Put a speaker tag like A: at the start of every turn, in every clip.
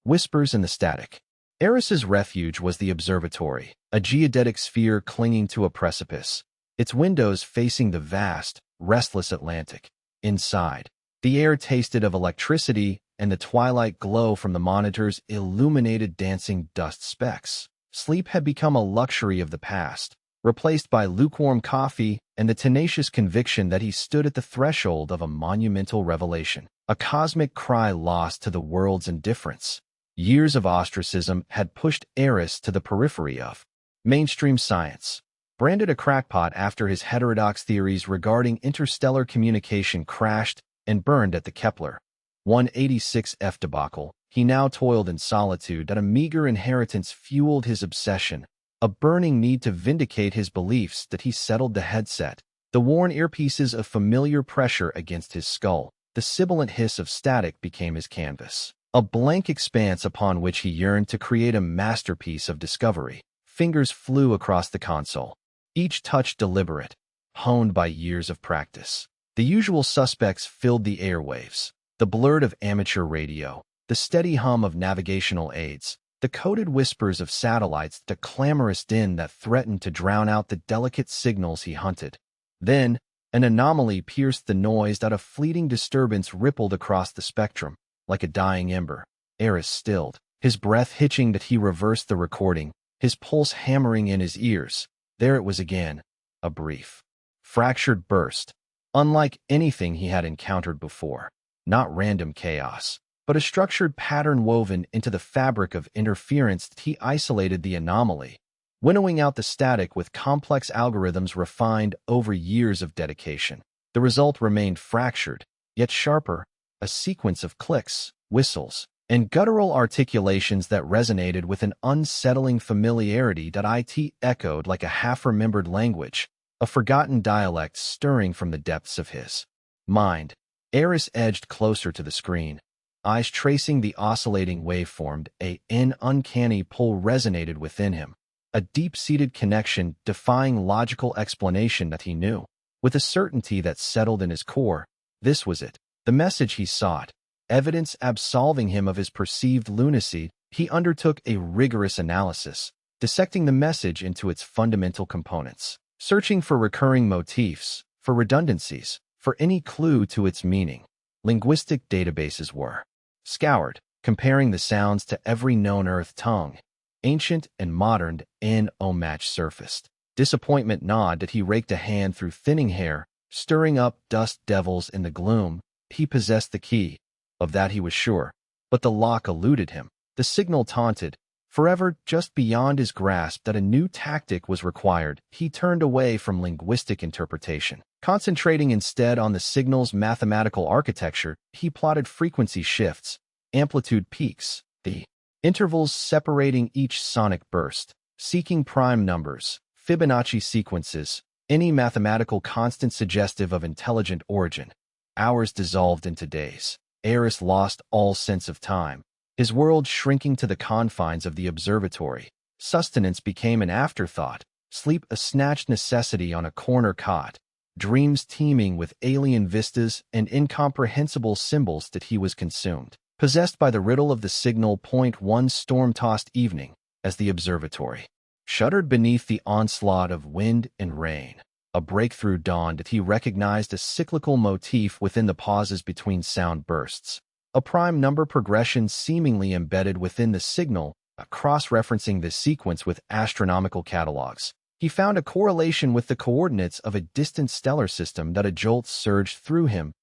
A: Whispers in the static. Eris's refuge was the observatory, a geodetic sphere clinging to a precipice, its windows facing the vast, restless Atlantic. Inside, the air tasted of electricity, and the twilight glow from the monitors illuminated dancing dust specks. Sleep had become a luxury of the past, replaced by lukewarm coffee and the tenacious conviction that he stood at the threshold of a monumental revelation, a cosmic cry lost to the world's indifference. Years of ostracism had pushed Eris to the periphery of mainstream science. Branded a crackpot after his heterodox theories regarding interstellar communication crashed and burned at the Kepler 186F debacle, he now toiled in solitude that a meager inheritance fueled his obsession, a burning need to vindicate his beliefs that he settled the headset, the worn earpieces of familiar pressure against his skull. The sibilant hiss of static became his canvas, a blank expanse upon which he yearned to create a masterpiece of discovery. Fingers flew across the console, each touch deliberate, honed by years of practice. The usual suspects filled the airwaves, the blurt of amateur radio, the steady hum of navigational aids, the coded whispers of satellites, the clamorous din that threatened to drown out the delicate signals he hunted. Then, an anomaly pierced the noise that a fleeting disturbance rippled across the spectrum, like a dying ember. Eris stilled, his breath hitching that he reversed the recording, his pulse hammering in his ears. There it was again, a brief, fractured burst, unlike anything he had encountered before. Not random chaos, but a structured pattern woven into the fabric of interference. He isolated the anomaly, winnowing out the static with complex algorithms refined over years of dedication. The result remained fractured, yet sharper, a sequence of clicks, whistles, and guttural articulations that resonated with an unsettling familiarity that it echoed like a half-remembered language, a forgotten dialect stirring from the depths of his mind. Eris edged closer to the screen, eyes tracing the oscillating waveform. An uncanny pull resonated within him, a deep-seated connection defying logical explanation that he knew. With a certainty that settled in his core, this was it, the message he sought, evidence absolving him of his perceived lunacy. He undertook a rigorous analysis, dissecting the message into its fundamental components, searching for recurring motifs, for redundancies, for any clue to its meaning. Linguistic databases were scoured, comparing the sounds to every known Earth tongue, ancient and modern. An match surfaced. Disappointment gnawed that he raked a hand through thinning hair, stirring up dust devils in the gloom. He possessed the key, of that he was sure, but the lock eluded him. The signal taunted, forever just beyond his grasp. That a new tactic was required. He turned away from linguistic interpretation, concentrating instead on the signal's mathematical architecture. He plotted frequency shifts, amplitude peaks, the intervals separating each sonic burst, seeking prime numbers, Fibonacci sequences, any mathematical constant suggestive of intelligent origin. Hours dissolved into days. Eris lost all sense of time, his world shrinking to the confines of the observatory. Sustenance became an afterthought, sleep a snatched necessity on a corner cot, dreams teeming with alien vistas and incomprehensible symbols. That he was consumed, possessed by the riddle of the signal. One storm-tossed evening, as the observatory shuddered beneath the onslaught of wind and rain, a breakthrough dawned that he recognized a cyclical motif within the pauses between sound bursts, a prime number progression seemingly embedded within the signal. Cross-referencing this sequence with astronomical catalogs, he found a correlation with the coordinates of a distant stellar system. That a jolt surged through him.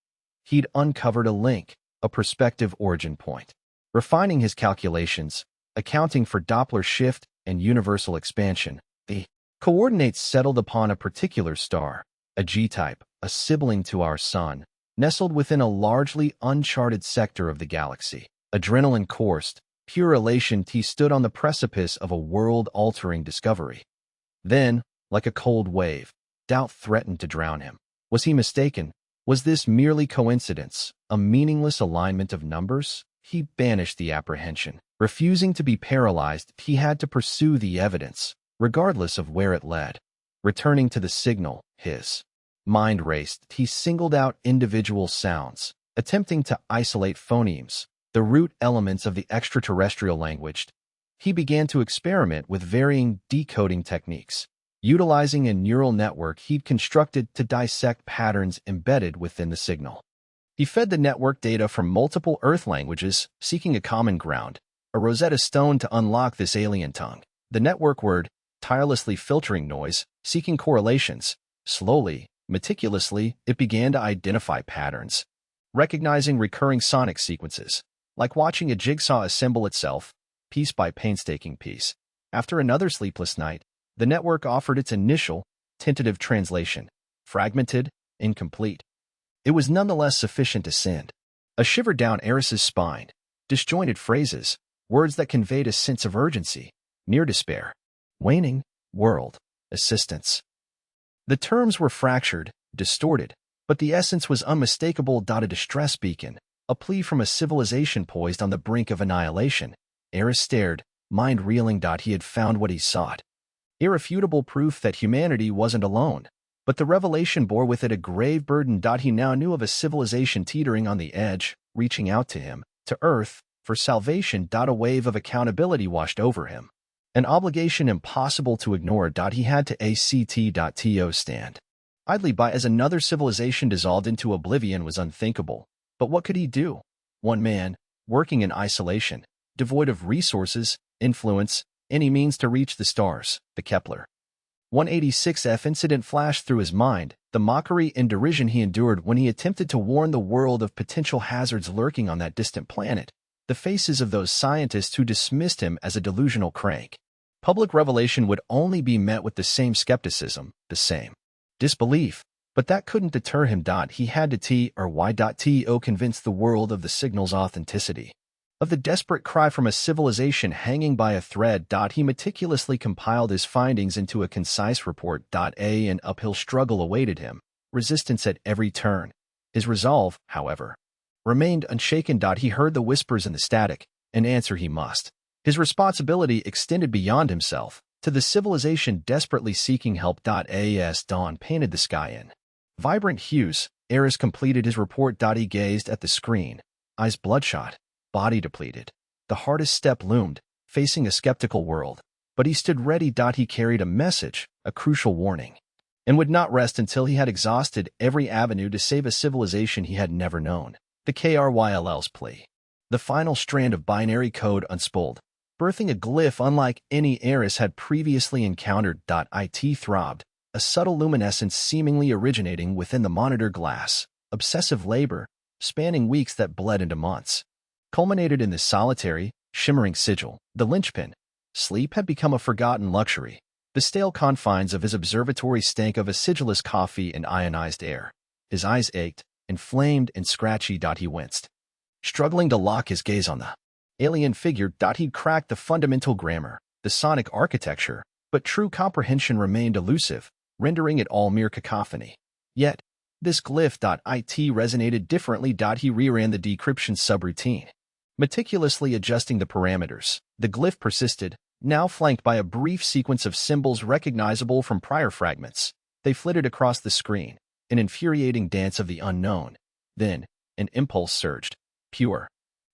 A: He'd uncovered a link, a prospective origin point. Refining his calculations, accounting for Doppler shift and universal expansion, the coordinates settled upon a particular star, a G-type, a sibling to our Sun, nestled within a largely uncharted sector of the galaxy. Adrenaline coursed, pure elation. He stood on the precipice of a world-altering discovery. Then, like a cold wave, doubt threatened to drown him. Was he mistaken? Was this merely coincidence, a meaningless alignment of numbers? He banished the apprehension. Refusing to be paralyzed, he had to pursue the evidence, regardless of where it led. Returning to the signal, his mind raced. He singled out individual sounds, attempting to isolate phonemes, the root elements of the extraterrestrial language. He began to experiment with varying decoding techniques, utilizing a neural network he'd constructed to dissect patterns embedded within the signal. He fed the network data from multiple Earth languages, seeking a common ground, a Rosetta Stone to unlock this alien tongue. The network word, tirelessly filtering noise, seeking correlations. Slowly, meticulously, it began to identify patterns, recognizing recurring sonic sequences, like watching a jigsaw assemble itself, piece by painstaking piece. After another sleepless night, the network offered its initial, tentative translation, fragmented, incomplete. It was nonetheless sufficient to send a shiver down Eris's spine, disjointed phrases, words that conveyed a sense of urgency, near despair, waning, world, assistance. The terms were fractured, distorted, but the essence was unmistakable. A distress beacon, a plea from a civilization poised on the brink of annihilation. Eris stared, mind reeling. He had found what he sought. Irrefutable proof that humanity wasn't alone. But the revelation bore with it a grave burden. He now knew of a civilization teetering on the edge, reaching out to him, to Earth, for salvation. A wave of accountability washed over him. An obligation impossible to ignore. He had to act.to stand idly by as another civilization dissolved into oblivion was unthinkable. But what could he do? One man, working in isolation, devoid of resources, influence, any means to reach the stars, the Kepler 186F incident flashed through his mind, the mockery and derision he endured when he attempted to warn the world of potential hazards lurking on that distant planet, the faces of those scientists who dismissed him as a delusional crank. Public revelation would only be met with the same skepticism, the same disbelief, but that couldn't deter him. He had to convince the world of the signal's authenticity, of the desperate cry from a civilization hanging by a thread. He meticulously compiled his findings into a concise report. An uphill struggle awaited him, resistance at every turn. His resolve, however, remained unshaken. He heard the whispers and the static, and answer he must. His responsibility extended beyond himself, to the civilization desperately seeking help. As dawn painted the sky in vibrant hues, Eris completed his report. He gazed at the screen, eyes bloodshot, body depleted. The hardest step loomed, facing a skeptical world. But he stood ready. He carried a message, a crucial warning, and would not rest until he had exhausted every avenue to save a civilization he had never known. The KRYLL's plea. The final strand of binary code unspooled, birthing a glyph unlike any Eris had previously encountered. It throbbed, a subtle luminescence seemingly originating within the monitor glass. Obsessive labor, spanning weeks that bled into months, culminated in this solitary, shimmering sigil. The linchpin. Sleep had become a forgotten luxury. The stale confines of his observatory stank of acidulous coffee and ionized air. His eyes ached, inflamed and scratchy. He winced, struggling to lock his gaze on the alien figure. He'd cracked the fundamental grammar, the sonic architecture, but true comprehension remained elusive, rendering it all mere cacophony. Yet, this glyph.it resonated differently. He reran the decryption subroutine, meticulously adjusting the parameters. The glyph persisted, now flanked by a brief sequence of symbols recognizable from prior fragments. They flitted across the screen, an infuriating dance of the unknown. Then, an impulse surged, pure,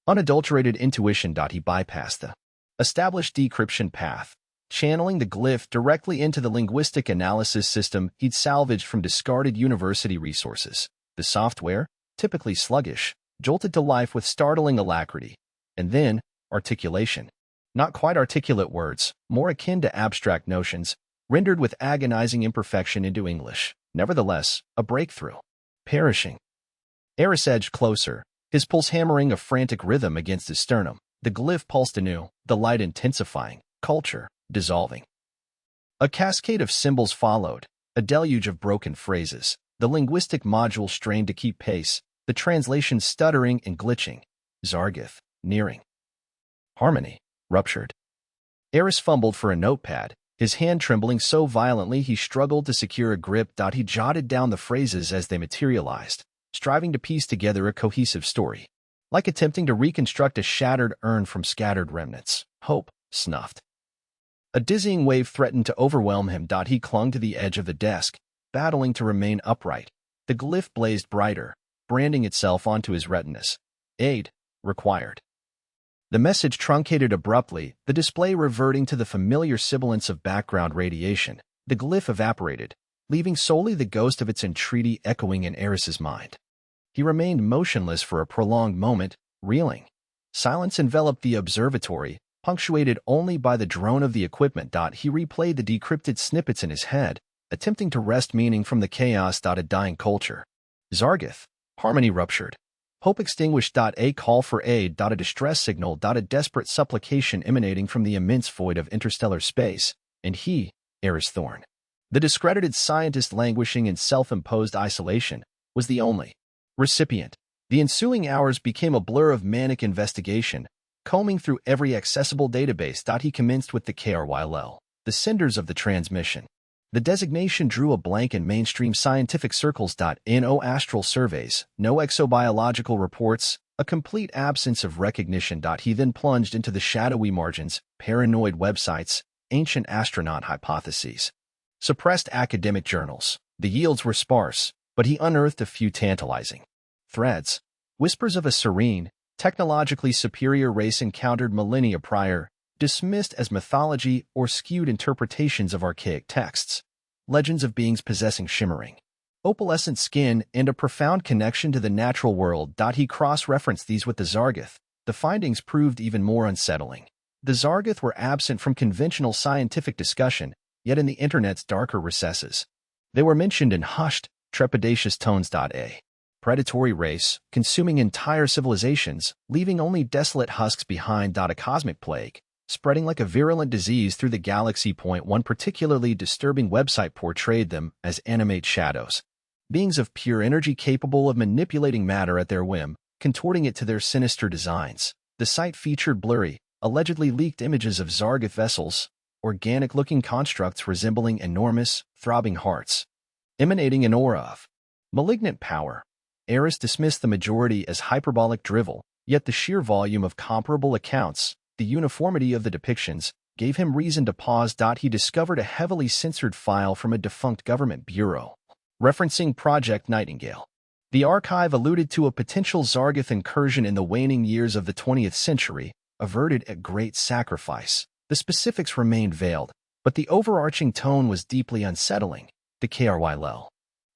A: unadulterated intuition. He bypassed the established decryption path, channeling the glyph directly into the linguistic analysis system he'd salvaged from discarded university resources. The software, typically sluggish, jolted to life with startling alacrity. And then, articulation. Not quite articulate words, more akin to abstract notions, rendered with agonizing imperfection into English. Nevertheless, a breakthrough. Perishing. Eris edged closer, his pulse hammering a frantic rhythm against his sternum. The glyph pulsed anew, the light intensifying, culture dissolving. A cascade of symbols followed, a deluge of broken phrases. The linguistic module strained to keep pace, the translation stuttering and glitching. Zargith, nearing. Harmony, ruptured. Eris fumbled for a notepad, his hand trembling so violently he struggled to secure a grip. He jotted down the phrases as they materialized, striving to piece together a cohesive story. Like attempting to reconstruct a shattered urn from scattered remnants. Hope snuffed. A dizzying wave threatened to overwhelm him. He clung to the edge of the desk, battling to remain upright. The glyph blazed brighter, branding itself onto his retinas. Aid required. The message truncated abruptly, the display reverting to the familiar sibilance of background radiation. The glyph evaporated, leaving solely the ghost of its entreaty echoing in Eris's mind. He remained motionless for a prolonged moment, reeling. Silence enveloped the observatory, punctuated only by the drone of the equipment. He replayed the decrypted snippets in his head, attempting to wrest meaning from the chaos. A dying culture. Zargith. Harmony ruptured. Hope extinguished. A call for aid. A distress signal. A desperate supplication emanating from the immense void of interstellar space. And he, Eris Thorn, the discredited scientist languishing in self-imposed isolation, was the only recipient. The ensuing hours became a blur of manic investigation, combing through every accessible database. He commenced with the KRYL, the cinders of the transmission. The designation drew a blank in mainstream scientific circles. No astral surveys, no exobiological reports, a complete absence of recognition. He then plunged into the shadowy margins, paranoid websites, ancient astronaut hypotheses, suppressed academic journals. The yields were sparse, but he unearthed a few tantalizing threads. Whispers of a serene, technologically superior race encountered millennia prior, dismissed as mythology or skewed interpretations of archaic texts. Legends of beings possessing shimmering, opalescent skin and a profound connection to the natural world. He cross-referenced these with the Zargith. The findings proved even more unsettling. The Zargith were absent from conventional scientific discussion, yet in the Internet's darker recesses, they were mentioned in hushed, trepidatious tones. A predatory race, consuming entire civilizations, leaving only desolate husks behind. A cosmic plague, spreading like a virulent disease through the galaxy. One particularly disturbing website portrayed them as animate shadows, beings of pure energy capable of manipulating matter at their whim, contorting it to their sinister designs. The site featured blurry, allegedly leaked images of Zargith vessels, organic-looking constructs resembling enormous, throbbing hearts, emanating an aura of malignant power. Eris dismissed the majority as hyperbolic drivel, yet the sheer volume of comparable accounts, the uniformity of the depictions, gave him reason to pause. He discovered a heavily censored file from a defunct government bureau, referencing Project Nightingale. The archive alluded to a potential Zargith incursion in the waning years of the 20th century, averted at great sacrifice. The specifics remained veiled, but the overarching tone was deeply unsettling. The KRYL,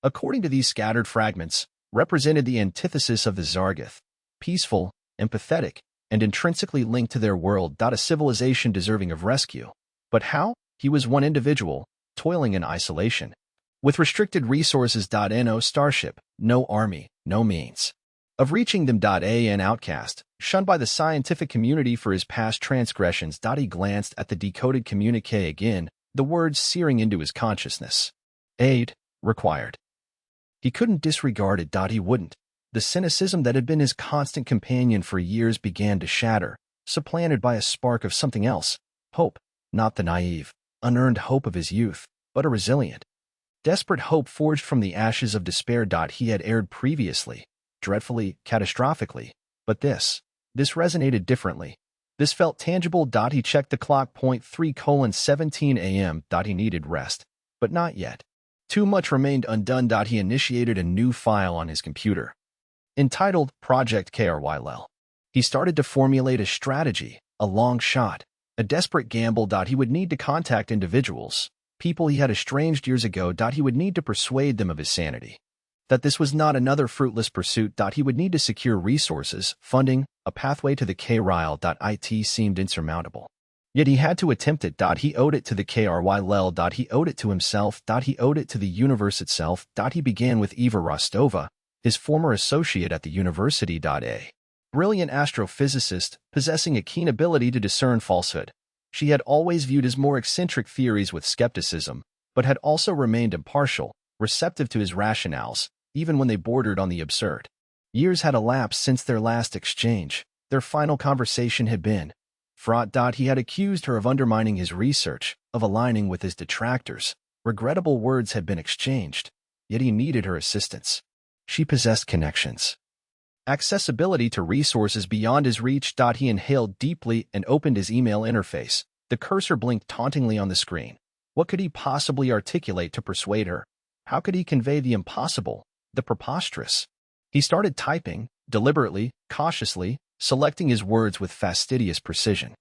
A: according to these scattered fragments, represented the antithesis of the Zargith, peaceful, empathetic, and intrinsically linked to their world. A civilization deserving of rescue. But how? He was one individual, toiling in isolation, with restricted resources. No starship, no army, no means of reaching them. An outcast, shunned by the scientific community for his past transgressions. He glanced at the decoded communique again, the words searing into his consciousness. Aid required. He couldn't disregard it. He wouldn't. The cynicism that had been his constant companion for years began to shatter, supplanted by a spark of something else. Hope, not the naive, unearned hope of his youth, but a resilient, desperate hope forged from the ashes of despair. He had erred previously, dreadfully, catastrophically, but this resonated differently. This felt tangible. He checked the clock. 3:17 a.m. He needed rest, but not yet. Too much remained undone. He initiated a new file on his computer, entitled Project KRYL. He started to formulate a strategy, a long shot, a desperate gamble. He would need to contact individuals, people he had estranged years ago. He would need to persuade them of his sanity, that this was not another fruitless pursuit. He would need to secure resources, funding, a pathway to the KRYL. It seemed insurmountable. Yet he had to attempt it. He owed it to the KRYL. He owed it to himself. He owed it to the universe itself. He began with Eva Rostova, his former associate at the university. A brilliant astrophysicist, possessing a keen ability to discern falsehood. She had always viewed his more eccentric theories with skepticism, but had also remained impartial, receptive to his rationales, even when they bordered on the absurd. Years had elapsed since their last exchange. Their final conversation had been fraught. He had accused her of undermining his research, of aligning with his detractors. Regrettable words had been exchanged, yet he needed her assistance. She possessed connections, accessibility to resources beyond his reach. He inhaled deeply and opened his email interface. The cursor blinked tauntingly on the screen. What could he possibly articulate to persuade her? How could he convey the impossible, the preposterous? He started typing, deliberately, cautiously, selecting his words with fastidious precision.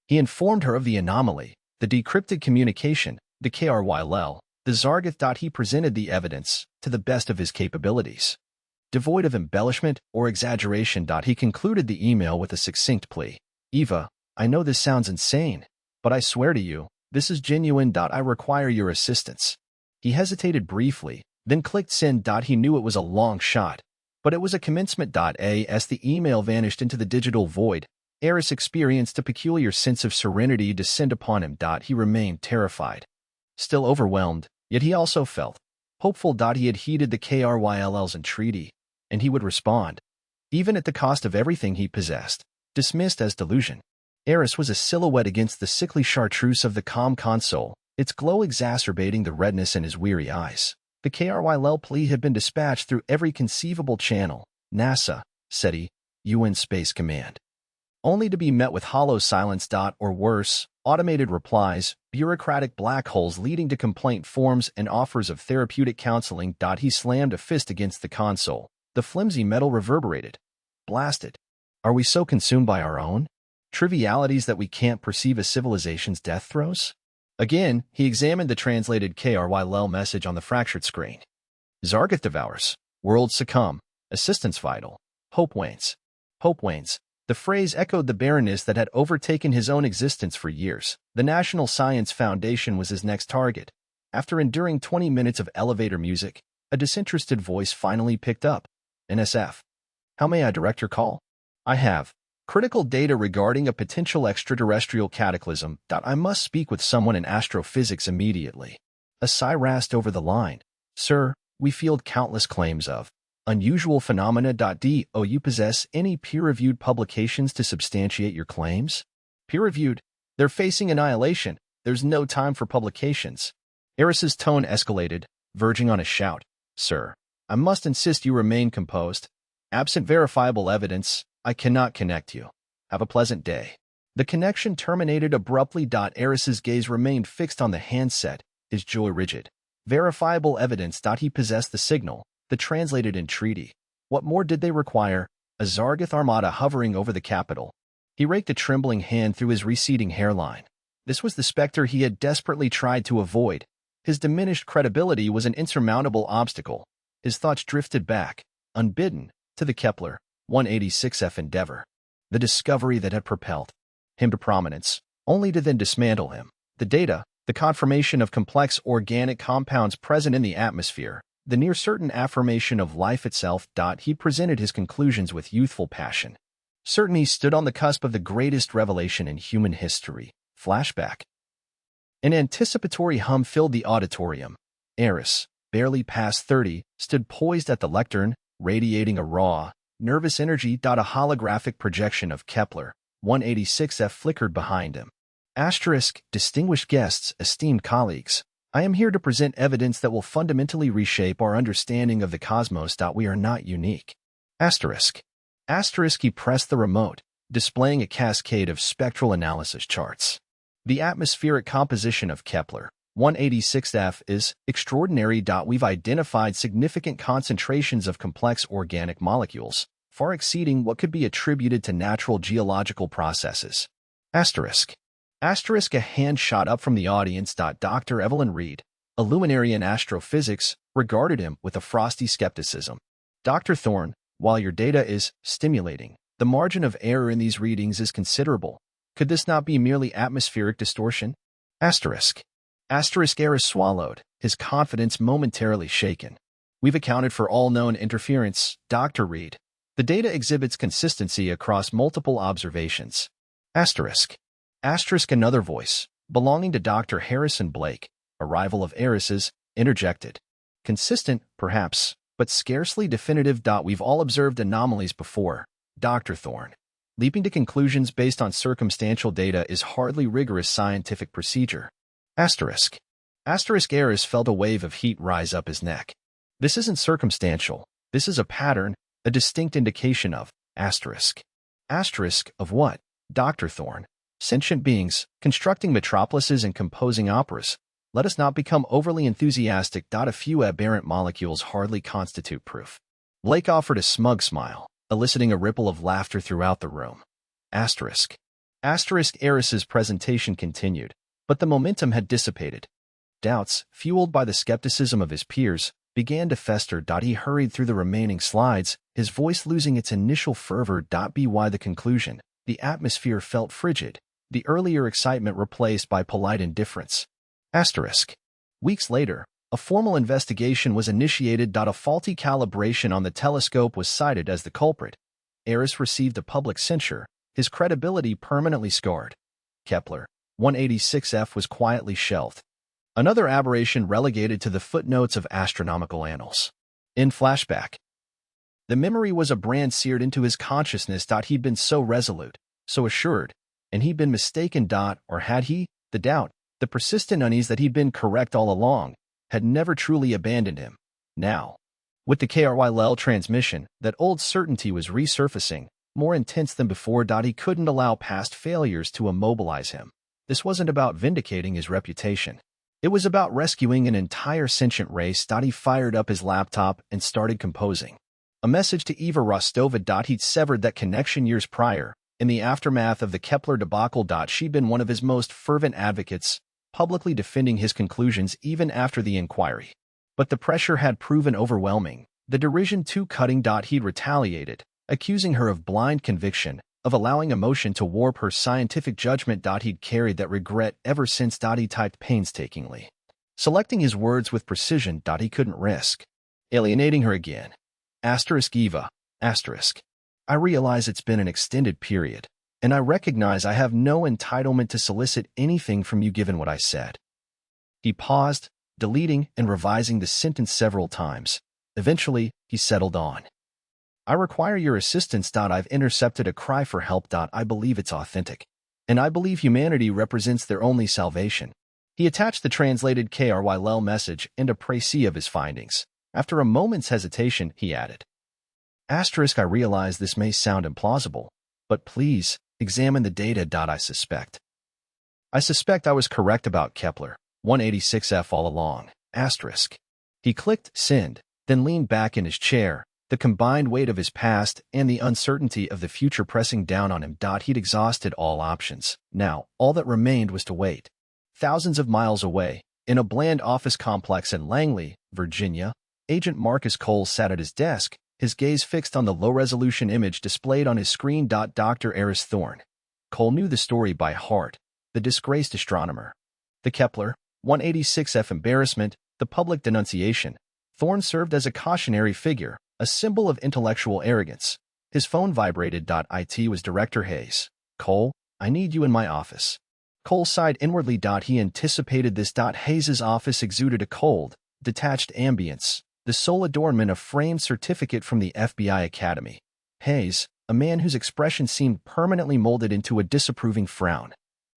A: He informed her of the anomaly, the decrypted communication, the KRYL, the Zargath. He presented the evidence to the best of his capabilities. Devoid of embellishment or exaggeration. He concluded the email with a succinct plea. Eva, I know this sounds insane, but I swear to you, this is genuine. I require your assistance. He hesitated briefly, then clicked send. He knew it was a long shot, but it was a commencement. As the email vanished into the digital void, Eris experienced a peculiar sense of serenity descend upon him. He remained terrified, still overwhelmed, yet he also felt hopeful. He had heeded the KRYL's entreaty, and he would respond, even at the cost of everything he possessed, dismissed as delusion. Eris was a silhouette against the sickly chartreuse of the comm console, its glow exacerbating the redness in his weary eyes. The KRYL plea had been dispatched through every conceivable channel, NASA, SETI, UN Space Command, only to be met with hollow silence. Or worse, automated replies, bureaucratic black holes leading to complaint forms and offers of therapeutic counseling. He slammed a fist against the console. The flimsy metal reverberated. Blasted. Are we so consumed by our own trivialities that we can't perceive a civilization's death throes? Again, he examined the translated KRYL message on the fractured screen. Zargath devours. Worlds succumb. Assistance vital. Hope wanes. Hope wanes. The phrase echoed the barrenness that had overtaken his own existence for years. The National Science Foundation was his next target. After enduring 20 minutes of elevator music, a disinterested voice finally picked up. NSF. How may I direct your call? I have critical data regarding a potential extraterrestrial cataclysm. I must speak with someone in astrophysics immediately. A sigh rasped over the line. Sir, we field countless claims of unusual phenomena. Do you possess any peer-reviewed publications to substantiate your claims? Peer-reviewed? They're facing annihilation. There's no time for publications. Eris's tone escalated, verging on a shout. Sir, I must insist you remain composed. Absent verifiable evidence, I cannot connect you. Have a pleasant day. The connection terminated abruptly. Eris's gaze remained fixed on the handset, his jaw rigid. Verifiable evidence. He possessed the signal, the translated entreaty. What more did they require? A Zargath armada hovering over the capital. He raked a trembling hand through his receding hairline. This was the specter he had desperately tried to avoid. His diminished credibility was an insurmountable obstacle. His thoughts drifted back, unbidden, to the Kepler 186F endeavor. The discovery that had propelled him to prominence, only to then dismantle him. The data, the confirmation of complex organic compounds present in the atmosphere, the near-certain affirmation of life itself. He presented his conclusions with youthful passion. Certain he stood on the cusp of the greatest revelation in human history. Flashback. An anticipatory hum filled the auditorium. Eris, barely past 30, stood poised at the lectern, radiating a raw, nervous energy. A holographic projection of Kepler 186F flickered behind him. Asterisk, distinguished guests, esteemed colleagues, I am here to present evidence that will fundamentally reshape our understanding of the cosmos. We are not unique. Asterisk. Asterisk. He pressed the remote, displaying a cascade of spectral analysis charts. The atmospheric composition of Kepler 186F is extraordinary. We've identified significant concentrations of complex organic molecules, far exceeding what could be attributed to natural geological processes. Asterisk. Asterisk. A hand shot up from the audience. Dr. Evelyn Reed, a luminary in astrophysics, regarded him with a frosty skepticism. Dr. Thorne, while your data is stimulating, the margin of error in these readings is considerable. Could this not be merely atmospheric distortion? Asterisk. Asterisk. Eris swallowed, his confidence momentarily shaken. We've accounted for all known interference, Dr. Reed. The data exhibits consistency across multiple observations. Asterisk. Asterisk. Another voice, belonging to Dr. Harrison Blake, a rival of Eris's, interjected. Consistent, perhaps, but scarcely definitive. We've all observed anomalies before, Dr. Thorne. Leaping to conclusions based on circumstantial data is hardly rigorous scientific procedure. Asterisk. Asterisk. Eris felt a wave of heat rise up his neck. This isn't circumstantial. This is a pattern, a distinct indication of, asterisk. Asterisk. Of what, Dr. Thorne? Sentient beings, constructing metropolises and composing operas. Let us not become overly enthusiastic. A few aberrant molecules hardly constitute proof. Blake offered a smug smile, eliciting a ripple of laughter throughout the room. Asterisk. Eris's presentation continued, but the momentum had dissipated. Doubts, fueled by the skepticism of his peers, began to fester. He hurried through the remaining slides, his voice losing its initial fervor. By the conclusion, the atmosphere felt frigid, the earlier excitement replaced by polite indifference. Asterisk. Weeks later, a formal investigation was initiated. A faulty calibration on the telescope was cited as the culprit. Eris received a public censure, his credibility permanently scarred. Kepler 186f was quietly shelved. Another aberration relegated to the footnotes of astronomical annals. In flashback, the memory was a brand seared into his consciousness. He'd been so resolute, so assured, and he'd been mistaken. Or had he? The doubt, the persistent unease that he'd been correct all along, had never truly abandoned him. Now, with the HFY transmission, that old certainty was resurfacing, more intense than before. He couldn't allow past failures to immobilize him. This wasn't about vindicating his reputation. It was about rescuing an entire sentient race. He fired up his laptop and started composing a message to Eva Rostova. He'd severed that connection years prior, in the aftermath of the Kepler debacle. She'd been one of his most fervent advocates, publicly defending his conclusions even after the inquiry. But the pressure had proven overwhelming, the derision too cutting. He'd retaliated, accusing her of blind conviction, of allowing emotion to warp her scientific judgment. He'd carried that regret ever since. He typed painstakingly, selecting his words with precision. He couldn't risk alienating her again. Asterisk Eva. Asterisk. I realize it's been an extended period, and I recognize I have no entitlement to solicit anything from you given what I said. He paused, deleting and revising the sentence several times. Eventually, he settled on, I require your assistance. I've intercepted a cry for help. I believe it's authentic, and I believe humanity represents their only salvation. He attached the translated KRYL message and a précis of his findings. After a moment's hesitation, he added, Asterisk. I realize this may sound implausible, but please, examine the data. I suspect I was correct about Kepler 186f all along. Asterisk. He clicked send, then leaned back in his chair, the combined weight of his past and the uncertainty of the future pressing down on him. He'd exhausted all options. Now, all that remained was to wait. Thousands of miles away, in a bland office complex in Langley, Virginia, Agent Marcus Cole sat at his desk, his gaze fixed on the low-resolution image displayed on his screen. Dr. Eris Thorne. Cole knew the story by heart, the disgraced astronomer, the Kepler 186f embarrassment, the public denunciation. Thorne served as a cautionary figure, a symbol of intellectual arrogance. His phone vibrated. It was Director Hayes. Cole, I need you in my office. Cole sighed inwardly. He anticipated this. Hayes's office exuded a cold, detached ambience, the sole adornment a framed certificate from the FBI Academy. Hayes, a man whose expression seemed permanently molded into a disapproving frown,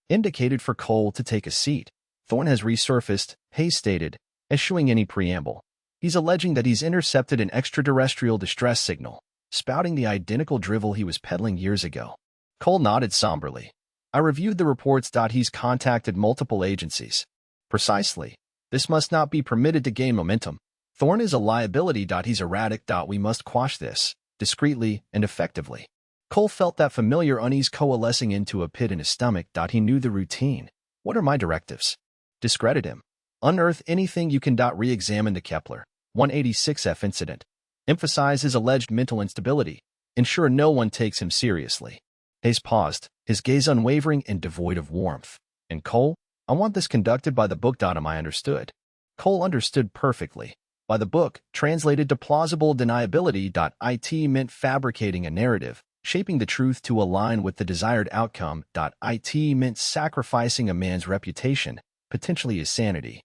A: indicated for Cole to take a seat. Thorne has resurfaced, Hayes stated, eschewing any preamble. He's alleging that he's intercepted an extraterrestrial distress signal, spouting the identical drivel he was peddling years ago. Cole nodded somberly. I reviewed the reports. He's contacted multiple agencies. Precisely. This must not be permitted to gain momentum. Thorne is a liability. He's erratic. We must quash this, discreetly and effectively. Cole felt that familiar unease coalescing into a pit in his stomach. He knew the routine. What are my directives? Discredit him. Unearth anything you can. Re-examine the Kepler 186f incident. Emphasize his alleged mental instability. Ensure no one takes him seriously. Hayes paused, his gaze unwavering and devoid of warmth. And Cole, I want this conducted by the book. I understood. Cole understood perfectly. By the book, translated to plausible deniability. It meant fabricating a narrative, shaping the truth to align with the desired outcome. It meant sacrificing a man's reputation, potentially his sanity,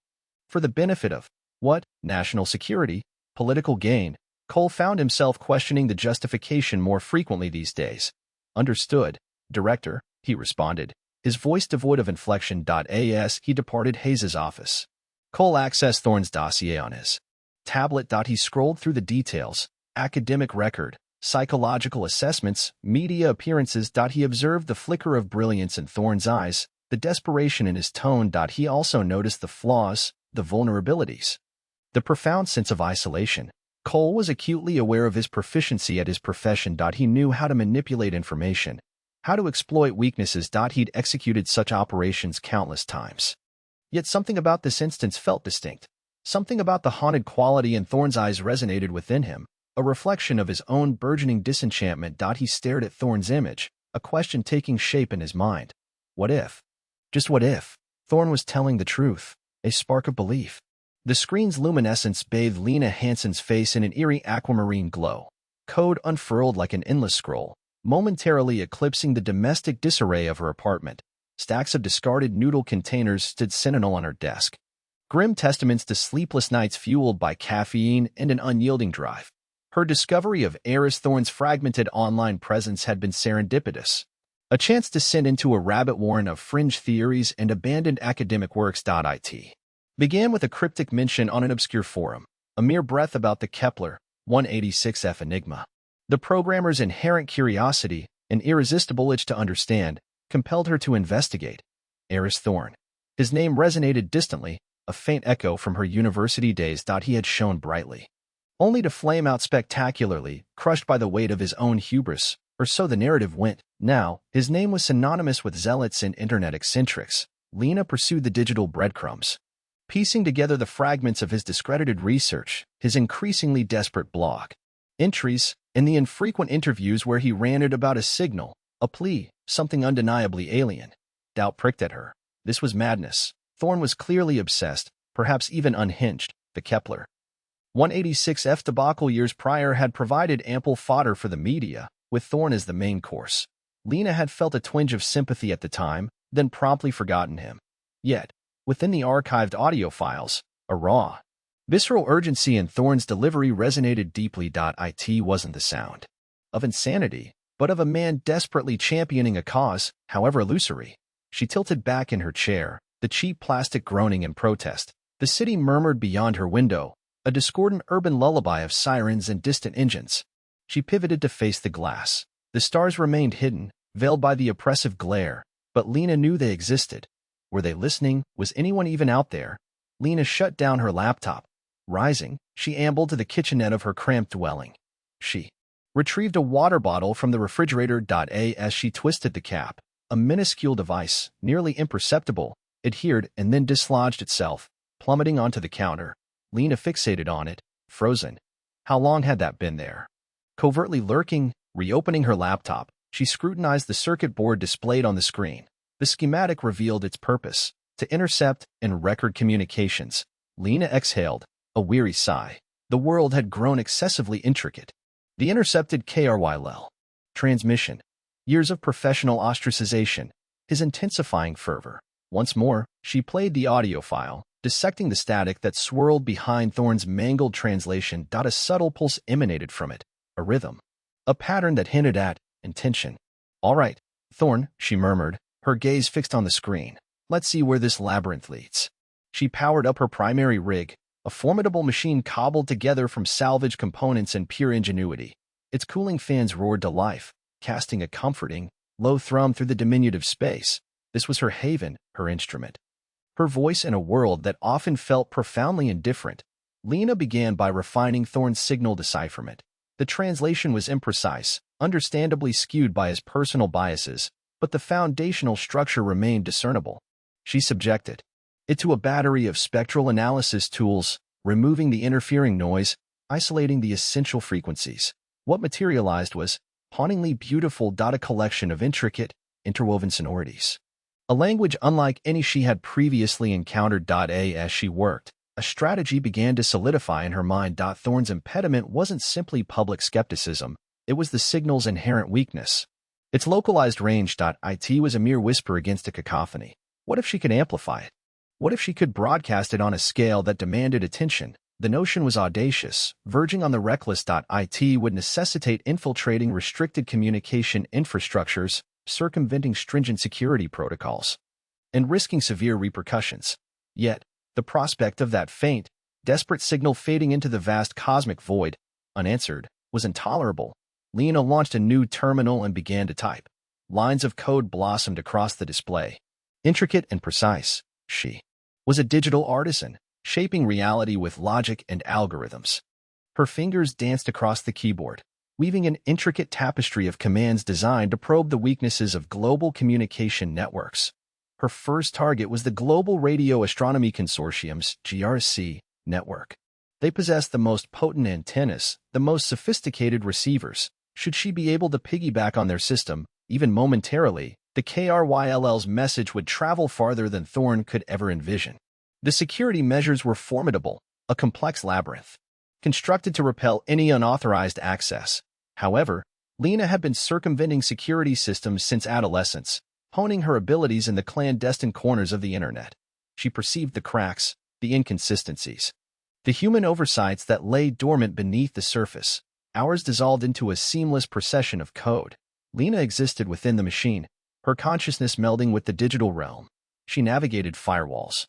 A: for the benefit of, what, national security, political gain. Cole found himself questioning the justification more frequently these days. Understood, Director, he responded, his voice devoid of inflection. As he departed Hayes's office, Cole accessed Thorne's dossier on his tablet. He scrolled through the details, academic record, psychological assessments, media appearances. He observed the flicker of brilliance in Thorne's eyes, the desperation in his tone. He also noticed the flaws, the vulnerabilities, the profound sense of isolation. Cole was acutely aware of his proficiency at his profession. He knew how to manipulate information, how to exploit weaknesses. He'd executed such operations countless times. Yet something about this instance felt distinct. Something about the haunted quality in Thorne's eyes resonated within him, a reflection of his own burgeoning disenchantment. He stared at Thorne's image, a question taking shape in his mind. What if? Just what if? Thorne was telling the truth, a spark of belief. The screen's luminescence bathed Lena Hansen's face in an eerie aquamarine glow. Code unfurled like an endless scroll, momentarily eclipsing the domestic disarray of her apartment. Stacks of discarded noodle containers stood sentinel on her desk. Grim testaments to sleepless nights fueled by caffeine and an unyielding drive. Her discovery of Eris Thorne's fragmented online presence had been serendipitous. A chance to send into a rabbit warren of fringe theories and abandoned academic works. It began with a cryptic mention on an obscure forum, a mere breath about the Kepler 186f enigma. The programmer's inherent curiosity, an irresistible itch to understand, compelled her to investigate. Eris Thorne. His name resonated distantly, a faint echo from her university days. He had shone brightly, only to flame out spectacularly, crushed by the weight of his own hubris, or so the narrative went. Now, his name was synonymous with zealots and internet eccentrics. Lena pursued the digital breadcrumbs, piecing together the fragments of his discredited research, his increasingly desperate blog entries, and the infrequent interviews where he ranted about a signal, a plea, something undeniably alien. Doubt pricked at her. This was madness. Thorne was clearly obsessed, perhaps even unhinged. The Kepler 186f debacle years prior had provided ample fodder for the media, with Thorne as the main course. Lena had felt a twinge of sympathy at the time, then promptly forgotten him. Yet, within the archived audio files, a raw, visceral urgency in Thorne's delivery resonated deeply. It wasn't the sound of insanity, but of a man desperately championing a cause, however illusory. She tilted back in her chair, the cheap plastic groaning in protest. The city murmured beyond her window, a discordant urban lullaby of sirens and distant engines. She pivoted to face the glass. The stars remained hidden, veiled by the oppressive glare, but Lena knew they existed. Were they listening? Was anyone even out there? Lena shut down her laptop. Rising, she ambled to the kitchenette of her cramped dwelling. She retrieved a water bottle from the refrigerator. As she twisted the cap, a minuscule device, nearly imperceptible, adhered and then dislodged itself, plummeting onto the counter. Lena fixated on it, frozen. How long had that been there? Covertly lurking, reopening her laptop, she scrutinized the circuit board displayed on the screen. The schematic revealed its purpose: to intercept and record communications. Lena exhaled, a weary sigh. The world had grown excessively intricate. The intercepted KRYL transmission. Years of professional ostracization. His intensifying fervor. Once more, she played the audio file, dissecting the static that swirled behind Thorne's mangled translation. A subtle pulse emanated from it, a rhythm, a pattern that hinted at intention. All right, Thorne, she murmured, her gaze fixed on the screen. Let's see where this labyrinth leads. She powered up her primary rig, a formidable machine cobbled together from salvaged components and pure ingenuity. Its cooling fans roared to life, casting a comforting, low thrum through the diminutive space. This was her haven, her instrument. Her voice in a world that often felt profoundly indifferent. Lena began by refining Thorne's signal decipherment. The translation was imprecise, understandably skewed by his personal biases, but the foundational structure remained discernible. She subjected it to a battery of spectral analysis tools, removing the interfering noise, isolating the essential frequencies. What materialized was hauntingly beautiful. A collection of intricate, interwoven sonorities. A language unlike any she had previously encountered. As she worked, a strategy began to solidify in her mind. Thorne's impediment wasn't simply public skepticism, it was the signal's inherent weakness. Its localized range. It was a mere whisper against a cacophony. What if she could amplify it? What if she could broadcast it on a scale that demanded attention? The notion was audacious, verging on the reckless. It would necessitate infiltrating restricted communication infrastructures, circumventing stringent security protocols, and risking severe repercussions. Yet, the prospect of that faint, desperate signal fading into the vast cosmic void, unanswered, was intolerable. Lena launched a new terminal and began to type. Lines of code blossomed across the display. Intricate and precise, she was a digital artisan, shaping reality with logic and algorithms. Her fingers danced across the keyboard, weaving an intricate tapestry of commands designed to probe the weaknesses of global communication networks. Her first target was the Global Radio Astronomy Consortium's GRC network. They possessed the most potent antennas, the most sophisticated receivers. Should she be able to piggyback on their system, even momentarily, the KRYLL's message would travel farther than Thorne could ever envision. The security measures were formidable, a complex labyrinth, constructed to repel any unauthorized access. However, Lena had been circumventing security systems since adolescence, honing her abilities in the clandestine corners of the internet. She perceived the cracks, the inconsistencies, the human oversights that lay dormant beneath the surface. Hours dissolved into a seamless procession of code. Lena existed within the machine, her consciousness melding with the digital realm. She navigated firewalls,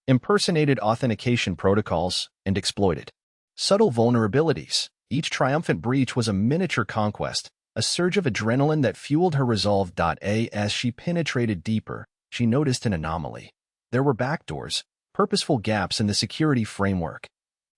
A: impersonated authentication protocols, and exploited subtle vulnerabilities. Each triumphant breach was a miniature conquest, a surge of adrenaline that fueled her resolve. As she penetrated deeper, she noticed an anomaly. There were backdoors, purposeful gaps in the security framework.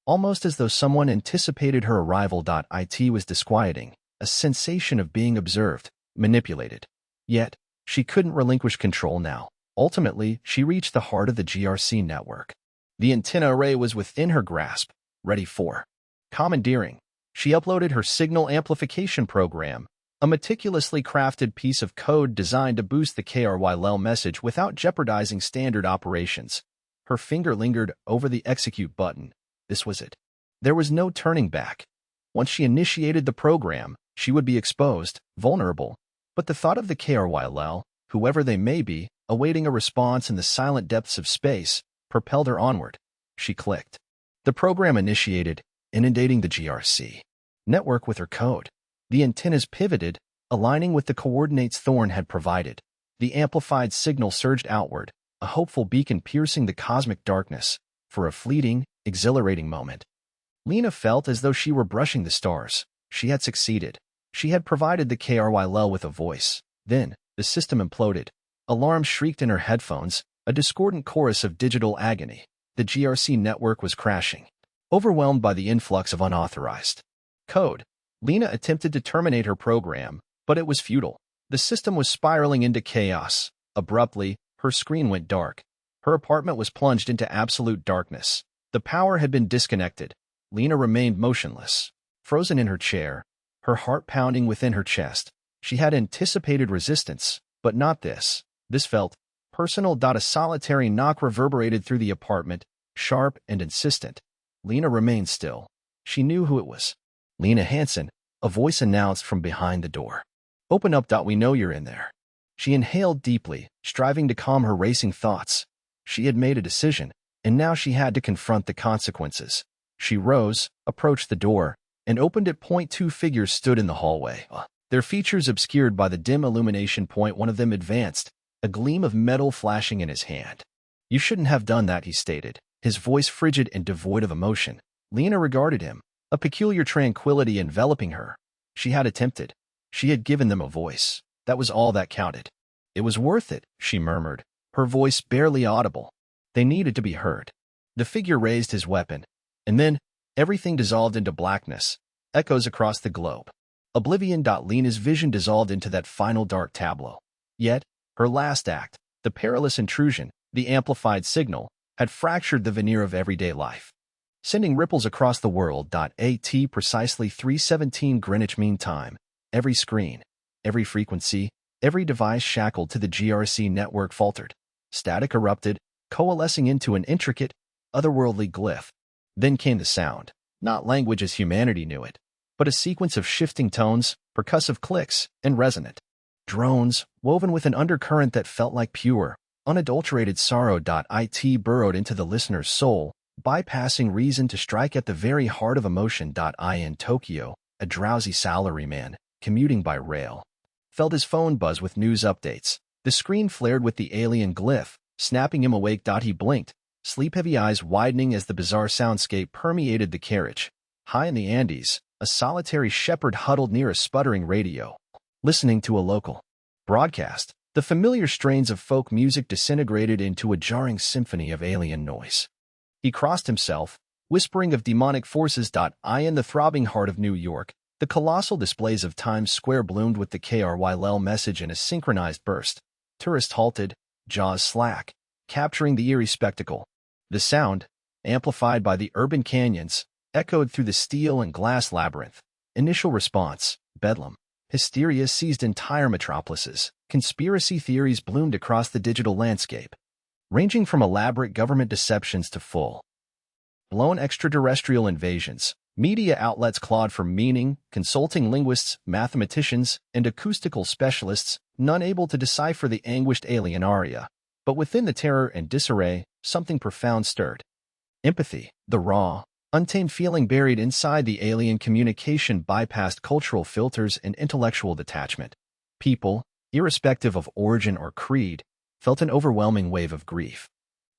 A: Almost as though someone anticipated her arrival. It was disquieting, a sensation of being observed, manipulated. Yet, she couldn't relinquish control now. Ultimately, she reached the heart of the GRC network. The antenna array was within her grasp, ready for commandeering. She uploaded her signal amplification program, a meticulously crafted piece of code designed to boost the KRYL message without jeopardizing standard operations. Her finger lingered over the execute button. This was it. There was no turning back. Once she initiated the program, she would be exposed, vulnerable. But the thought of the KRYL, whoever they may be, awaiting a response in the silent depths of space, propelled her onward. She clicked. The program initiated, inundating the GRC network with her code. The antennas pivoted, aligning with the coordinates Thorne had provided. The amplified signal surged outward, a hopeful beacon piercing the cosmic darkness. For a fleeting, exhilarating moment, Lena felt as though she were brushing the stars. She had succeeded. She had provided the KRYL with a voice. Then, the system imploded. Alarms shrieked in her headphones, a discordant chorus of digital agony. The GRC network was crashing. Overwhelmed by the influx of unauthorized code, Lena attempted to terminate her program, but it was futile. The system was spiraling into chaos. Abruptly, her screen went dark. Her apartment was plunged into absolute darkness. The power had been disconnected. Lena remained motionless, frozen in her chair, her heart pounding within her chest. She had anticipated resistance, but not this. This felt personal. A solitary knock reverberated through the apartment, sharp and insistent. Lena remained still. She knew who it was. Lena Hansen, a voice announced from behind the door. "Open up. We know you're in there." She inhaled deeply, striving to calm her racing thoughts. She had made a decision, and now she had to confront the consequences. She rose, approached the door, and opened it. Two figures stood in the hallway, their features obscured by the dim illumination. One of them advanced, a gleam of metal flashing in his hand. "You shouldn't have done that," he stated, his voice frigid and devoid of emotion. Lena regarded him, a peculiar tranquility enveloping her. She had attempted. She had given them a voice. That was all that counted. "It was worth it," she murmured, her voice barely audible. They needed to be heard. The figure raised his weapon, and then everything dissolved into blackness, echoes across the globe. Oblivion. Lena's vision dissolved into that final dark tableau. Yet, her last act, the perilous intrusion, the amplified signal, had fractured the veneer of everyday life, sending ripples across the world. At precisely 3:17 Greenwich Mean Time, every screen, every frequency, every device shackled to the GRC network faltered. Static erupted, coalescing into an intricate, otherworldly glyph. Then came the sound, not language as humanity knew it, but a sequence of shifting tones, percussive clicks, and resonant drones, woven with an undercurrent that felt like pure, unadulterated sorrow. It burrowed into the listener's soul, bypassing reason to strike at the very heart of emotion. In Tokyo, a drowsy salaryman, commuting by rail, felt his phone buzz with news updates. The screen flared with the alien glyph, snapping him awake. He blinked, sleep-heavy eyes widening as the bizarre soundscape permeated the carriage. High in the Andes, a solitary shepherd huddled near a sputtering radio, listening to a local broadcast. The familiar strains of folk music disintegrated into a jarring symphony of alien noise. He crossed himself, whispering of demonic forces. In the throbbing heart of New York, the colossal displays of Times Square bloomed with the KRYL message in a synchronized burst. Tourists halted, jaws slack, capturing the eerie spectacle. The sound, amplified by the urban canyons, echoed through the steel and glass labyrinth. Initial response: bedlam. Hysteria seized entire metropolises. Conspiracy theories bloomed across the digital landscape, ranging from elaborate government deceptions to full-blown extraterrestrial invasions. Media outlets clawed for meaning, consulting linguists, mathematicians, and acoustical specialists, none able to decipher the anguished alien aria. But within the terror and disarray, something profound stirred. Empathy, the raw, untamed feeling buried inside the alien communication, bypassed cultural filters and intellectual detachment. People, irrespective of origin or creed, felt an overwhelming wave of grief.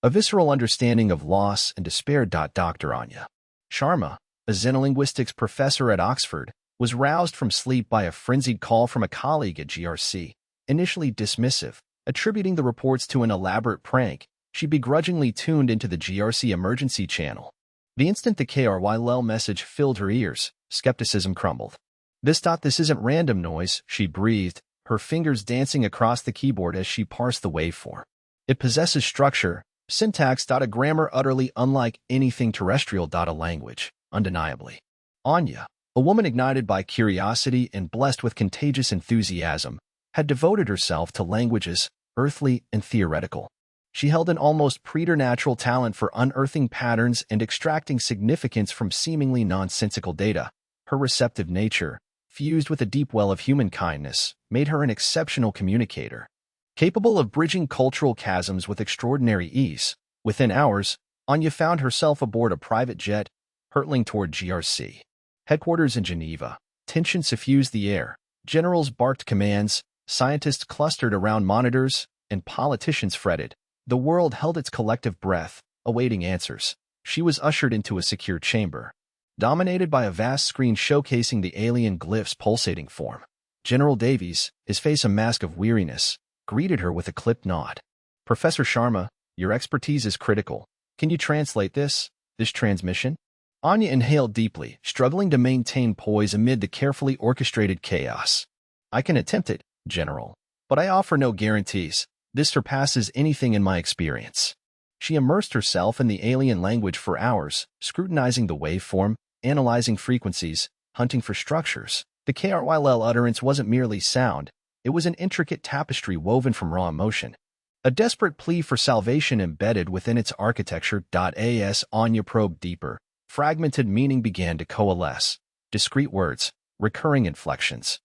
A: A visceral understanding of loss and despair. Dr. Anya Sharma, a xenolinguistics professor at Oxford, was roused from sleep by a frenzied call from a colleague at GRC. Initially dismissive, attributing the reports to an elaborate prank, she begrudgingly tuned into the GRC emergency channel. The instant the KRYL message filled her ears, skepticism crumbled. This isn't random noise, she breathed, her fingers dancing across the keyboard as she parsed the waveform. It possesses structure, syntax. A grammar utterly unlike anything terrestrial. A language, undeniably. Anya, a woman ignited by curiosity and blessed with contagious enthusiasm, had devoted herself to languages, earthly and theoretical. She held an almost preternatural talent for unearthing patterns and extracting significance from seemingly nonsensical data. Her receptive nature, fused with a deep well of human kindness, made her an exceptional communicator. Capable of bridging cultural chasms with extraordinary ease, within hours, Anya found herself aboard a private jet, hurtling toward GRC headquarters in Geneva. Tension suffused the air. Generals barked commands, scientists clustered around monitors, and politicians fretted. The world held its collective breath, awaiting answers. She was ushered into a secure chamber, dominated by a vast screen showcasing the alien glyph's pulsating form. General Davies, his face a mask of weariness, greeted her with a clipped nod. Professor Sharma, your expertise is critical. Can you translate this transmission? Anya inhaled deeply, struggling to maintain poise amid the carefully orchestrated chaos. I can attempt it, General, but I offer no guarantees. This surpasses anything in my experience. She immersed herself in the alien language for hours, scrutinizing the waveform, analyzing frequencies, hunting for structures. The KRYL utterance wasn't merely sound, it was an intricate tapestry woven from raw emotion. A desperate plea for salvation embedded within its architecture. As Anya probed deeper, fragmented meaning began to coalesce. Discrete words, recurring inflections,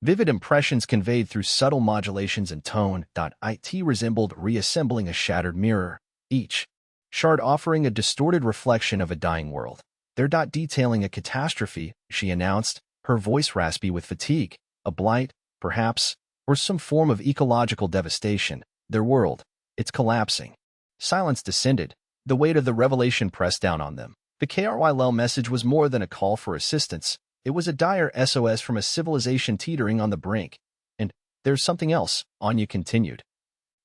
A: vivid impressions conveyed through subtle modulations in tone. It resembled reassembling a shattered mirror, each shard offering a distorted reflection of a dying world. They're detailing a catastrophe, she announced, her voice raspy with fatigue. A blight, perhaps, or some form of ecological devastation. Their world, it's collapsing. Silence descended. The weight of the revelation pressed down on them. The KRYL message was more than a call for assistance. It was a dire SOS from a civilization teetering on the brink. And there's something else, Anya continued,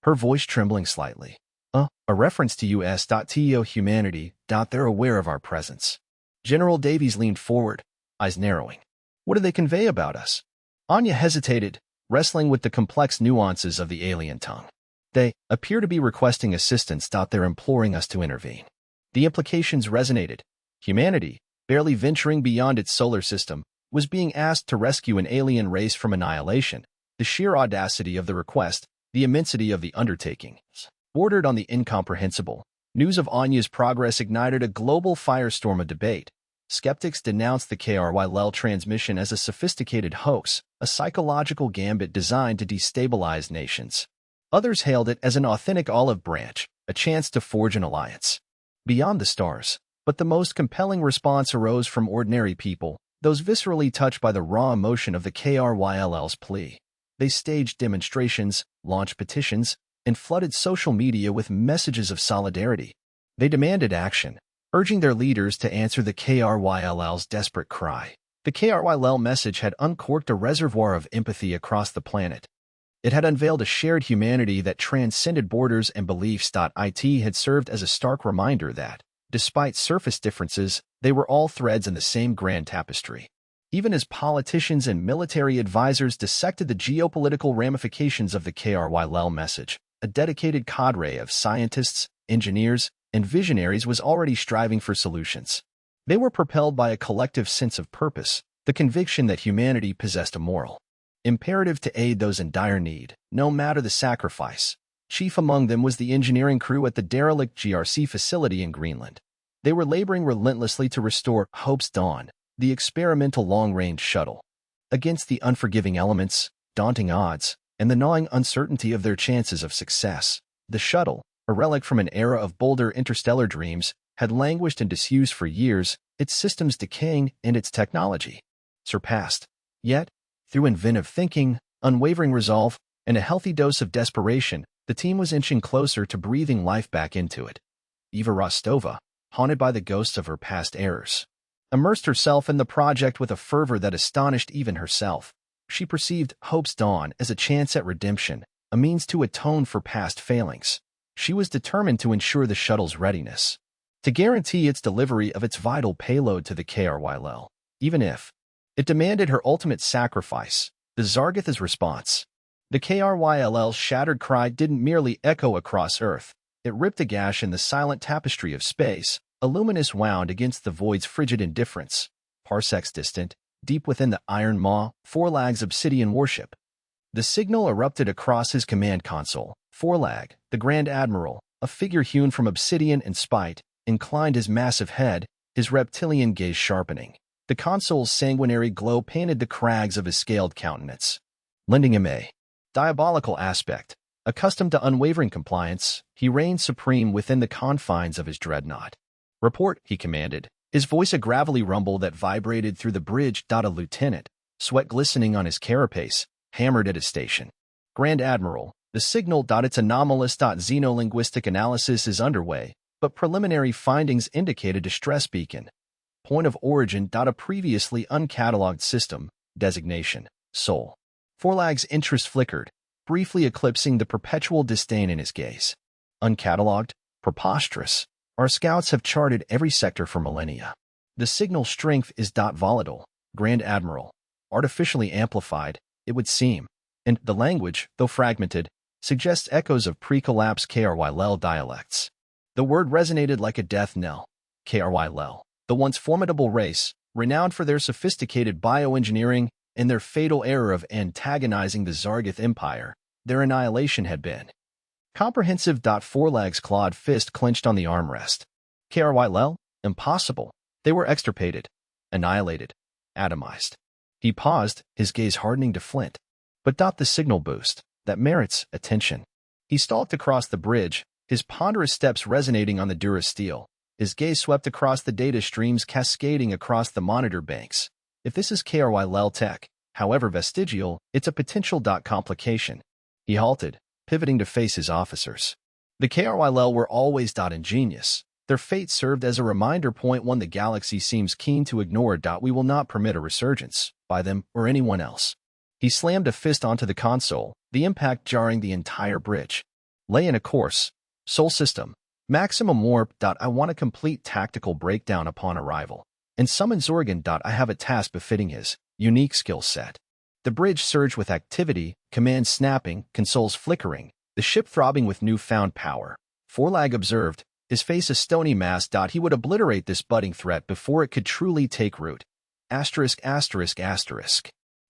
A: her voice trembling slightly. A reference to US.TO humanity. They're aware of our presence. General Davies leaned forward, eyes narrowing. What do they convey about us? Anya hesitated, wrestling with the complex nuances of the alien tongue. They appear to be requesting assistance. They're imploring us to intervene. The implications resonated. Humanity, barely venturing beyond its solar system, was being asked to rescue an alien race from annihilation. The sheer audacity of the request, the immensity of the undertaking, bordered on the incomprehensible. News of Anya's progress ignited a global firestorm of debate. Skeptics denounced the KRYL transmission as a sophisticated hoax, a psychological gambit designed to destabilize nations. Others hailed it as an authentic olive branch, a chance to forge an alliance beyond the stars. But the most compelling response arose from ordinary people, those viscerally touched by the raw emotion of the KRYL's plea. They staged demonstrations, launched petitions, and flooded social media with messages of solidarity. They demanded action, urging their leaders to answer the KRYL's desperate cry. The KRYL message had uncorked a reservoir of empathy across the planet. It had unveiled a shared humanity that transcended borders and beliefs. It had served as a stark reminder that, Despite surface differences, they were all threads in the same grand tapestry. Even as politicians and military advisors dissected the geopolitical ramifications of the KRYL message, a dedicated cadre of scientists, engineers, and visionaries was already striving for solutions. They were propelled by a collective sense of purpose, the conviction that humanity possessed a moral imperative to aid those in dire need, no matter the sacrifice. Chief among them was the engineering crew at the derelict GRC facility in Greenland. They were laboring relentlessly to restore Hope's Dawn, the experimental long-range shuttle. Against the unforgiving elements, daunting odds, and the gnawing uncertainty of their chances of success, the shuttle, a relic from an era of bolder interstellar dreams, had languished in disuse for years, its systems decaying and its technology surpassed. Yet, through inventive thinking, unwavering resolve, and a healthy dose of desperation, the team was inching closer to breathing life back into it. Eva Rostova, haunted by the ghosts of her past errors, immersed herself in the project with a fervor that astonished even herself. She perceived Hope's Dawn as a chance at redemption, a means to atone for past failings. She was determined to ensure the shuttle's readiness, to guarantee its delivery of its vital payload to the KRYL, even if it demanded her ultimate sacrifice. The Zargath's response. The KRYL's shattered cry didn't merely echo across Earth. It ripped a gash in the silent tapestry of space, a luminous wound against the void's frigid indifference. Parsecs distant, deep within the Iron Maw, Forlag's obsidian warship. The signal erupted across his command console. Forlag, the Grand Admiral, a figure hewn from obsidian and spite, inclined his massive head, his reptilian gaze sharpening. The console's sanguinary glow painted the crags of his scaled countenance, lending him a diabolical aspect. Accustomed to unwavering compliance, he reigned supreme within the confines of his dreadnought. "Report," he commanded, his voice a gravelly rumble that vibrated through the bridge. A lieutenant, sweat glistening on his carapace, hammered at his station. "Grand Admiral, the signal. Its anomalous. Xenolinguistic analysis is underway, but preliminary findings indicate a distress beacon. Point of origin. A previously uncatalogued system. Designation: Sol." Forlag's interest flickered, briefly eclipsing the perpetual disdain in his gaze. "Uncatalogued? Preposterous. Our scouts have charted every sector for millennia. The signal strength is volatile, Grand Admiral. Artificially amplified, it would seem. And the language, though fragmented, suggests echoes of pre-collapse KRYL dialects." The word resonated like a death knell. KRYL, the once formidable race, renowned for their sophisticated bioengineering and their fatal error of antagonizing the Zargath Empire, their annihilation had been comprehensive. Forlag's clawed fist clenched on the armrest. KRYL? Impossible. They were extirpated, annihilated, atomized. He paused, his gaze hardening to flint. But the signal boost, that merits attention. He stalked across the bridge, his ponderous steps resonating on the durasteel. His gaze swept across the data streams cascading across the monitor banks. If this is KRYL tech, however vestigial, it's a potential complication. He halted, pivoting to face his officers. The KRYL were always ingenious. Their fate served as a reminder point, one the galaxy seems keen to ignore. We will not permit a resurgence, by them or anyone else. He slammed a fist onto the console, the impact jarring the entire bridge. "Lay in a course. Sol system. Maximum warp. I want a complete tactical breakdown upon arrival. And summon Zorgan. I have a task befitting his unique skill set." The bridge surged with activity, commands snapping, consoles flickering, the ship throbbing with newfound power. Forlag observed, his face a stony mass. He would obliterate this budding threat before it could truly take root. Asterisk, asterisk, asterisk.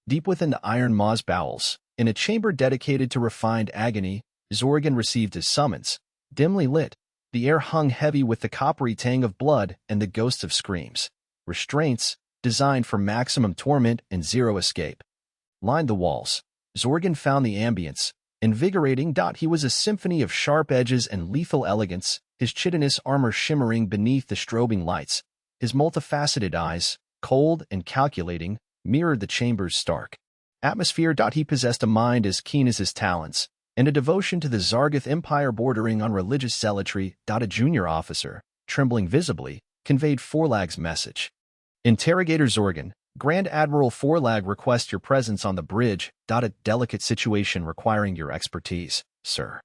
A: Deep within the Iron Maw's bowels, in a chamber dedicated to refined agony, Zorgan received his summons. Dimly lit, the air hung heavy with the coppery tang of blood and the ghosts of screams. Restraints, designed for maximum torment and zero escape, lined the walls. Zorgan found the ambience invigorating. He was a symphony of sharp edges and lethal elegance, his chitinous armor shimmering beneath the strobing lights. His multifaceted eyes, cold and calculating, mirrored the chamber's stark atmosphere. He possessed a mind as keen as his talents, and a devotion to the Zargath Empire bordering on religious zealotry. A junior officer, trembling visibly, conveyed Forlag's message. "Interrogator Zorgan, Grand Admiral Forlag requests your presence on the bridge. A delicate situation requiring your expertise, sir."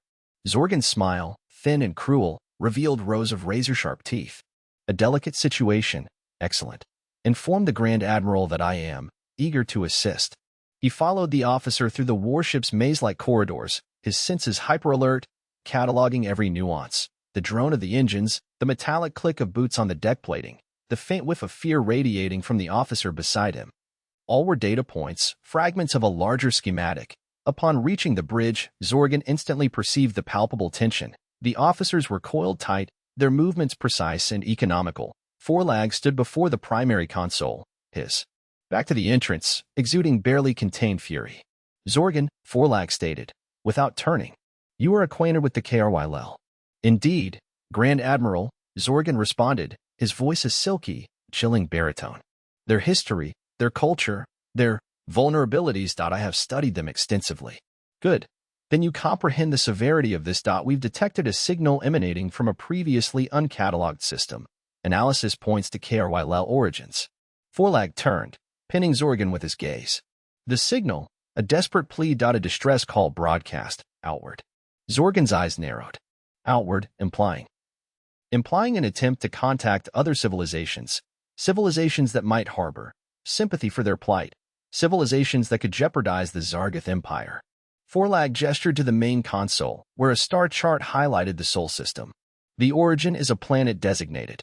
A: Zorgan's smile, thin and cruel, revealed rows of razor-sharp teeth. A delicate situation. Excellent. Inform the Grand Admiral that I am eager to assist. He followed the officer through the warship's maze-like corridors, his senses hyper-alert, cataloging every nuance. The drone of the engines, the metallic click of boots on the deck plating, the faint whiff of fear radiating from the officer beside him. All were data points, fragments of a larger schematic. Upon reaching the bridge, Zorgan instantly perceived the palpable tension. The officers were coiled tight, their movements precise and economical. Forlag stood before the primary console, his back to the entrance, exuding barely contained fury. Zorgan, Forlag stated, without turning. You are acquainted with the KRYL. Indeed, Grand Admiral, Zorgan responded, his voice a silky, chilling baritone. Their history, their culture, their vulnerabilities. I have studied them extensively. Good. Then you comprehend the severity of this. We've detected a signal emanating from a previously uncatalogued system. Analysis points to KRYL origins. Forlag turned, pinning Zorgan with his gaze. The signal, a desperate plea. A distress call broadcast, outward. Zorgan's eyes narrowed. Outward, implying an attempt to contact other civilizations that might harbor sympathy for their plight, civilizations that could jeopardize the Zargoth Empire. Forlag gestured to the main console, where a star chart highlighted the Sol system. The origin is a planet designated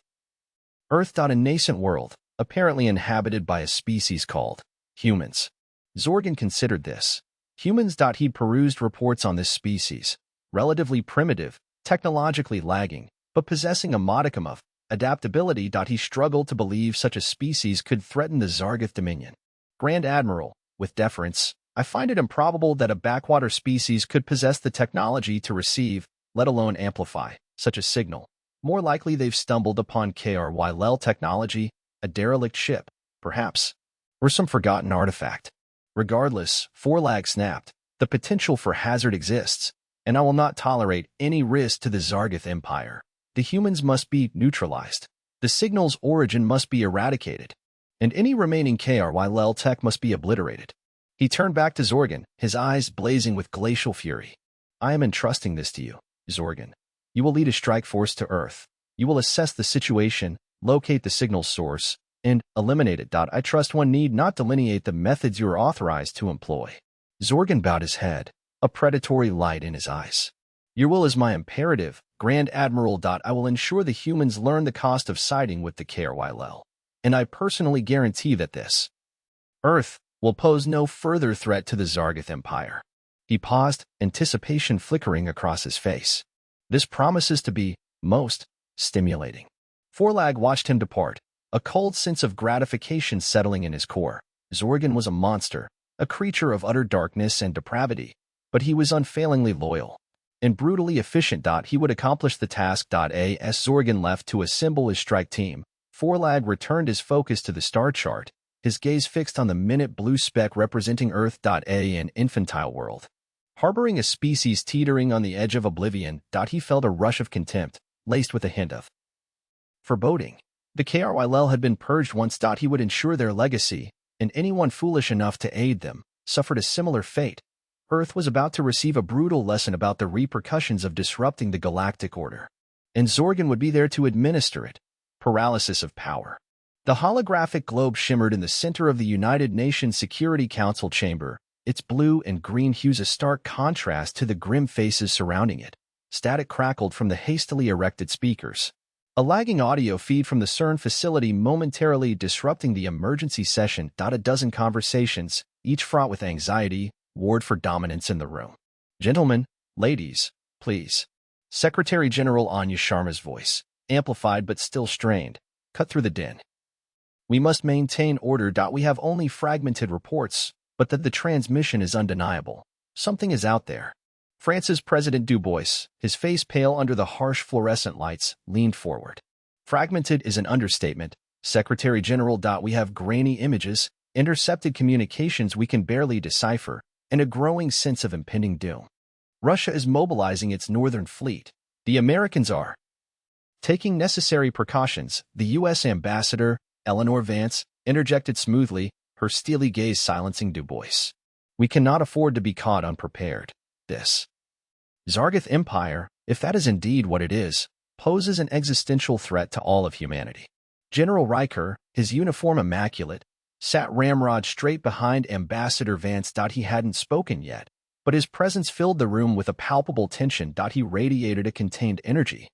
A: Earth. A nascent world, apparently inhabited by a species called humans. Zorgan considered this. Humans. He'd perused reports on this species, relatively primitive, technologically lagging, but possessing a modicum of adaptability. He struggled to believe such a species could threaten the Zargoth dominion. Grand Admiral, with deference, I find it improbable that a backwater species could possess the technology to receive, let alone amplify, such a signal. More likely they've stumbled upon KRYL technology, a derelict ship, perhaps, or some forgotten artifact. Regardless, Forlag snapped, the potential for hazard exists, and I will not tolerate any risk to the Zargoth Empire. The humans must be neutralized. The signal's origin must be eradicated, and any remaining KRYL tech must be obliterated. He turned back to Zorgan, his eyes blazing with glacial fury. I am entrusting this to you, Zorgan. You will lead a strike force to Earth. You will assess the situation, locate the signal's source, and eliminate it. I trust one need not delineate the methods you are authorized to employ. Zorgan bowed his head, a predatory light in his eyes. Your will is my imperative, Grand Admiral. I will ensure the humans learn the cost of siding with the KRYL, and I personally guarantee that this Earth will pose no further threat to the Zargoth Empire. He paused, anticipation flickering across his face. This promises to be most stimulating. Forlag watched him depart, a cold sense of gratification settling in his core. Zorgan was a monster, a creature of utter darkness and depravity, but he was unfailingly loyal and brutally efficient. He would accomplish the task. As Zorgan left to assemble his strike team, Forlag returned his focus to the star chart, his gaze fixed on the minute blue speck representing Earth. An infantile world, harboring a species teetering on the edge of oblivion. He felt a rush of contempt, laced with a hint of foreboding. The KRYL had been purged once. He would ensure their legacy, and anyone foolish enough to aid them suffered a similar fate. Earth was about to receive a brutal lesson about the repercussions of disrupting the galactic order, and Zorgan would be there to administer it. Paralysis of power. The holographic globe shimmered in the center of the United Nations Security Council chamber, its blue and green hues a stark contrast to the grim faces surrounding it. Static crackled from the hastily erected speakers, a lagging audio feed from the CERN facility momentarily disrupting the emergency session. A dozen conversations, each fraught with anxiety, warred for dominance in the room. Gentlemen, ladies, please. Secretary General Anya Sharma's voice, amplified but still strained, cut through the din. We must maintain order. We have only fragmented reports, but that the transmission is undeniable. Something is out there. France's President Dubois, his face pale under the harsh fluorescent lights, leaned forward. Fragmented is an understatement. Secretary General. We have grainy images, intercepted communications we can barely decipher, and a growing sense of impending doom. Russia is mobilizing its northern fleet. The Americans are taking necessary precautions. The U.S. Ambassador, Eleanor Vance, interjected smoothly, her steely gaze silencing Dubois. We cannot afford to be caught unprepared. This Zargoth Empire, if that is indeed what it is, poses an existential threat to all of humanity. General Riker, his uniform immaculate, sat ramrod straight behind Ambassador Vance. He hadn't spoken yet, but his presence filled the room with a palpable tension. He radiated a contained energy.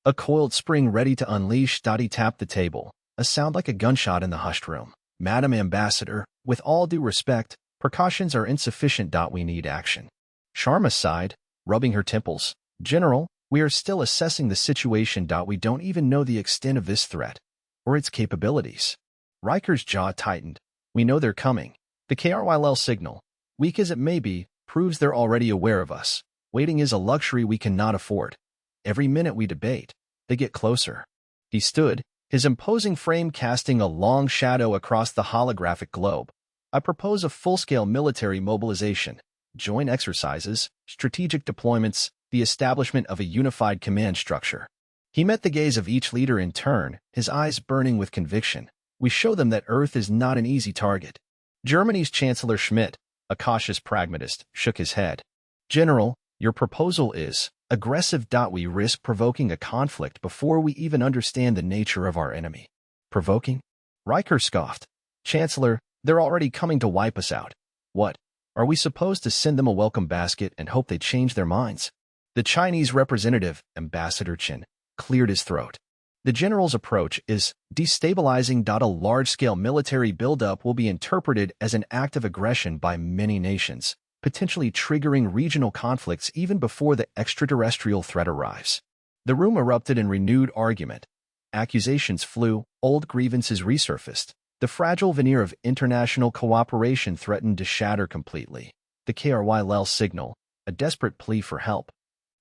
A: A coiled spring ready to unleash. He tapped the table, a sound like a gunshot in the hushed room. Madam Ambassador, with all due respect, precautions are insufficient. We need action. Sharma sighed, rubbing her temples. General, we are still assessing the situation. We don't even know the extent of this threat, or its capabilities. Riker's jaw tightened. We know they're coming. The KRYL signal, weak as it may be, proves they're already aware of us. Waiting is a luxury we cannot afford. Every minute we debate, they get closer. He stood, his imposing frame casting a long shadow across the holographic globe. I propose a full-scale military mobilization, joint exercises, strategic deployments, the establishment of a unified command structure. He met the gaze of each leader in turn, his eyes burning with conviction. We show them that Earth is not an easy target. Germany's Chancellor Schmidt, a cautious pragmatist, shook his head. General, your proposal is aggressive. We risk provoking a conflict before we even understand the nature of our enemy. Provoking? Riker scoffed. Chancellor, they're already coming to wipe us out. What? Are we supposed to send them a welcome basket and hope they change their minds? The Chinese representative, Ambassador Chen, cleared his throat. The general's approach is destabilizing. A large-scale military buildup will be interpreted as an act of aggression by many nations, potentially triggering regional conflicts even before the extraterrestrial threat arrives. The room erupted in renewed argument. Accusations flew, old grievances resurfaced. The fragile veneer of international cooperation threatened to shatter completely. The KRYL signal, a desperate plea for help,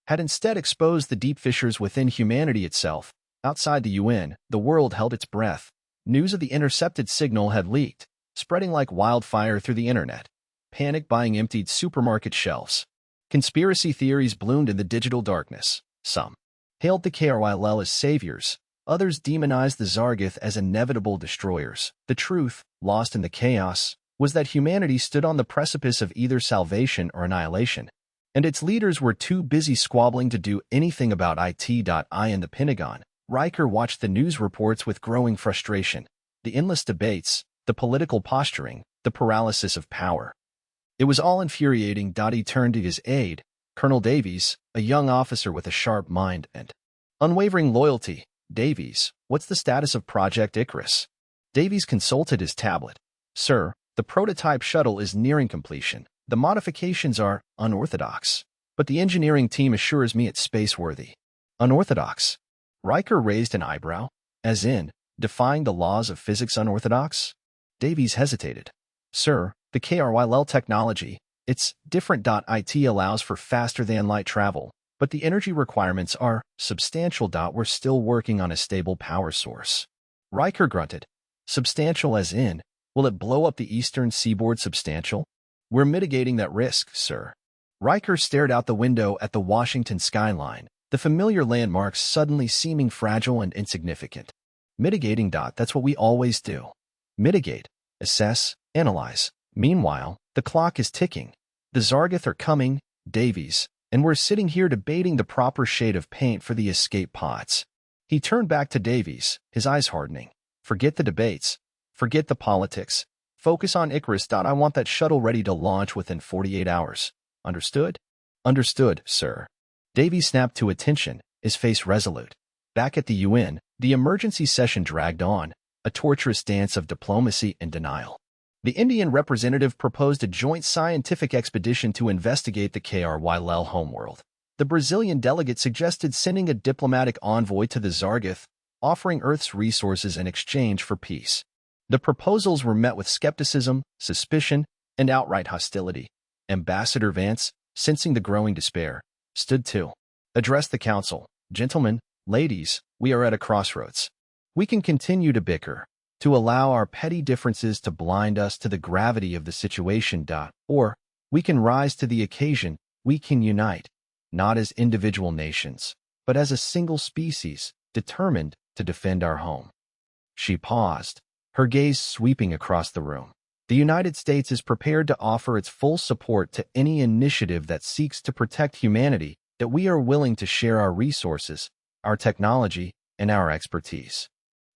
A: had instead exposed the deep fissures within humanity itself. Outside the UN, the world held its breath. News of the intercepted signal had leaked, spreading like wildfire through the internet. Panic buying emptied supermarket shelves. Conspiracy theories bloomed in the digital darkness. Some hailed the KRYL as saviors. Others demonized the Zargath as inevitable destroyers. The truth, lost in the chaos, was that humanity stood on the precipice of either salvation or annihilation, and its leaders were too busy squabbling to do anything about it. In the Pentagon, Riker watched the news reports with growing frustration. The endless debates, the political posturing, the paralysis of power. It was all infuriating. He turned to his aide, Colonel Davies, a young officer with a sharp mind and unwavering loyalty. Davies, what's the status of Project Icarus? Davies consulted his tablet. Sir, the prototype shuttle is nearing completion. The modifications are unorthodox, but the engineering team assures me it's space-worthy. Unorthodox? Riker raised an eyebrow, as in, defying the laws of physics unorthodox? Davies hesitated. Sir, the KRYL technology, it's different. It allows for faster-than-light travel, but the energy requirements are substantial. We're still working on a stable power source. Riker grunted. Substantial as in, will it blow up the eastern seaboard? Substantial? We're mitigating that risk, sir. Riker stared out the window at the Washington skyline, the familiar landmarks suddenly seeming fragile and insignificant. Mitigating. That's what we always do. Mitigate, assess, analyze. Meanwhile, the clock is ticking. The Zargath are coming, Davies, and we're sitting here debating the proper shade of paint for the escape pods. He turned back to Davies, his eyes hardening. Forget the debates. Forget the politics. Focus on Icarus. I want that shuttle ready to launch within 48 hours. Understood? Understood, sir. Davies snapped to attention, his face resolute. Back at the UN, the emergency session dragged on, a torturous dance of diplomacy and denial. The Indian representative proposed a joint scientific expedition to investigate the KRYL homeworld. The Brazilian delegate suggested sending a diplomatic envoy to the Zargath, offering Earth's resources in exchange for peace. The proposals were met with skepticism, suspicion, and outright hostility. Ambassador Vance, sensing the growing despair, stood to address the council. Gentlemen, ladies, we are at a crossroads. We can continue to bicker, to allow our petty differences to blind us to the gravity of the situation. Or we can rise to the occasion. We can unite, not as individual nations, but as a single species, determined to defend our home. She paused, her gaze sweeping across the room. The United States is prepared to offer its full support to any initiative that seeks to protect humanity, that we are willing to share our resources, our technology, and our expertise.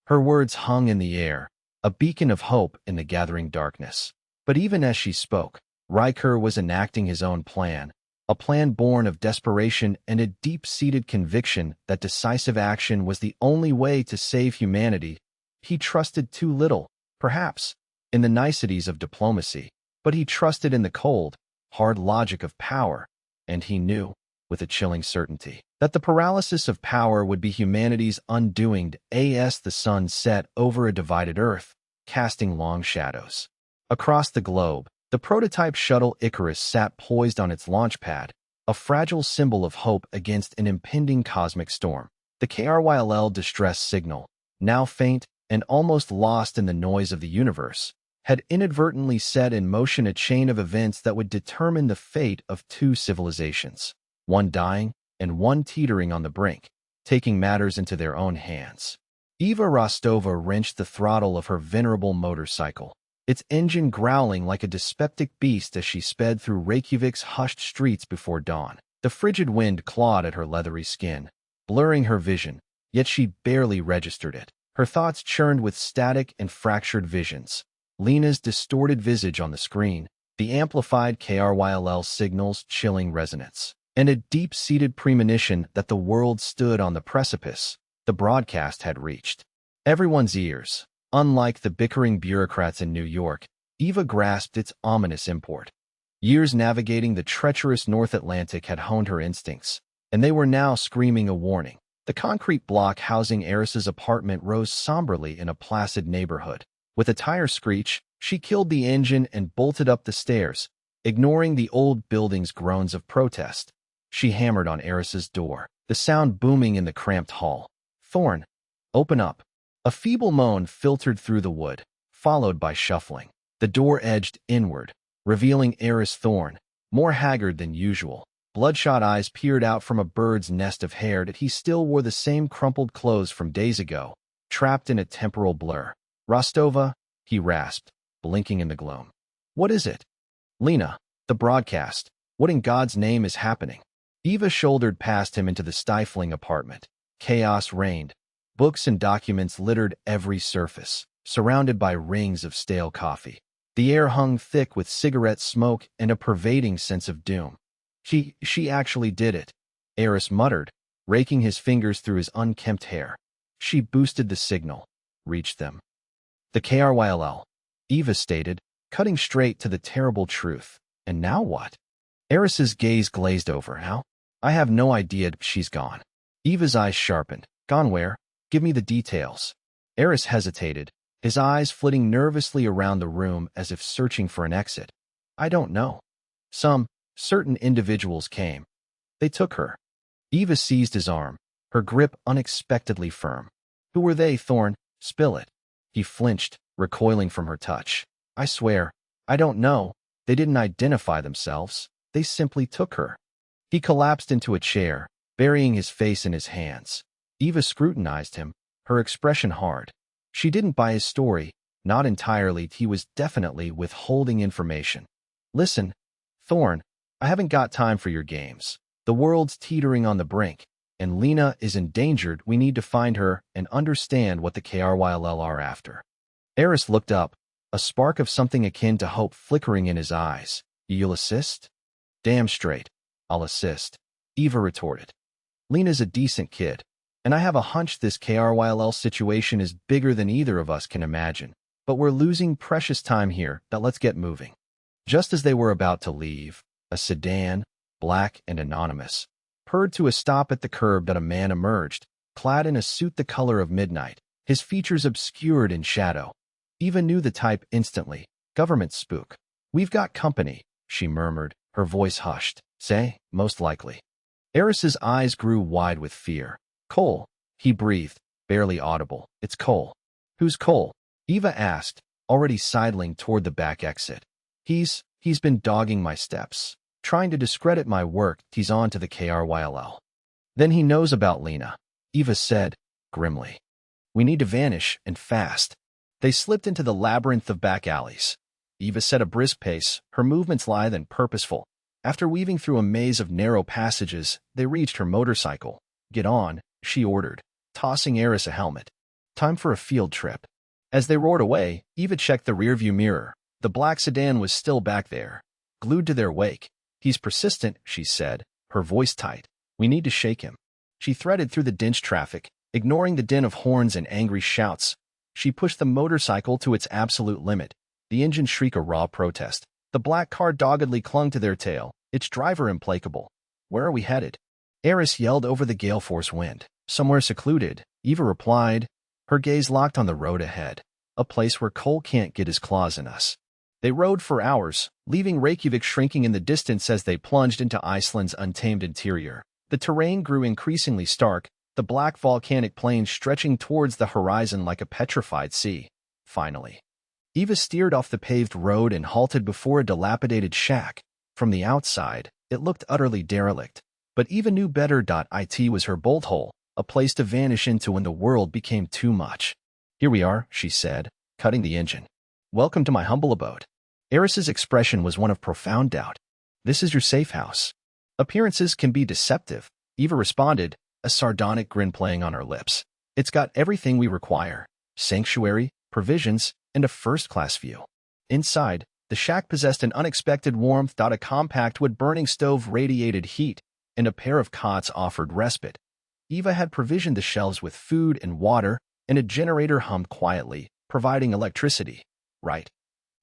A: Her words hung in the air, a beacon of hope in the gathering darkness. But even as she spoke, Riker was enacting his own plan, a plan born of desperation and a deep-seated conviction that decisive action was the only way to save humanity. He trusted too little, perhaps, in the niceties of diplomacy, but he trusted in the cold, hard logic of power, and he knew, with a chilling certainty, that the paralysis of power would be humanity's undoing as the sun set over a divided Earth, casting long shadows. Across the globe, the prototype shuttle Icarus sat poised on its launch pad, a fragile symbol of hope against an impending cosmic storm. The KRYLL distress signal, now faint and almost lost in the noise of the universe, had inadvertently set in motion a chain of events that would determine the fate of two civilizations, one dying and one teetering on the brink, taking matters into their own hands. Eva Rostova wrenched the throttle of her venerable motorcycle, its engine growling like a dyspeptic beast as she sped through Reykjavik's hushed streets before dawn. The frigid wind clawed at her leathery skin, blurring her vision, yet she barely registered it. Her thoughts churned with static and fractured visions. Lena's distorted visage on the screen, the amplified KRYLL signal's chilling resonance, and a deep-seated premonition that the world stood on the precipice the broadcast had reached everyone's ears. Unlike the bickering bureaucrats in New York, Eva grasped its ominous import. Years navigating the treacherous North Atlantic had honed her instincts, and they were now screaming a warning. The concrete block housing Eris's apartment rose somberly in a placid neighborhood. With a tire screech, she killed the engine and bolted up the stairs, ignoring the old building's groans of protest. She hammered on Eris's door, the sound booming in the cramped hall. "Thorn, open up." A feeble moan filtered through the wood, followed by shuffling. The door edged inward, revealing Eris Thorn, more haggard than usual. Bloodshot eyes peered out from a bird's nest of hair that he still wore the same crumpled clothes from days ago, trapped in a temporal blur. "Rostova," he rasped, blinking in the gloom. "What is it?" "Lena, the broadcast. What in God's name is happening?" Eva shouldered past him into the stifling apartment. Chaos reigned. Books and documents littered every surface, surrounded by rings of stale coffee. The air hung thick with cigarette smoke and a pervading sense of doom. She actually did it," Eris muttered, raking his fingers through his unkempt hair. She boosted the signal, reached them. "The KRYLL," Eva stated, cutting straight to the terrible truth. "And now what?" Eris's gaze glazed over. "How? I have no idea. She's gone." Eva's eyes sharpened. "Gone where? Give me the details." Eris hesitated, his eyes flitting nervously around the room as if searching for an exit. "I don't know. Certain individuals came. They took her." Eva seized his arm, her grip unexpectedly firm. "Who were they, Thorn? Spill it." He flinched, recoiling from her touch. "I swear, I don't know. They didn't identify themselves. They simply took her." He collapsed into a chair, burying his face in his hands. Eva scrutinized him, her expression hard. She didn't buy his story, not entirely. He was definitely withholding information. "Listen, Thorn, I haven't got time for your games. The world's teetering on the brink, and Lena is endangered. We need to find her and understand what the KRYLL are after." Eris looked up, a spark of something akin to hope flickering in his eyes. "You'll assist?" "Damn straight, I'll assist," Eva retorted. "Lena's a decent kid, and I have a hunch this KRYLL situation is bigger than either of us can imagine. But we're losing precious time here. Now let's get moving." Just as they were about to leave, a sedan, black and anonymous, purred to a stop at the curb. That a man emerged, clad in a suit the color of midnight, his features obscured in shadow. Eva knew the type instantly. Government spook. "We've got company," she murmured, her voice hushed. "Say, most likely." Eris's eyes grew wide with fear. "Cole," he breathed, barely audible. "It's Cole." "Who's Cole?" Eva asked, already sidling toward the back exit. He's been dogging my steps, trying to discredit my work. He's on to the KRYLL." "Then he knows about Lena," Eva said, grimly. "We need to vanish, and fast." They slipped into the labyrinth of back alleys. Eva set a brisk pace, her movements lithe and purposeful. After weaving through a maze of narrow passages, they reached her motorcycle. "Get on," she ordered, tossing Eris a helmet. Time for a field trip. As they roared away, Eva checked the rearview mirror. The black sedan was still back there, glued to their wake. He's persistent, she said, her voice tight. We need to shake him. She threaded through the dense traffic, ignoring the din of horns and angry shouts. She pushed the motorcycle to its absolute limit. The engine shrieked a raw protest. The black car doggedly clung to their tail, its driver implacable. Where are we headed? Eris yelled over the gale-force wind. Somewhere secluded, Eva replied, her gaze locked on the road ahead. A place where Cole can't get his claws in us. They rode for hours, leaving Reykjavik shrinking in the distance as they plunged into Iceland's untamed interior. The terrain grew increasingly stark, the black volcanic plains stretching towards the horizon like a petrified sea. Finally, Eva steered off the paved road and halted before a dilapidated shack. From the outside, it looked utterly derelict. But Eva knew better. It was her bolt hole, a place to vanish into when the world became too much. Here we are, she said, cutting the engine. Welcome to my humble abode. Eris's expression was one of profound doubt. This is your safe house. Appearances can be deceptive, Eva responded, a sardonic grin playing on her lips. It's got everything we require. Sanctuary, provisions, and a first-class view. Inside, the shack possessed an unexpected warmth. A compact wood-burning stove radiated heat, and a pair of cots offered respite. Eva had provisioned the shelves with food and water, and a generator hummed quietly, providing electricity. Right.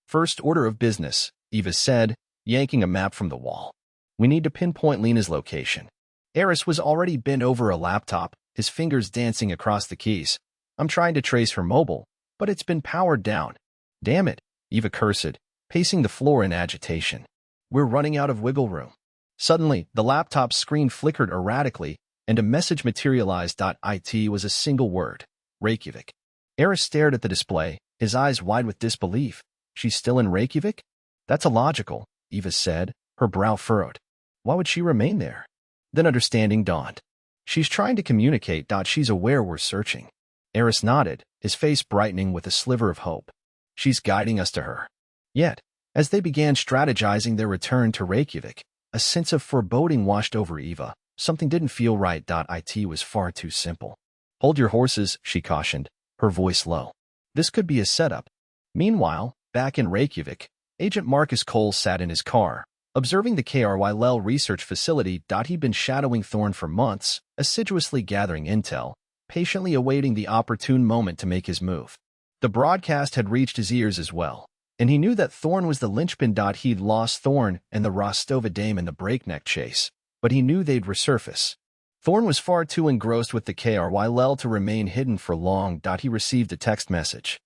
A: First order of business, Eva said, yanking a map from the wall. We need to pinpoint Lena's location. Eris was already bent over a laptop, his fingers dancing across the keys. I'm trying to trace her mobile, but it's been powered down. Damn it, Eva cursed, pacing the floor in agitation. We're running out of wiggle room. Suddenly, the laptop's screen flickered erratically, and a message materialized. It was a single word. Reykjavik. Eris stared at the display, his eyes wide with disbelief. She's still in Reykjavik? That's illogical, Eva said, her brow furrowed. Why would she remain there? Then understanding dawned. She's trying to communicate. She's aware we're searching. Eris nodded, his face brightening with a sliver of hope. She's guiding us to her. Yet, as they began strategizing their return to Reykjavik, a sense of foreboding washed over Eva. Something didn't feel right. It was far too simple. Hold your horses, she cautioned, her voice low. This could be a setup. Meanwhile, back in Reykjavik, Agent Marcus Cole sat in his car, observing the HFY research facility. He'd been shadowing Thorn for months, assiduously gathering intel, patiently awaiting the opportune moment to make his move. The broadcast had reached his ears as well, and he knew that Thorn was the linchpin. He'd lost Thorn and the Rostova dame in the breakneck chase, but he knew they'd resurface. Thorn was far too engrossed with the HFY to remain hidden for long. He received a text message.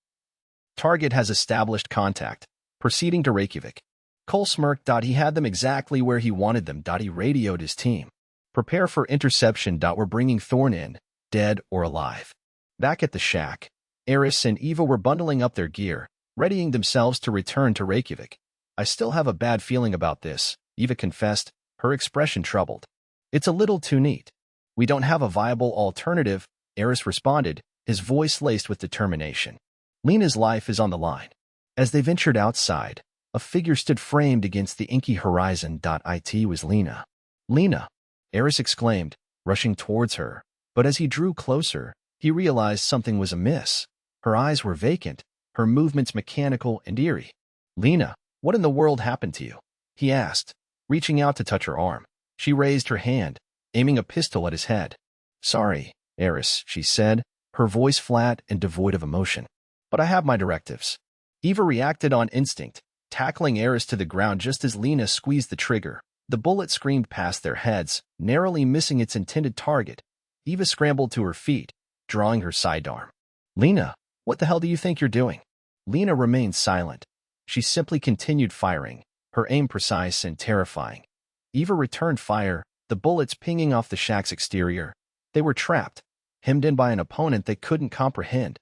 A: Target has established contact, proceeding to Reykjavik. Cole smirked. He had them exactly where he wanted them. He radioed his team. Prepare for interception. We're bringing Thorn in, dead or alive. Back at the shack, Eris and Eva were bundling up their gear, readying themselves to return to Reykjavik. I still have a bad feeling about this, Eva confessed, her expression troubled. It's a little too neat. We don't have a viable alternative, Eris responded, his voice laced with determination. Lena's life is on the line. As they ventured outside, a figure stood framed against the inky horizon. It was Lena. Lena, Eris exclaimed, rushing towards her. But as he drew closer, he realized something was amiss. Her eyes were vacant, her movements mechanical and eerie. Lena, what in the world happened to you? He asked, reaching out to touch her arm. She raised her hand, aiming a pistol at his head. Sorry, Eris, she said, her voice flat and devoid of emotion. But I have my directives. Eva reacted on instinct, tackling Eris to the ground just as Lena squeezed the trigger. The bullet screamed past their heads, narrowly missing its intended target. Eva scrambled to her feet, drawing her sidearm. Lena, what the hell do you think you're doing? Lena remained silent. She simply continued firing, her aim precise and terrifying. Eva returned fire, the bullets pinging off the shack's exterior. They were trapped, hemmed in by an opponent they couldn't comprehend.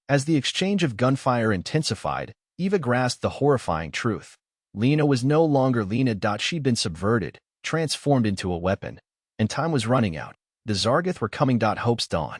A: As the exchange of gunfire intensified, Eva grasped the horrifying truth. Lena was no longer Lena. She'd been subverted, transformed into a weapon, and time was running out. The Zargath were coming. Hope's dawn.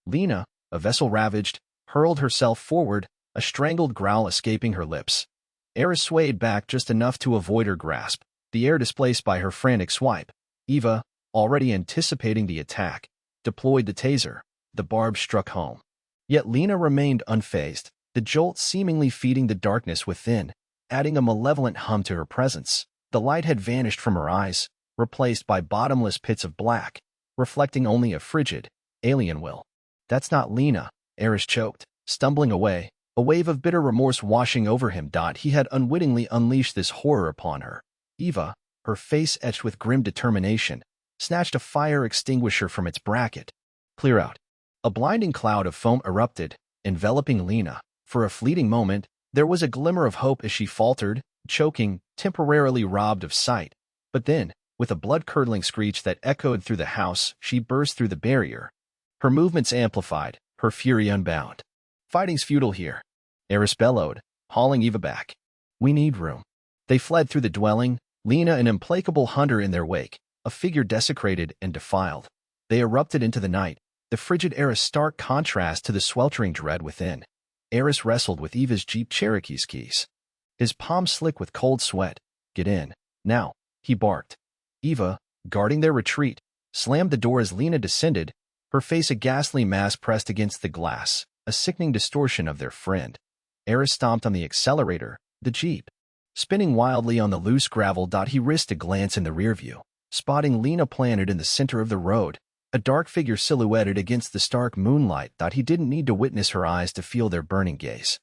A: Lena, a vessel ravaged, hurled herself forward, a strangled growl escaping her lips. Eris swayed back just enough to avoid her grasp, the air displaced by her frantic swipe. Eva, already anticipating the attack, deployed the taser. The barb struck home. Yet Lena remained unfazed, the jolt seemingly feeding the darkness within, adding a malevolent hum to her presence. The light had vanished from her eyes, replaced by bottomless pits of black, reflecting only a frigid, alien will. "That's not Lena," Eris choked, stumbling away, a wave of bitter remorse washing over him. He had unwittingly unleashed this horror upon her. Eva, her face etched with grim determination, snatched a fire extinguisher from its bracket. "Clear out." A blinding cloud of foam erupted, enveloping Lena. For a fleeting moment, there was a glimmer of hope as she faltered, choking, temporarily robbed of sight. But then, with a blood-curdling screech that echoed through the house, she burst through the barrier. Her movements amplified, her fury unbound. "Fighting's futile here," Eris bellowed, hauling Eva back. "We need room." They fled through the dwelling, Lena an implacable hunter in their wake, a figure desecrated and defiled. They erupted into the night, the frigid Eris stark contrast to the sweltering dread within. Eris wrestled with Eva's Jeep Cherokee's keys. His palms slick with cold sweat. "Get in, now," he barked. Eva, guarding their retreat, slammed the door as Lena descended, her face a ghastly mask pressed against the glass, a sickening distortion of their friend. Eris stomped on the accelerator, the Jeep. Spinning wildly on the loose gravel. He risked a glance in the rearview, spotting Lena planted in the center of the road, a dark figure silhouetted against the stark moonlight. He didn't need to witness her eyes to feel their burning gaze.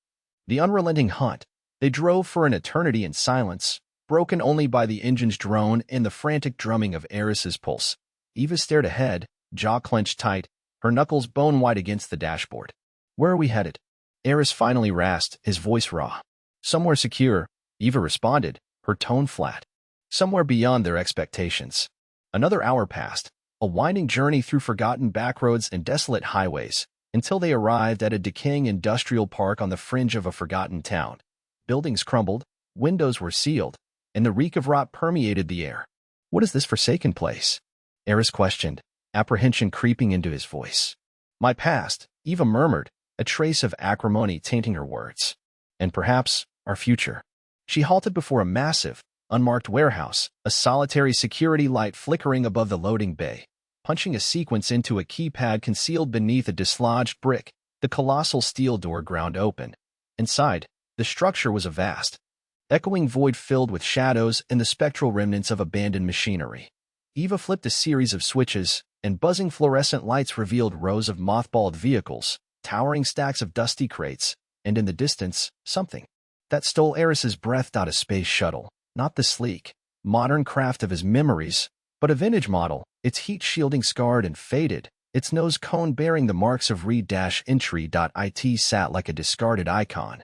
A: The unrelenting hunt. They drove for an eternity in silence, broken only by the engine's drone and the frantic drumming of Eris's pulse. Eva stared ahead, jaw clenched tight, her knuckles bone-white against the dashboard. "Where are we headed?" Eris finally rasped, his voice raw. "Somewhere secure," Eva responded, her tone flat. "Somewhere beyond their expectations." Another hour passed, a winding journey through forgotten backroads and desolate highways, until they arrived at a decaying industrial park on the fringe of a forgotten town. Buildings crumbled, windows were sealed, and the reek of rot permeated the air. "What is this forsaken place?" Eris questioned, apprehension creeping into his voice. "My past," Eva murmured, a trace of acrimony tainting her words. "And perhaps, our future." She halted before a massive, unmarked warehouse, a solitary security light flickering above the loading bay. Punching a sequence into a keypad concealed beneath a dislodged brick, the colossal steel door ground open. Inside, the structure was a vast, echoing void filled with shadows and the spectral remnants of abandoned machinery. Eva flipped a series of switches, and buzzing fluorescent lights revealed rows of mothballed vehicles, towering stacks of dusty crates, and in the distance, something that stole Eris's breath. A space shuttle, not the sleek, modern craft of his memories, but a vintage model, its heat shielding scarred and faded, its nose cone bearing the marks of read-entry.it sat like a discarded icon.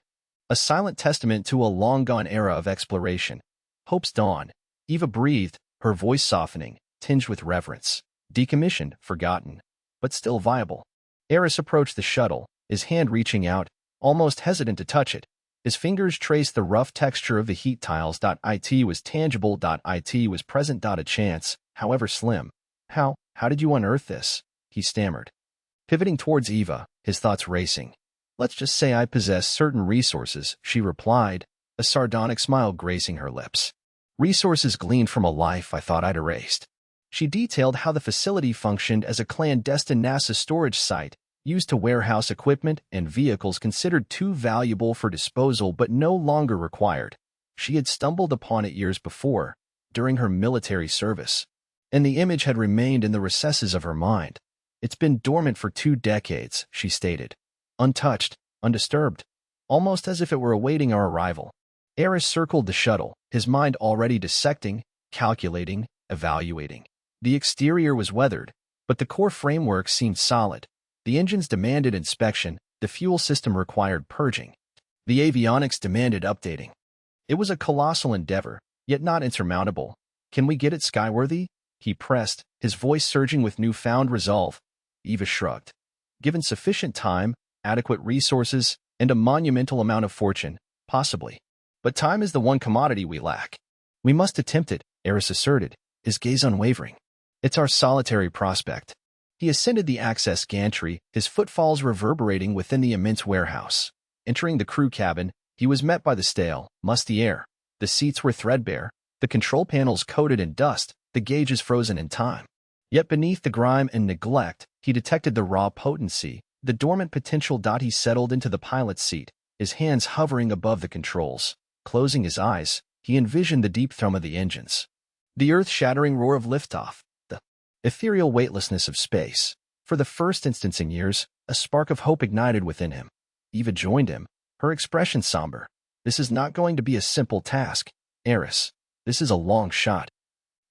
A: A silent testament to a long-gone era of exploration. Hope's dawn. Eva breathed, her voice softening, tinged with reverence. Decommissioned, forgotten, but still viable. Eris approached the shuttle, his hand reaching out, almost hesitant to touch it. His fingers traced the rough texture of the heat tiles. It was tangible. It was present. A chance, however slim. How did you unearth this?" he stammered. Pivoting towards Eva, his thoughts racing. "Let's just say I possess certain resources," she replied, a sardonic smile gracing her lips. "Resources gleaned from a life I thought I'd erased." She detailed how the facility functioned as a clandestine NASA storage site, used to warehouse equipment and vehicles considered too valuable for disposal but no longer required. She had stumbled upon it years before, during her military service, and the image had remained in the recesses of her mind. "It's been dormant for 2 decades, she stated. "Untouched, undisturbed, almost as if it were awaiting our arrival." Eris circled the shuttle, his mind already dissecting, calculating, evaluating. The exterior was weathered, but the core framework seemed solid. The engines demanded inspection, the fuel system required purging. The avionics demanded updating. It was a colossal endeavor, yet not insurmountable. "Can we get it skyworthy?" he pressed, his voice surging with newfound resolve. Eva shrugged. "Given sufficient time, adequate resources, and a monumental amount of fortune, possibly. But time is the one commodity we lack." "We must attempt it," Eris asserted, his gaze unwavering. "It's our solitary prospect." He ascended the access gantry, his footfalls reverberating within the immense warehouse. Entering the crew cabin, he was met by the stale, musty air. The seats were threadbare, the control panels coated in dust, the gauges frozen in time. Yet beneath the grime and neglect, He detected the raw potency, the dormant potential. He settled into the pilot's seat, his hands hovering above the controls. Closing his eyes, he envisioned the deep thrum of the engines, the earth-shattering roar of liftoff, the ethereal weightlessness of space. For the first instance in years, a spark of hope ignited within him. Eva joined him, her expression somber. This is not going to be a simple task, Eris. This is a long shot.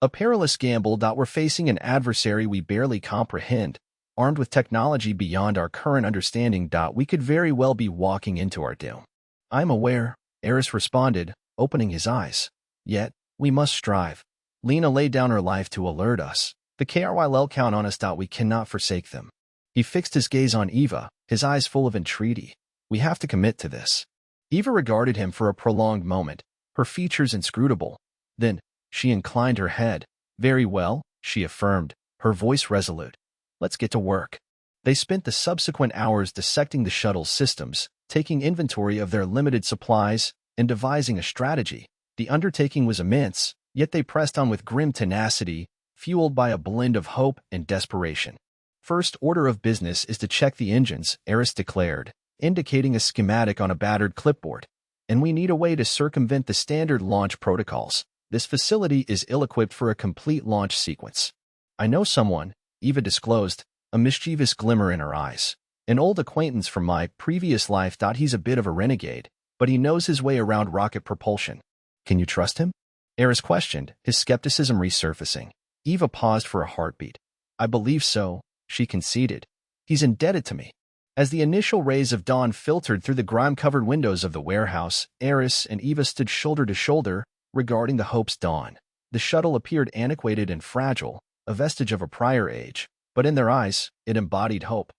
A: A perilous gamble. We're facing an adversary we barely comprehend, armed with technology beyond our current understanding. We could very well be walking into our doom. I'm aware, Eris responded, opening his eyes. Yet, we must strive. Lena laid down her life to alert us. The KRYL count on us. We cannot forsake them. He fixed his gaze on Eva, his eyes full of entreaty. We have to commit to this. Eva regarded him for a prolonged moment, her features inscrutable. Then, she inclined her head. Very well, she affirmed, her voice resolute. Let's get to work. They spent the subsequent hours dissecting the shuttle's systems, taking inventory of their limited supplies, and devising a strategy. The undertaking was immense, yet they pressed on with grim tenacity, fueled by a blend of hope and desperation. First order of business is to check the engines, Eris declared, indicating a schematic on a battered clipboard. And we need a way to circumvent the standard launch protocols. This facility is ill-equipped for a complete launch sequence. I know someone, Eva disclosed, a mischievous glimmer in her eyes. An old acquaintance from my previous life. He's a bit of a renegade, but he knows his way around rocket propulsion. Can you trust him? Eris questioned, his skepticism resurfacing. Eva paused for a heartbeat. I believe so, she conceded. He's indebted to me. As the initial rays of dawn filtered through the grime-covered windows of the warehouse, Eris and Eva stood shoulder to shoulder, regarding the Hope's dawn. The shuttle appeared antiquated and fragile, a vestige of a prior age, but in their eyes, it embodied hope.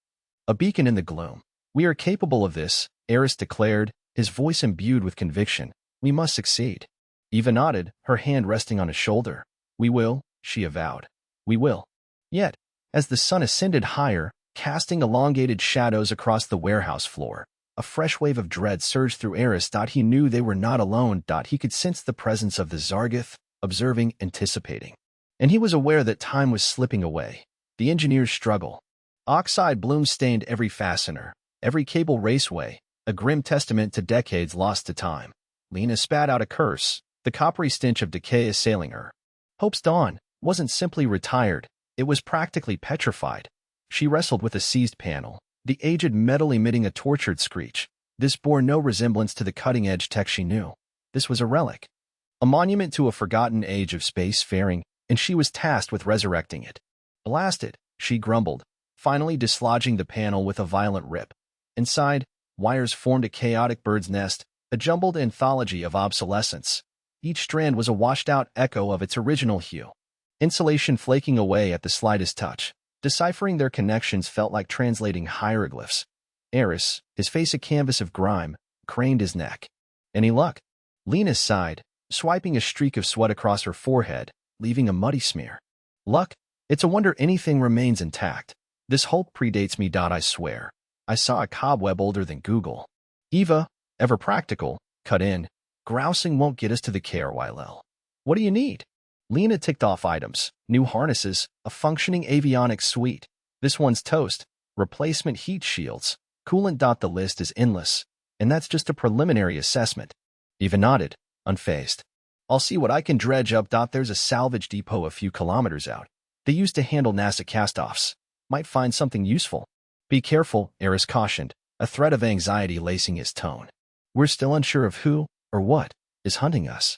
A: A beacon in the gloom. We are capable of this, Eris declared, his voice imbued with conviction. We must succeed. Eva nodded, her hand resting on his shoulder. We will, she avowed. We will. Yet, as the sun ascended higher, casting elongated shadows across the warehouse floor, a fresh wave of dread surged through Eris. He knew they were not alone. He could sense the presence of the Zargith, observing, anticipating. And he was aware that time was slipping away. The engineers' struggle. Oxide bloom stained every fastener, every cable raceway, a grim testament to decades lost to time. Lena spat out a curse, the coppery stench of decay assailing her. Hope's dawn wasn't simply retired, it was practically petrified. She wrestled with a seized panel, the aged metal emitting a tortured screech. This bore no resemblance to the cutting-edge tech she knew. This was a relic, a monument to a forgotten age of spacefaring, and she was tasked with resurrecting it. Blast it, she grumbled, finally dislodging the panel with a violent rip. Inside, wires formed a chaotic bird's nest, a jumbled anthology of obsolescence. Each strand was a washed-out echo of its original hue. Insulation flaking away at the slightest touch. Deciphering their connections felt like translating hieroglyphs. Eris, his face a canvas of grime, craned his neck. Any luck? Lena sighed, swiping a streak of sweat across her forehead, leaving a muddy smear. Luck? It's a wonder anything remains intact. This Hulk predates me. I swear. I saw a cobweb older than Google. Eva, ever practical, cut in. Grousing won't get us to the KRYL. What do you need? Lena ticked off items, new harnesses, a functioning avionics suite. This one's toast, replacement heat shields, coolant. The list is endless, and that's just a preliminary assessment. Eva nodded, unfazed. I'll see what I can dredge up. There's a salvage depot a few kilometers out. They used to handle NASA castoffs. Might find something useful. Be careful, Eris cautioned, a threat of anxiety lacing his tone. We're still unsure of who, or what, is hunting us.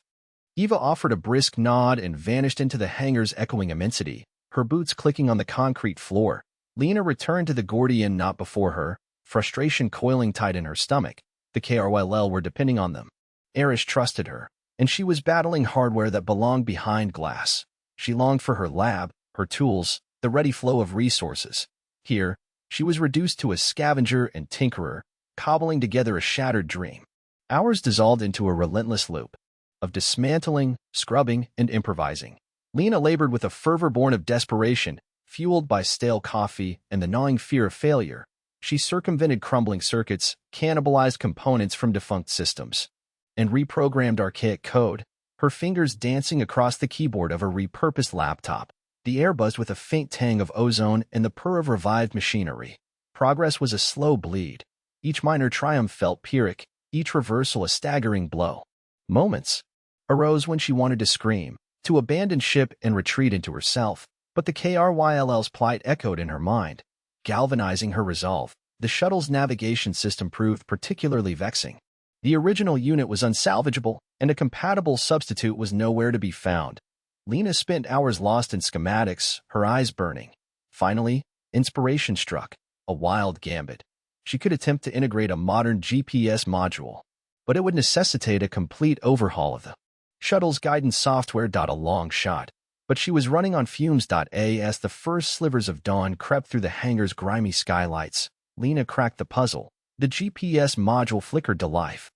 A: Eva offered a brisk nod and vanished into the hangar's echoing immensity, her boots clicking on the concrete floor. Lena returned to the Gordian knot before her, frustration coiling tight in her stomach. The KRYL were depending on them. Eris trusted her, and she was battling hardware that belonged behind glass. She longed for her lab, her tools, the ready flow of resources. Here, she was reduced to a scavenger and tinkerer, cobbling together a shattered dream. Hours dissolved into a relentless loop of dismantling, scrubbing, and improvising. Lena labored with a fervor born of desperation, fueled by stale coffee and the gnawing fear of failure. She circumvented crumbling circuits, cannibalized components from defunct systems, and reprogrammed archaic code, her fingers dancing across the keyboard of a repurposed laptop. The air buzzed with a faint tang of ozone and the purr of revived machinery. Progress was a slow bleed. Each minor triumph felt Pyrrhic, each reversal a staggering blow. Moments arose when she wanted to scream, to abandon ship and retreat into herself, but the KRYLL's plight echoed in her mind, galvanizing her resolve. The shuttle's navigation system proved particularly vexing. The original unit was unsalvageable, and a compatible substitute was nowhere to be found. Lena spent hours lost in schematics, her eyes burning. Finally, inspiration struck, a wild gambit. She could attempt to integrate a modern GPS module, but it would necessitate a complete overhaul of the shuttle's guidance software. A long shot, but she was running on fumes. As the first slivers of dawn crept through the hangar's grimy skylights, Lena cracked the puzzle. The GPS module flickered to life,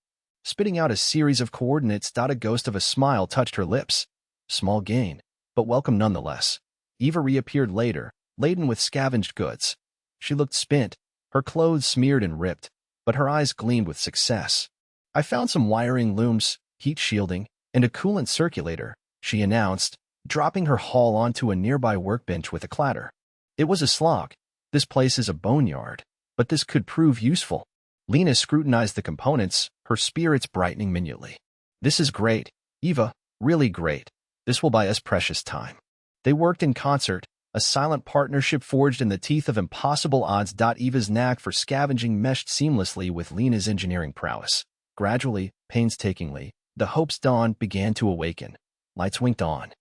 A: spitting out a series of coordinates. A ghost of a smile touched her lips. Small gain, but welcome nonetheless. Eva reappeared later, laden with scavenged goods. She looked spent, her clothes smeared and ripped, but her eyes gleamed with success. I found some wiring looms, heat shielding, and a coolant circulator, she announced, dropping her haul onto a nearby workbench with a clatter. It was a slog. This place is a boneyard, but this could prove useful. Lena scrutinized the components, her spirits brightening minutely. This is great, Eva, really great. This will buy us precious time. They worked in concert, a silent partnership forged in the teeth of impossible odds. Eva's knack for scavenging meshed seamlessly with Lena's engineering prowess. Gradually, painstakingly, the hope's dawn began to awaken. Lights winked on.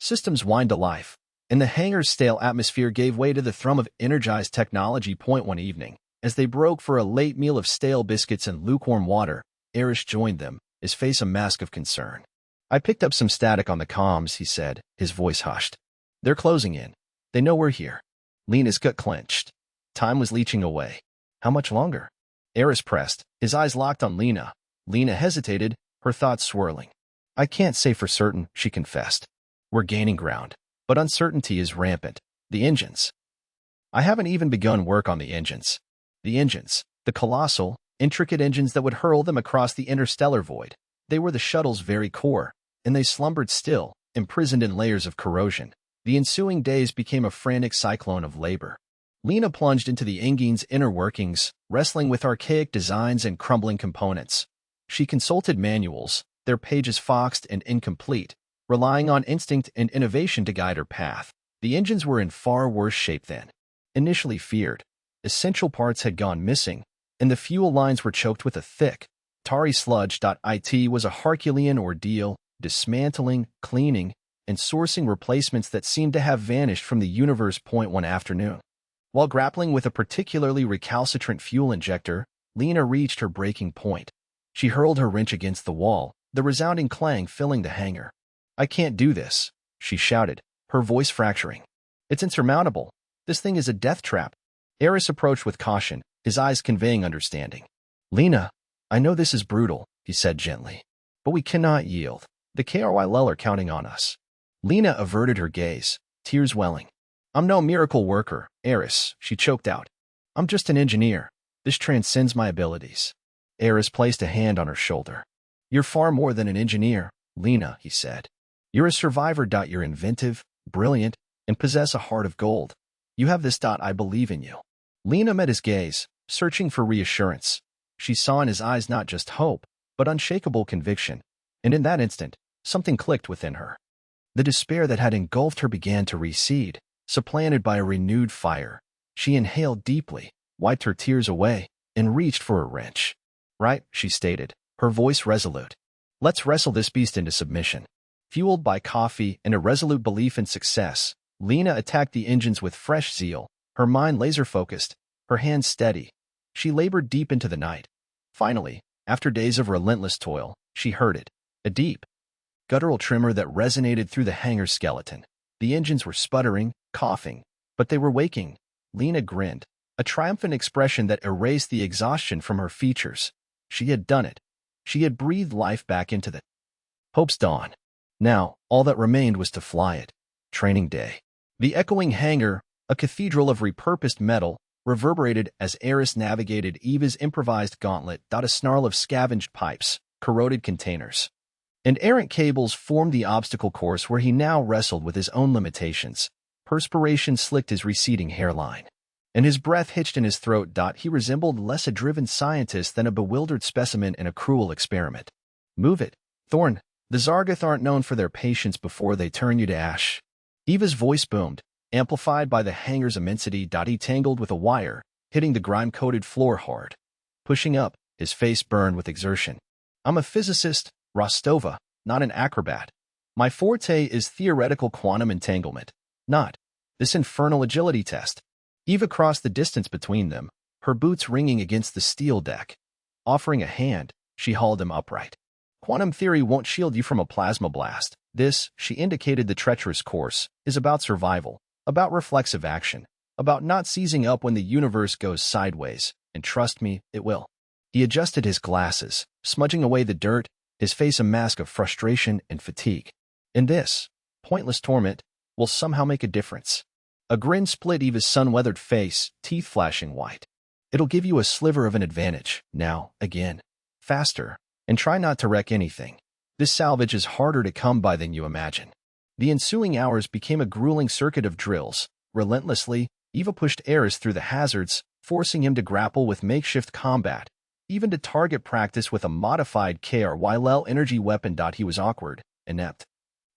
A: Systems whined to life, and the hangar's stale atmosphere gave way to the thrum of energized technology. One evening, as they broke for a late meal of stale biscuits and lukewarm water, Erich joined them, his face a mask of concern. I picked up some static on the comms, he said, his voice hushed. They're closing in. They know we're here. Lena's gut clenched. Time was leeching away. How much longer? Erich pressed, his eyes locked on Lena. Lena hesitated, her thoughts swirling. I can't say for certain, she confessed. We're gaining ground, but uncertainty is rampant. The engines. I haven't even begun work on the engines. The colossal, intricate engines that would hurl them across the interstellar void. They were the shuttle's very core, and they slumbered still, imprisoned in layers of corrosion. The ensuing days became a frantic cyclone of labor. Lena plunged into the engine's inner workings, wrestling with archaic designs and crumbling components. She consulted manuals, their pages foxed and incomplete, relying on instinct and innovation to guide her path. The engines were in far worse shape than initially feared. Essential parts had gone missing, and the fuel lines were choked with a thick, tarry sludge. It was a Herculean ordeal, dismantling, cleaning, and sourcing replacements that seemed to have vanished from the universe. One afternoon, while grappling with a particularly recalcitrant fuel injector, Lena reached her breaking point. She hurled her wrench against the wall, the resounding clang filling the hangar. I can't do this, she shouted, her voice fracturing. It's insurmountable. This thing is a death trap. Erich approached with caution, his eyes conveying understanding. Lena, I know this is brutal, he said gently, but we cannot yield. The KRYL are counting on us. Lena averted her gaze, tears welling. I'm no miracle worker, Erich, she choked out. I'm just an engineer. This transcends my abilities. Erich placed a hand on her shoulder. You're far more than an engineer, Lena, he said. You're a survivor. You're inventive, brilliant, and possess a heart of gold. You have this. I believe in you. Lena met his gaze, searching for reassurance. She saw in his eyes not just hope, but unshakable conviction, and in that instant, something clicked within her. The despair that had engulfed her began to recede, supplanted by a renewed fire. She inhaled deeply, wiped her tears away, and reached for a wrench. Right, she stated, her voice resolute. Let's wrestle this beast into submission. Fueled by coffee and a resolute belief in success, Lena attacked the engines with fresh zeal, her mind laser-focused, her hands steady. She labored deep into the night. Finally, after days of relentless toil, she heard it, a deep, guttural tremor that resonated through the hangar's skeleton. The engines were sputtering, coughing, but they were waking. Lena grinned, a triumphant expression that erased the exhaustion from her features. She had done it. She had breathed life back into the hope's dawn. Now, all that remained was to fly it. Training day. The echoing hangar, a cathedral of repurposed metal, reverberated as Erich navigated Eva's improvised gauntlet. A snarl of scavenged pipes, corroded containers, and errant cables formed the obstacle course where he now wrestled with his own limitations. Perspiration slicked his receding hairline, and his breath hitched in his throat. He resembled less a driven scientist than a bewildered specimen in a cruel experiment. Move it, Thorn. The Zargoth aren't known for their patience before they turn you to ash. Eva's voice boomed, amplified by the hangar's immensity. He tangled with a wire, hitting the grime-coated floor hard. Pushing up, his face burned with exertion. I'm a physicist, Rostova, not an acrobat. My forte is theoretical quantum entanglement, not this infernal agility test. Eva crossed the distance between them, her boots ringing against the steel deck. Offering a hand, she hauled him upright. Quantum theory won't shield you from a plasma blast. This, she indicated the treacherous course, is about survival, about reflexive action, about not seizing up when the universe goes sideways, and trust me, it will. He adjusted his glasses, smudging away the dirt, his face a mask of frustration and fatigue. And this, pointless torment, will somehow make a difference. A grin split Eva's sun-weathered face, teeth flashing white. It'll give you a sliver of an advantage, now, again. Faster, and try not to wreck anything. This salvage is harder to come by than you imagine. The ensuing hours became a grueling circuit of drills. Relentlessly, Eva pushed Eris through the hazards, forcing him to grapple with makeshift combat, even to target practice with a modified KRYL energy weapon. He was awkward, inept,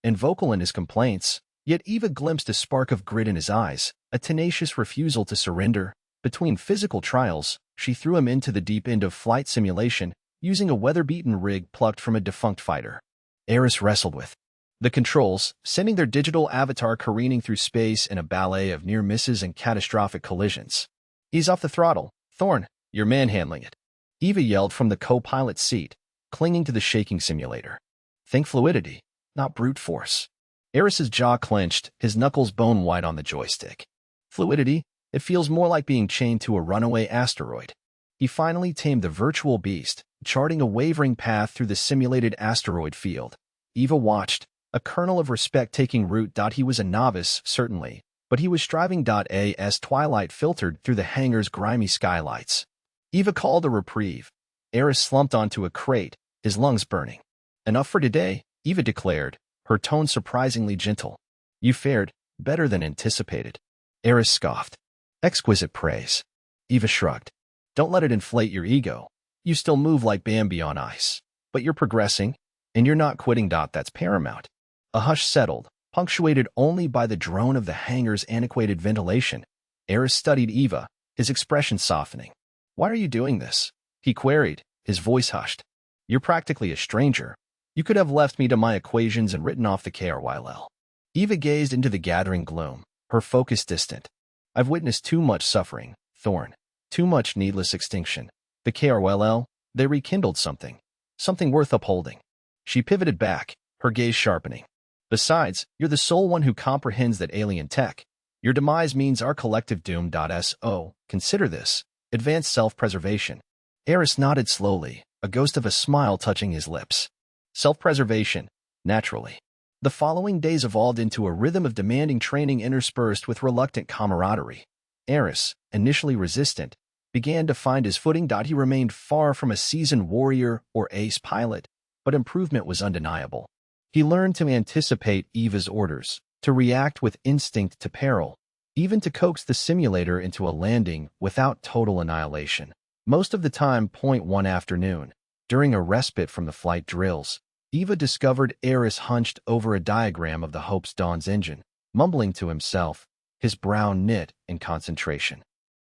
A: and vocal in his complaints, yet Eva glimpsed a spark of grit in his eyes, a tenacious refusal to surrender. Between physical trials, she threw him into the deep end of flight simulation, using a weather-beaten rig plucked from a defunct fighter. Eris wrestled with the controls, sending their digital avatar careening through space in a ballet of near misses and catastrophic collisions. Ease off the throttle, Thorn, you're manhandling it. Eva yelled from the co-pilot's seat, clinging to the shaking simulator. Think fluidity, not brute force. Eris's jaw clenched, his knuckles bone-white on the joystick. Fluidity? It feels more like being chained to a runaway asteroid. He finally tamed the virtual beast, charting a wavering path through the simulated asteroid field. Eva watched, a kernel of respect taking root. He was a novice, certainly, but he was striving. As twilight filtered through the hangar's grimy skylights. Eva called a reprieve. Eris slumped onto a crate, his lungs burning. Enough for today, Eva declared, her tone surprisingly gentle. You fared better than anticipated. Eris scoffed. Exquisite praise. Eva shrugged. Don't let it inflate your ego. You still move like Bambi on ice. But you're progressing, and you're not quitting. That's paramount. A hush settled, punctuated only by the drone of the hangar's antiquated ventilation. Eris studied Eva, his expression softening. Why are you doing this? He queried, his voice hushed. You're practically a stranger. You could have left me to my equations and written off the KRYL. Eva gazed into the gathering gloom, her focus distant. I've witnessed too much suffering, Thorn. Too much needless extinction. The KRYL, they rekindled something. Something worth upholding. She pivoted back, her gaze sharpening. Besides, you're the sole one who comprehends that alien tech. Your demise means our collective doom. So, consider this. Advanced self-preservation. Eris nodded slowly, a ghost of a smile touching his lips. Self-preservation, naturally. The following days evolved into a rhythm of demanding training interspersed with reluctant camaraderie. Eris, initially resistant, began to find his footing. He remained far from a seasoned warrior or ace pilot, but improvement was undeniable. He learned to anticipate Eva's orders, to react with instinct to peril, even to coax the simulator into a landing without total annihilation. Most of the time, one afternoon, during a respite from the flight drills, Eva discovered Eris hunched over a diagram of the Hope's Dawn's engine, mumbling to himself, his brow knit in concentration.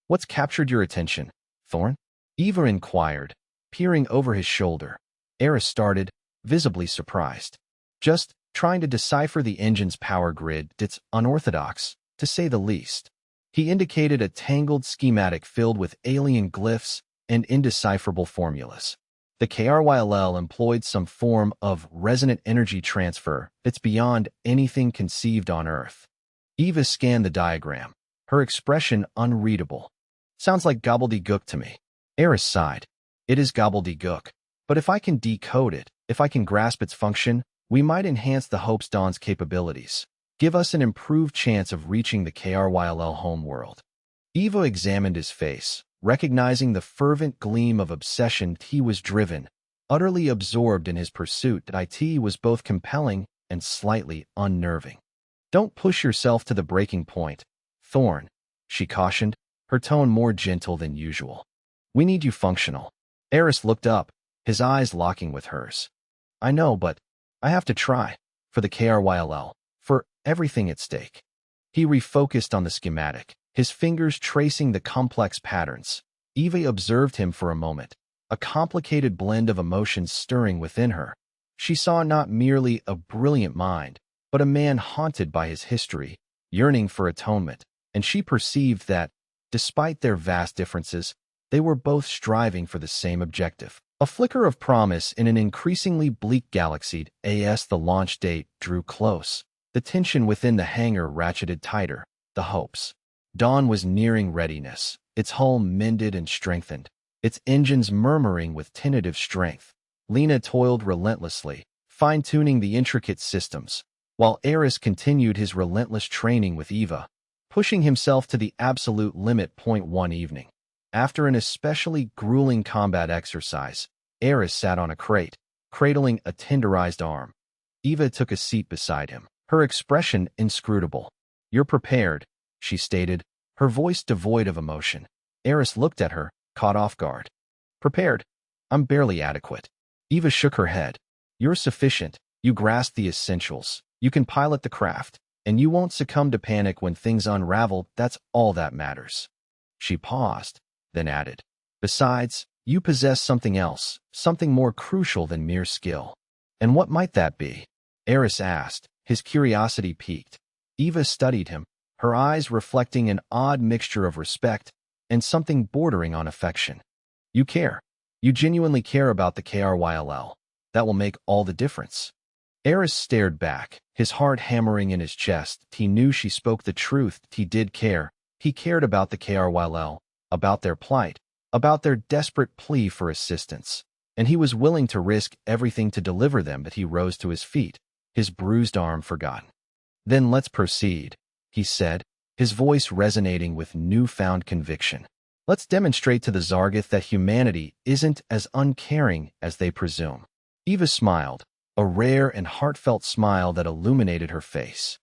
A: What's captured your attention, Thorn? Eva inquired, peering over his shoulder. Eris started, visibly surprised. Just trying to decipher the engine's power grid. It's unorthodox, to say the least. He indicated a tangled schematic filled with alien glyphs and indecipherable formulas. The KRYL employed some form of resonant energy transfer that's beyond anything conceived on Earth. Eva scanned the diagram, her expression unreadable. Sounds like gobbledygook to me. Eris sighed. It is gobbledygook. But if I can decode it, if I can grasp its function, we might enhance the Hope's Dawn's capabilities. Give us an improved chance of reaching the KRYL homeworld. Eva examined his face, recognizing the fervent gleam of obsession. He was driven, utterly absorbed in his pursuit. It was both compelling and slightly unnerving. Don't push yourself to the breaking point, Thorn, she cautioned, her tone more gentle than usual. We need you functional. Eris looked up, his eyes locking with hers. I know, but I have to try. For the KRYLL. For everything at stake. He refocused on the schematic, his fingers tracing the complex patterns. Eva observed him for a moment, a complicated blend of emotions stirring within her. She saw not merely a brilliant mind, but a man haunted by his history, yearning for atonement, and she perceived that, despite their vast differences, they were both striving for the same objective. A flicker of promise in an increasingly bleak galaxy as the launch date drew close. The tension within the hangar ratcheted tighter, the hopes. Dawn was nearing readiness, its hull mended and strengthened, its engines murmuring with tentative strength. Lena toiled relentlessly, fine-tuning the intricate systems, while Eris continued his relentless training with Eva, pushing himself to the absolute limit. One evening, after an especially grueling combat exercise, Eris sat on a crate, cradling a tenderized arm. Eva took a seat beside him, her expression inscrutable. You're prepared, she stated, her voice devoid of emotion. Eris looked at her, caught off guard. Prepared? I'm barely adequate. Eva shook her head. You're sufficient. You grasp the essentials. You can pilot the craft, and you won't succumb to panic when things unravel. That's all that matters. She paused, then added, besides, you possess something else, something more crucial than mere skill. And what might that be? Eris asked, his curiosity piqued. Eva studied him, her eyes reflecting an odd mixture of respect and something bordering on affection. You care. You genuinely care about the KRYLL. That will make all the difference. Eris stared back, his heart hammering in his chest. He knew she spoke the truth. He did care. He cared about the KRYLL, about their plight, about their desperate plea for assistance, and he was willing to risk everything to deliver them. But he rose to his feet, his bruised arm forgotten. Then let's proceed, he said, his voice resonating with newfound conviction. Let's demonstrate to the Zargath that humanity isn't as uncaring as they presume. Eva smiled, a rare and heartfelt smile that illuminated her face.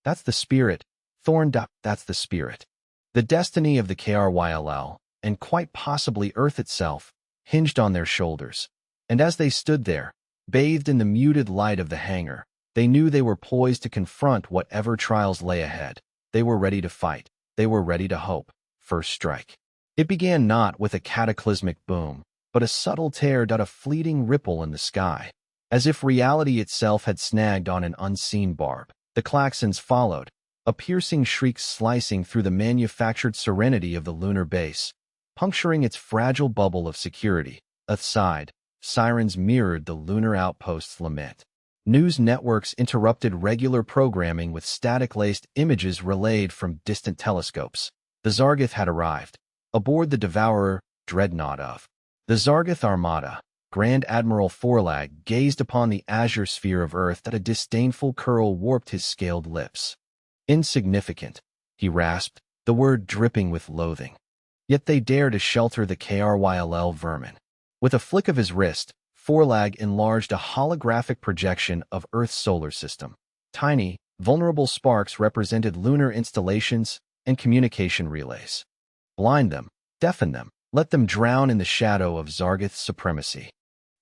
A: That's the spirit, Thorn. That's the spirit. The destiny of the KRYLL, and quite possibly Earth itself, hinged on their shoulders. And as they stood there, bathed in the muted light of the hangar, they knew they were poised to confront whatever trials lay ahead. They were ready to fight. They were ready to hope. First strike. It began not with a cataclysmic boom, but a subtle tear, a fleeting ripple in the sky. As if reality itself had snagged on an unseen barb. The klaxons followed, a piercing shriek slicing through the manufactured serenity of the lunar base, puncturing its fragile bubble of security. Aside, sirens mirrored the lunar outpost's lament. News networks interrupted regular programming with static-laced images relayed from distant telescopes. The Zargath had arrived. Aboard the Devourer, dreadnought of the Zargath Armada, Grand Admiral Forlag gazed upon the azure sphere of Earth. That a disdainful curl warped his scaled lips. Insignificant, he rasped, the word dripping with loathing. Yet they dare to shelter the KRYLL vermin. With a flick of his wrist, Forlag enlarged a holographic projection of Earth's solar system. Tiny, vulnerable sparks represented lunar installations and communication relays. Blind them, deafen them, let them drown in the shadow of Zargath's supremacy.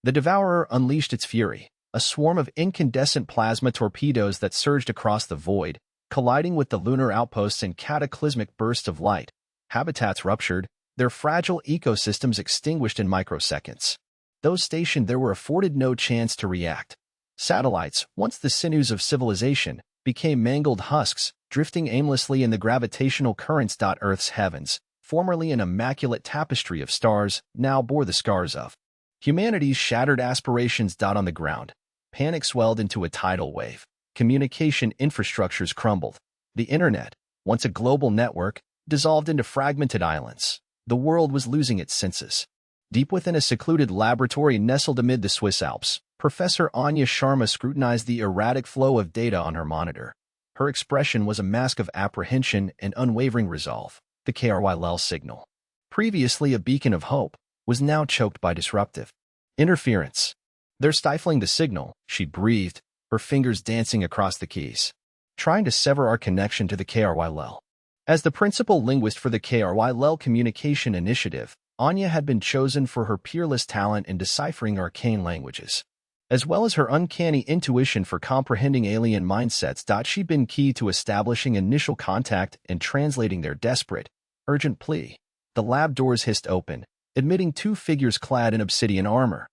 A: The Devourer unleashed its fury, a swarm of incandescent plasma torpedoes that surged across the void, colliding with the lunar outposts in cataclysmic bursts of light. Habitats ruptured, their fragile ecosystems extinguished in microseconds. Those stationed there were afforded no chance to react. Satellites, once the sinews of civilization, became mangled husks, drifting aimlessly in the gravitational currents. Earth's heavens, formerly an immaculate tapestry of stars, now bore the scars of humanity's shattered aspirations. On the ground, panic swelled into a tidal wave. Communication infrastructures crumbled. The internet, once a global network, dissolved into fragmented islands. The world was losing its senses. Deep within a secluded laboratory nestled amid the Swiss Alps, Professor Anya Sharma scrutinized the erratic flow of data on her monitor. Her expression was a mask of apprehension and unwavering resolve. The KRYLL signal, previously a beacon of hope, was now choked by disruptive interference. They're stifling the signal, she breathed, her fingers dancing across the keys. trying to sever our connection to the KRYL. As the principal linguist for the KRYL Communication Initiative, Anya had been chosen for her peerless talent in deciphering arcane languages, as well as her uncanny intuition for comprehending alien mindsets. She'd been key to establishing initial contact and translating their desperate, urgent plea. The lab doors hissed open, admitting two figures clad in obsidian armor.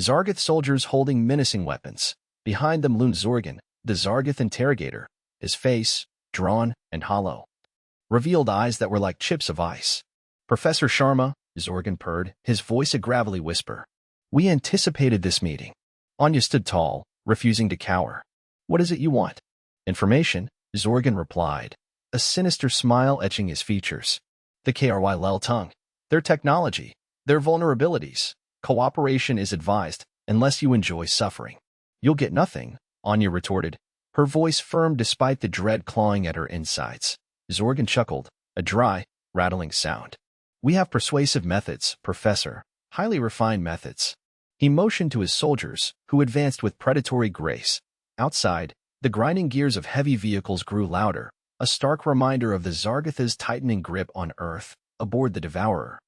A: Zargith soldiers holding menacing weapons. Behind them loomed Zorgan, the Zargith interrogator, his face, drawn and hollow, revealed eyes that were like chips of ice. "Professor Sharma," Zorgan purred, his voice a gravelly whisper. "We anticipated this meeting." Anya stood tall, refusing to cower. "What is it you want?" "Information," Zorgan replied, a sinister smile etching his features. "The KRYL tongue, their technology, their vulnerabilities. Cooperation is advised, unless you enjoy suffering." "You'll get nothing," Anya retorted, her voice firm despite the dread clawing at her insides. Zorgan chuckled, a dry, rattling sound. "We have persuasive methods, Professor, highly refined methods." He motioned to his soldiers, who advanced with predatory grace. Outside, the grinding gears of heavy vehicles grew louder, a stark reminder of the Zargith's tightening grip on Earth, aboard the Devourer.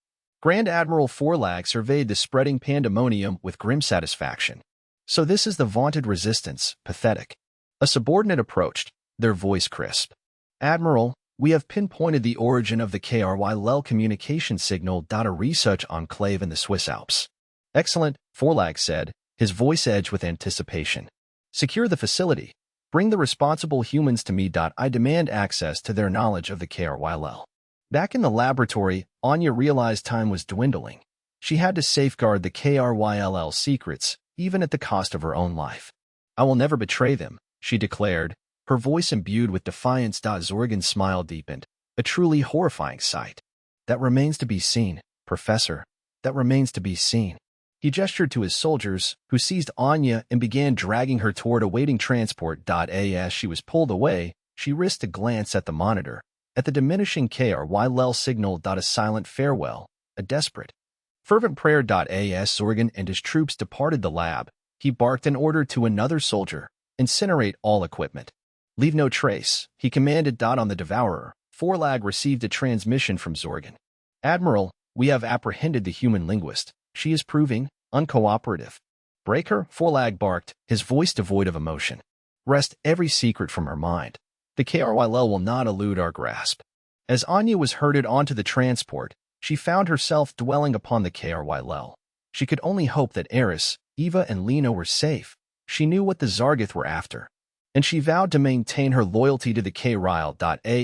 A: Grand Admiral Forlag surveyed the spreading pandemonium with grim satisfaction. "So this is the vaunted resistance, pathetic." A subordinate approached, their voice crisp. "Admiral, we have pinpointed the origin of the KRYL communication signal. A research enclave in the Swiss Alps." "Excellent," Forlag said, his voice edged with anticipation. "Secure the facility. Bring the responsible humans to me. I demand access to their knowledge of the KRYL." Back in the laboratory, Anya realized time was dwindling. She had to safeguard the KRYL secrets, even at the cost of her own life. "I will never betray them," she declared, her voice imbued with defiance. Zorgan's smile deepened, a truly horrifying sight. "That remains to be seen, Professor. That remains to be seen." He gestured to his soldiers, who seized Anya and began dragging her toward a waiting transport. As she was pulled away, she risked a glance at the monitor, at the diminishing KRYL signal. A silent farewell, a desperate, fervent prayer. As Zorgan and his troops departed the lab, he barked an order to another soldier: "Incinerate all equipment. Leave no trace," he commanded. On the Devourer, Forlag received a transmission from Zorgan. "Admiral, we have apprehended the human linguist. She is proving uncooperative." "Break her," Forlag barked, his voice devoid of emotion. "Wrest every secret from her mind. The KRYL will not elude our grasp." As Anya was herded onto the transport, she found herself dwelling upon the KRYL. She could only hope that Eris, Eva, and Lena were safe. She knew what the Zargith were after, and she vowed to maintain her loyalty to the KRYL.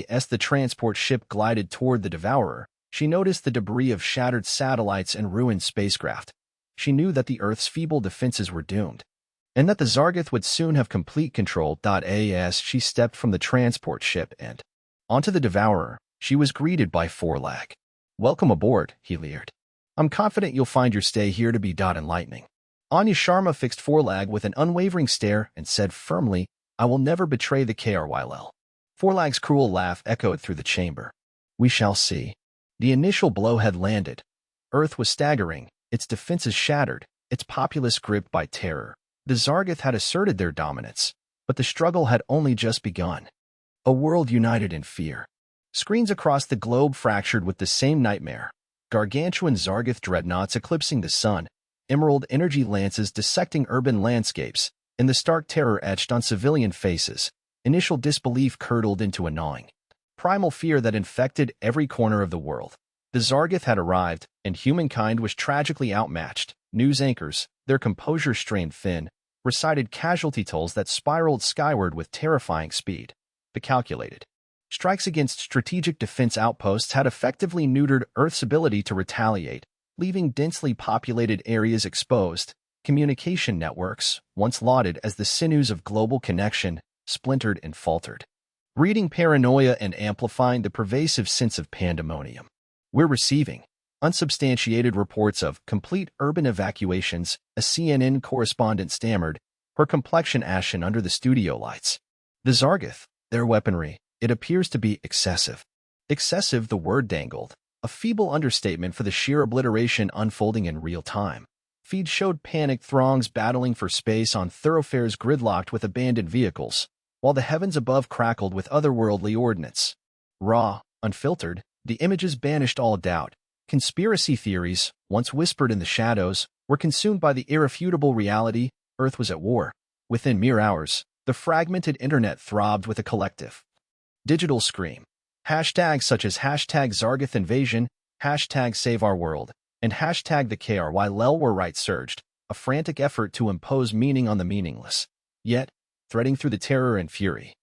A: As the transport ship glided toward the Devourer, she noticed the debris of shattered satellites and ruined spacecraft. She knew that the Earth's feeble defenses were doomed, and that the Zargith would soon have complete control. As she stepped from the transport ship and onto the Devourer, she was greeted by Forlag. "Welcome aboard," he leered. "I'm confident you'll find your stay here to be enlightening." Anya Sharma fixed Forlag with an unwavering stare and said firmly, "I will never betray the KRYL." Forlag's cruel laugh echoed through the chamber. "We shall see." The initial blow had landed. Earth was staggering, its defenses shattered, its populace gripped by terror. The Zargith had asserted their dominance, but the struggle had only just begun. A world united in fear. Screens across the globe fractured with the same nightmare. Gargantuan Zargith dreadnoughts eclipsing the sun, emerald energy lances dissecting urban landscapes, and the stark terror etched on civilian faces. Initial disbelief curdled into a gnawing, primal fear that infected every corner of the world. The Zargith had arrived, and humankind was tragically outmatched. News anchors, their composure strained thin, recited casualty tolls that spiraled skyward with terrifying speed. The calculated strikes against strategic defense outposts had effectively neutered Earth's ability to retaliate, leaving densely populated areas exposed. Communication networks, once lauded as the sinews of global connection, splintered and faltered, breeding paranoia and amplifying the pervasive sense of pandemonium. "We're receiving unsubstantiated reports of complete urban evacuations," a CNN correspondent stammered, her complexion ashen under the studio lights. "The Zargith, their weaponry, it appears to be excessive." Excessive, the word dangled, a feeble understatement for the sheer obliteration unfolding in real time. Feeds showed panicked throngs battling for space on thoroughfares gridlocked with abandoned vehicles, while the heavens above crackled with otherworldly ordnance. Raw, unfiltered, the images banished all doubt. Conspiracy theories, once whispered in the shadows, were consumed by the irrefutable reality: Earth was at war. Within mere hours, the fragmented internet throbbed with a collective digital scream. Hashtags such as hashtag Zargath Invasion, hashtag Save Our World, and hashtag the KRY were right surged, a frantic effort to impose meaning on the meaningless. Yet, threading through the terror and fury,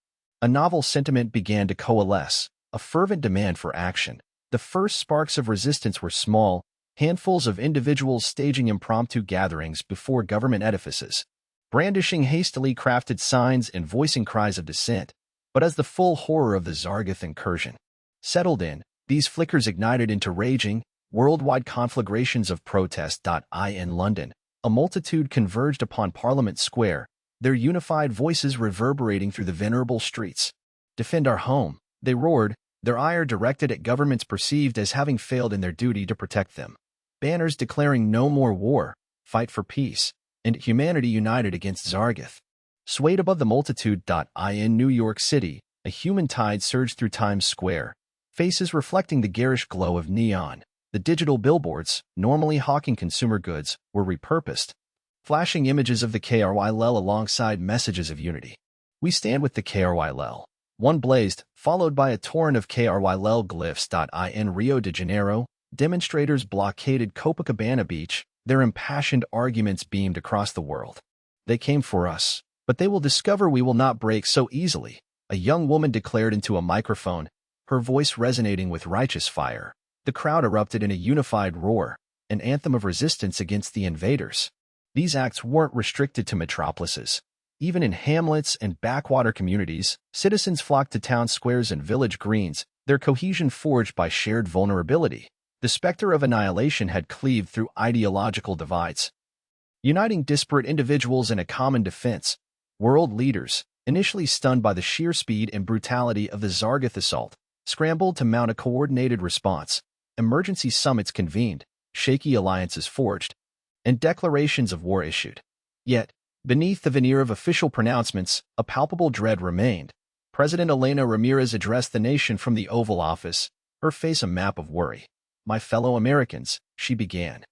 A: a novel sentiment began to coalesce, a fervent demand for action. The first sparks of resistance were small, handfuls of individuals staging impromptu gatherings before government edifices, brandishing hastily crafted signs and voicing cries of dissent. But as the full horror of the Zargath incursion settled in, these flickers ignited into raging, worldwide conflagrations of protest. In London, a multitude converged upon Parliament Square, their unified voices reverberating through the venerable streets. "Defend our home," they roared, their ire directed at governments perceived as having failed in their duty to protect them. Banners declaring "No more war, fight for peace," and "Humanity united against Zargath" swayed above the multitude. In New York City, a human tide surged through Times Square, faces reflecting the garish glow of neon. The digital billboards, normally hawking consumer goods, were repurposed, flashing images of the KRY alongside messages of unity. "We stand with the KRY." One blazed, followed by a torrent of KRY glyphs. In Rio de Janeiro, demonstrators blockaded Copacabana Beach, their impassioned arguments beamed across the world. "They came for us, but they will discover we will not break so easily," a young woman declared into a microphone, her voice resonating with righteous fire. The crowd erupted in a unified roar, an anthem of resistance against the invaders. These acts weren't restricted to metropolises. Even in hamlets and backwater communities, citizens flocked to town squares and village greens, their cohesion forged by shared vulnerability. The specter of annihilation had cleaved through ideological divides, uniting disparate individuals in a common defense. World leaders, initially stunned by the sheer speed and brutality of the Zargath assault, scrambled to mount a coordinated response. Emergency summits convened, shaky alliances forged, and declarations of war issued. Yet, beneath the veneer of official pronouncements, a palpable dread remained. President Elena Ramirez addressed the nation from the Oval Office, her face a map of worry. "My fellow Americans," she began,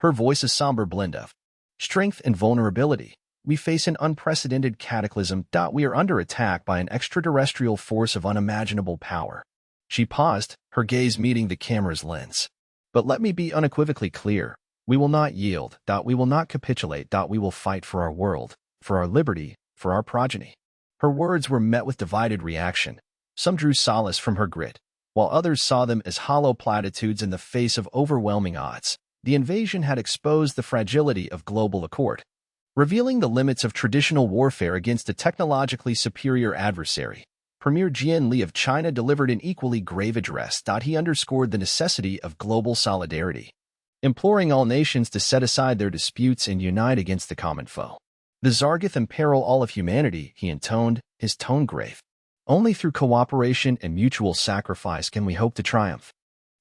A: her voice a somber blend of strength and vulnerability. "We face an unprecedented cataclysm. We are under attack by an extraterrestrial force of unimaginable power." She paused, her gaze meeting the camera's lens. "But let me be unequivocally clear. We will not yield. We will not capitulate. We will fight for our world, for our liberty, for our progeny." Her words were met with divided reaction. Some drew solace from her grit, while others saw them as hollow platitudes in the face of overwhelming odds. The invasion had exposed the fragility of global accord, revealing the limits of traditional warfare against a technologically superior adversary. Premier Jian Li of China delivered an equally grave address. He underscored the necessity of global solidarity, imploring all nations to set aside their disputes and unite against the common foe. "The Zargath imperil all of humanity," he intoned, his tone grave. "Only through cooperation and mutual sacrifice can we hope to triumph."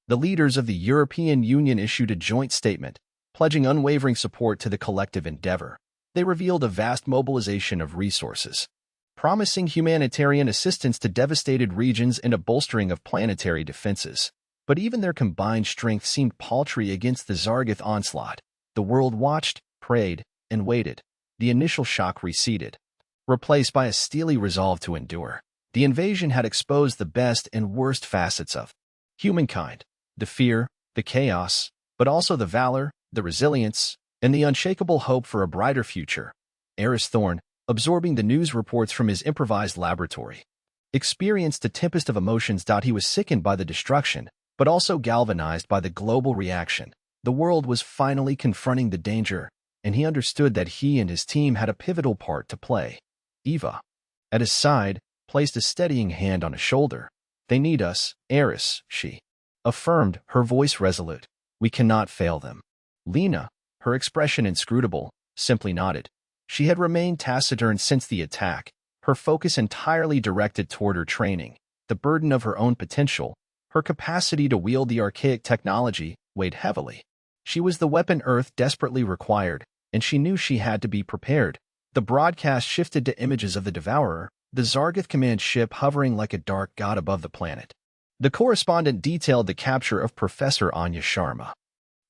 A: The leaders of the European Union issued a joint statement, pledging unwavering support to the collective endeavor. They revealed a vast mobilization of resources, promising humanitarian assistance to devastated regions and a bolstering of planetary defenses. But even their combined strength seemed paltry against the Zargath onslaught. The world watched, prayed, and waited. The initial shock receded, replaced by a steely resolve to endure. The invasion had exposed the best and worst facets of humankind: the fear, the chaos, but also the valor, the resilience, and the unshakable hope for a brighter future. Eris Thorne, absorbing the news reports from his improvised laboratory, experienced a tempest of emotions. He was sickened by the destruction, but also galvanized by the global reaction. The world was finally confronting the danger, and he understood that he and his team had a pivotal part to play. Eva, at his side, placed a steadying hand on his shoulder. "They need us, Eris," she affirmed, her voice resolute. "We cannot fail them." Lena, her expression inscrutable, simply nodded. She had remained taciturn since the attack, her focus entirely directed toward her training. The burden of her own potential, her capacity to wield the archaic technology, weighed heavily. She was the weapon Earth desperately required, and she knew she had to be prepared. The broadcast shifted to images of the Devourer, the Zargath command ship hovering like a dark god above the planet. The correspondent detailed the capture of Professor Anya Sharma.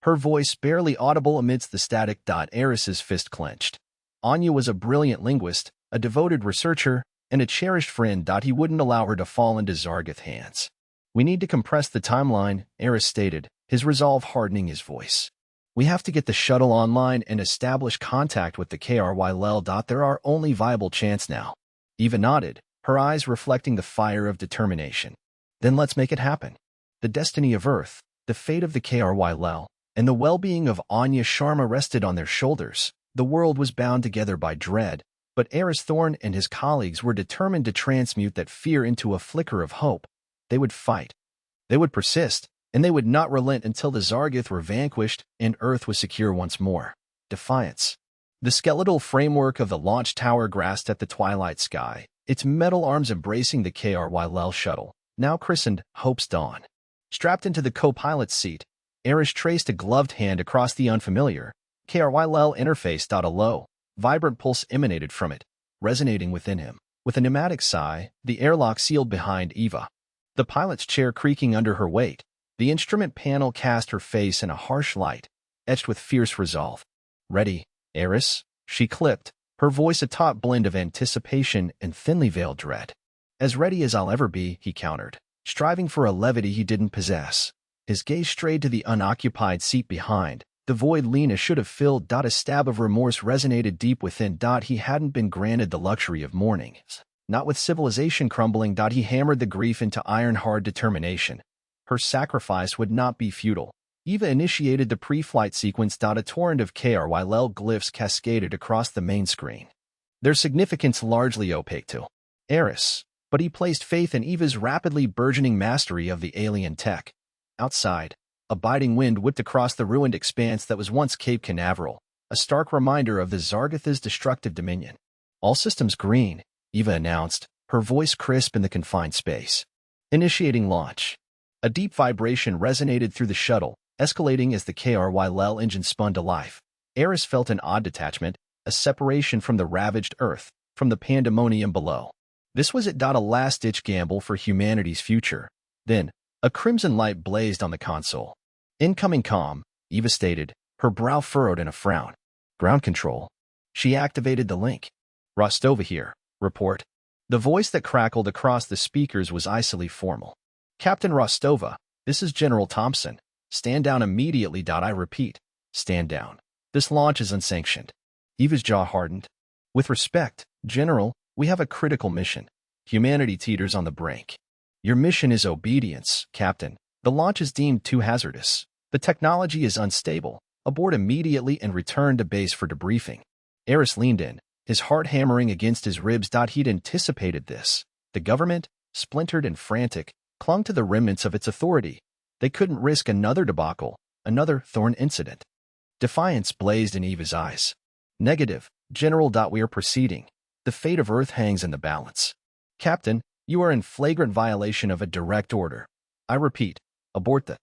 A: Her voice barely audible amidst the static. Eris's fist clenched. Anya was a brilliant linguist, a devoted researcher, and a cherished friend. He wouldn't allow her to fall into Zargath hands. We need to compress the timeline, Eris stated, his resolve hardening his voice. We have to get the shuttle online and establish contact with the KRY. They're our only viable chance now. Eva nodded, her eyes reflecting the fire of determination. Then let's make it happen. The destiny of Earth, the fate of the KRY, and the well-being of Anya Sharma rested on their shoulders. The world was bound together by dread, but Eris Thorne and his colleagues were determined to transmute that fear into a flicker of hope. They would fight. They would persist, and they would not relent until the Zargath were vanquished and Earth was secure once more. Defiance. The skeletal framework of the launch tower grasped at the twilight sky, its metal arms embracing the KRY shuttle, now christened Hope's Dawn. Strapped into the co-pilot's seat, Eris traced a gloved hand across the unfamiliar KRY interface. A low, vibrant pulse emanated from it, resonating within him. With a pneumatic sigh, the airlock sealed behind Eva. The pilot's chair creaking under her weight, the instrument panel cast her face in a harsh light, etched with fierce resolve. Ready, Eris? She clipped, her voice a taut blend of anticipation and thinly veiled dread. As ready as I'll ever be, he countered, striving for a levity he didn't possess. His gaze strayed to the unoccupied seat behind, the void Lena should have filled. A stab of remorse resonated deep within. He hadn't been granted the luxury of mourning. Not with civilization crumbling. He hammered the grief into iron-hard determination. Her sacrifice would not be futile. Eva initiated the pre-flight sequence. A torrent of KRY glyphs cascaded across the main screen, their significance largely opaque to Eris, but he placed faith in Eva's rapidly burgeoning mastery of the alien tech. Outside, a biting wind whipped across the ruined expanse that was once Cape Canaveral, a stark reminder of the Zargath's destructive dominion. All systems green, Eva announced, her voice crisp in the confined space. Initiating launch. A deep vibration resonated through the shuttle, escalating as the KRY engine spun to life. Eris felt an odd detachment, a separation from the ravaged Earth, from the pandemonium below. This was a last-ditch gamble for humanity's future. Then, a crimson light blazed on the console. Incoming comm, Eva stated, her brow furrowed in a frown. Ground control. She activated the link. Rostova here. Report. The voice that crackled across the speakers was icily formal. Captain Rostova, this is General Thompson. Stand down immediately. I repeat, stand down. This launch is unsanctioned. Eva's jaw hardened. With respect, General, we have a critical mission. Humanity teeters on the brink. Your mission is obedience, Captain. The launch is deemed too hazardous. The technology is unstable. Abort immediately and return to base for debriefing. Eris leaned in, his heart hammering against his ribs. He'd anticipated this. The government, splintered and frantic, clung to the remnants of its authority. They couldn't risk another debacle, another Thorn incident. Defiance blazed in Eva's eyes. Negative, General. We are proceeding. The fate of Earth hangs in the balance. Captain, you are in flagrant violation of a direct order. I repeat, abort the...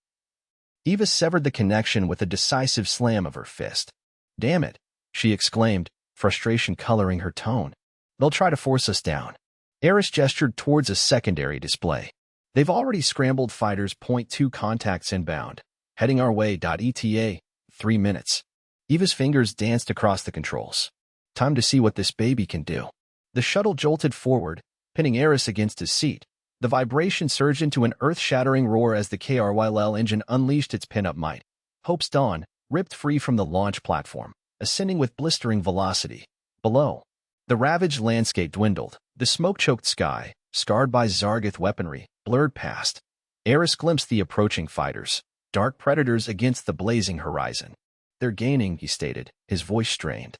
A: Eva severed the connection with a decisive slam of her fist. Damn it, she exclaimed, frustration coloring her tone. They'll try to force us down. Eris gestured towards a secondary display. They've already scrambled fighters. Point 2 contacts inbound. Heading our way. ETA, 3 minutes. Eva's fingers danced across the controls. Time to see what this baby can do. The shuttle jolted forward, pinning Eris against his seat. The vibration surged into an earth-shattering roar as the KRY engine unleashed its pin-up might. Hope's Dawn ripped free from the launch platform, ascending with blistering velocity. Below, the ravaged landscape dwindled. The smoke-choked sky, scarred by Zargath weaponry, blurred past. Eris glimpsed the approaching fighters, dark predators against the blazing horizon. They're gaining, he stated, his voice strained.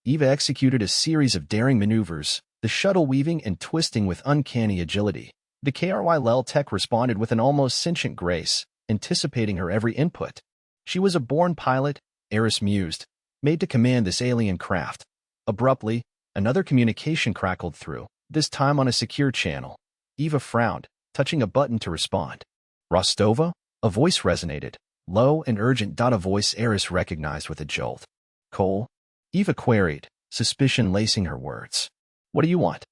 A: Eva executed a series of daring maneuvers, the shuttle weaving and twisting with uncanny agility. The KRY tech responded with an almost sentient grace, anticipating her every input. She was a born pilot, Eris mused, made to command this alien craft. Abruptly, another communication crackled through, this time on a secure channel. Eva frowned, touching a button to respond. Rostova? A voice resonated, low and urgent. A voice Eris recognized with a jolt. Cole? Eva queried, suspicion lacing her words. What do you want?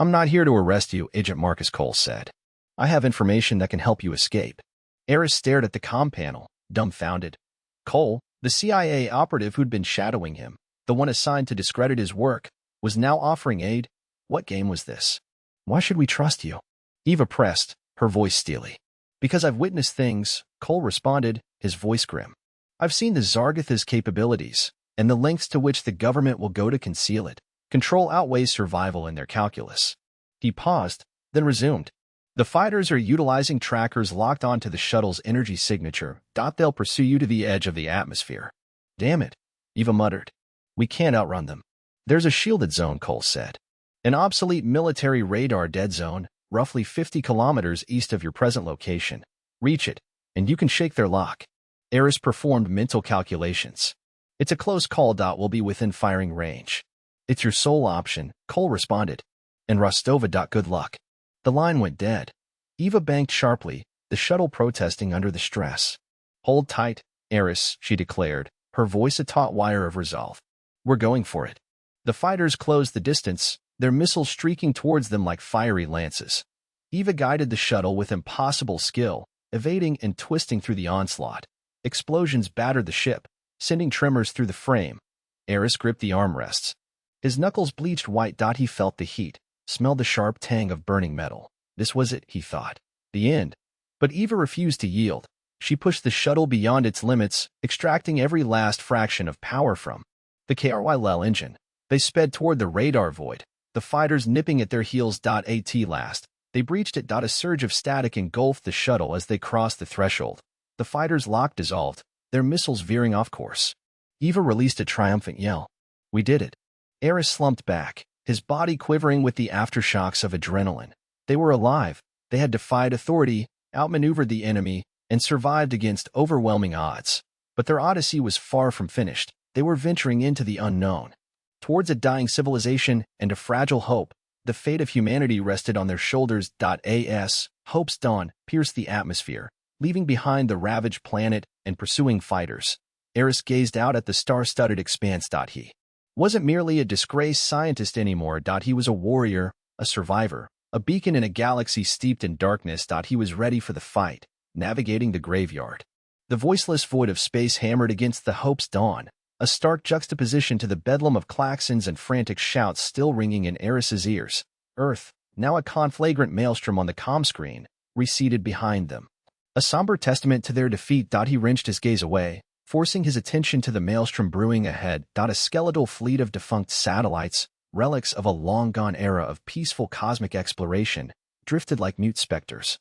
A: I'm not here to arrest you, Agent Marcus Cole said. I have information that can help you escape. Eris stared at the comm panel, dumbfounded. Cole, the CIA operative who'd been shadowing him, the one assigned to discredit his work, was now offering aid. What game was this? Why should we trust you? Eva pressed, her voice steely. Because I've witnessed things, Cole responded, his voice grim. I've seen the Zargatha's capabilities, and the lengths to which the government will go to conceal it. Control outweighs survival in their calculus. He paused, then resumed. The fighters are utilizing trackers locked onto the shuttle's energy signature. They'll pursue you to the edge of the atmosphere. Damn it, Eva muttered. We can't outrun them. There's a shielded zone, Cole said. An obsolete military radar dead zone, roughly 50 kilometers east of your present location. Reach it, and you can shake their lock. Eris performed mental calculations. It's a close call. We'll be within firing range. It's your sole option, Cole responded. And Rostova. Good luck. The line went dead. Eva banked sharply, the shuttle protesting under the stress. Hold tight, Eris, she declared, her voice a taut wire of resolve. We're going for it. The fighters closed the distance, their missiles streaking towards them like fiery lances. Eva guided the shuttle with impossible skill, evading and twisting through the onslaught. Explosions battered the ship, sending tremors through the frame. Eris gripped the armrests. His knuckles bleached white. He felt the heat, smelled the sharp tang of burning metal. This was it, he thought. The end. But Eva refused to yield. She pushed the shuttle beyond its limits, extracting every last fraction of power from the HFY engine. They sped toward the radar void, the fighters nipping at their heels. At last, they breached it. A surge of static engulfed the shuttle as they crossed the threshold. The fighters' lock dissolved, their missiles veering off course. Eva released a triumphant yell. We did it. Eris slumped back, his body quivering with the aftershocks of adrenaline. They were alive. They had defied authority, outmaneuvered the enemy, and survived against overwhelming odds. But their odyssey was far from finished. They were venturing into the unknown. Towards a dying civilization and a fragile hope, the fate of humanity rested on their shoulders. As hope's dawn pierced the atmosphere, leaving behind the ravaged planet and pursuing fighters. Eris gazed out at the star-studded expanse. He wasn't merely a disgraced scientist anymore. He was a warrior, a survivor, a beacon in a galaxy steeped in darkness. He was ready for the fight, navigating the graveyard. The voiceless void of space hammered against the hope's dawn, a stark juxtaposition to the bedlam of klaxons and frantic shouts still ringing in Eris's ears. Earth, now a conflagrant maelstrom on the comm screen, receded behind them. A somber testament to their defeat. He wrenched his gaze away, forcing his attention to the maelstrom brewing ahead. A skeletal fleet of defunct satellites, relics of a long-gone era of peaceful cosmic exploration, drifted like mute specters.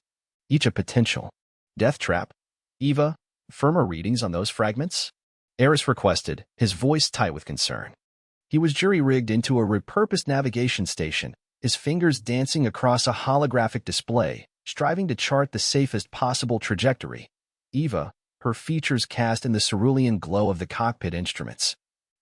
A: Each a potential death trap. Eva, firmer readings on those fragments? Eris requested, his voice tight with concern. He was jury-rigged into a repurposed navigation station, his fingers dancing across a holographic display, striving to chart the safest possible trajectory. Eva, her features cast in the cerulean glow of the cockpit instruments,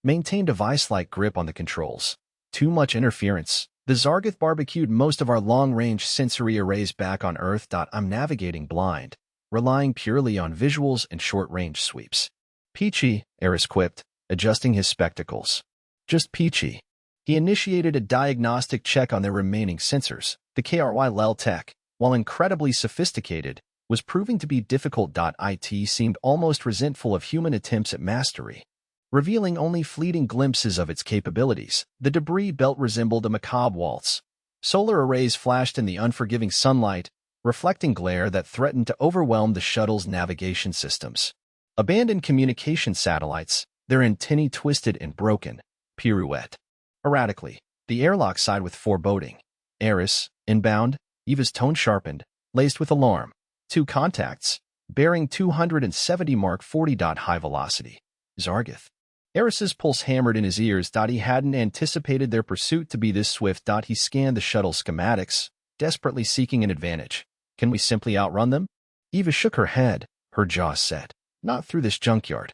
A: maintained a vice-like grip on the controls. Too much interference. The Zargath barbecued most of our long-range sensory arrays back on Earth. I'm navigating blind, relying purely on visuals and short-range sweeps. Peachy, Eris quipped, adjusting his spectacles. Just peachy. He initiated a diagnostic check on their remaining sensors. The HFY tech, while incredibly sophisticated, was proving to be difficult. It seemed almost resentful of human attempts at mastery. Revealing only fleeting glimpses of its capabilities, the debris belt resembled a macabre waltz. Solar arrays flashed in the unforgiving sunlight, reflecting glare that threatened to overwhelm the shuttle's navigation systems. Abandoned communication satellites, their antennae twisted and broken, pirouette erratically. The airlock sighed with foreboding. Eris, inbound, Eva's tone sharpened, laced with alarm. 2 contacts, bearing 270 Mark 40. High velocity. Zargath. Eris's pulse hammered in his ears. He hadn't anticipated their pursuit to be this swift. He scanned the shuttle schematics, desperately seeking an advantage. Can we simply outrun them? Eva shook her head, her jaw set. Not through this junkyard.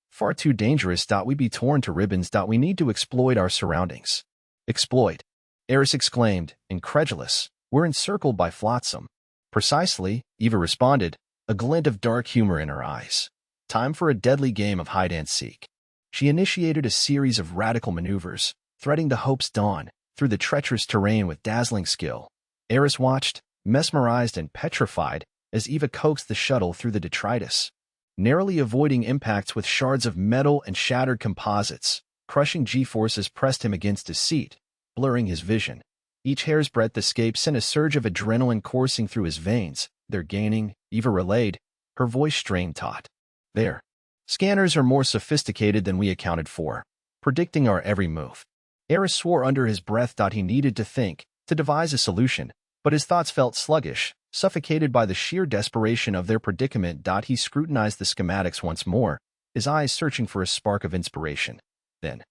A: Far too dangerous. We'd be torn to ribbons. We need to exploit our surroundings. Exploit? Eris exclaimed, incredulous. We're encircled by flotsam. Precisely, Eva responded, a glint of dark humor in her eyes. Time for a deadly game of hide-and-seek. She initiated a series of radical maneuvers, threading the hope's dawn, through the treacherous terrain with dazzling skill. Eris watched, mesmerized and petrified, as Eva coaxed the shuttle through the detritus, narrowly avoiding impacts with shards of metal and shattered composites. Crushing G-forces pressed him against his seat, blurring his vision. Each hair's breadth escape sent a surge of adrenaline coursing through his veins. "They're gaining," Eva relayed, her voice strained taut. "Their scanners are more sophisticated than we accounted for, predicting our every move." Eris swore under his breath. He needed to think, to devise a solution, but his thoughts felt sluggish, suffocated by the sheer desperation of their predicament. He scrutinized the schematics once more, his eyes searching for a spark of inspiration. Then,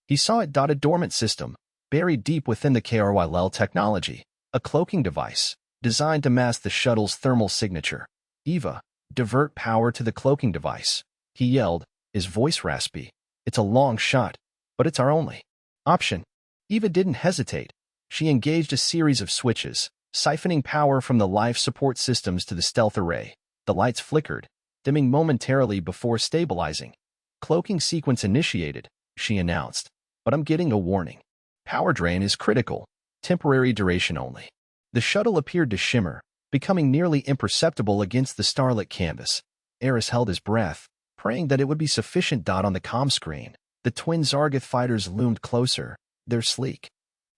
A: he saw it. A dormant system, buried deep within the HFY technology, a cloaking device, designed to mask the shuttle's thermal signature. "Eva, divert power to the cloaking device," he yelled, his voice raspy. "It's a long shot, but it's our only option." Eva didn't hesitate. She engaged a series of switches, siphoning power from the life support systems to the stealth array. The lights flickered, dimming momentarily before stabilizing. "Cloaking sequence initiated," she announced. "But I'm getting a warning. Power drain is critical. Temporary duration only." The shuttle appeared to shimmer, becoming nearly imperceptible against the starlit canvas. Eris held his breath, praying that it would be sufficient. On the comm screen, the twin Zargoth fighters loomed closer, their sleek,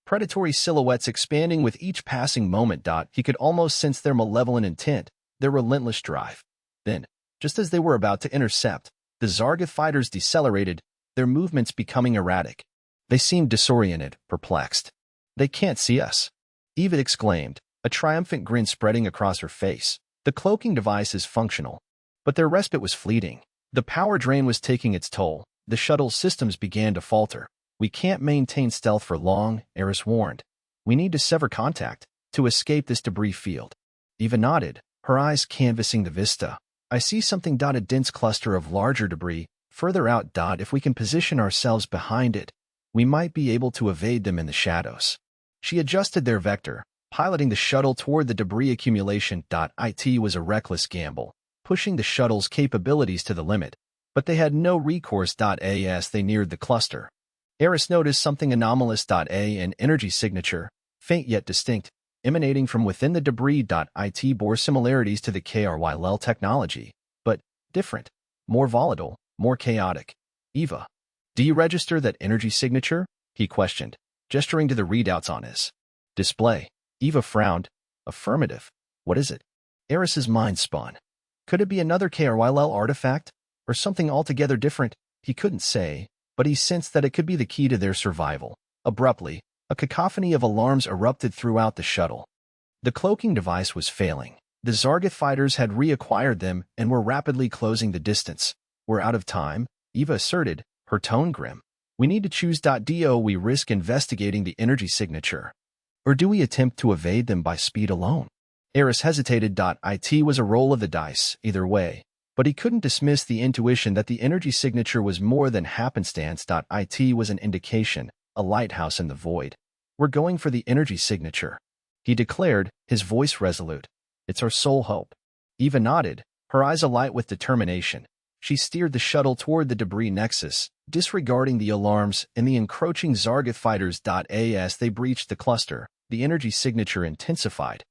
A: predatory silhouettes expanding with each passing moment. He could almost sense their malevolent intent, their relentless drive. Then, just as they were about to intercept, the Zargoth fighters decelerated, their movements becoming erratic. They seemed disoriented, perplexed. "They can't see us," Eva exclaimed, a triumphant grin spreading across her face. "The cloaking device is functional, but their respite was fleeting. The power drain was taking its toll. The shuttle's systems began to falter." "We can't maintain stealth for long," Eris warned. "We need to sever contact, to escape this debris field." Eva nodded, her eyes canvassing the vista. "I see something. A dense cluster of larger debris, further out. If we can position ourselves behind it, we might be able to evade them in the shadows." She adjusted their vector, piloting the shuttle toward the debris accumulation. It was a reckless gamble, pushing the shuttle's capabilities to the limit, but they had no recourse. As they neared the cluster, Eris noticed something anomalous. An energy signature, faint yet distinct, emanating from within the debris. It bore similarities to the HFY technology, but different, more volatile, more chaotic. "Eva, do you register that energy signature?" he questioned, gesturing to the readouts on his display. Eva frowned. "Affirmative." "What is it?" Eris's mind spun. Could it be another HFY artifact, or something altogether different? He couldn't say, but he sensed that it could be the key to their survival. Abruptly, a cacophony of alarms erupted throughout the shuttle. The cloaking device was failing. The Zargoth fighters had reacquired them and were rapidly closing the distance. "We're out of time," Eva asserted, her tone grim. "We need to choose. Do we risk investigating the energy signature, or do we attempt to evade them by speed alone?" Eris hesitated. It was a roll of the dice, either way, but he couldn't dismiss the intuition that the energy signature was more than happenstance. It was an indication, a lighthouse in the void. "We're going for the energy signature," he declared, his voice resolute. "It's our sole hope." Eva nodded, her eyes alight with determination. She steered the shuttle toward the debris nexus, disregarding the alarms and the encroaching Zargoth fighters. As they breached the cluster, the energy signature intensified,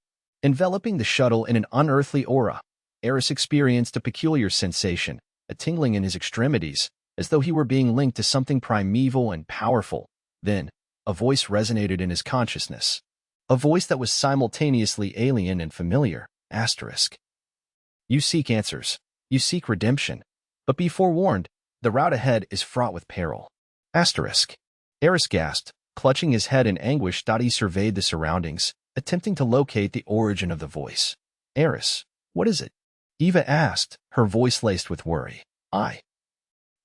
A: enveloping the shuttle in an unearthly aura. Eris experienced a peculiar sensation, a tingling in his extremities, as though he were being linked to something primeval and powerful. Then, a voice resonated in his consciousness. A voice that was simultaneously alien and familiar. Asterisk. "You seek answers. You seek redemption. But be forewarned, the route ahead is fraught with peril." Asterisk. Eris gasped, clutching his head in anguish. He surveyed the surroundings, attempting to locate the origin of the voice. "Eris, what is it?" Eva asked, her voice laced with worry. I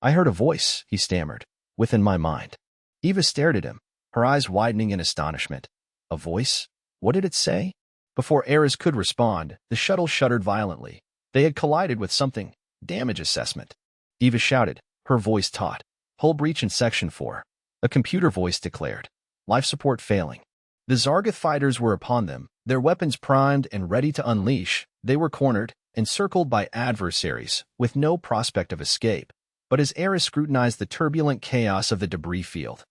A: heard a voice," he stammered, "within my mind." Eva stared at him, her eyes widening in astonishment. "A voice? What did it say?" Before Eris could respond, the shuttle shuddered violently. They had collided with something. "Damage assessment," Eva shouted, her voice taut. "Hull breach in Section 4. A computer voice declared. Life support failing." The Zargoth fighters were upon them, their weapons primed and ready to unleash. They were cornered, encircled by adversaries, with no prospect of escape. But as Eris scrutinized the turbulent chaos of the debris field,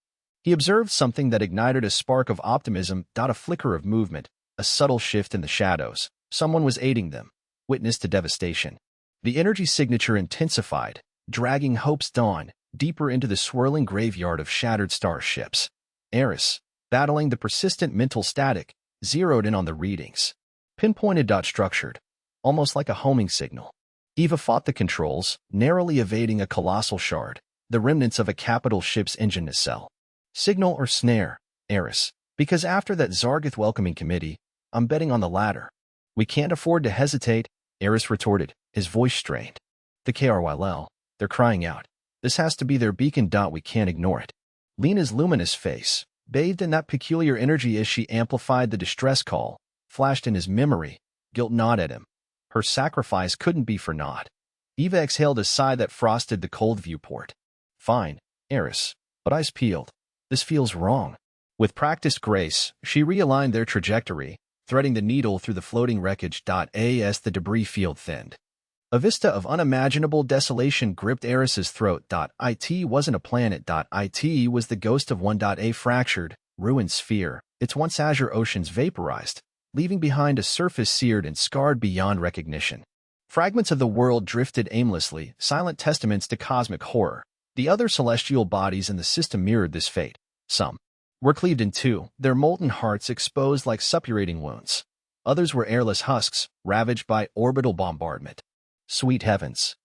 A: He observed something that ignited a spark of optimism, a flicker of movement, a subtle shift in the shadows. Someone was aiding them, witness to devastation. The energy signature intensified, dragging Hope's dawn deeper into the swirling graveyard of shattered starships. Eris, battling the persistent mental static, zeroed in on the readings. Pinpointed, structured, almost like a homing signal. Eva fought the controls, narrowly evading a colossal shard, the remnants of a capital ship's engine nacelle. Signal or snare, Eris, because after that Zargoth welcoming committee, I'm betting on the latter. We can't afford to hesitate, Eris retorted, his voice strained. The KRYL, they're crying out. This has to be their beacon. We can't ignore it. Lena's luminous face, bathed in that peculiar energy as she amplified the distress call, flashed in his memory. Guilt gnawed at him. Her sacrifice couldn't be for naught. Eva exhaled a sigh that frosted the cold viewport. Fine, Eris, but eyes peeled. This feels wrong. With practiced grace, she realigned their trajectory, threading the needle through the floating wreckage. As the debris field thinned. A vista of unimaginable desolation gripped Eris's throat. It wasn't a planet. It was the ghost of one. A fractured, ruined sphere, its once azure oceans vaporized, leaving behind a surface seared and scarred beyond recognition. Fragments of the world drifted aimlessly, silent testaments to cosmic horror. The other celestial bodies in the system mirrored this fate. Some were cleaved in two, their molten hearts exposed like suppurating wounds. Others were airless husks, ravaged by orbital bombardment. Sweet heavens!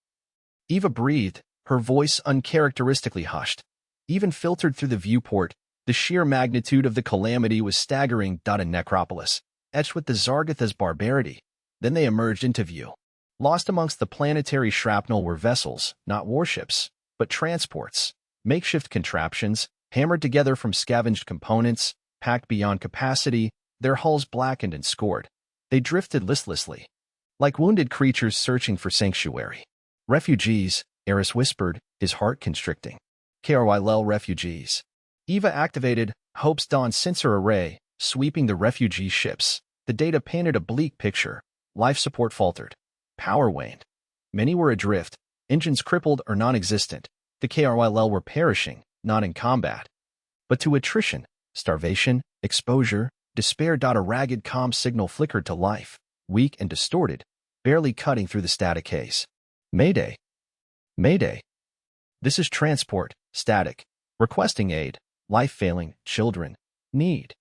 A: Eva breathed, her voice uncharacteristically hushed. Even filtered through the viewport, the sheer magnitude of the calamity was staggering. In Necropolis, etched with the Zargoth as barbarity. Then they emerged into view. Lost amongst the planetary shrapnel were vessels, not warships, but transports, makeshift contraptions, hammered together from scavenged components, packed beyond capacity, their hulls blackened and scored. They drifted listlessly, like wounded creatures searching for sanctuary. Refugees, Eris whispered, his heart constricting. KRYL refugees. Eva activated Hope's Dawn sensor array, sweeping the refugee ships. The data painted a bleak picture. Life support faltered. Power waned. Many were adrift, engines crippled or non-existent. The KRYL were perishing, not in combat, but to attrition, starvation, exposure, despair. A ragged comm signal flickered to life, weak and distorted, barely cutting through the static haze. Mayday! Mayday! This is transport, static, requesting aid, life failing, children, need.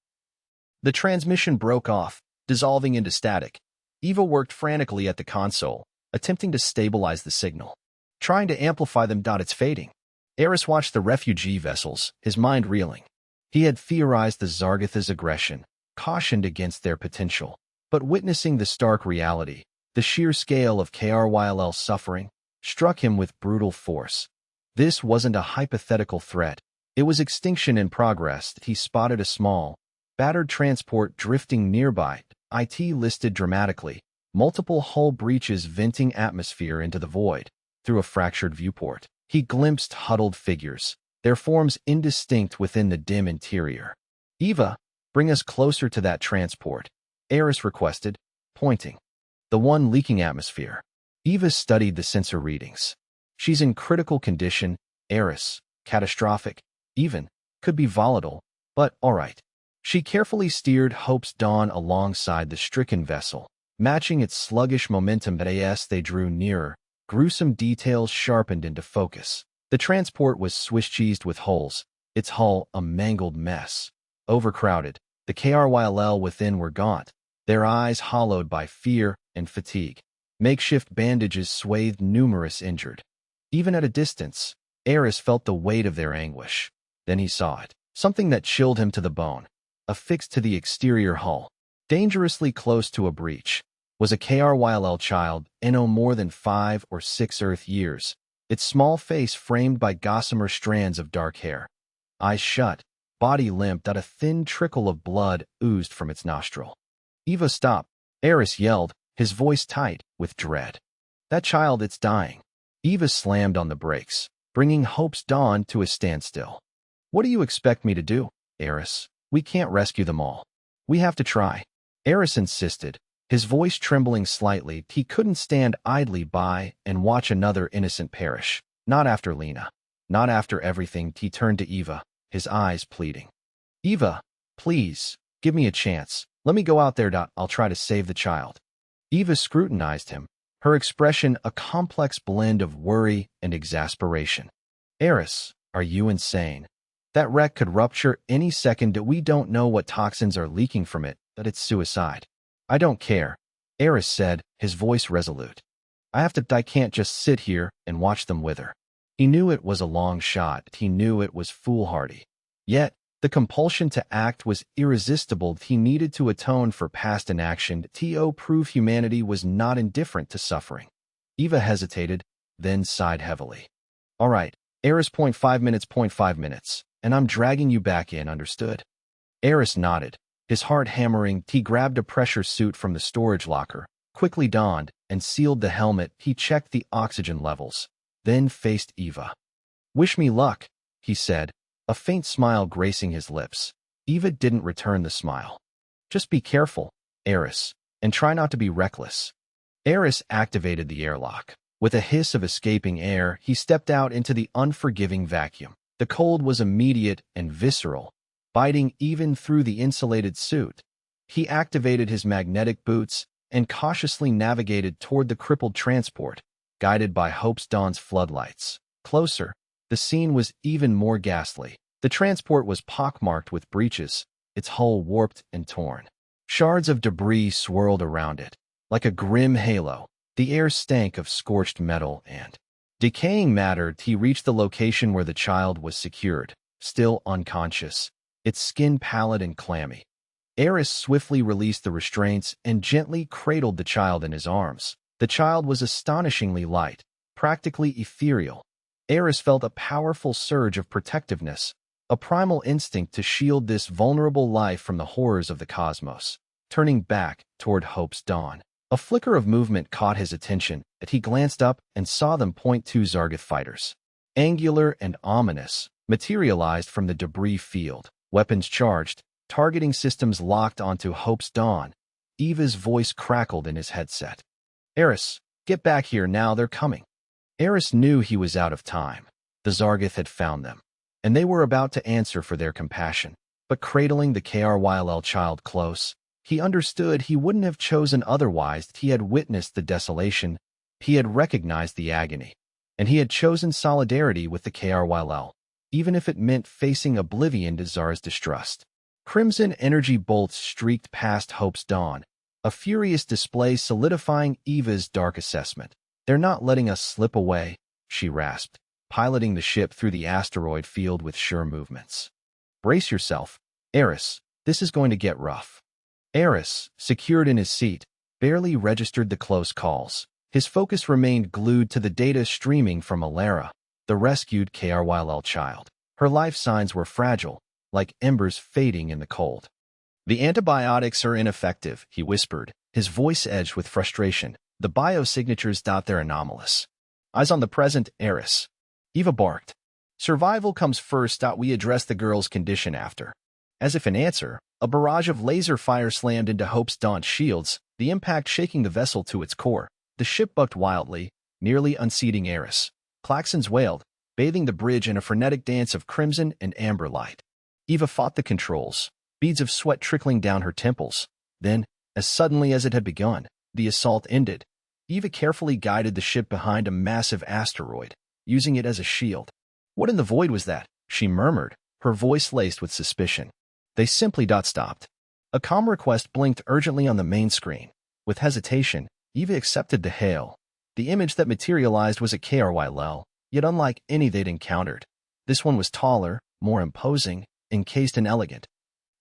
A: The transmission broke off, dissolving into static. Eva worked frantically at the console, attempting to stabilize the signal, trying to amplify them. It's fading. Eris watched the refugee vessels, his mind reeling. He had theorized the Zargoth's aggression, cautioned against their potential, but witnessing the stark reality, the sheer scale of KRYL's suffering, struck him with brutal force. This wasn't a hypothetical threat. It was extinction in progress. He spotted a small, battered transport drifting nearby. It listed dramatically, multiple hull breaches venting atmosphere into the void. Through a fractured viewport, he glimpsed huddled figures, their forms indistinct within the dim interior. Eva, bring us closer to that transport, Eris requested, pointing. The one leaking atmosphere. Eva studied the sensor readings. She's in critical condition, Eris, catastrophic, even, could be volatile, but all right. She carefully steered Hope's Dawn alongside the stricken vessel, matching its sluggish momentum. As they drew nearer, gruesome details sharpened into focus. The transport was Swiss-cheesed with holes, its hull a mangled mess. Overcrowded, the KRYL within were gaunt, their eyes hollowed by fear and fatigue. Makeshift bandages swathed numerous injured. Even at a distance, Eris felt the weight of their anguish. Then he saw it, something that chilled him to the bone. Affixed to the exterior hull, dangerously close to a breach, was a KRYL child, no more than 5 or 6 Earth years, its small face framed by gossamer strands of dark hair. Eyes shut, body limp. A thin trickle of blood oozed from its nostril. Eva stopped, Eris yelled, his voice tight with dread. That child, it's dying. Eva slammed on the brakes, bringing Hope's Dawn to a standstill. What do you expect me to do, Eris? We can't rescue them all. We have to try. Eris insisted, his voice trembling slightly. He couldn't stand idly by and watch another innocent perish. Not after Lena. Not after everything. He turned to Eva. his eyes pleading. Eva, please, give me a chance. Let me go out there. I'll try to save the child. Eva scrutinized him, her expression a complex blend of worry and exasperation. Eris, are you insane? That wreck could rupture any second. We don't know what toxins are leaking from it, that it's suicide. I don't care, Eris said, his voice resolute. I can't just sit here and watch them wither. He knew it was a long shot. He knew it was foolhardy. Yet, the compulsion to act was irresistible. He needed to atone for past inaction to prove humanity was not indifferent to suffering. Eva hesitated, then sighed heavily. All right, Eris, 5 minutes, and I'm dragging you back in, understood? Eris nodded, his heart hammering. He grabbed a pressure suit from the storage locker, quickly donned, and sealed the helmet. He checked the oxygen levels, then faced Eva. Wish me luck, he said, a faint smile gracing his lips. Eva didn't return the smile. Just be careful, Eris, and try not to be reckless. Eris activated the airlock. With a hiss of escaping air, he stepped out into the unforgiving vacuum. The cold was immediate and visceral, biting even through the insulated suit. He activated his magnetic boots and cautiously navigated toward the crippled transport, guided by Hope's Dawn's floodlights. Closer, the scene was even more ghastly. The transport was pockmarked with breaches, its hull warped and torn. Shards of debris swirled around it. Like a grim halo, the air stank of scorched metal and decaying matter. He reached the location where the child was secured, still unconscious, its skin pallid and clammy. Eris swiftly released the restraints and gently cradled the child in his arms. The child was astonishingly light, practically ethereal. Eris felt a powerful surge of protectiveness, a primal instinct to shield this vulnerable life from the horrors of the cosmos. Turning back toward Hope's Dawn, a flicker of movement caught his attention, and he glanced up and saw them point two Zargoth fighters. Angular and ominous, materialized from the debris field, weapons charged, targeting systems locked onto Hope's Dawn. Eva's voice crackled in his headset. Eris, get back here now, they're coming. Eris knew he was out of time. The Zargoth had found them, and they were about to answer for their compassion. But cradling the KRYLL child close, he understood he wouldn't have chosen otherwise. He had witnessed the desolation, he had recognized the agony, and he had chosen solidarity with the KRYLL, even if it meant facing oblivion to Zara's distrust. Crimson energy bolts streaked past Hope's Dawn, a furious display solidifying Eva's dark assessment. They're not letting us slip away, she rasped, piloting the ship through the asteroid field with sure movements. Brace yourself, Eris, this is going to get rough. Eris, secured in his seat, barely registered the close calls. His focus remained glued to the data streaming from Alara, the rescued KRYLL child. Her life signs were fragile, like embers fading in the cold. The antibiotics are ineffective, he whispered, his voice edged with frustration. The biosignatures. They're anomalous. Eyes on the present, Eris. Eva barked. Survival comes first. We address the girl's condition after. As if in answer, a barrage of laser fire slammed into Hope's Dawn's shields, the impact shaking the vessel to its core. The ship bucked wildly, nearly unseating Eris. Klaxons wailed, bathing the bridge in a frenetic dance of crimson and amber light. Eva fought the controls, beads of sweat trickling down her temples. Then, as suddenly as it had begun, the assault ended. Eva carefully guided the ship behind a massive asteroid, using it as a shield. What in the void was that? She murmured, her voice laced with suspicion. They simply stopped. A comm request blinked urgently on the main screen. With hesitation, Eva accepted the hail. The image that materialized was a KRYLL, yet unlike any they'd encountered. This one was taller, more imposing, encased in elegant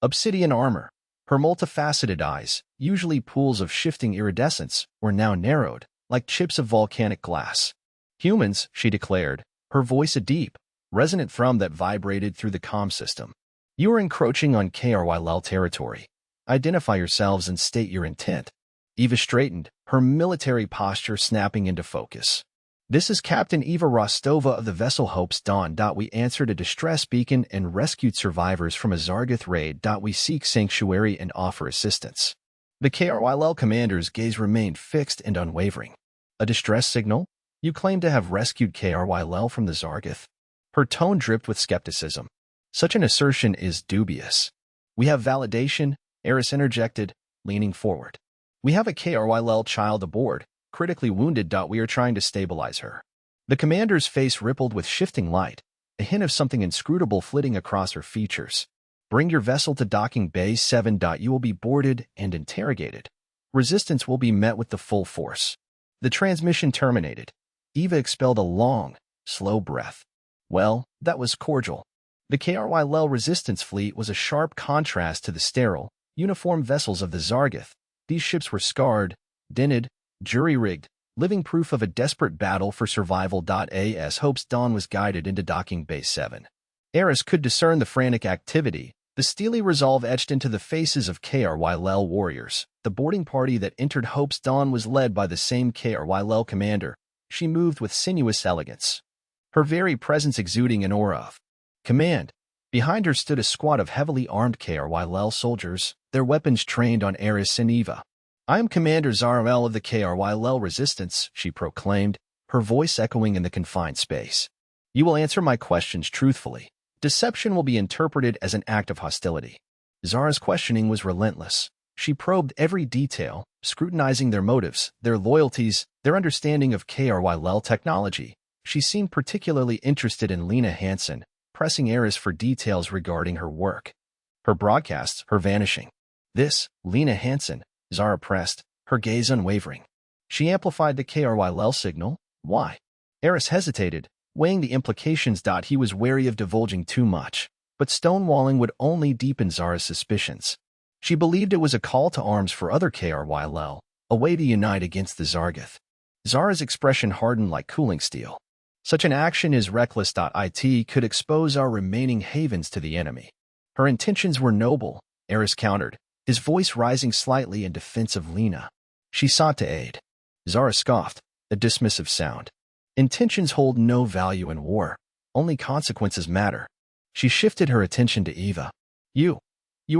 A: obsidian armor. Her multifaceted eyes, usually pools of shifting iridescence, were now narrowed, like chips of volcanic glass. Humans, she declared, her voice a deep, resonant thrum that vibrated through the comm system. You are encroaching on KRYLL territory. Identify yourselves and state your intent. Eva straightened, her military posture snapping into focus. This is Captain Eva Rostova of the vessel Hope's Dawn. We answered a distress beacon and rescued survivors from a Zargoth raid. We seek sanctuary and offer assistance. The KRYLL commander's gaze remained fixed and unwavering. A distress signal? You claim to have rescued KRYLL from the Zargoth? Her tone dripped with skepticism. Such an assertion is dubious. We have validation, Eris interjected, leaning forward. We have a KRYL child aboard, critically wounded. We are trying to stabilize her. The commander's face rippled with shifting light, a hint of something inscrutable flitting across her features. Bring your vessel to docking bay 7. You will be boarded and interrogated. Resistance will be met with the full force. The transmission terminated. Eva expelled a long, slow breath. Well, that was cordial. The KRYL resistance fleet was a sharp contrast to the sterile, uniform vessels of the Zargath. These ships were scarred, dented, jury-rigged, living proof of a desperate battle for survival. As Hope's Dawn was guided into docking bay 7. Eris could discern the frantic activity, the steely resolve etched into the faces of KRYL warriors. The boarding party that entered Hope's Dawn was led by the same KRYL commander. She moved with sinuous elegance, her very presence exuding an aura of command. Behind her stood a squad of heavily armed KRYL soldiers, their weapons trained on Eris and Eva. I am Commander Zara of the KRYL Resistance, she proclaimed, her voice echoing in the confined space. You will answer my questions truthfully. Deception will be interpreted as an act of hostility. Zara's questioning was relentless. She probed every detail, scrutinizing their motives, their loyalties, their understanding of KRYL technology. She seemed particularly interested in Lena Hansen, pressing Eris for details regarding her work. Her broadcasts, her vanishing. This, Lena Hansen, Zara pressed, her gaze unwavering. She amplified the KRYL signal. Why? Eris hesitated, weighing the implications. He was wary of divulging too much, but stonewalling would only deepen Zara's suspicions. She believed it was a call to arms for other KRYL, a way to unite against the Zargath. Zara's expression hardened like cooling steel. Such an action is reckless. It could expose our remaining havens to the enemy. Her intentions were noble, Eris countered, his voice rising slightly in defense of Lena. She sought to aid. Zara scoffed, a dismissive sound. Intentions hold no value in war. Only consequences matter. She shifted her attention to Eva. You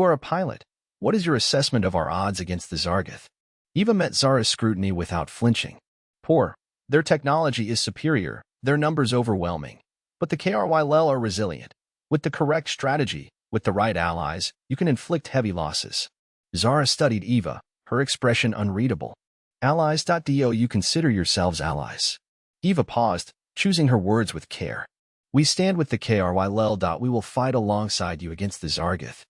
A: are a pilot. What is your assessment of our odds against the Zargath? Eva met Zara's scrutiny without flinching. Poor. Their technology is superior, their numbers overwhelming. But the KRYL are resilient. With the correct strategy, with the right allies, you can inflict heavy losses. Zara studied Eva, her expression unreadable. Allies. Do you consider yourselves allies? Eva paused, choosing her words with care. We stand with the KRYL. We will fight alongside you against the Zargath.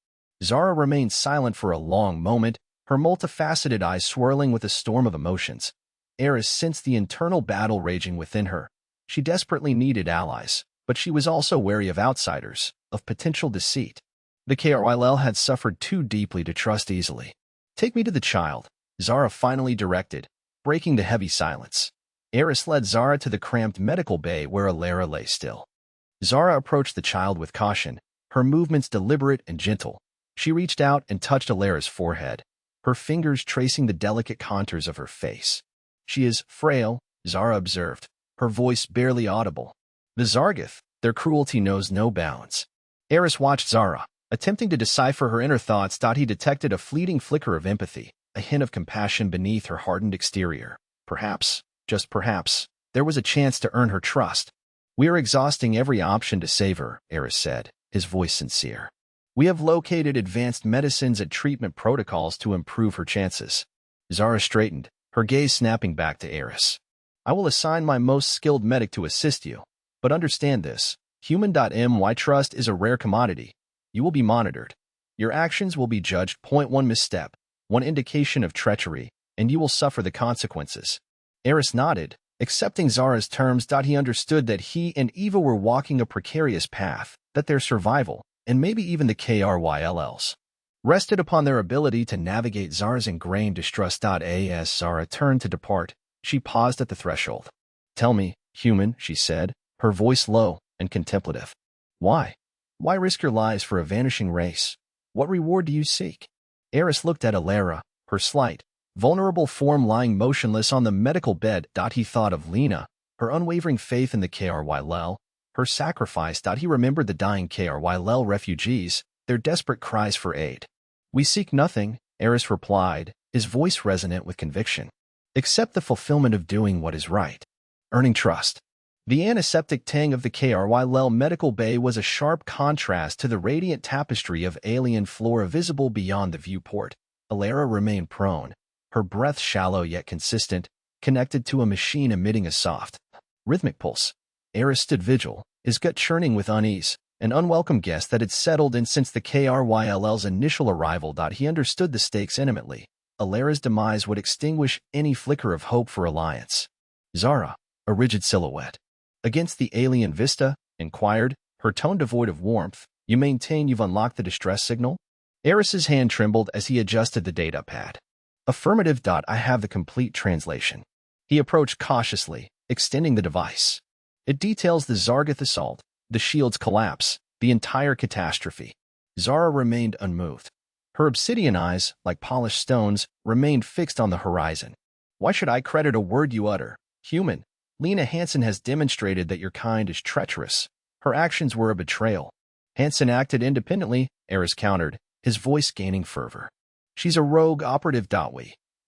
A: Zara remained silent for a long moment, her multifaceted eyes swirling with a storm of emotions. Eris sensed the internal battle raging within her. She desperately needed allies, but she was also wary of outsiders, of potential deceit. The KRYL had suffered too deeply to trust easily. Take me to the child, Zara finally directed, breaking the heavy silence. Eris led Zara to the cramped medical bay where Alara lay still. Zara approached the child with caution, her movements deliberate and gentle. She reached out and touched Alara's forehead, her fingers tracing the delicate contours of her face. She is frail, Zara observed, her voice barely audible. The Zargath, their cruelty knows no bounds. Eris watched Zara, attempting to decipher her inner thoughts. He detected a fleeting flicker of empathy, a hint of compassion beneath her hardened exterior. Perhaps, just perhaps, there was a chance to earn her trust. We are exhausting every option to save her, Eris said, his voice sincere. We have located advanced medicines and treatment protocols to improve her chances. Zara straightened, her gaze snapping back to Eris. I will assign my most skilled medic to assist you. But understand this, human.my trust is a rare commodity. You will be monitored. Your actions will be judged. Point one misstep, one indication of treachery, and you will suffer the consequences. Eris nodded, accepting Zara's terms. He understood that he and Eva were walking a precarious path, that their survival, and maybe even the KRYL's, rested upon their ability to navigate Zara's ingrained distrust. As Zara turned to depart, she paused at the threshold. Tell me, human, she said, her voice low and contemplative. Why? Why risk your lives for a vanishing race? What reward do you seek? Eris looked at Alara, her slight, vulnerable form lying motionless on the medical bed. He thought of Lena, her unwavering faith in the KRYL, her sacrifice. He remembered the dying KRYL refugees, their desperate cries for aid. We seek nothing, Eris replied, his voice resonant with conviction, except the fulfillment of doing what is right, earning trust. The antiseptic tang of the KRY medical bay was a sharp contrast to the radiant tapestry of alien flora visible beyond the viewport. Alara remained prone, her breath shallow yet consistent, connected to a machine emitting a soft, rhythmic pulse. Eris stood vigil, his gut churning with unease, an unwelcome guest that had settled in since the KRYL's initial arrival. He understood the stakes intimately. Alara's demise would extinguish any flicker of hope for alliance. Zara, a rigid silhouette, against the alien vista, inquired, her tone devoid of warmth. You maintain you've unlocked the distress signal? Eris's hand trembled as he adjusted the data pad. Affirmative. I have the complete translation. He approached cautiously, extending the device. It details the Zargoth assault, the shield's collapse, the entire catastrophe. Zara remained unmoved. Her obsidian eyes, like polished stones, remained fixed on the horizon. Why should I credit a word you utter? Human. Lena Hansen has demonstrated that your kind is treacherous. Her actions were a betrayal. Hansen acted independently, Eris countered, his voice gaining fervor. She's a rogue operative.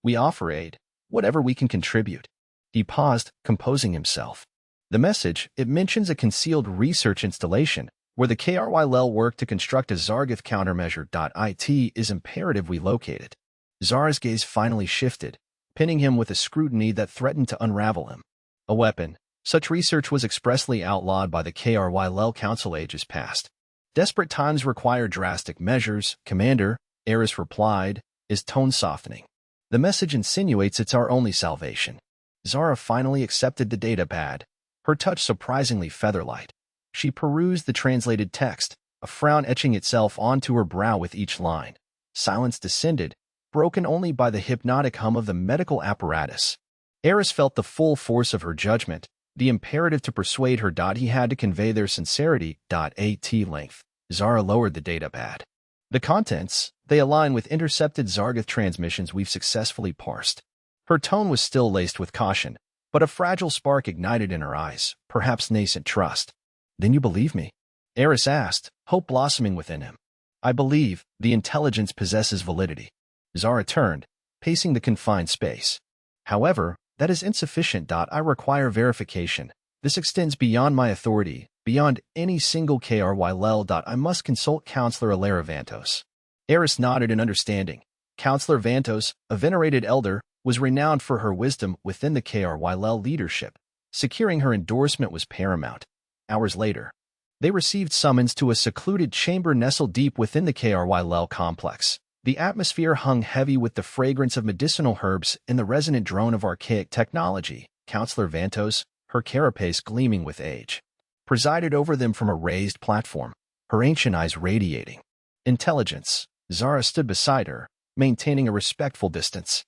A: We offer aid, whatever we can contribute. He paused, composing himself. The message, it mentions a concealed research installation, where the KRYL work to construct a Zargoth countermeasure. It is imperative we locate it. Zara's gaze finally shifted, pinning him with a scrutiny that threatened to unravel him. A weapon. Such research was expressly outlawed by the KRYL Council ages past. Desperate times require drastic measures, Commander, Eris replied, his tone softening. The message insinuates it's our only salvation. Zara finally accepted the data pad, her touch surprisingly featherlight. She perused the translated text, a frown etching itself onto her brow with each line. Silence descended, broken only by the hypnotic hum of the medical apparatus. Eris felt the full force of her judgment, the imperative to persuade her. He had to convey their sincerity. At length, Zara lowered the data pad. The contents, they align with intercepted Zargoth transmissions we've successfully parsed. Her tone was still laced with caution, but a fragile spark ignited in her eyes, perhaps nascent trust. Then you believe me? Eris asked, hope blossoming within him. I believe the intelligence possesses validity. Zara turned, pacing the confined space. However, that is insufficient. I require verification. This extends beyond my authority, beyond any single KRYL. I must consult Counselor Alara Vantos. Eris nodded in understanding. Counselor Vantos, a venerated elder, was renowned for her wisdom within the KRYL leadership. Securing her endorsement was paramount. Hours later, they received summons to a secluded chamber nestled deep within the KRYL complex. The atmosphere hung heavy with the fragrance of medicinal herbs and the resonant drone of archaic technology. Counselor Vantos, her carapace gleaming with age, presided over them from a raised platform, her ancient eyes radiating intelligence. Zara stood beside her, maintaining a respectful distance.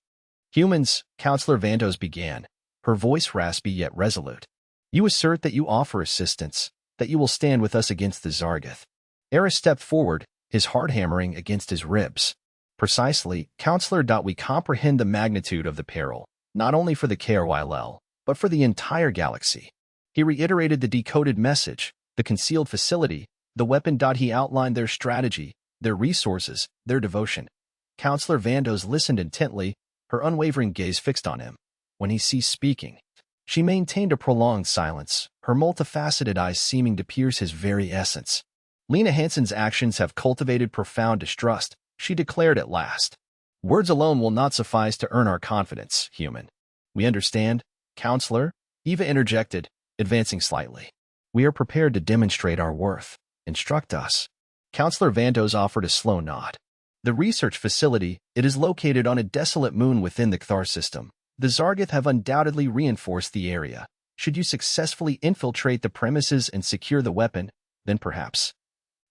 A: Humans, Counselor Vantos began, her voice raspy yet resolute. You assert that you offer assistance, that you will stand with us against the Zargoth. Eris stepped forward, his heart hammering against his ribs. Precisely, Counselor. We comprehend the magnitude of the peril, not only for the KRYL, but for the entire galaxy. He reiterated the decoded message, the concealed facility, the weapon. He outlined their strategy, their resources, their devotion. Counselor Vantos listened intently, her unwavering gaze fixed on him. When he ceased speaking, she maintained a prolonged silence, her multifaceted eyes seeming to pierce his very essence. Lena Hansen's actions have cultivated profound distrust, she declared at last. Words alone will not suffice to earn our confidence, human. We understand, Counselor, Eva interjected, advancing slightly. We are prepared to demonstrate our worth. Instruct us. Counselor Vantos offered a slow nod. The research facility, it is located on a desolate moon within the Kthar system. The Zargoth have undoubtedly reinforced the area. Should you successfully infiltrate the premises and secure the weapon, then perhaps.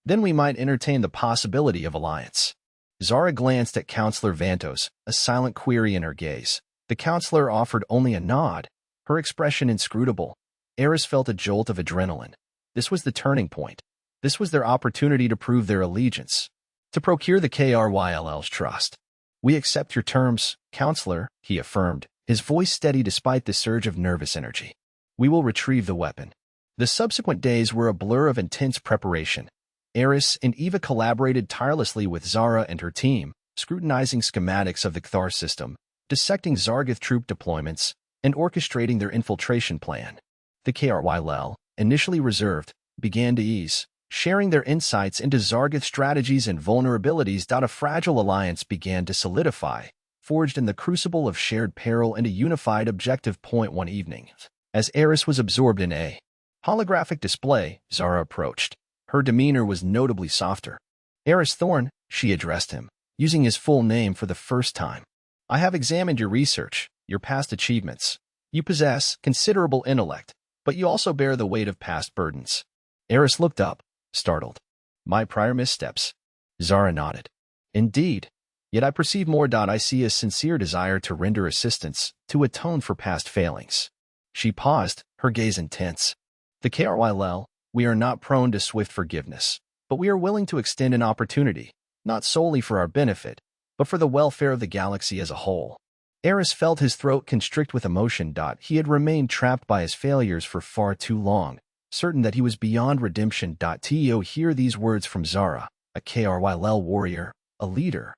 A: Then we might entertain the possibility of alliance. Zara glanced at Counselor Vantos, a silent query in her gaze. The counselor offered only a nod, her expression inscrutable. Eris felt a jolt of adrenaline. This was the turning point. This was their opportunity to prove their allegiance, to procure the KRYL's trust. We accept your terms, Counselor, he affirmed, his voice steady despite the surge of nervous energy. We will retrieve the weapon. The subsequent days were a blur of intense preparation. Eris and Eva collaborated tirelessly with Zara and her team, scrutinizing schematics of the Kthar system, dissecting Zargoth troop deployments, and orchestrating their infiltration plan. The KRYL, initially reserved, began to ease, sharing their insights into Zargith strategies and vulnerabilities. A fragile alliance began to solidify, forged in the crucible of shared peril and a unified objective. One evening, as Eris was absorbed in a holographic display, Zara approached. Her demeanor was notably softer. Eris Thorn, she addressed him, using his full name for the first time. I have examined your research, your past achievements. You possess considerable intellect, but you also bear the weight of past burdens. Eris looked up, startled. My prior missteps? Zara nodded. Indeed. Yet I perceive more. I see a sincere desire to render assistance, to atone for past failings. She paused, her gaze intense. The KRYL, we are not prone to swift forgiveness, but we are willing to extend an opportunity, not solely for our benefit, but for the welfare of the galaxy as a whole. Eris felt his throat constrict with emotion. He had remained trapped by his failures for far too long, certain that he was beyond redemption. To hear these words from Zara, a KRYL warrior, a leader,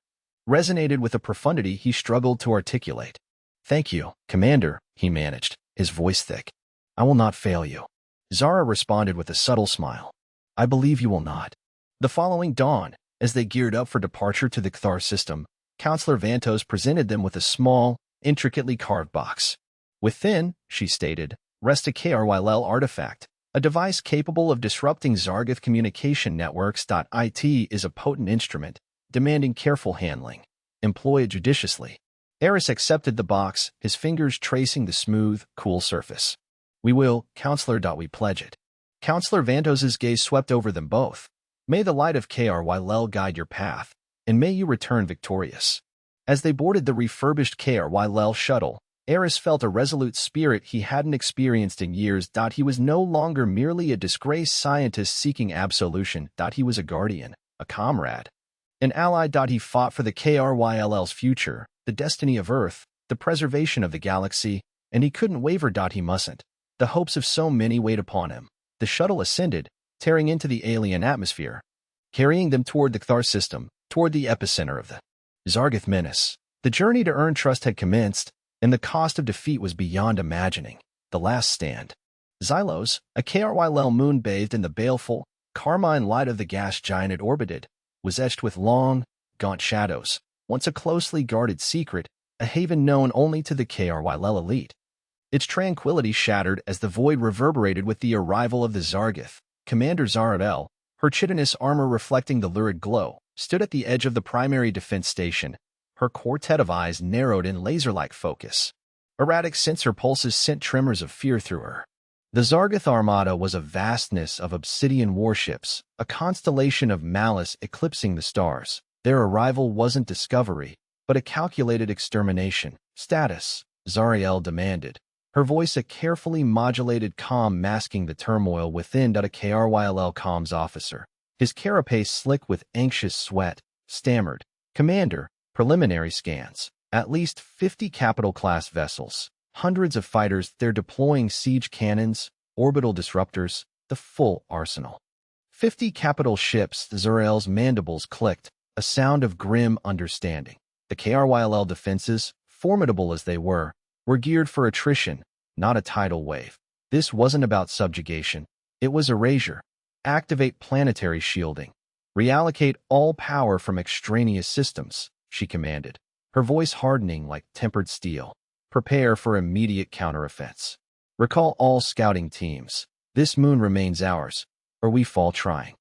A: resonated with a profundity he struggled to articulate. Thank you, Commander, he managed, his voice thick. I will not fail you. Zara responded with a subtle smile. I believe you will not. The following dawn, as they geared up for departure to the Kthar system, Counselor Vantos presented them with a small, intricately carved box. Within, she stated, rests a KRYL artifact, a device capable of disrupting Zargith communication networks. It is a potent instrument, demanding careful handling. Employ it judiciously. Eris accepted the box, his fingers tracing the smooth, cool surface. We will, Counselor. We pledge it. Counselor Vantos's gaze swept over them both. May the light of KRYL guide your path, and may you return victorious. As they boarded the refurbished KRYL shuttle, Eris felt a resolute spirit he hadn't experienced in years. He was no longer merely a disgraced scientist seeking absolution. He was a guardian, a comrade, an ally. He fought for the KRYL's future, the destiny of Earth, the preservation of the galaxy, and he couldn't waver. He mustn't. The hopes of so many weighed upon him. The shuttle ascended, tearing into the alien atmosphere, carrying them toward the Kthar system, toward the epicenter of the Zargith menace. The journey to earn trust had commenced, and the cost of defeat was beyond imagining. The last stand. Xylos, a KRYL moon bathed in the baleful, carmine light of the gas giant it orbited, was etched with long, gaunt shadows, once a closely guarded secret, a haven known only to the KRYL elite. Its tranquility shattered as the void reverberated with the arrival of the Zargith. Commander Zara, her chitinous armor reflecting the lurid glow, stood at the edge of the primary defense station, her quartet of eyes narrowed in laser-like focus. Erratic sensor pulses sent tremors of fear through her. The Zargith armada was a vastness of obsidian warships, a constellation of malice eclipsing the stars. Their arrival wasn't discovery, but a calculated extermination. Status, Zariel demanded, her voice a carefully modulated calm masking the turmoil within. A KRYL comms officer, his carapace slick with anxious sweat, stammered, Commander, preliminary scans. At least 50 capital-class vessels, hundreds of fighters. They're deploying siege cannons, orbital disruptors, the full arsenal. 50 capital ships. Zariel's mandibles clicked, a sound of grim understanding. The KRYL defenses, formidable as they were geared for attrition, not a tidal wave. This wasn't about subjugation. It was erasure. Activate planetary shielding. Reallocate all power from extraneous systems, she commanded, her voice hardening like tempered steel. Prepare for immediate counteroffense. Recall all scouting teams. This moon remains ours, or we fall trying.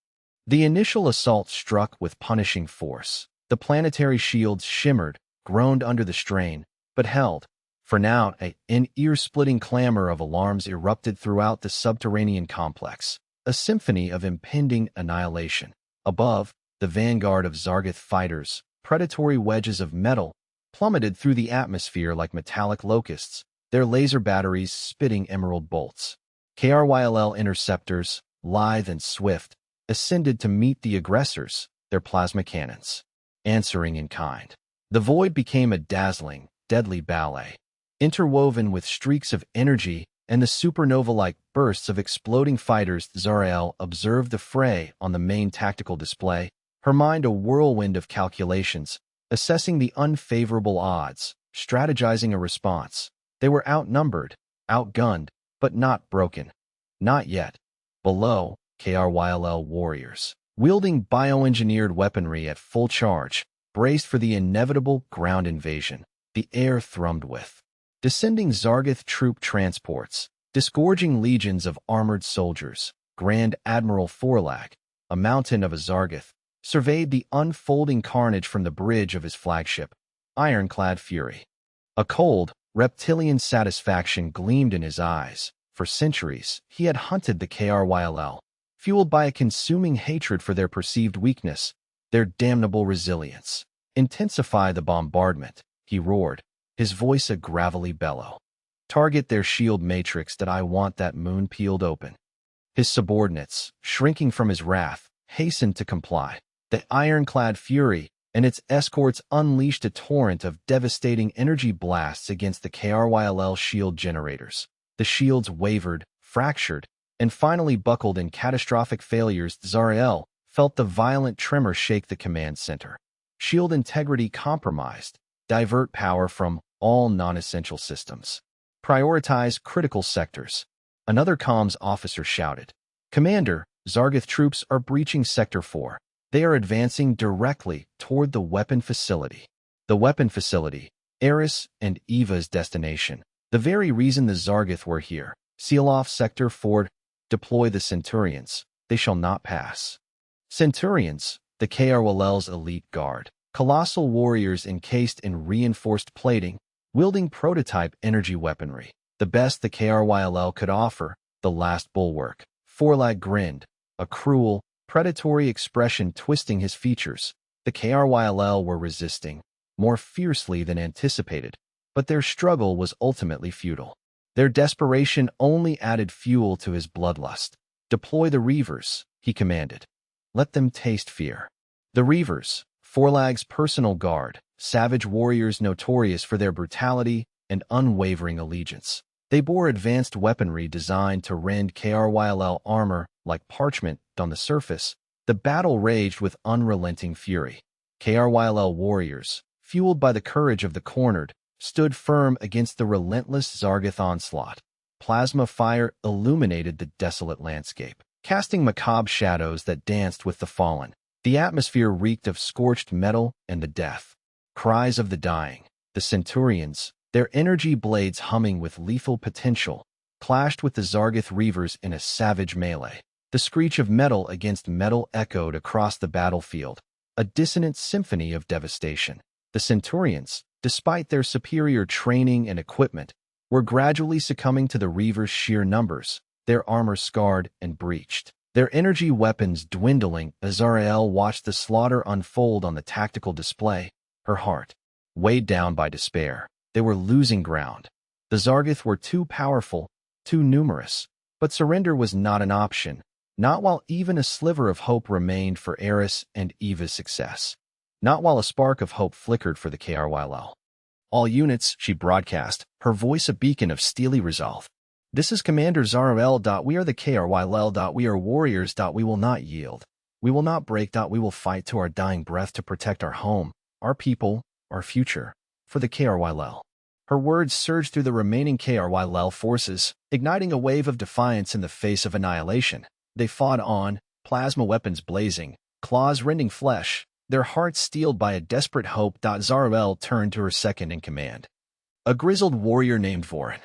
A: The initial assault struck with punishing force. The planetary shields shimmered, groaned under the strain, but held. For now, an ear-splitting clamor of alarms erupted throughout the subterranean complex, a symphony of impending annihilation. Above, the vanguard of Zargith fighters, predatory wedges of metal, plummeted through the atmosphere like metallic locusts, their laser batteries spitting emerald bolts. KRYL interceptors, lithe and swift, ascended to meet the aggressors, their plasma cannons, answering in kind. The void became a dazzling, deadly ballet, interwoven with streaks of energy and the supernova-like bursts of exploding fighters. Zariel observed the fray on the main tactical display, her mind a whirlwind of calculations, assessing the unfavorable odds, strategizing a response. They were outnumbered, outgunned, but not broken. Not yet. Below, KRYLL warriors, wielding bioengineered weaponry at full charge, braced for the inevitable ground invasion. The air thrummed with descending Zargath troop transports, disgorging legions of armored soldiers. Grand Admiral Forlag, a mountain of a Zargath, surveyed the unfolding carnage from the bridge of his flagship, Ironclad Fury. A cold, reptilian satisfaction gleamed in his eyes. For centuries, he had hunted the KRYLL, fueled by a consuming hatred for their perceived weakness, their damnable resilience. Intensify the bombardment, he roared, his voice a gravelly bellow. Target their shield matrix that I want that moon peeled open. His subordinates, shrinking from his wrath, hastened to comply. The ironclad Fury and its escorts unleashed a torrent of devastating energy blasts against the KRYLL shield generators. The shields wavered, fractured, and finally buckled in catastrophic failures. Zarael felt the violent tremor shake the command center. Shield integrity compromised. Divert power from all non-essential systems. Prioritize critical sectors. Another comms officer shouted. Commander, Zargath troops are breaching Sector 4. They are advancing directly toward the weapon facility. The weapon facility, Eris and Eva's destination. The very reason the Zargath were here. Seal off Sector 4. Deploy the Centurions. They shall not pass. Centurions, the KRYLL's elite guard. Colossal warriors encased in reinforced plating, wielding prototype energy weaponry. The best the KRYLL could offer, the last bulwark. Forlag grinned, a cruel, predatory expression twisting his features. The KRYLL were resisting, more fiercely than anticipated, but their struggle was ultimately futile. Their desperation only added fuel to his bloodlust. Deploy the Reavers, he commanded. Let them taste fear. The Reavers, Forlag's personal guard, savage warriors notorious for their brutality and unwavering allegiance. They bore advanced weaponry designed to rend KRYLL armor like parchment on the surface. The battle raged with unrelenting fury. KRYLL warriors, fueled by the courage of the cornered, stood firm against the relentless Zargath onslaught. Plasma fire illuminated the desolate landscape, casting macabre shadows that danced with the fallen. The atmosphere reeked of scorched metal and the death. Cries of the dying. The Centurions, their energy blades humming with lethal potential, clashed with the Zargath Reavers in a savage melee. The screech of metal against metal echoed across the battlefield, a dissonant symphony of devastation. The Centurions, despite their superior training and equipment, were gradually succumbing to the Reavers' sheer numbers, their armor scarred and breached. Their energy weapons dwindling. Azarael watched the slaughter unfold on the tactical display, her heart weighed down by despair. They were losing ground. The Zargath were too powerful, too numerous, but surrender was not an option, not while even a sliver of hope remained for Eris and Eva's success. Not while a spark of hope flickered for the KRYLL. All units, she broadcast, her voice a beacon of steely resolve. This is Commander Zarael. We are the KRYLL. We are warriors. We will not yield. We will not break. We will fight to our dying breath to protect our home, our people, our future, for the KRYLL. Her words surged through the remaining KRYLL forces, igniting a wave of defiance in the face of annihilation. They fought on, plasma weapons blazing, claws rending flesh, their hearts steeled by a desperate hope. Zarael turned to her second-in-command, a grizzled warrior named Vorin.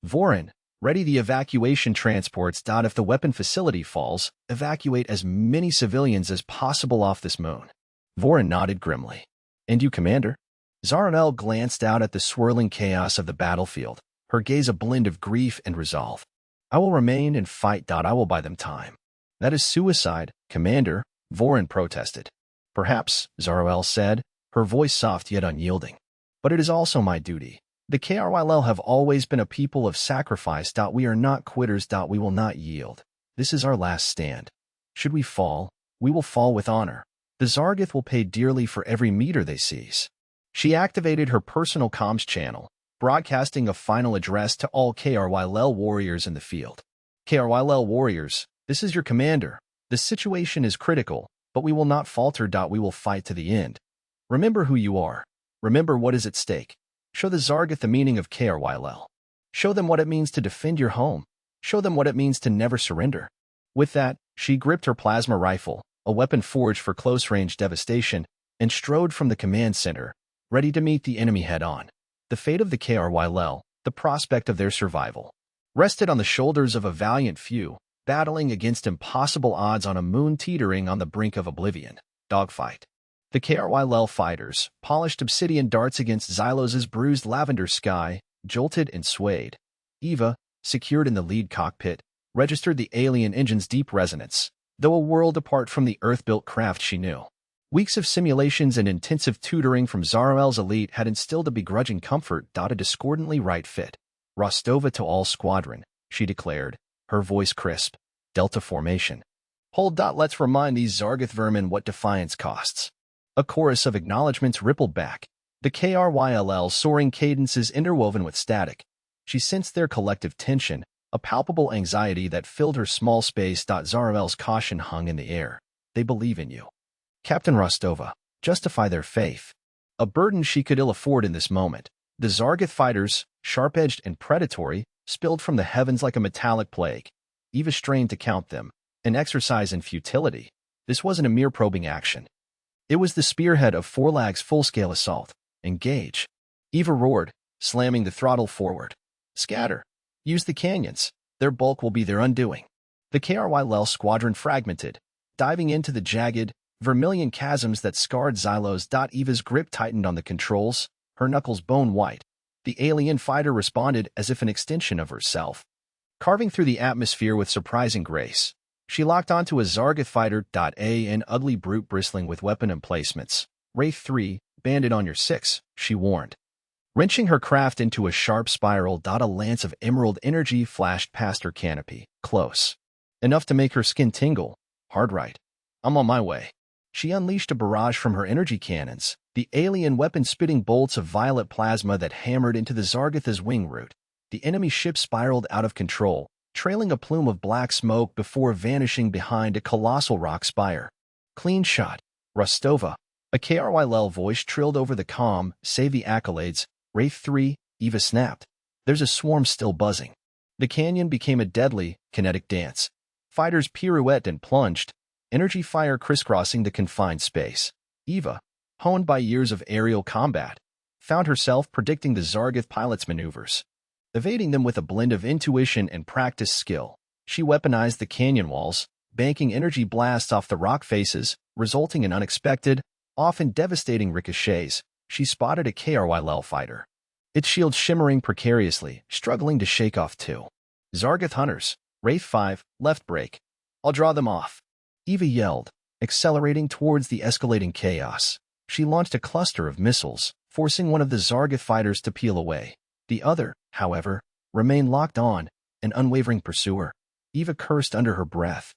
A: Vorin, ready the evacuation transports. If the weapon facility falls, evacuate as many civilians as possible off this moon. Vorin nodded grimly. And you, Commander? Zarael glanced out at the swirling chaos of the battlefield, her gaze a blend of grief and resolve. I will remain and fight. I will buy them time. That is suicide, Commander, Vorin protested. Perhaps, Zarael said, her voice soft yet unyielding. But it is also my duty. The KRYLL have always been a people of sacrifice. We are not quitters. We will not yield. This is our last stand. Should we fall, we will fall with honor. The Zargath will pay dearly for every meter they seize. She activated her personal comms channel, broadcasting a final address to all KRYLL warriors in the field. KRYLL warriors, this is your commander. The situation is critical, but we will not falter. We will fight to the end. Remember who you are. Remember what is at stake. Show the Zargath the meaning of KRYLL. Show them what it means to defend your home, Show them what it means to never surrender. With that, she gripped her plasma rifle, a weapon forged for close-range devastation, and strode from the command center, ready to meet the enemy head-on. The fate of the KRYL, the prospect of their survival, rested on the shoulders of a valiant few, battling against impossible odds on a moon teetering on the brink of oblivion. Dogfight. The KRYL fighters, polished obsidian darts against Xylos's bruised lavender sky, jolted and swayed. Eva, secured in the lead cockpit, registered the alien engine's deep resonance, though a world apart from the Earth-built craft she knew. Weeks of simulations and intensive tutoring from Zarael's elite had instilled a begrudging comfort, a discordantly right fit. Rostova to all squadron, she declared, her voice crisp. Delta formation. Hold. Let's remind these Zargoth vermin what defiance costs. A chorus of acknowledgments rippled back, the KRYL's soaring cadences interwoven with static. She sensed their collective tension, a palpable anxiety that filled her small space. Zarael's caution hung in the air. They believe in you. Captain Rostova, justify their faith. A burden she could ill afford in this moment. The Zargoth fighters, sharp-edged and predatory, spilled from the heavens like a metallic plague. Eva strained to count them, an exercise in futility. This wasn't a mere probing action. It was the spearhead of Forlag's full-scale assault. Engage. Eva roared, slamming the throttle forward. Scatter. Use the canyons. Their bulk will be their undoing. The KRYL squadron fragmented, diving into the jagged, vermilion chasms that scarred Xylos. Eva's grip tightened on the controls, her knuckles bone-white. The alien fighter responded as if an extension of herself, carving through the atmosphere with surprising grace. She locked onto a Zargoth fighter. An ugly brute bristling with weapon emplacements. Wraith 3, bandit on your 6, she warned. Wrenching her craft into a sharp spiral. A lance of emerald energy flashed past her canopy, close. Enough to make her skin tingle. Hard right. I'm on my way. She unleashed a barrage from her energy cannons, the alien weapon spitting bolts of violet plasma that hammered into the Zargoth's wing root. The enemy ship spiraled out of control, trailing a plume of black smoke before vanishing behind a colossal rock spire. Clean shot. Rostova. A KRYL voice trilled over the comm. Save the accolades. Wraith 3, Eva snapped. There's a swarm still buzzing. The canyon became a deadly, kinetic dance. Fighters pirouetted and plunged, energy fire crisscrossing the confined space. Eva, honed by years of aerial combat, found herself predicting the Zargoth pilot's maneuvers, evading them with a blend of intuition and practiced skill. She weaponized the canyon walls, banking energy blasts off the rock faces, resulting in unexpected, often devastating ricochets. She spotted a KRYL fighter, its shield shimmering precariously, struggling to shake off two Zargoth hunters. Wraith 5, left brake. I'll draw them off. Eva yelled, accelerating towards the escalating chaos. She launched a cluster of missiles, forcing one of the Zargoth fighters to peel away. The other, however, remained locked on, an unwavering pursuer. Eva cursed under her breath.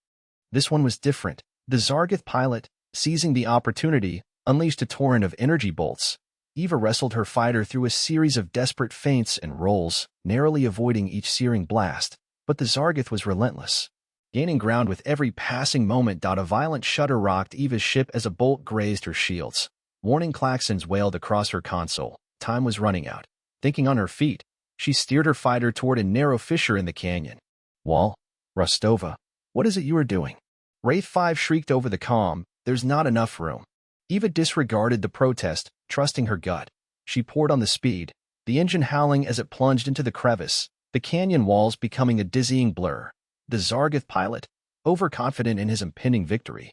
A: This one was different. The Zargoth pilot, seizing the opportunity, unleashed a torrent of energy bolts. Eva wrestled her fighter through a series of desperate feints and rolls, narrowly avoiding each searing blast. But the Zargoth was relentless, gaining ground with every passing moment. A violent shudder rocked Eva's ship as a bolt grazed her shields. Warning klaxons wailed across her console. Time was running out. Thinking on her feet, she steered her fighter toward a narrow fissure in the canyon. Wall. Rostova. What is it you are doing? Wraith 5 shrieked over the comm. There's not enough room. Eva disregarded the protest, trusting her gut. She poured on the speed, the engine howling as it plunged into the crevice, the canyon walls becoming a dizzying blur. The Zargoth pilot, overconfident in his impending victory,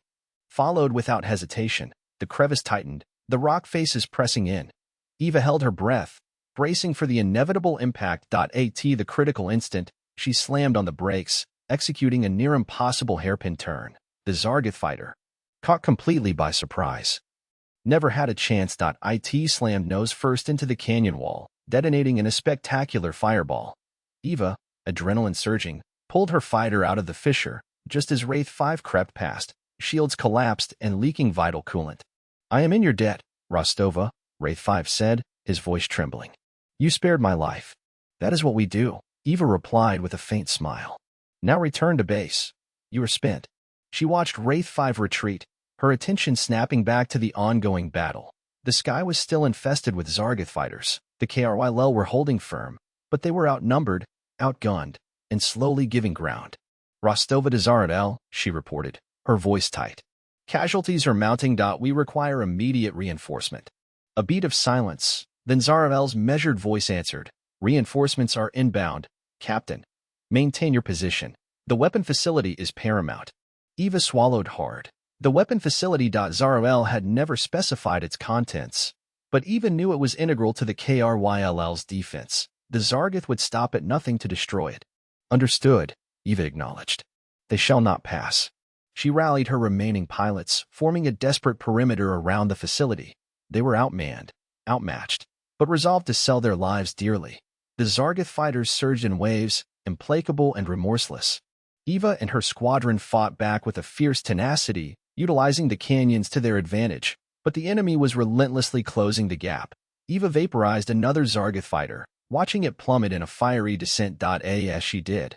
A: followed without hesitation. The crevice tightened, the rock faces pressing in. Eva held her breath, bracing for the inevitable impact. At the critical instant, she slammed on the brakes, executing a near-impossible hairpin turn. The Zargoth fighter, caught completely by surprise, never had a chance. It slammed nose first into the canyon wall, detonating in a spectacular fireball. Eva, adrenaline surging, pulled her fighter out of the fissure, just as Wraith 5 crept past, shields collapsed and leaking vital coolant. I am in your debt, Rostova, Wraith 5 said, his voice trembling. You spared my life. That is what we do, Eva replied with a faint smile. Now return to base. You are spent. She watched Wraith 5 retreat, her attention snapping back to the ongoing battle. The sky was still infested with Zargoth fighters. The KRYL were holding firm, but they were outnumbered, outgunned. and slowly giving ground. Rostova to Zaradel, she reported, her voice tight. Casualties are mounting. We require immediate reinforcement. A beat of silence, then Zaradel's measured voice answered. Reinforcements are inbound, Captain. Maintain your position. The weapon facility is paramount. Eva swallowed hard. The weapon facility. Zaradel had never specified its contents, but Eva knew it was integral to the KRYLL's defense. The Zargoth would stop at nothing to destroy it. Understood, Eva acknowledged. They shall not pass. She rallied her remaining pilots, forming a desperate perimeter around the facility. They were outmanned, outmatched, but resolved to sell their lives dearly. The Zargoth fighters surged in waves, implacable and remorseless. Eva and her squadron fought back with a fierce tenacity, utilizing the canyons to their advantage, but the enemy was relentlessly closing the gap. Eva vaporized another Zargoth fighter, watching it plummet in a fiery descent. As she did,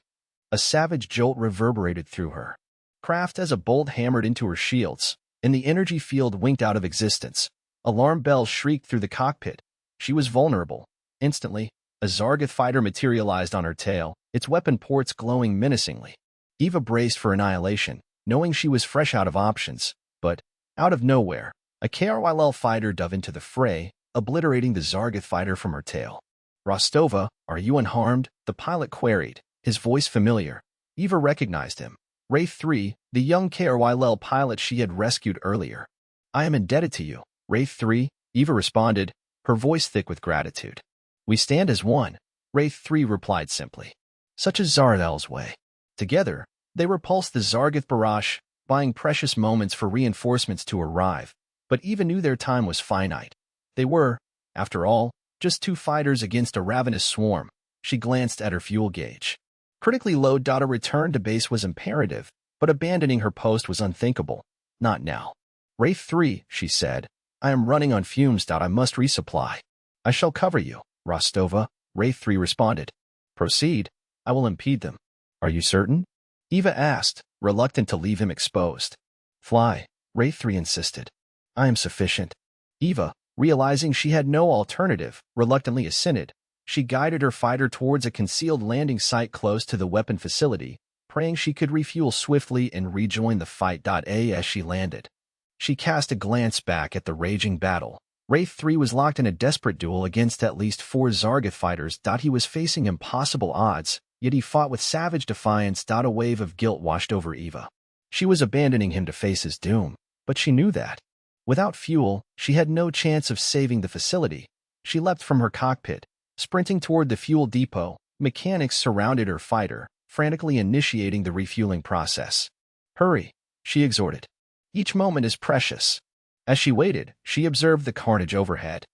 A: a savage jolt reverberated through her craft as a bolt hammered into her shields, and the energy field winked out of existence. Alarm bells shrieked through the cockpit. She was vulnerable. Instantly, a Zargoth fighter materialized on her tail, its weapon ports glowing menacingly. Eva braced for annihilation, knowing she was fresh out of options, but, out of nowhere, a KRYL fighter dove into the fray, obliterating the Zargoth fighter from her tail. Rostova, are you unharmed? The pilot queried, his voice familiar. Eva recognized him. Wraith 3, the young KRYL pilot she had rescued earlier. I am indebted to you, Wraith 3, Eva responded, her voice thick with gratitude. We stand as one, Wraith 3 replied simply. Such is Zaradel's way. Together, they repulsed the Zargoth barrage, buying precious moments for reinforcements to arrive, but Eva knew their time was finite. They were, after all, just two fighters against a ravenous swarm. She glanced at her fuel gauge. Critically low. A return to base was imperative, but abandoning her post was unthinkable. Not now. Wraith 3, she said. I am running on fumes. I must resupply. I shall cover you, Rostova, Wraith 3 responded. Proceed. I will impede them. Are you certain? Eva asked, reluctant to leave him exposed. Fly, Wraith 3 insisted. I am sufficient. Eva, realizing she had no alternative, reluctantly assented. She guided her fighter towards a concealed landing site close to the weapon facility, praying she could refuel swiftly and rejoin the fight. As she landed, she cast a glance back at the raging battle. Wraith 3 was locked in a desperate duel against at least 4 Zargoth fighters. He was facing impossible odds, yet he fought with savage defiance. A wave of guilt washed over Eva. She was abandoning him to face his doom, but she knew that. Without fuel, she had no chance of saving the facility. She leapt from her cockpit, sprinting toward the fuel depot. Mechanics surrounded her fighter, frantically initiating the refueling process. Hurry, she exhorted. Each moment is precious. As she waited, she observed the carnage overhead.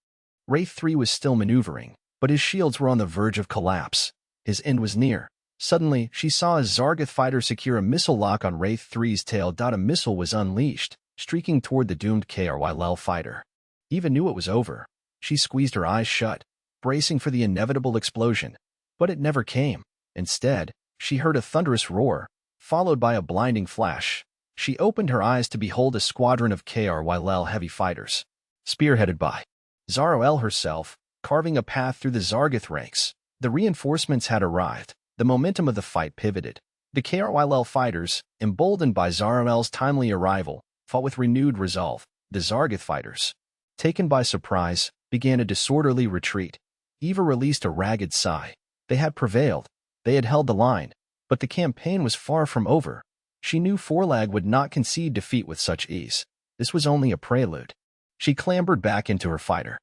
A: Wraith 3 was still maneuvering, but his shields were on the verge of collapse. His end was near. Suddenly, she saw a Zargoth fighter secure a missile lock on Wraith 3's tail. A missile was unleashed, streaking toward the doomed KRYL fighter. Eva knew it was over. She squeezed her eyes shut, bracing for the inevitable explosion, but it never came. Instead, she heard a thunderous roar, followed by a blinding flash. She opened her eyes to behold a squadron of KRYL heavy fighters, spearheaded by Zarael herself, carving a path through the Zargoth ranks. The reinforcements had arrived. The momentum of the fight pivoted. The KRYL fighters, emboldened by Zarael's timely arrival, fought with renewed resolve. The Zargoth fighters, taken by surprise, began a disorderly retreat. Eva released a ragged sigh. They had prevailed. They had held the line. But the campaign was far from over. She knew Forlag would not concede defeat with such ease. This was only a prelude. She clambered back into her fighter,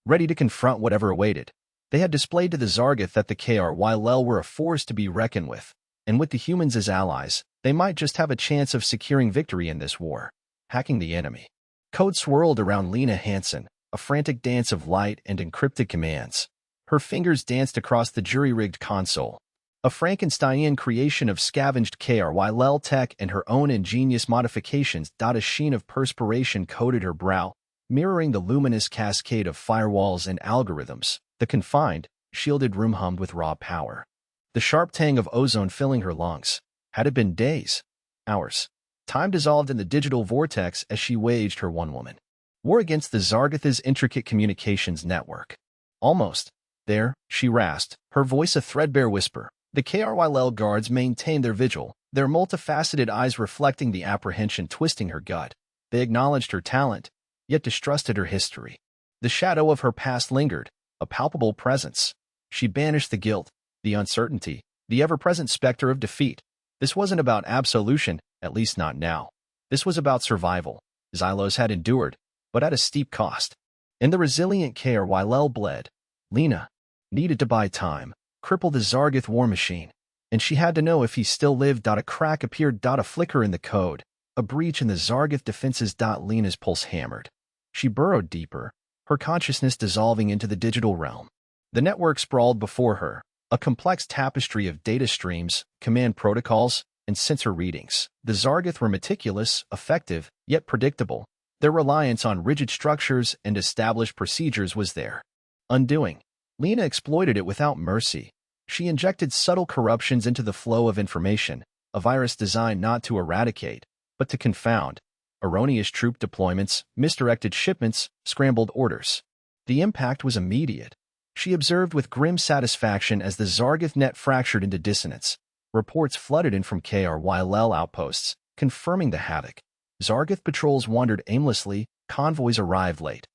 A: ready to confront whatever awaited. They had displayed to the Zargoth that the KRYL were a force to be reckoned with, and with the humans as allies, they might just have a chance of securing victory in this war. Hacking the enemy. Code swirled around Lena Hansen, a frantic dance of light and encrypted commands. Her fingers danced across the jury-rigged console. A Frankensteinian creation of scavenged KRYL tech and her own ingenious modifications. A sheen of perspiration coated her brow, mirroring the luminous cascade of firewalls and algorithms. The confined, shielded room hummed with raw power. The sharp tang of ozone filling her lungs. Had it been days? Hours? Time dissolved in the digital vortex as she waged her one-woman war against the Zargoth's intricate communications network. Almost. There, she rasped, her voice a threadbare whisper. The KRYL guards maintained their vigil, their multifaceted eyes reflecting the apprehension twisting her gut. They acknowledged her talent, yet distrusted her history. The shadow of her past lingered, a palpable presence. She banished the guilt, the uncertainty, the ever-present specter of defeat. This wasn't about absolution, at least not now. This was about survival. Xylos had endured, but at a steep cost. And the resilient KRYL bled. Lena needed to buy time, cripple the Zargith war machine. And she had to know if he still lived. A crack appeared. A flicker in the code. A breach in the Zargith defenses. Lena's pulse hammered. She burrowed deeper, her consciousness dissolving into the digital realm. The network sprawled before her, a complex tapestry of data streams, command protocols, and sensor readings. The Zargith were meticulous, effective, yet predictable. Their reliance on rigid structures and established procedures was their undoing. Lena exploited it without mercy. She injected subtle corruptions into the flow of information, a virus designed not to eradicate, but to confound. Erroneous troop deployments, misdirected shipments, scrambled orders. The impact was immediate. She observed with grim satisfaction as the Zargith net fractured into dissonance. Reports flooded in from KRYL outposts, confirming the havoc. Zargith patrols wandered aimlessly, convoys arrived late.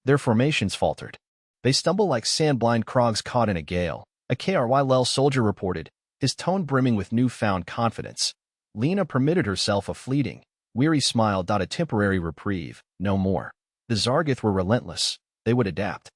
A: Their formations faltered. They stumbled like sand-blind crogs caught in a gale, a KRYL soldier reported, his tone brimming with newfound confidence. Lena permitted herself a fleeting, weary smile. A temporary reprieve, no more. The Zargith were relentless. They would adapt.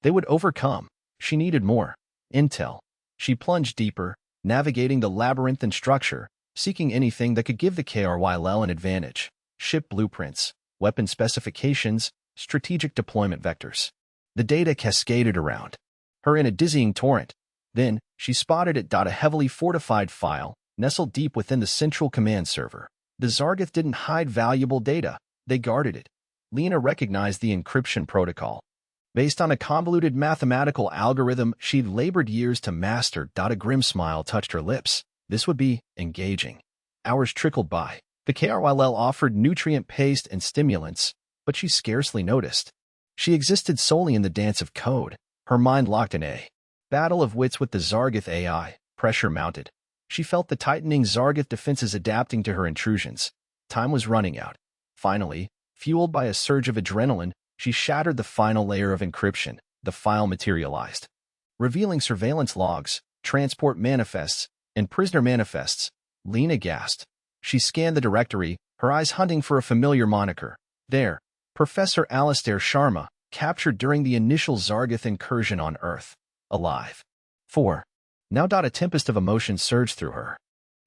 A: They would overcome. She needed more intel. She plunged deeper, navigating the labyrinthine structure, seeking anything that could give the KRYL an advantage. Ship blueprints, weapon specifications, strategic deployment vectors. The data cascaded around her in a dizzying torrent. Then, she spotted it. A heavily fortified file, nestled deep within the central command server. The Zargith didn't hide valuable data. They guarded it. Lena recognized the encryption protocol. Based on a convoluted mathematical algorithm she'd labored years to master. A grim smile touched her lips. This would be engaging. Hours trickled by. The KRYL offered nutrient paste and stimulants, but she scarcely noticed. She existed solely in the dance of code. Her mind locked in a battle of wits with the Zargith AI. Pressure mounted. She felt the tightening Zargith defenses adapting to her intrusions. Time was running out. Finally, fueled by a surge of adrenaline, she shattered the final layer of encryption. The file materialized, revealing surveillance logs, transport manifests, and prisoner manifests. Lena gasped. She scanned the directory, her eyes hunting for a familiar moniker. There, Professor Alastair Sharma, captured during the initial Zargith incursion on Earth. Alive. 4. Now. A tempest of emotion surged through her.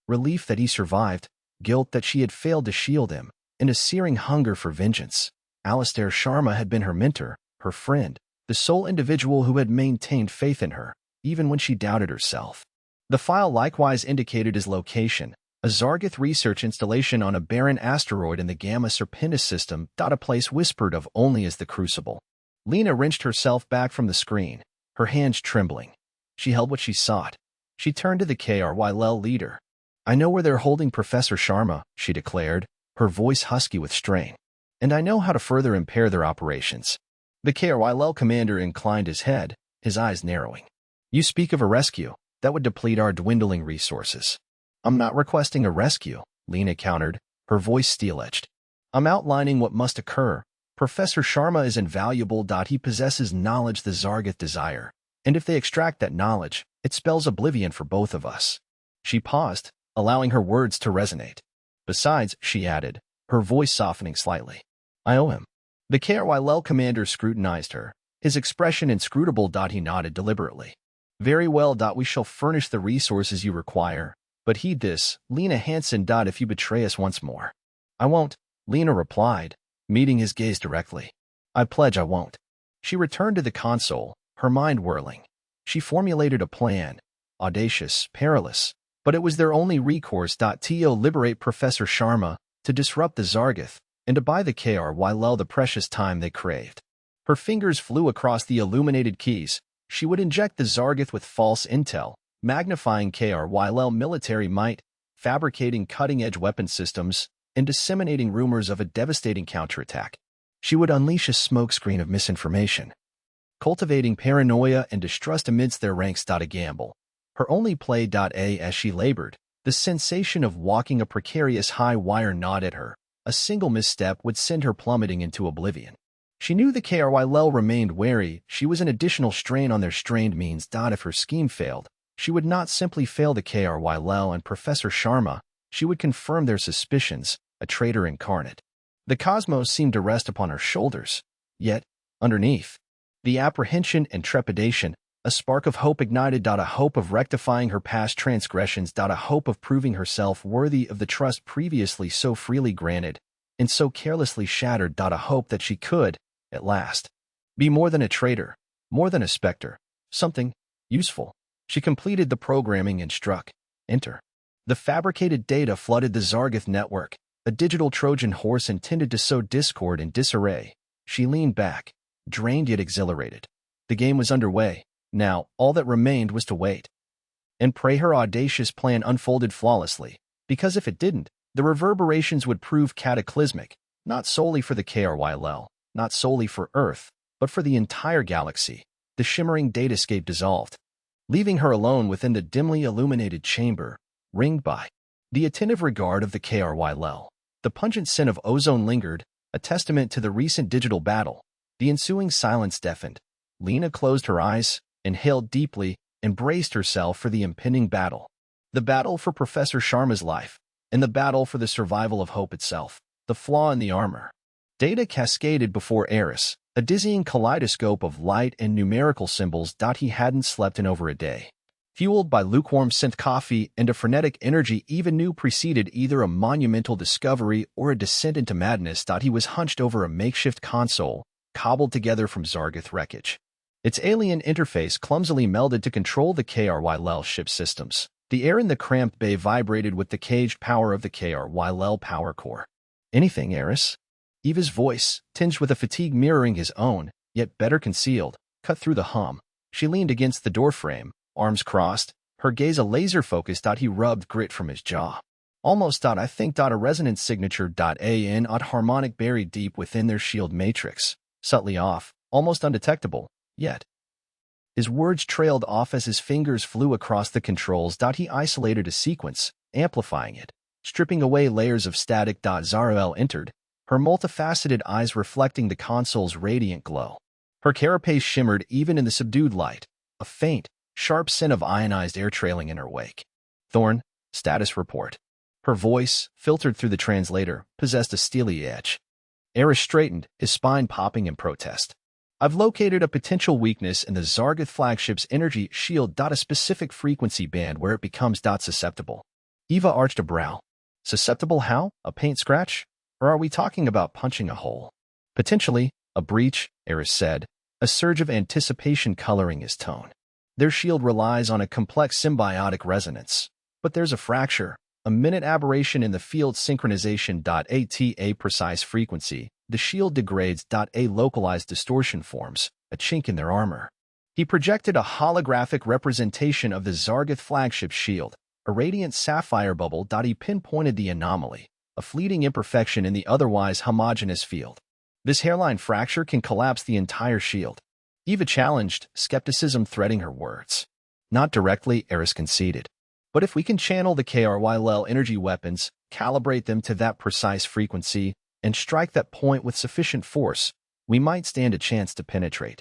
A: Relief that he survived, guilt that she had failed to shield him, and a searing hunger for vengeance. Alastair Sharma had been her mentor, her friend, the sole individual who had maintained faith in her, even when she doubted herself. The file likewise indicated his location, a Zargith research installation on a barren asteroid in the Gamma Serpentis system. A place whispered of only as the Crucible. Lena wrenched herself back from the screen, her hands trembling. She held what she sought. She turned to the KRYL leader. I know where they're holding Professor Sharma, she declared, her voice husky with strain. And I know how to further impair their operations. The KRYL commander inclined his head, his eyes narrowing. You speak of a rescue. That would deplete our dwindling resources. I'm not requesting a rescue, Lena countered, her voice steel-edged. I'm outlining what must occur. Professor Sharma is invaluable. He possesses knowledge the Zargith desire. And if they extract that knowledge, it spells oblivion for both of us. She paused, allowing her words to resonate. Besides, she added, her voice softening slightly, I owe him. The KRYL commander scrutinized her, his expression inscrutable. He nodded deliberately. Very well. We shall furnish the resources you require. But heed this, Lena Hansen. If you betray us once more. I won't, Lena replied, meeting his gaze directly. I pledge I won't. She returned to the console, her mind whirling. She formulated a plan, audacious, perilous, but it was their only recourse. To liberate Professor Sharma, to disrupt the Zargith, and to buy the KRYL the precious time they craved. Her fingers flew across the illuminated keys. She would inject the Zargith with false intel, magnifying KRYL military might, fabricating cutting-edge weapon systems, and disseminating rumors of a devastating counterattack. She would unleash a smokescreen of misinformation, cultivating paranoia and distrust amidst their ranks. A gamble. Her only play. As she labored, the sensation of walking a precarious high wire gnawed at her. A single misstep would send her plummeting into oblivion. She knew the KRYL remained wary. She was an additional strain on their strained means. If her scheme failed, she would not simply fail the KRYL and Professor Sharma, she would confirm their suspicions, a traitor incarnate. The cosmos seemed to rest upon her shoulders. Yet, underneath, the apprehension and trepidation, a spark of hope ignited. A hope of rectifying her past transgressions. A hope of proving herself worthy of the trust previously so freely granted and so carelessly shattered. A hope that she could, at last, be more than a traitor, more than a specter, something useful. She completed the programming and struck enter. The fabricated data flooded the Zargoth network, a digital Trojan horse intended to sow discord and disarray. She leaned back, drained yet exhilarated. The game was underway. Now, all that remained was to wait and pray her audacious plan unfolded flawlessly, because if it didn't, the reverberations would prove cataclysmic, not solely for the KRYL, not solely for Earth, but for the entire galaxy. The shimmering datascape dissolved, leaving her alone within the dimly illuminated chamber, ringed by the attentive regard of the KRYL. The pungent scent of ozone lingered, a testament to the recent digital battle. The ensuing silence deafened. Lena closed her eyes, inhaled deeply, and braced herself for the impending battle. The battle for Professor Sharma's life, and the battle for the survival of hope itself. The flaw in the armor. Data cascaded before Eris, a dizzying kaleidoscope of light and numerical symbols. He hadn't slept in over a day. Fueled by lukewarm synth coffee and a frenetic energy Eva knew preceded either a monumental discovery or a descent into madness. He was hunched over a makeshift console, cobbled together from Zargoth wreckage. Its alien interface clumsily melded to control the KRYL ship systems. The air in the cramped bay vibrated with the caged power of the KRYL power core. Anything, Eris? Eva's voice, tinged with a fatigue mirroring his own, yet better concealed, cut through the hum. She leaned against the doorframe, arms crossed, her gaze a laser-focused. He rubbed grit from his jaw. Almost. I think. A resonance signature. An odd harmonic buried deep within their shield matrix, subtly off, almost undetectable, yet. His words trailed off as his fingers flew across the controls. He isolated a sequence, amplifying it, stripping away layers of static. Zarael entered, her multifaceted eyes reflecting the console's radiant glow. Her carapace shimmered even in the subdued light, a faint, sharp scent of ionized air trailing in her wake. Thorn, status report. Her voice, filtered through the translator, possessed a steely edge. Eris straightened, his spine popping in protest. I've located a potential weakness in the Zargoth flagship's energy shield. A specific frequency band where it becomes susceptible. Eva arched a brow. Susceptible how? A paint scratch? Or are we talking about punching a hole? Potentially, a breach, Eris said, a surge of anticipation coloring his tone. Their shield relies on a complex symbiotic resonance. But there's a fracture, a minute aberration in the field synchronization. At a precise frequency, the shield degrades. A localized distortion forms, a chink in their armor. He projected a holographic representation of the Zargoth flagship shield, a radiant sapphire bubble. He pinpointed the anomaly, a fleeting imperfection in the otherwise homogeneous field. This hairline fracture can collapse the entire shield. Eva challenged, skepticism threading her words. Not directly, Eris conceded. But if we can channel the KRYL energy weapons, calibrate them to that precise frequency, and strike that point with sufficient force, we might stand a chance to penetrate.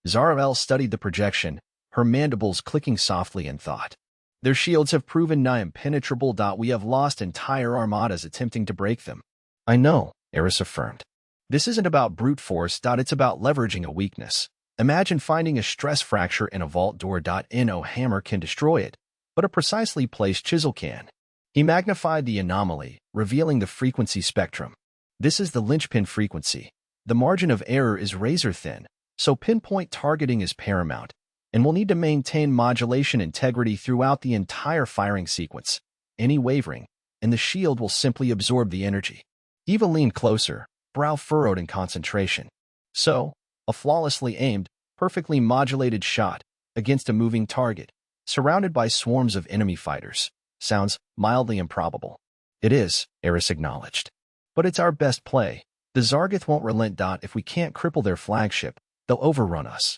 A: Zarael studied the projection, her mandibles clicking softly in thought. Their shields have proven nigh impenetrable. We have lost entire armadas attempting to break them. I know, Eris affirmed. This isn't about brute force. It's about leveraging a weakness. Imagine finding a stress fracture in a vault door. No hammer can destroy it, but a precisely placed chisel can. He magnified the anomaly, revealing the frequency spectrum. This is the linchpin frequency. The margin of error is razor-thin, so pinpoint targeting is paramount, and we'll need to maintain modulation integrity throughout the entire firing sequence. Any wavering, and the shield will simply absorb the energy. Eva leaned closer, brow furrowed in concentration. So, a flawlessly aimed, perfectly modulated shot against a moving target, surrounded by swarms of enemy fighters. Sounds mildly improbable. It is, Eris acknowledged. But it's our best play. The Zargoth won't relent. If we can't cripple their flagship, they'll overrun us.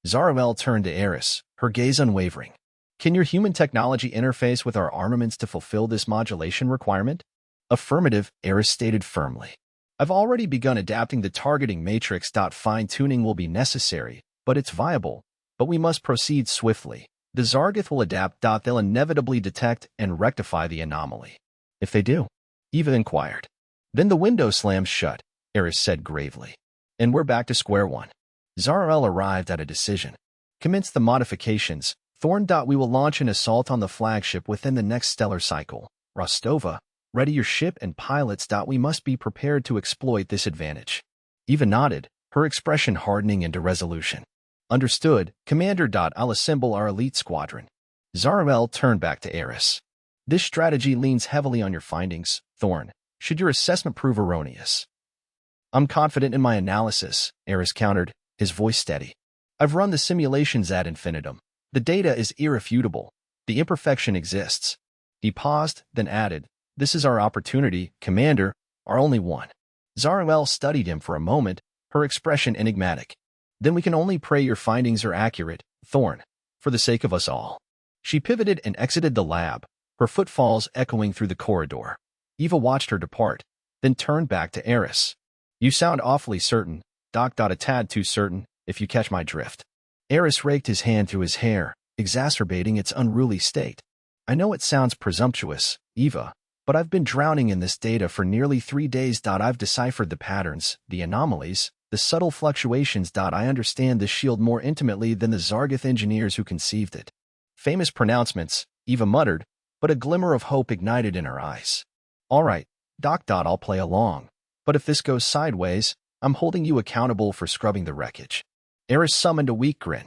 A: Zarael turned to Eris, her gaze unwavering. Can your human technology interface with our armaments to fulfill this modulation requirement? Affirmative, Eris stated firmly. I've already begun adapting the targeting matrix. Fine-tuning will be necessary, but it's viable. But we must proceed swiftly. The Zargoth will adapt. They'll inevitably detect and rectify the anomaly. If they do, Eva inquired. Then the window slams shut, Eris said gravely. And we're back to square one. Zarael arrived at a decision. Commence the modifications. Thorn. We will launch an assault on the flagship within the next stellar cycle. Rostova, ready your ship and pilots. We must be prepared to exploit this advantage. Eva nodded, her expression hardening into resolution. Understood, Commander. I'll assemble our elite squadron. Zarael turned back to Eris. This strategy leans heavily on your findings, Thorn, should your assessment prove erroneous. I'm confident in my analysis, Eris countered, his voice steady. I've run the simulations ad infinitum. The data is irrefutable. The imperfection exists. He paused, then added, This is our opportunity, Commander, our only one. Zarael studied him for a moment, her expression enigmatic. Then we can only pray your findings are accurate, Thorn, for the sake of us all. She pivoted and exited the lab, her footfalls echoing through the corridor. Eva watched her depart, then turned back to Eris. You sound awfully certain, Doc. A tad too certain, if you catch my drift. Eris raked his hand through his hair, exacerbating its unruly state. I know it sounds presumptuous, Eva, but I've been drowning in this data for nearly 3 days. I've deciphered the patterns, the anomalies, the subtle fluctuations. I understand this shield more intimately than the Zargoth engineers who conceived it. Famous pronouncements, Eva muttered, but a glimmer of hope ignited in her eyes. All right, Doc. I'll play along. But if this goes sideways, I'm holding you accountable for scrubbing the wreckage. Eris summoned a weak grin.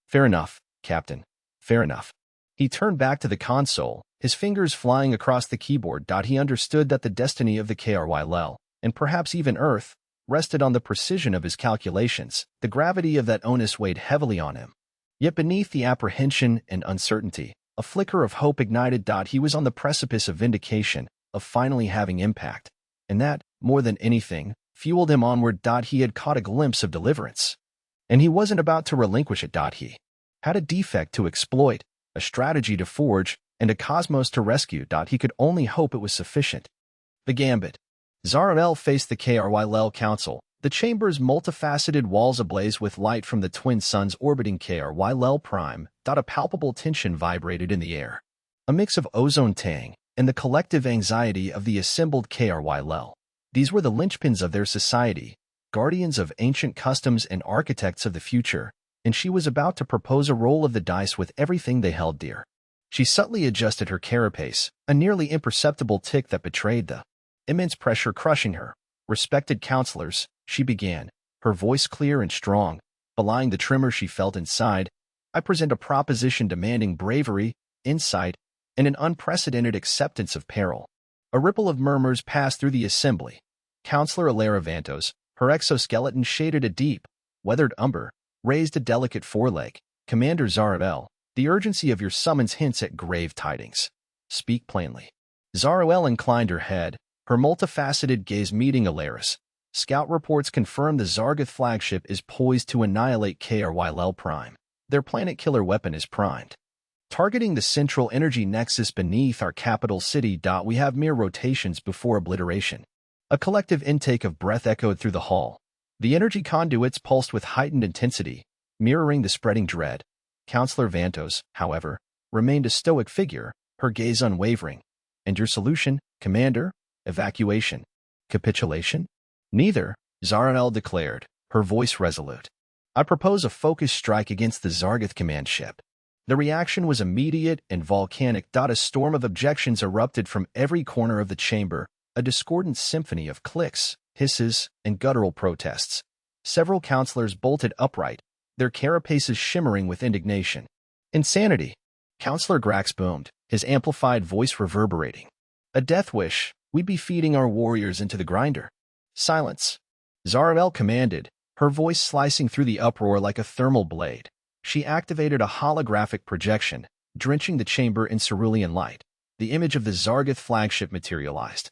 A: Fair enough, Captain. Fair enough. He turned back to the console, his fingers flying across the keyboard. He understood that the destiny of the KRY, and perhaps even Earth, rested on the precision of his calculations. The gravity of that onus weighed heavily on him. Yet beneath the apprehension and uncertainty, a flicker of hope ignited. He was on the precipice of vindication, of finally having impact. And that, more than anything, fueled him onward. He had caught a glimpse of deliverance. And he wasn't about to relinquish it. He had a defect to exploit, a strategy to forge, and a cosmos to rescue. He could only hope it was sufficient. The Gambit. Zarael faced the KRY Council, the chamber's multifaceted walls ablaze with light from the twin suns orbiting KRY Prime. A palpable tension vibrated in the air. A mix of ozone tang and the collective anxiety of the assembled KRY. These were the linchpins of their society, guardians of ancient customs and architects of the future, and she was about to propose a roll of the dice with everything they held dear. She subtly adjusted her carapace, a nearly imperceptible tick that betrayed the immense pressure crushing her. Respected counselors, she began, her voice clear and strong, belying the tremor she felt inside. I present a proposition demanding bravery, insight, and an unprecedented acceptance of peril. A ripple of murmurs passed through the assembly. Counselor Alara Vantos, her exoskeleton shaded a deep, weathered umber, raised a delicate foreleg. Commander Zarael, the urgency of your summons hints at grave tidings. Speak plainly. Zarael inclined her head, her multifaceted gaze meeting Alaris. Scout reports confirm the Zargoth flagship is poised to annihilate KRY Prime. Their planet killer weapon is primed. Targeting the central energy nexus beneath our capital city. We have mere rotations before obliteration. A collective intake of breath echoed through the hall. The energy conduits pulsed with heightened intensity, mirroring the spreading dread. Counselor Vantos, however, remained a stoic figure, her gaze unwavering. And your solution, Commander? Evacuation. Capitulation? Neither, Zarael declared, her voice resolute. I propose a focused strike against the Zargoth command ship. The reaction was immediate and volcanic. A storm of objections erupted from every corner of the chamber, a discordant symphony of clicks, hisses, and guttural protests. Several counselors bolted upright, their carapaces shimmering with indignation. Insanity! Counselor Grax boomed, his amplified voice reverberating. A death wish, we'd be feeding our warriors into the grinder. Silence! Zarael commanded, her voice slicing through the uproar like a thermal blade. She activated a holographic projection, drenching the chamber in cerulean light. The image of the Zargoth flagship materialized.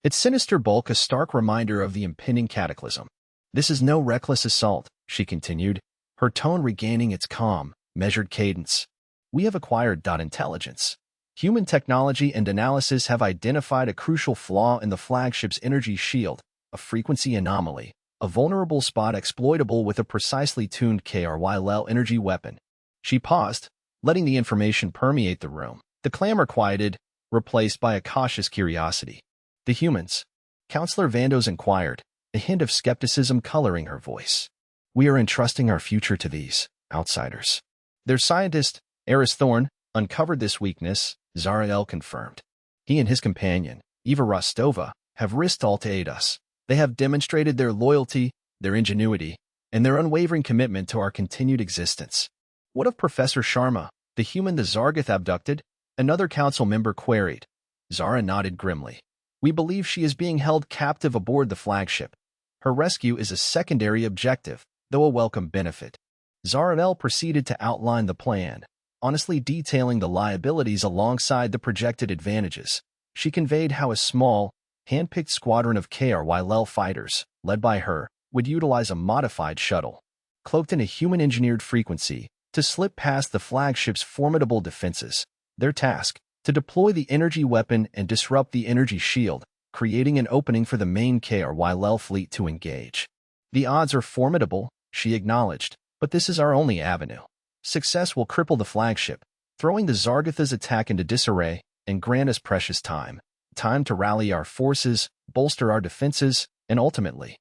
A: Its sinister bulk a stark reminder of the impending cataclysm. This is no reckless assault, she continued, her tone regaining its calm, measured cadence. We have acquired intelligence. Human technology and analysis have identified a crucial flaw in the flagship's energy shield, a frequency anomaly, a vulnerable spot exploitable with a precisely tuned KRYL energy weapon. She paused, letting the information permeate the room. The clamor quieted, replaced by a cautious curiosity. The humans? Counselor Vandos inquired, a hint of skepticism coloring her voice. We are entrusting our future to these outsiders. Their scientist, Eris Thorne, uncovered this weakness, Zarael confirmed. He and his companion, Eva Rostova, have risked all to aid us. They have demonstrated their loyalty, their ingenuity, and their unwavering commitment to our continued existence. What of Professor Sharma, the human the Zargath abducted? Another council member queried. Zara nodded grimly. We believe she is being held captive aboard the flagship. Her rescue is a secondary objective, though a welcome benefit. Zarael proceeded to outline the plan, honestly detailing the liabilities alongside the projected advantages. She conveyed how a small, hand-picked squadron of KRYL fighters, led by her, would utilize a modified shuttle, cloaked in a human-engineered frequency, to slip past the flagship's formidable defenses. Their task, to deploy the energy weapon and disrupt the energy shield, creating an opening for the main KRYL fleet to engage. The odds are formidable, she acknowledged, but this is our only avenue. Success will cripple the flagship, throwing the Zargatha's attack into disarray, and grant us precious time. Time to rally our forces, bolster our defenses, and ultimately,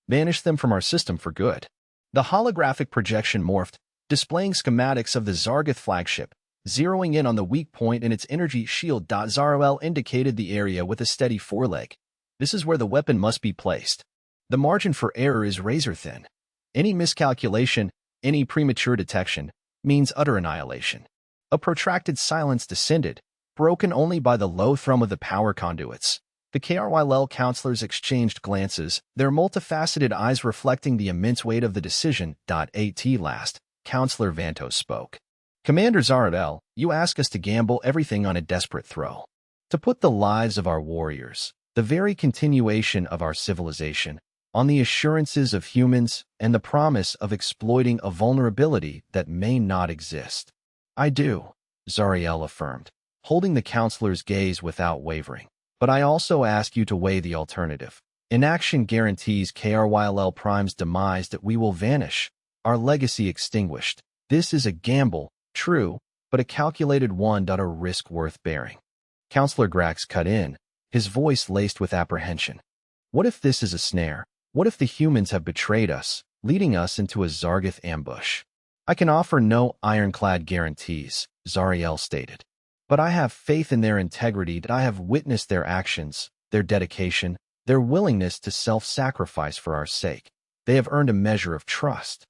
A: banish them from our system for good. The holographic projection morphed, displaying schematics of the Zargath flagship, zeroing in on the weak point in its energy shield. Zarael indicated the area with a steady foreleg. This is where the weapon must be placed. The margin for error is razor-thin. Any miscalculation, any premature detection, means utter annihilation. A protracted silence descended, broken only by the low thrum of the power conduits. The KRYL counselors exchanged glances, their multifaceted eyes reflecting the immense weight of the decision. At last, Counselor Vantos spoke. Commander Zarael, you ask us to gamble everything on a desperate throw. To put the lives of our warriors, the very continuation of our civilization, on the assurances of humans and the promise of exploiting a vulnerability that may not exist. I do, Zarael affirmed, holding the counselor's gaze without wavering. But I also ask you to weigh the alternative. Inaction guarantees KRYL Prime's demise, that we will vanish, our legacy extinguished. This is a gamble, true, but a calculated one. A risk worth bearing. Counselor Grax cut in, his voice laced with apprehension. What if this is a snare? What if the humans have betrayed us, leading us into a Zargath ambush? I can offer no ironclad guarantees, Zarael stated. But I have faith in their integrity. That I have witnessed their actions, their dedication, their willingness to self-sacrifice for our sake. They have earned a measure of trust.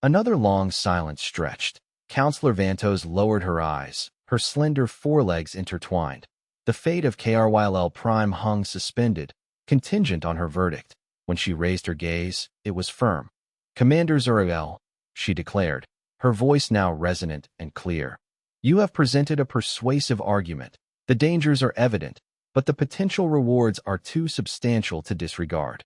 A: Another long silence stretched. Counselor Vantos lowered her eyes, her slender forelegs intertwined. The fate of KRYL Prime hung suspended, contingent on her verdict. When she raised her gaze, it was firm. Commander Zarael, she declared, her voice now resonant and clear. You have presented a persuasive argument. The dangers are evident, but the potential rewards are too substantial to disregard.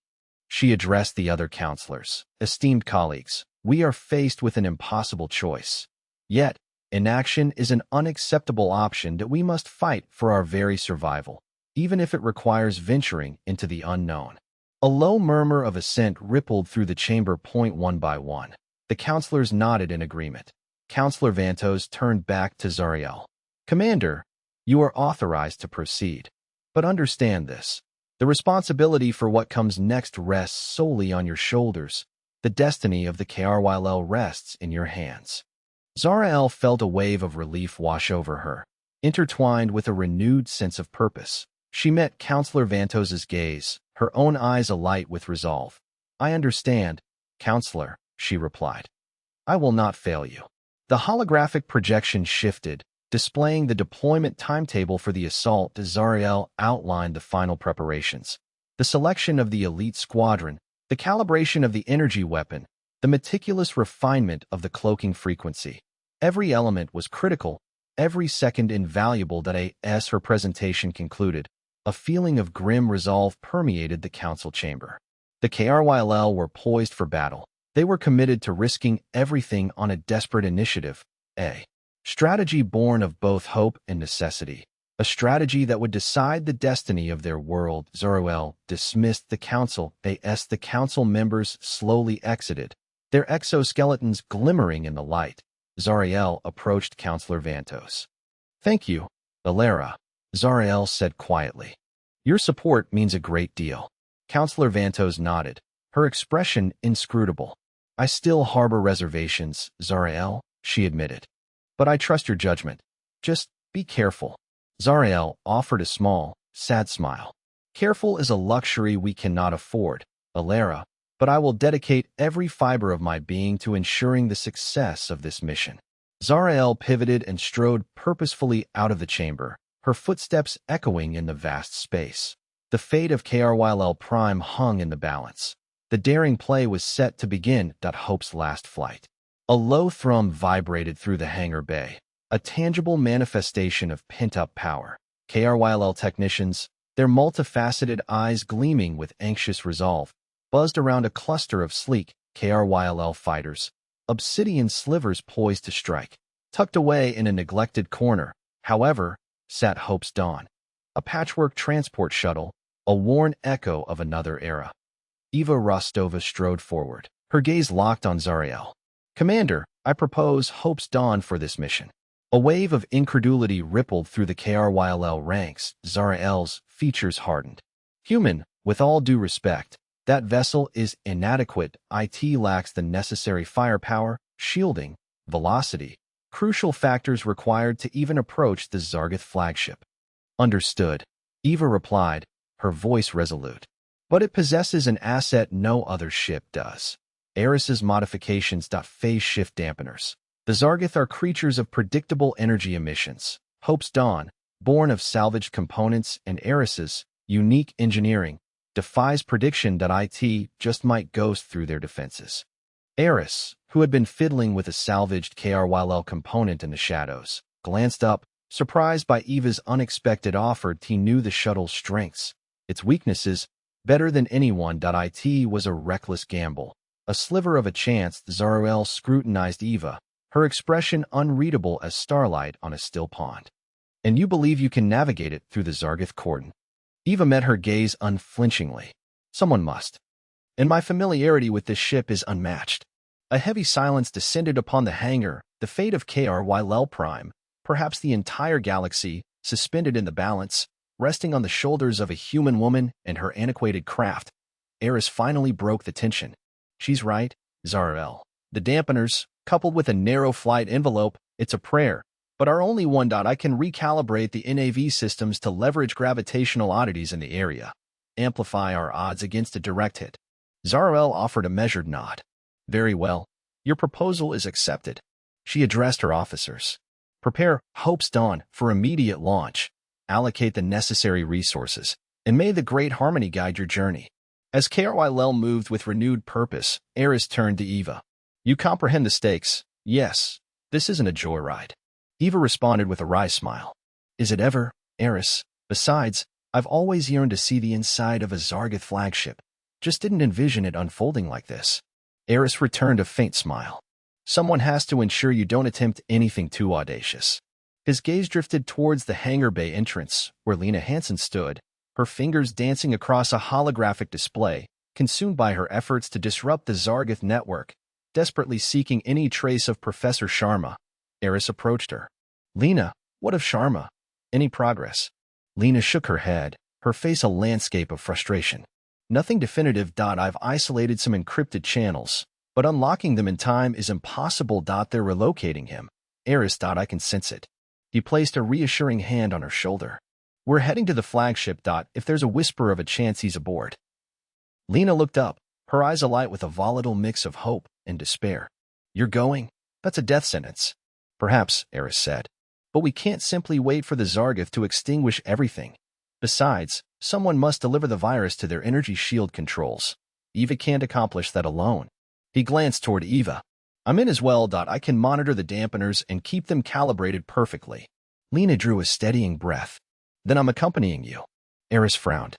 A: She addressed the other counselors. Esteemed colleagues, we are faced with an impossible choice. Yet, inaction is an unacceptable option that we must fight for our very survival, even if it requires venturing into the unknown. A low murmur of assent rippled through the chamber. One by one, the counselors nodded in agreement. Counselor Vantos turned back to Zarael. Commander, you are authorized to proceed. But understand this. The responsibility for what comes next rests solely on your shoulders. The destiny of the KRYL rests in your hands. Zarael felt a wave of relief wash over her, intertwined with a renewed sense of purpose. She met Counselor Vantos's gaze, her own eyes alight with resolve. I understand, Counselor, she replied. I will not fail you. The holographic projection shifted, displaying the deployment timetable for the assault. Zarael outlined the final preparations. The selection of the elite squadron, the calibration of the energy weapon, the meticulous refinement of the cloaking frequency. Every element was critical, every second invaluable. As her presentation concluded, a feeling of grim resolve permeated the council chamber. The KRYL were poised for battle. They were committed to risking everything on a desperate initiative. Strategy born of both hope and necessity. A strategy that would decide the destiny of their world. Zarael dismissed the council. The council members slowly exited, their exoskeletons glimmering in the light. Zarael approached Counselor Vantos. "Thank you, Alara," Zarael said quietly. "Your support means a great deal." Counselor Vantos nodded, her expression inscrutable. "I still harbor reservations, Zarael," she admitted. "But I trust your judgment. Just be careful." Zarael offered a small, sad smile. "Careful is a luxury we cannot afford, Alara, but I will dedicate every fiber of my being to ensuring the success of this mission." Zarael pivoted and strode purposefully out of the chamber, her footsteps echoing in the vast space. The fate of KRYL Prime hung in the balance. The daring play was set to begin. Hope's last flight. A low thrum vibrated through the hangar bay, a tangible manifestation of pent-up power. KRYL technicians, their multifaceted eyes gleaming with anxious resolve, buzzed around a cluster of sleek KRYL fighters, obsidian slivers poised to strike. Tucked away in a neglected corner, however, sat Hope's Dawn, a patchwork transport shuttle, a worn echo of another era. Eva Rostova strode forward, her gaze locked on Zarael. "Commander, I propose Hope's Dawn for this mission." A wave of incredulity rippled through the KRYL ranks. Zarael's features hardened. "Human, with all due respect, that vessel is inadequate. It lacks the necessary firepower, shielding, velocity, crucial factors required to even approach the Zargoth flagship." "Understood," Eva replied, her voice resolute. "But it possesses an asset no other ship does. Eris's modifications. Phase shift dampeners. The Zargoth are creatures of predictable energy emissions. Hope's Dawn, born of salvaged components and Eris's unique engineering, defies prediction. It just might ghost through their defenses." Eris, who had been fiddling with a salvaged KRYL component in the shadows, glanced up, surprised by Eva's unexpected offer. He knew the shuttle's strengths, its weaknesses, better than anyone. It was a reckless gamble, a sliver of a chance. Zarael scrutinized Eva, her expression unreadable as starlight on a still pond. "And you believe you can navigate it through the Zargoth cordon?" Eva met her gaze unflinchingly. "Someone must. And my familiarity with this ship is unmatched." A heavy silence descended upon the hangar, the fate of KRYL Prime, perhaps the entire galaxy, suspended in the balance, resting on the shoulders of a human woman and her antiquated craft. Eris finally broke the tension. "She's right, Zarael. The dampeners, coupled with a narrow flight envelope, it's a prayer, but our only one. I can recalibrate the NAV systems to leverage gravitational oddities in the area, amplify our odds against a direct hit." Zarael offered a measured nod. "Very well. Your proposal is accepted." She addressed her officers. "Prepare Hope's Dawn for immediate launch. Allocate the necessary resources, and may the Great Harmony guide your journey." As KRYL moved with renewed purpose, Eris turned to Eva. "You comprehend the stakes? Yes. This isn't a joyride." Eva responded with a wry smile. "Is it ever, Eris? Besides, I've always yearned to see the inside of a Zargoth flagship. Just didn't envision it unfolding like this." Eris returned a faint smile. "Someone has to ensure you don't attempt anything too audacious." His gaze drifted towards the hangar bay entrance, where Lena Hansen stood, her fingers dancing across a holographic display, consumed by her efforts to disrupt the Zargoth network, desperately seeking any trace of Professor Sharma. Eris approached her. "Lena, what of Sharma? Any progress?" Lena shook her head, her face a landscape of frustration. "Nothing definitive. I've isolated some encrypted channels, but unlocking them in time is impossible. They're relocating him. Eris. I can sense it." He placed a reassuring hand on her shoulder. "We're heading to the flagship. If there's a whisper of a chance he's aboard." Lena looked up, her eyes alight with a volatile mix of hope and despair. "You're going? That's a death sentence." "Perhaps," Eris said. "But we can't simply wait for the Zargoth to extinguish everything. Besides, someone must deliver the virus to their energy shield controls. Eva can't accomplish that alone." He glanced toward Eva. "I'm in as well. I can monitor the dampeners and keep them calibrated perfectly." Lena drew a steadying breath. "Then I'm accompanying you." Eris frowned.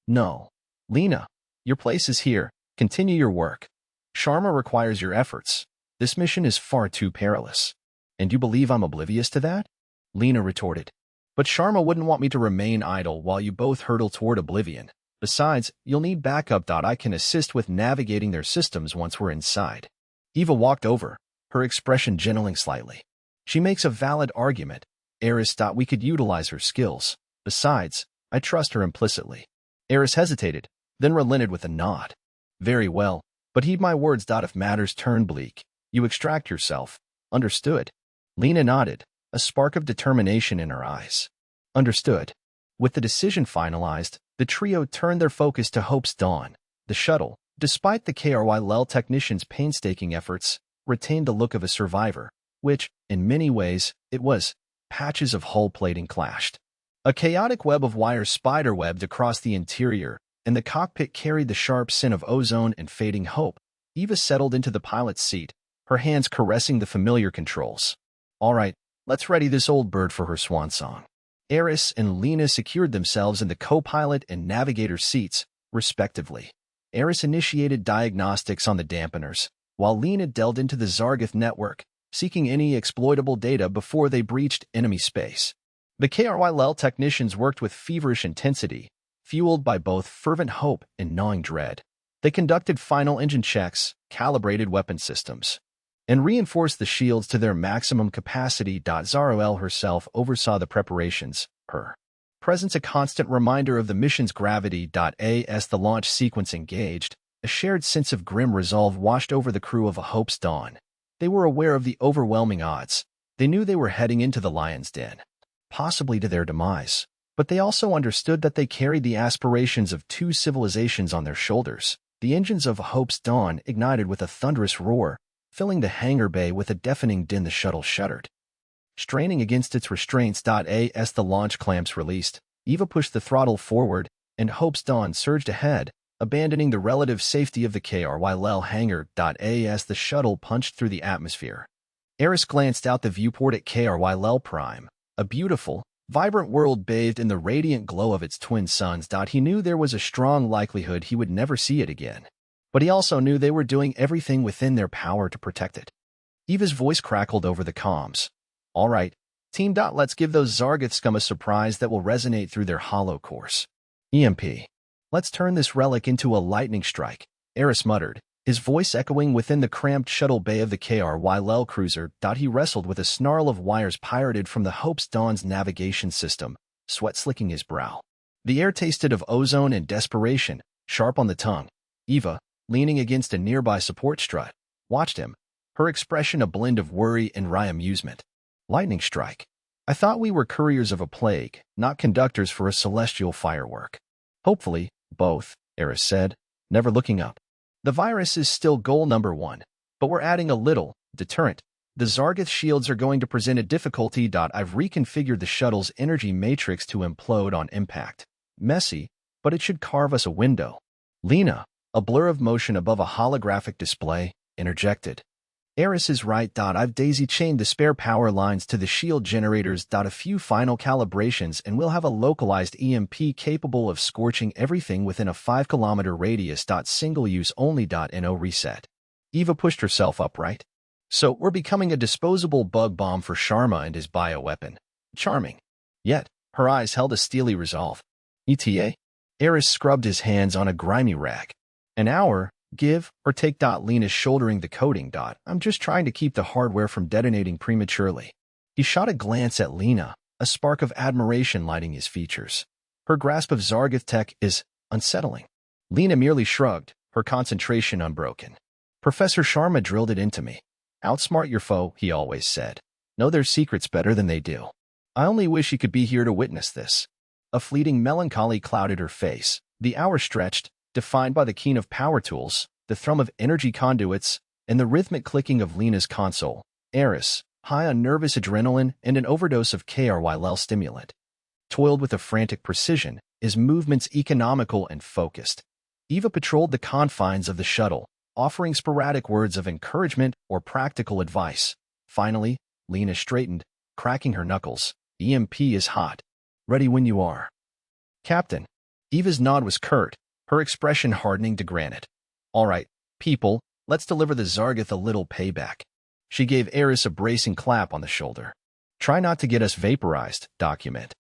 A: "No. Lena, your place is here. Continue your work. Sharma requires your efforts. This mission is far too perilous." And you believe I'm oblivious to that? Lena retorted. But Sharma wouldn't want me to remain idle while you both hurtle toward oblivion. Besides, you'll need backup. I can assist with navigating their systems once we're inside. Eva walked over, her expression gentling slightly. She makes a valid argument. Eris. We could utilize her skills. Besides, I trust her implicitly. Eris hesitated, then relented with a nod. Very well, but heed my words. If matters turn bleak, you extract yourself. Understood? Lena nodded, a spark of determination in her eyes. Understood. With the decision finalized, the trio turned their focus to Hope's Dawn. The shuttle, despite the KRY technicians' painstaking efforts, retained the look of a survivor, which, in many ways, it was. Patches of hull plating clashed. A chaotic web of wires spider-webbed across the interior, and the cockpit carried the sharp scent of ozone and fading hope. Eva settled into the pilot's seat, her hands caressing the familiar controls. All right, let's ready this old bird for her swan song. Eris and Lena secured themselves in the co-pilot and navigator seats, respectively. Eris initiated diagnostics on the dampeners, while Lena delved into the Zargoth network, seeking any exploitable data before they breached enemy space. The KRY technicians worked with feverish intensity, fueled by both fervent hope and gnawing dread. They conducted final engine checks, calibrated weapon systems, and reinforced the shields to their maximum capacity. Zara herself oversaw the preparations, her presence a constant reminder of the mission's gravity. As the launch sequence engaged, a shared sense of grim resolve washed over the crew of A Hope's Dawn. They were aware of the overwhelming odds. They knew they were heading into the lion's den, possibly to their demise, but they also understood that they carried the aspirations of two civilizations on their shoulders. The engines of A Hope's Dawn ignited with a thunderous roar, filling the hangar bay with a deafening din. The shuttle shuddered, straining against its restraints. As the launch clamps released, Eva pushed the throttle forward, and Hope's Dawn surged ahead, abandoning the relative safety of the KRY hangar. As the shuttle punched through the atmosphere, Eris glanced out the viewport at KRY Prime, a beautiful, vibrant world bathed in the radiant glow of its twin suns. He knew there was a strong likelihood he would never see it again, but he also knew they were doing everything within their power to protect it. Eva's voice crackled over the comms. All right, team. Let's give those Zargoth scum a surprise that will resonate through their hollow course. EMP. Let's turn this relic into a lightning strike, Eris muttered, his voice echoing within the cramped shuttle bay of the KRY cruiser. He wrestled with a snarl of wires pirated from the Hope's Dawn's navigation system, sweat slicking his brow. The air tasted of ozone and desperation, sharp on the tongue. Eva, leaning against a nearby support strut, watched him, her expression a blend of worry and wry amusement. Lightning strike. I thought we were couriers of a plague, not conductors for a celestial firework. Hopefully, both, Eris said, never looking up. The virus is still goal number one, but we're adding a little deterrent. The Zargoth shields are going to present a difficulty. I've reconfigured the shuttle's energy matrix to implode on impact. Messy, but it should carve us a window. Lena, a blur of motion above a holographic display, interjected. Eris is right. I've daisy-chained the spare power lines to the shield generators. A few final calibrations and we'll have a localized EMP capable of scorching everything within a 5-kilometer radius. Single use only. No reset. Eva pushed herself upright. So we're becoming a disposable bug bomb for Sharma and his bioweapon. Charming. Yet, her eyes held a steely resolve. ETA? Eris scrubbed his hands on a grimy rag. An hour. Give or take. Lena's shouldering the coating. I'm just trying to keep the hardware from detonating prematurely. He shot a glance at Lena, a spark of admiration lighting his features. Her grasp of Zargoth tech is unsettling. Lena merely shrugged, her concentration unbroken. Professor Sharma drilled it into me. Outsmart your foe, he always said. Know their secrets better than they do. I only wish he could be here to witness this. A fleeting melancholy clouded her face. The hour stretched, defined by the keen of power tools, the thrum of energy conduits, and the rhythmic clicking of Lena's console. Eris, high on nervous adrenaline and an overdose of KRY stimulant, toiled with a frantic precision, his movements economical and focused. Eva patrolled the confines of the shuttle, offering sporadic words of encouragement or practical advice. Finally, Lena straightened, cracking her knuckles. EMP is hot. Ready when you are. Captain. Eva's nod was curt, her expression hardening to granite. All right, people, let's deliver the Zargoth a little payback. She gave Eris a bracing clap on the shoulder. Try not to get us vaporized, document.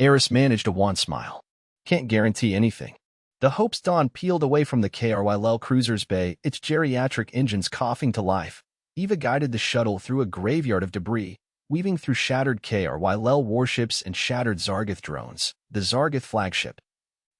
A: Eris managed a wan smile. Can't guarantee anything. The Hope's Dawn peeled away from the KRYL cruiser's bay, its geriatric engines coughing to life. Eva guided the shuttle through a graveyard of debris, weaving through shattered KRYL warships and shattered Zargoth drones. The Zargoth flagship,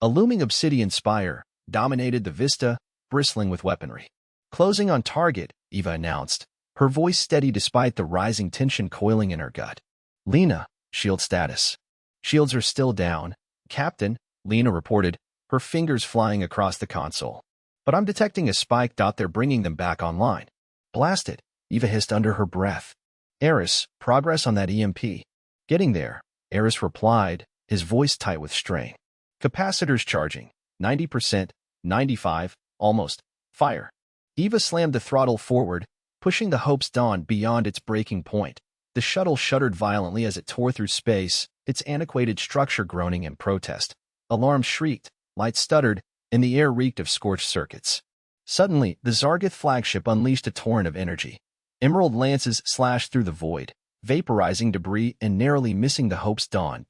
A: a looming obsidian spire, dominated the vista, bristling with weaponry. Closing on target, Eva announced, her voice steady despite the rising tension coiling in her gut. Lena, shield status. Shields are still down, Captain, Lena reported, her fingers flying across the console. But I'm detecting a spike. They're bringing them back online. Blast it, Eva hissed under her breath. Eris, progress on that EMP. Getting there, Eris replied, his voice tight with strain. Capacitors charging. 90%, 95, almost. Fire. Eva slammed the throttle forward, pushing the Hope's Dawn beyond its breaking point. The shuttle shuddered violently as it tore through space, its antiquated structure groaning in protest. Alarms shrieked, lights stuttered, and the air reeked of scorched circuits. Suddenly, the Zargoth flagship unleashed a torrent of energy. Emerald lances slashed through the void, vaporizing debris and narrowly missing the Hope's Dawn.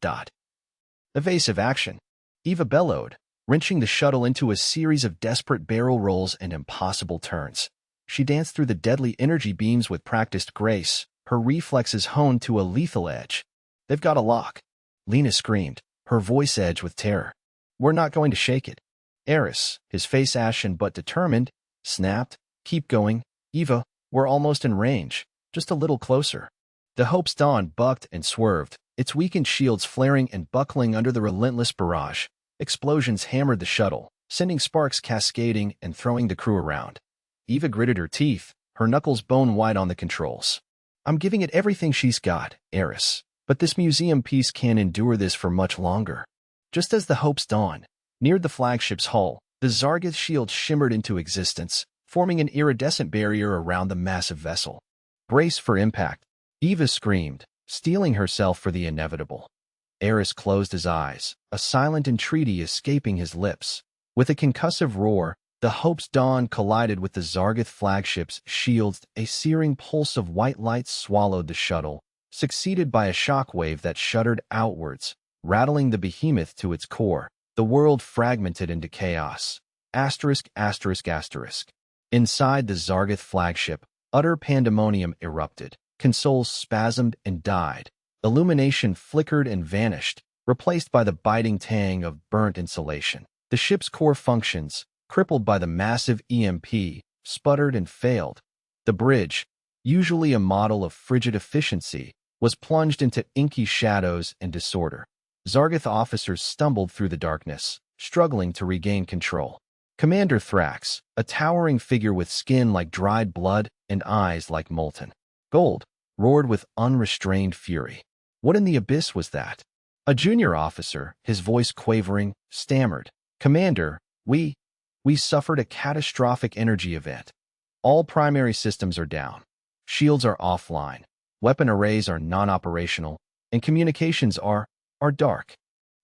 A: Evasive action. Eva bellowed, wrenching the shuttle into a series of desperate barrel rolls and impossible turns. She danced through the deadly energy beams with practiced grace, her reflexes honed to a lethal edge. They've got a lock. Lena screamed, her voice edged with terror. We're not going to shake it. Eris, his face ashen but determined, snapped, keep going. Eva, we're almost in range, just a little closer. The Hope's Dawn bucked and swerved, its weakened shields flaring and buckling under the relentless barrage. Explosions hammered the shuttle, sending sparks cascading and throwing the crew around. Eva gritted her teeth, her knuckles bone-white on the controls. I'm giving it everything she's got, Eris, but this museum piece can't endure this for much longer. Just as the Hope's Dawn neared the flagship's hull, the Zargoth shield shimmered into existence, forming an iridescent barrier around the massive vessel. Brace for impact, Eva screamed, steeling herself for the inevitable. Eris closed his eyes, a silent entreaty escaping his lips. With a concussive roar, the Hope's Dawn collided with the Zargoth flagship's shields. A searing pulse of white light swallowed the shuttle, succeeded by a shockwave that shuddered outwards, rattling the behemoth to its core. The world fragmented into chaos. Asterisk, asterisk, asterisk. Inside the Zargoth flagship, utter pandemonium erupted. Consoles spasmed and died. Illumination flickered and vanished, replaced by the biting tang of burnt insulation. The ship's core functions, crippled by the massive EMP, sputtered and failed. The bridge, usually a model of frigid efficiency, was plunged into inky shadows and disorder. Zargoth officers stumbled through the darkness, struggling to regain control. Commander Thrax, a towering figure with skin like dried blood and eyes like molten gold, roared with unrestrained fury. What in the abyss was that? A junior officer, his voice quavering, stammered, Commander, we suffered a catastrophic energy event. All primary systems are down. Shields are offline. Weapon arrays are non-operational, and communications are dark.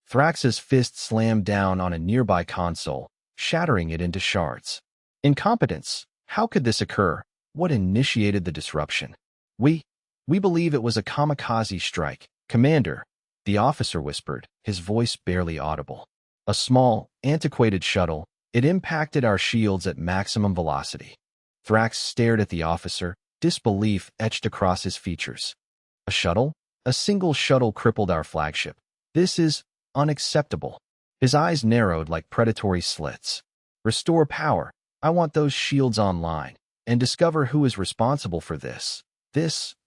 A: Thrax's fist slammed down on a nearby console, shattering it into shards. Incompetence. How could this occur? What initiated the disruption? We believe it was a kamikaze strike. Commander, the officer whispered, his voice barely audible. A small, antiquated shuttle. It impacted our shields at maximum velocity. Thrax stared at the officer, disbelief etched across his features. A shuttle? A single shuttle crippled our flagship. This is unacceptable. His eyes narrowed like predatory slits. Restore power. I want those shields online, and discover who is responsible for this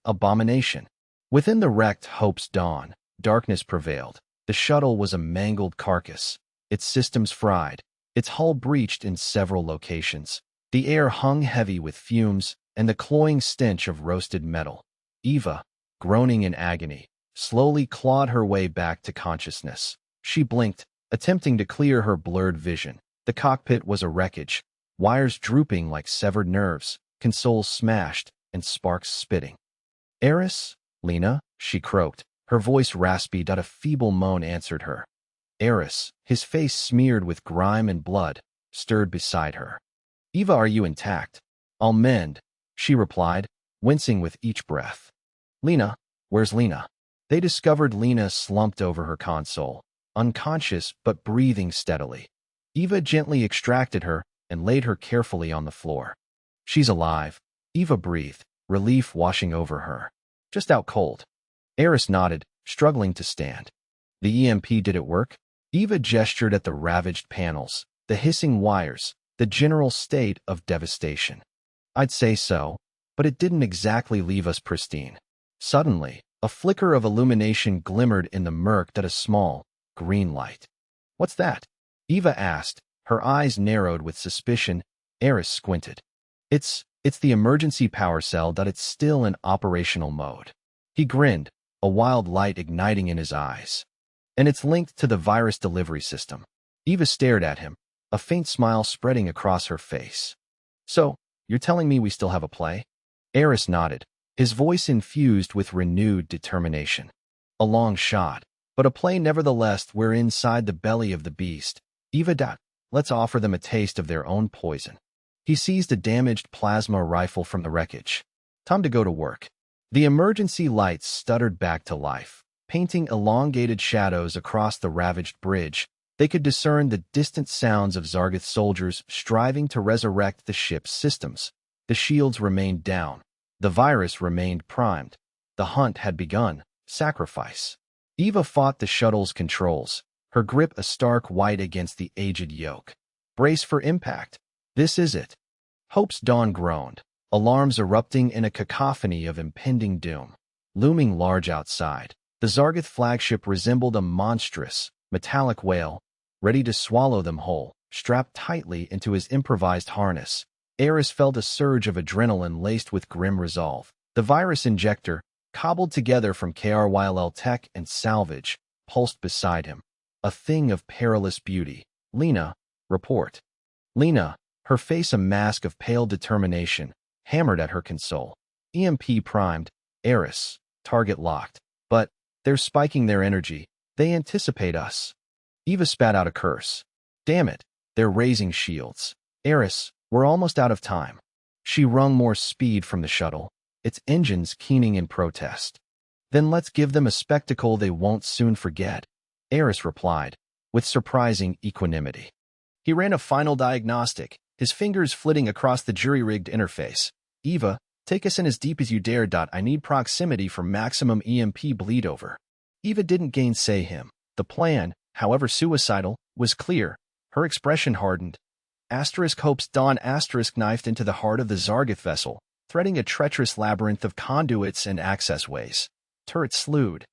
A: abomination. Within the wrecked Hope's Dawn, darkness prevailed. The shuttle was a mangled carcass, its systems fried, its hull breached in several locations. The air hung heavy with fumes and the cloying stench of roasted metal. Eva, groaning in agony, slowly clawed her way back to consciousness. She blinked, attempting to clear her blurred vision. The cockpit was a wreckage, wires drooping like severed nerves, consoles smashed, and sparks spitting. Eris? Lena? She croaked, her voice raspy. A feeble moan answered her. Eris, his face smeared with grime and blood, stirred beside her. Eva, are you intact? I'll mend, she replied, wincing with each breath. Lena, where's Lena? They discovered Lena slumped over her console, unconscious but breathing steadily. Eva gently extracted her and laid her carefully on the floor. She's alive, Eva breathed, relief washing over her. Just out cold. Eris nodded, struggling to stand. The EMP did it work? Eva gestured at the ravaged panels, the hissing wires, the general state of devastation. I'd say so, but it didn't exactly leave us pristine. Suddenly, a flicker of illumination glimmered in the murk that a small, green light. What's that? Eva asked, her eyes narrowed with suspicion. Eris squinted. It's the emergency power cell that it's still in operational mode. He grinned, a wild light igniting in his eyes. And it's linked to the virus delivery system. Eva stared at him, a faint smile spreading across her face. So, you're telling me we still have a play? Eris nodded, his voice infused with renewed determination. A long shot, but a play nevertheless. We're inside the belly of the beast. Eva, let's offer them a taste of their own poison. He seized a damaged plasma rifle from the wreckage. Time to go to work. The emergency lights stuttered back to life, painting elongated shadows across the ravaged bridge. They could discern the distant sounds of Zargoth soldiers striving to resurrect the ship's systems. The shields remained down. The virus remained primed. The hunt had begun. Sacrifice. Eva fought the shuttle's controls, her grip a stark white against the aged yoke. Brace for impact. This is it. Hope's Dawn groaned, alarms erupting in a cacophony of impending doom. Looming large outside, the Zargoth flagship resembled a monstrous, metallic whale, ready to swallow them whole, strapped tightly into his improvised harness. Eris felt a surge of adrenaline laced with grim resolve. The virus injector, cobbled together from KRYLL tech and salvage, pulsed beside him. A thing of perilous beauty. Lena, report. Lena, her face a mask of pale determination, hammered at her console. EMP primed. Eris, target locked. But they're spiking their energy. They anticipate us. Eva spat out a curse. Damn it, they're raising shields. Eris, we're almost out of time. She wrung more speed from the shuttle, its engines keening in protest. Then let's give them a spectacle they won't soon forget, Eris replied, with surprising equanimity. He ran a final diagnostic, his fingers flitting across the jury-rigged interface. Eva, take us in as deep as you dare. I need proximity for maximum EMP bleed over. Eva didn't gainsay him. The plan, however suicidal, was clear. Her expression hardened. Hope's Dawn knifed into the heart of the Zargoth vessel, threading a treacherous labyrinth of conduits and access ways. Turrets slewed,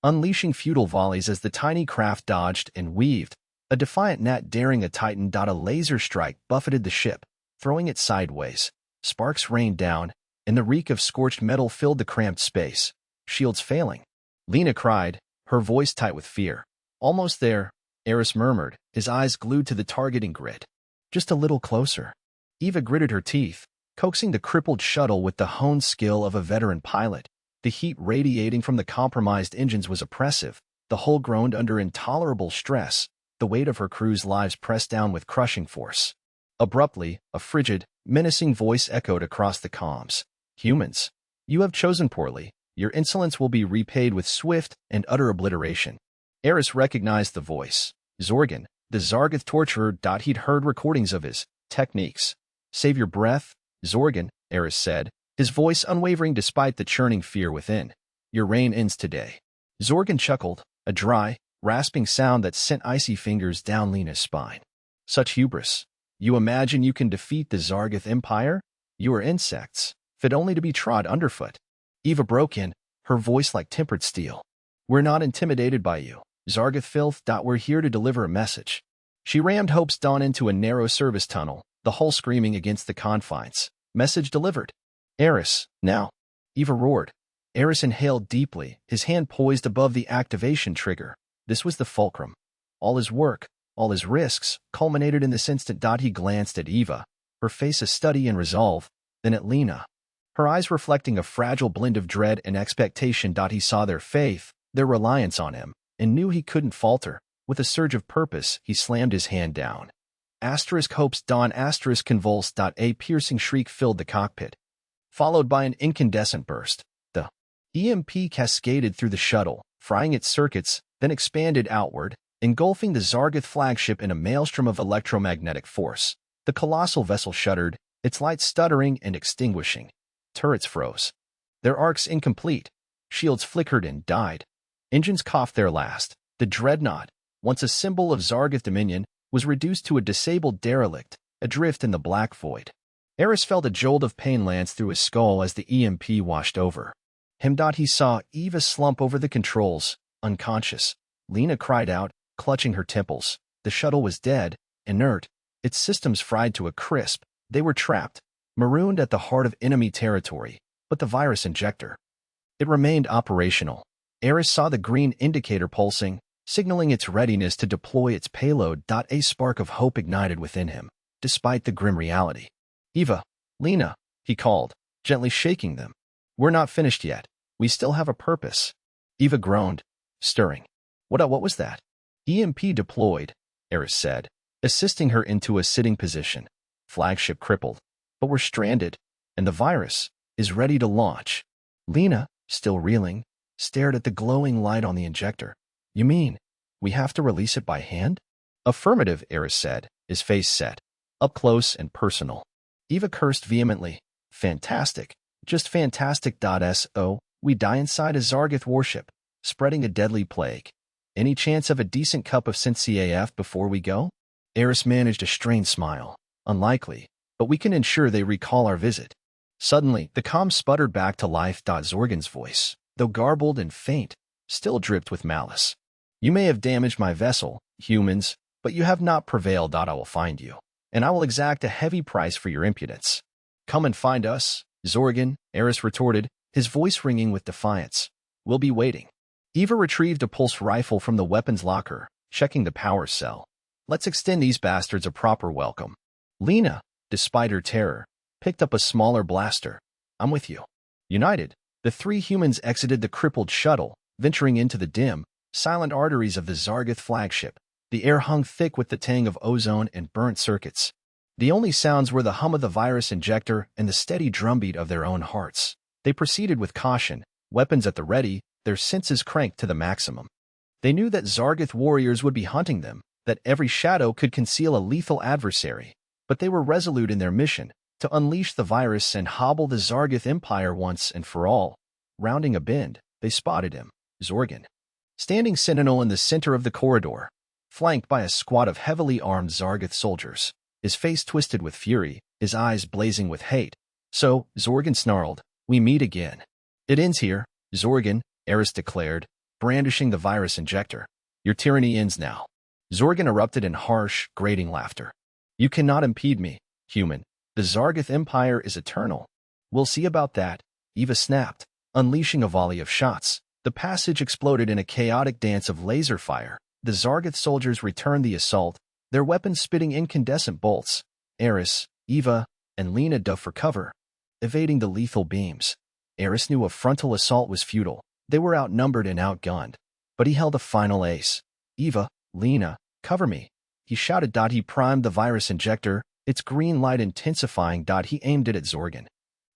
A: unleashing futile volleys as the tiny craft dodged and weaved. A defiant gnat daring a titan. A laser strike buffeted the ship, throwing it sideways. Sparks rained down, and the reek of scorched metal filled the cramped space. Shields failing. Lena cried, her voice tight with fear. Almost there, Eris murmured, his eyes glued to the targeting grid. Just a little closer. Eva gritted her teeth, coaxing the crippled shuttle with the honed skill of a veteran pilot. The heat radiating from the compromised engines was oppressive. The hull groaned under intolerable stress, the weight of her crew's lives pressed down with crushing force. Abruptly, a frigid, menacing voice echoed across the comms. Humans, you have chosen poorly. Your insolence will be repaid with swift and utter obliteration. Eris recognized the voice. Zorgan, the Zargoth torturer. He'd heard recordings of his techniques. Save your breath, Zorgan, Eris said, his voice unwavering despite the churning fear within. Your reign ends today. Zorgan chuckled, a dry, rasping sound that sent icy fingers down Lena's spine. Such hubris. You imagine you can defeat the Zargoth Empire? You are insects, fit only to be trod underfoot. Eva broke in, her voice like tempered steel. We're not intimidated by you, Zargoth filth. We're here to deliver a message. She rammed Hope's Dawn into a narrow service tunnel, the hull screaming against the confines. Message delivered. Eris, now. Eva roared. Eris inhaled deeply, his hand poised above the activation trigger. This was the fulcrum. All his work, all his risks, culminated in this instant. He glanced at Eva, her face a study in resolve, then at Lena, her eyes reflecting a fragile blend of dread and expectation. He saw their faith, their reliance on him, and knew he couldn't falter. With a surge of purpose, he slammed his hand down. Hope's Dawn convulsed. A piercing shriek filled the cockpit. followed by an incandescent burst. The EMP cascaded through the shuttle, frying its circuits, then expanded outward, engulfing the Zargoth flagship in a maelstrom of electromagnetic force. The colossal vessel shuddered, its lights stuttering and extinguishing. Turrets froze. Their arcs incomplete. Shields flickered and died. Engines coughed their last. The dreadnought, once a symbol of Zargoth dominion, was reduced to a disabled derelict, adrift in the black void. Eris felt a jolt of pain lance through his skull as the EMP washed over him. He saw Eva slump over the controls, unconscious. Lena cried out, clutching her temples. The shuttle was dead, inert, its systems fried to a crisp. They were trapped, marooned at the heart of enemy territory, but the virus injector, it remained operational. Eris saw the green indicator pulsing, signaling its readiness to deploy its payload. A spark of hope ignited within him, despite the grim reality. Eva, Lena, he called, gently shaking them. We're not finished yet. We still have a purpose. Eva groaned, stirring. What was that? EMP deployed, Eris said, assisting her into a sitting position. Flagship crippled. But we're stranded, and the virus is ready to launch. Lena, still reeling, stared at the glowing light on the injector. You mean, we have to release it by hand? Affirmative, Eris said, his face set, up close and personal. Eva cursed vehemently. Fantastic. Just fantastic. So, we die inside a Zargoth warship, spreading a deadly plague. Any chance of a decent cup of CAF before we go? Eris managed a strained smile. Unlikely, but we can ensure they recall our visit. Suddenly, the comm sputtered back to life. Zorgan's voice, though garbled and faint, still dripped with malice. You may have damaged my vessel, humans, but you have not prevailed. I will find you, and I will exact a heavy price for your impudence. Come and find us, Zorgan, Eris retorted, his voice ringing with defiance. We'll be waiting. Eva retrieved a pulse rifle from the weapons locker, checking the power cell. Let's extend these bastards a proper welcome. Lena, despite her terror, picked up a smaller blaster. I'm with you. United, the three humans exited the crippled shuttle, venturing into the dim, silent arteries of the Zargoth flagship. The air hung thick with the tang of ozone and burnt circuits. The only sounds were the hum of the virus injector and the steady drumbeat of their own hearts. They proceeded with caution, weapons at the ready, their senses cranked to the maximum. They knew that Zargoth warriors would be hunting them, that every shadow could conceal a lethal adversary, but they were resolute in their mission, to unleash the virus and hobble the Zargoth Empire once and for all. Rounding a bend, they spotted him, Zorgan, standing sentinel in the center of the corridor, flanked by a squad of heavily armed Zargoth soldiers, his face twisted with fury, his eyes blazing with hate. So, Zorgan snarled, we meet again. It ends here, Zorgan, Eris declared, brandishing the virus injector. Your tyranny ends now. Zorgan erupted in harsh, grating laughter. You cannot impede me, human. The Zargoth Empire is eternal. We'll see about that, Eva snapped, unleashing a volley of shots. The passage exploded in a chaotic dance of laser fire. The Zargoth soldiers returned the assault, their weapons spitting incandescent bolts. Eris, Eva, and Lena dove for cover, evading the lethal beams. Eris knew a frontal assault was futile. They were outnumbered and outgunned. But he held a final ace. Eva, Lena, cover me. He shouted. He primed the virus injector, its green light intensifying. He aimed it at Zorgan.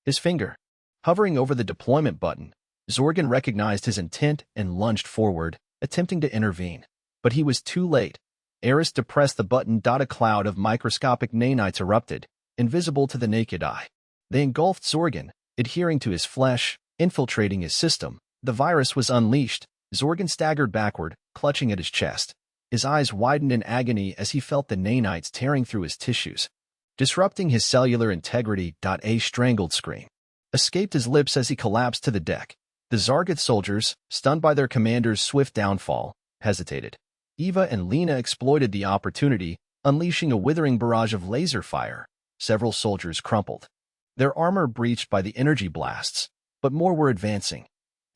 A: His finger hovering over the deployment button. Zorgan recognized his intent and lunged forward, attempting to intervene. But he was too late. Eris depressed the button. A cloud of microscopic nanites erupted, invisible to the naked eye. They engulfed Zorgan, adhering to his flesh, infiltrating his system. The virus was unleashed. Zorgan staggered backward, clutching at his chest. His eyes widened in agony as he felt the nanites tearing through his tissues, disrupting his cellular integrity. A strangled scream escaped his lips as he collapsed to the deck. The Zargoth soldiers, stunned by their commander's swift downfall, hesitated. Eva and Lena exploited the opportunity, unleashing a withering barrage of laser fire. Several soldiers crumpled, their armor breached by the energy blasts, but more were advancing.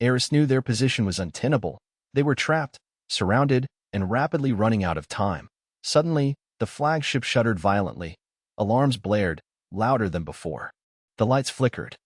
A: Eris knew their position was untenable. They were trapped, surrounded, and rapidly running out of time. Suddenly, the flagship shuddered violently. Alarms blared, louder than before. The lights flickered,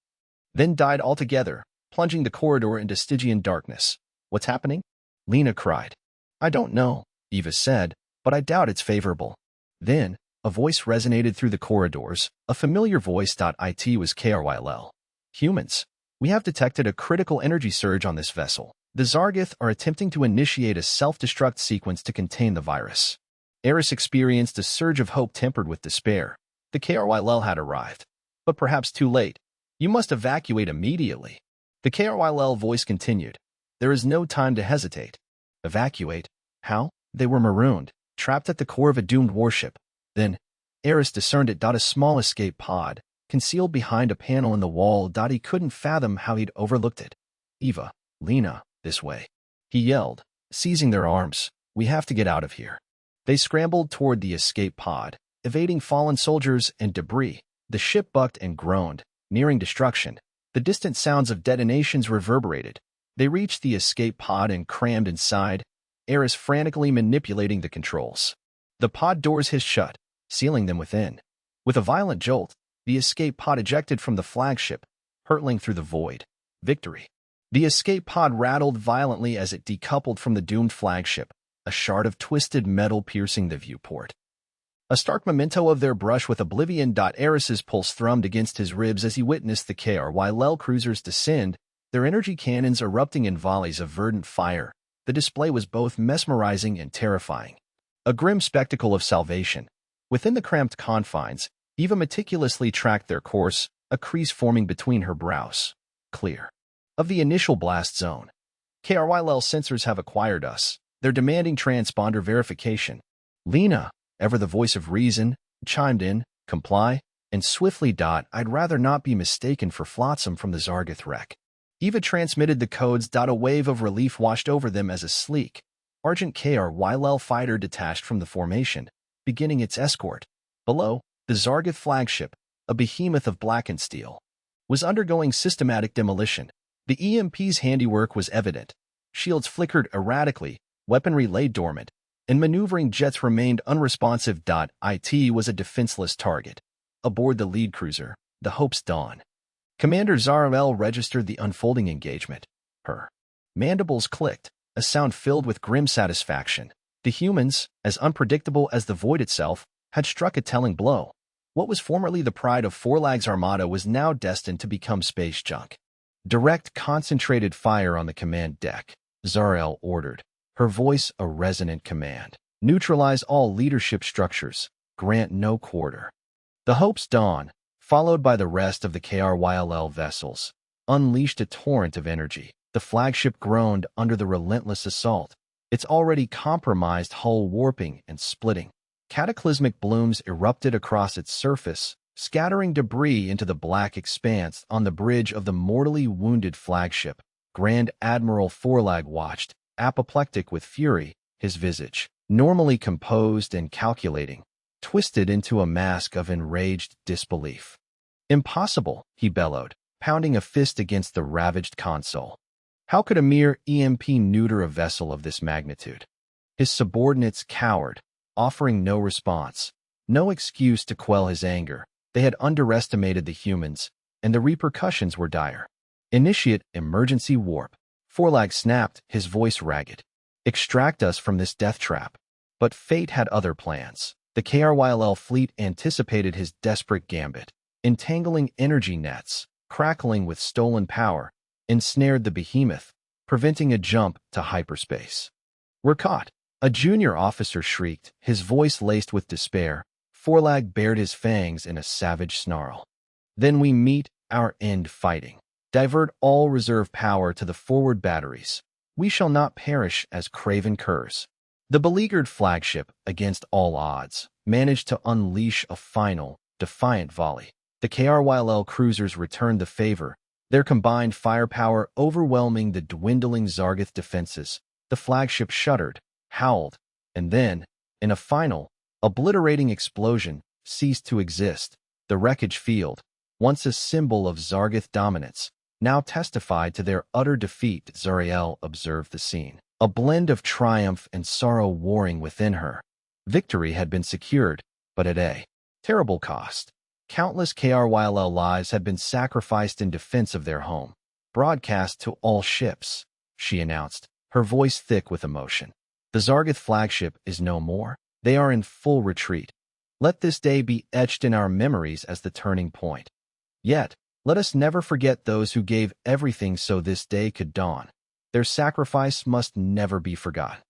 A: then died altogether, plunging the corridor into Stygian darkness. What's happening? Lena cried. I don't know, Eva said, but I doubt it's favorable. Then, a voice resonated through the corridors, a familiar voice. It was KRYLL. Humans, we have detected a critical energy surge on this vessel. The Zargith are attempting to initiate a self-destruct sequence to contain the virus. Eris experienced a surge of hope tempered with despair. The KRYL had arrived, but perhaps too late. You must evacuate immediately. The KRYL voice continued. There is no time to hesitate. Evacuate? How? They were marooned, trapped at the core of a doomed warship. Then, Eris discerned it. A small escape pod, concealed behind a panel in the wall. He couldn't fathom how he'd overlooked it. Eva, Lena, this way. He yelled, seizing their arms. We have to get out of here. They scrambled toward the escape pod, evading fallen soldiers and debris. The ship bucked and groaned, nearing destruction. The distant sounds of detonations reverberated. They reached the escape pod and crammed inside, Eris frantically manipulating the controls. The pod doors hissed shut, sealing them within. With a violent jolt, the escape pod ejected from the flagship, hurtling through the void. Victory. The escape pod rattled violently as it decoupled from the doomed flagship, a shard of twisted metal piercing the viewport. A stark memento of their brush with oblivion. Eris's pulse thrummed against his ribs as he witnessed the KRYL cruisers descend, their energy cannons erupting in volleys of verdant fire. The display was both mesmerizing and terrifying. A grim spectacle of salvation. Within the cramped confines, Eva meticulously tracked their course, a crease forming between her brows. Clear of the initial blast zone. KRYL sensors have acquired us. They're demanding transponder verification. Lena, ever the voice of reason, chimed in, comply, and swiftly. I'd rather not be mistaken for Flotsam from the Zargith wreck. Eva transmitted the codes. A wave of relief washed over them as a sleek, Argent KRYL fighter detached from the formation, beginning its escort. Below, the Zargith flagship, a behemoth of blackened steel, was undergoing systematic demolition. The EMP's handiwork was evident. Shields flickered erratically, weaponry lay dormant, and maneuvering jets remained unresponsive. It was a defenseless target. Aboard the lead cruiser, the Hope's Dawn, Commander Zarel registered the unfolding engagement. Her mandibles clicked, a sound filled with grim satisfaction. The humans, as unpredictable as the void itself, had struck a telling blow. What was formerly the pride of Forlag's armada was now destined to become space junk. Direct, concentrated fire on the command deck, Zarel ordered, her voice a resonant command. Neutralize all leadership structures. Grant no quarter. The Hope's Dawn, followed by the rest of the KRYL vessels, unleashed a torrent of energy. The flagship groaned under the relentless assault, its already compromised hull warping and splitting. Cataclysmic blooms erupted across its surface, scattering debris into the black expanse on the bridge of the mortally wounded flagship. Grand Admiral Forlag watched, apoplectic with fury, his visage, normally composed and calculating, twisted into a mask of enraged disbelief. Impossible, he bellowed, pounding a fist against the ravaged console. How could a mere EMP neuter a vessel of this magnitude? His subordinates cowered, offering no response, no excuse to quell his anger. They had underestimated the humans, and the repercussions were dire. Initiate emergency warp. Forlag snapped, his voice ragged. Extract us from this death trap. But fate had other plans. The KRYL fleet anticipated his desperate gambit, entangling energy nets, crackling with stolen power, ensnared the behemoth, preventing a jump to hyperspace. We're caught. A junior officer shrieked, his voice laced with despair. Forlag bared his fangs in a savage snarl. Then we meet our end fighting. Divert all reserve power to the forward batteries. We shall not perish as craven curs. The beleaguered flagship, against all odds, managed to unleash a final, defiant volley. The KRYL cruisers returned the favor, their combined firepower overwhelming the dwindling Zargith defenses. The flagship shuddered, howled, and then, in a final, obliterating explosion, ceased to exist. The wreckage field, once a symbol of Zargith dominance, now testified to their utter defeat. Zariel observed the scene, a blend of triumph and sorrow warring within her. Victory had been secured, but at a terrible cost. Countless KRYL lives had been sacrificed in defense of their home. Broadcast to all ships, she announced, her voice thick with emotion. The Zargith flagship is no more. They are in full retreat. Let this day be etched in our memories as the turning point. Yet, Let us never forget those who gave everything so this day could dawn. Their sacrifice must never be forgotten.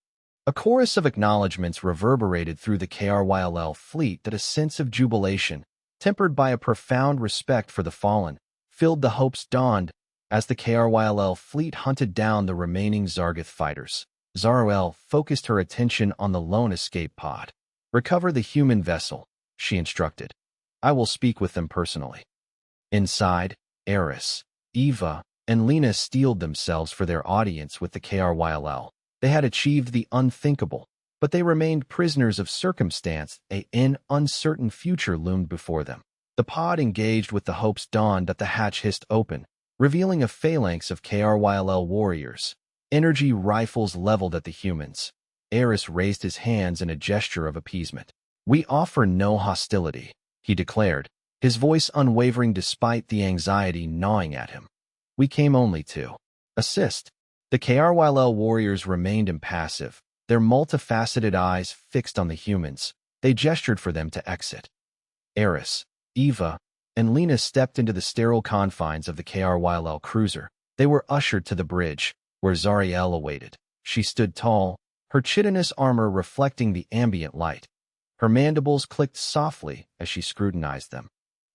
A: A chorus of acknowledgments reverberated through the KRYLL fleet that a sense of jubilation, tempered by a profound respect for the fallen, filled the hopes dawned as the KRYLL fleet hunted down the remaining Zargath fighters. Zarael focused her attention on the lone escape pod. "Recover the human vessel," she instructed. "I will speak with them personally." Inside, Eris, Eva, and Lena steeled themselves for their audience with the KRYLL. They had achieved the unthinkable, but they remained prisoners of circumstance. An uncertain future loomed before them. The pod engaged with the hopes dawned that the hatch hissed open, revealing a phalanx of KRYLL warriors, energy rifles leveled at the humans. Eris raised his hands in a gesture of appeasement. "We offer no hostility," he declared, his voice unwavering despite the anxiety gnawing at him. "We came only to assist." The KRYLL warriors remained impassive, their multifaceted eyes fixed on the humans. They gestured for them to exit. Eris, Eva, and Lena stepped into the sterile confines of the KRYLL cruiser. They were ushered to the bridge, where Zariel awaited. She stood tall, her chitinous armor reflecting the ambient light. Her mandibles clicked softly as she scrutinized them.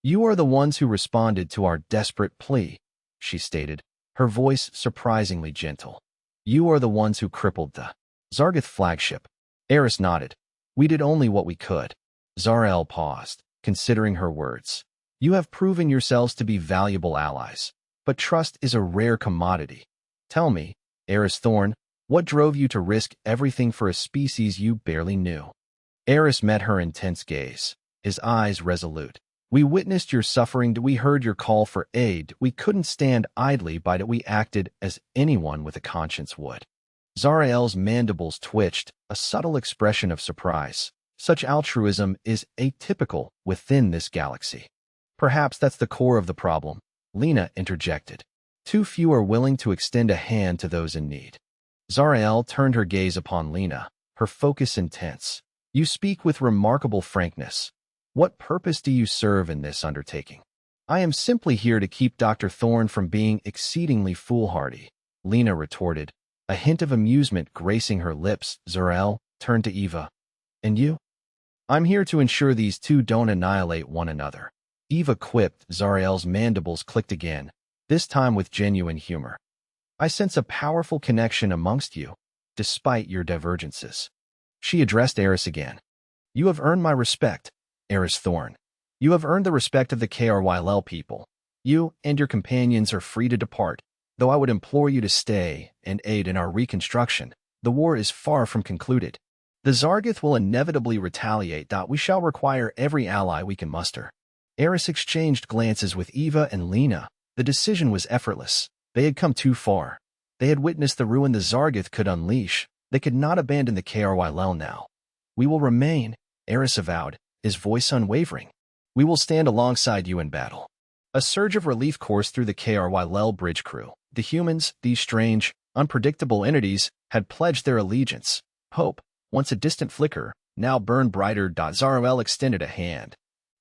A: "You are the ones who responded to our desperate plea," she stated, her voice surprisingly gentle. "You are the ones who crippled the Zargath flagship." Eris nodded. "We did only what we could." Zarael paused, considering her words. "You have proven yourselves to be valuable allies, but trust is a rare commodity. Tell me, Eris Thorn, what drove you to risk everything for a species you barely knew?" Eris met her intense gaze, his eyes resolute. "We witnessed your suffering. We heard your call for aid. We couldn't stand idly by it. We acted as anyone with a conscience would." Zarael's mandibles twitched, a subtle expression of surprise. Such altruism is atypical within this galaxy. "Perhaps that's the core of the problem," Lena interjected. "Too few are willing to extend a hand to those in need." Zarael turned her gaze upon Lena, her focus intense. "You speak with remarkable frankness. What purpose do you serve in this undertaking?" "I am simply here to keep Dr. Thorne from being exceedingly foolhardy," Lena retorted, a hint of amusement gracing her lips. Zarael turned to Eva. "And you?" "I'm here to ensure these two don't annihilate one another," Eva quipped. Zarael's mandibles clicked again, this time with genuine humor. "I sense a powerful connection amongst you, despite your divergences." She addressed Eris again. "You have earned my respect, Eris Thorn. You have earned the respect of the KRYLL people. You and your companions are free to depart, though I would implore you to stay and aid in our reconstruction. The war is far from concluded. The Zargath will inevitably retaliate. We shall require every ally we can muster." Eris exchanged glances with Eva and Lena. The decision was effortless. They had come too far. They had witnessed the ruin the Zargath could unleash. They could not abandon the KRYLL now. "We will remain," Eris avowed, his voice unwavering. "We will stand alongside you in battle." A surge of relief coursed through the KRYLL bridge crew. The humans, these strange, unpredictable entities, had pledged their allegiance. Hope, once a distant flicker, now burned brighter. Zarael extended a hand,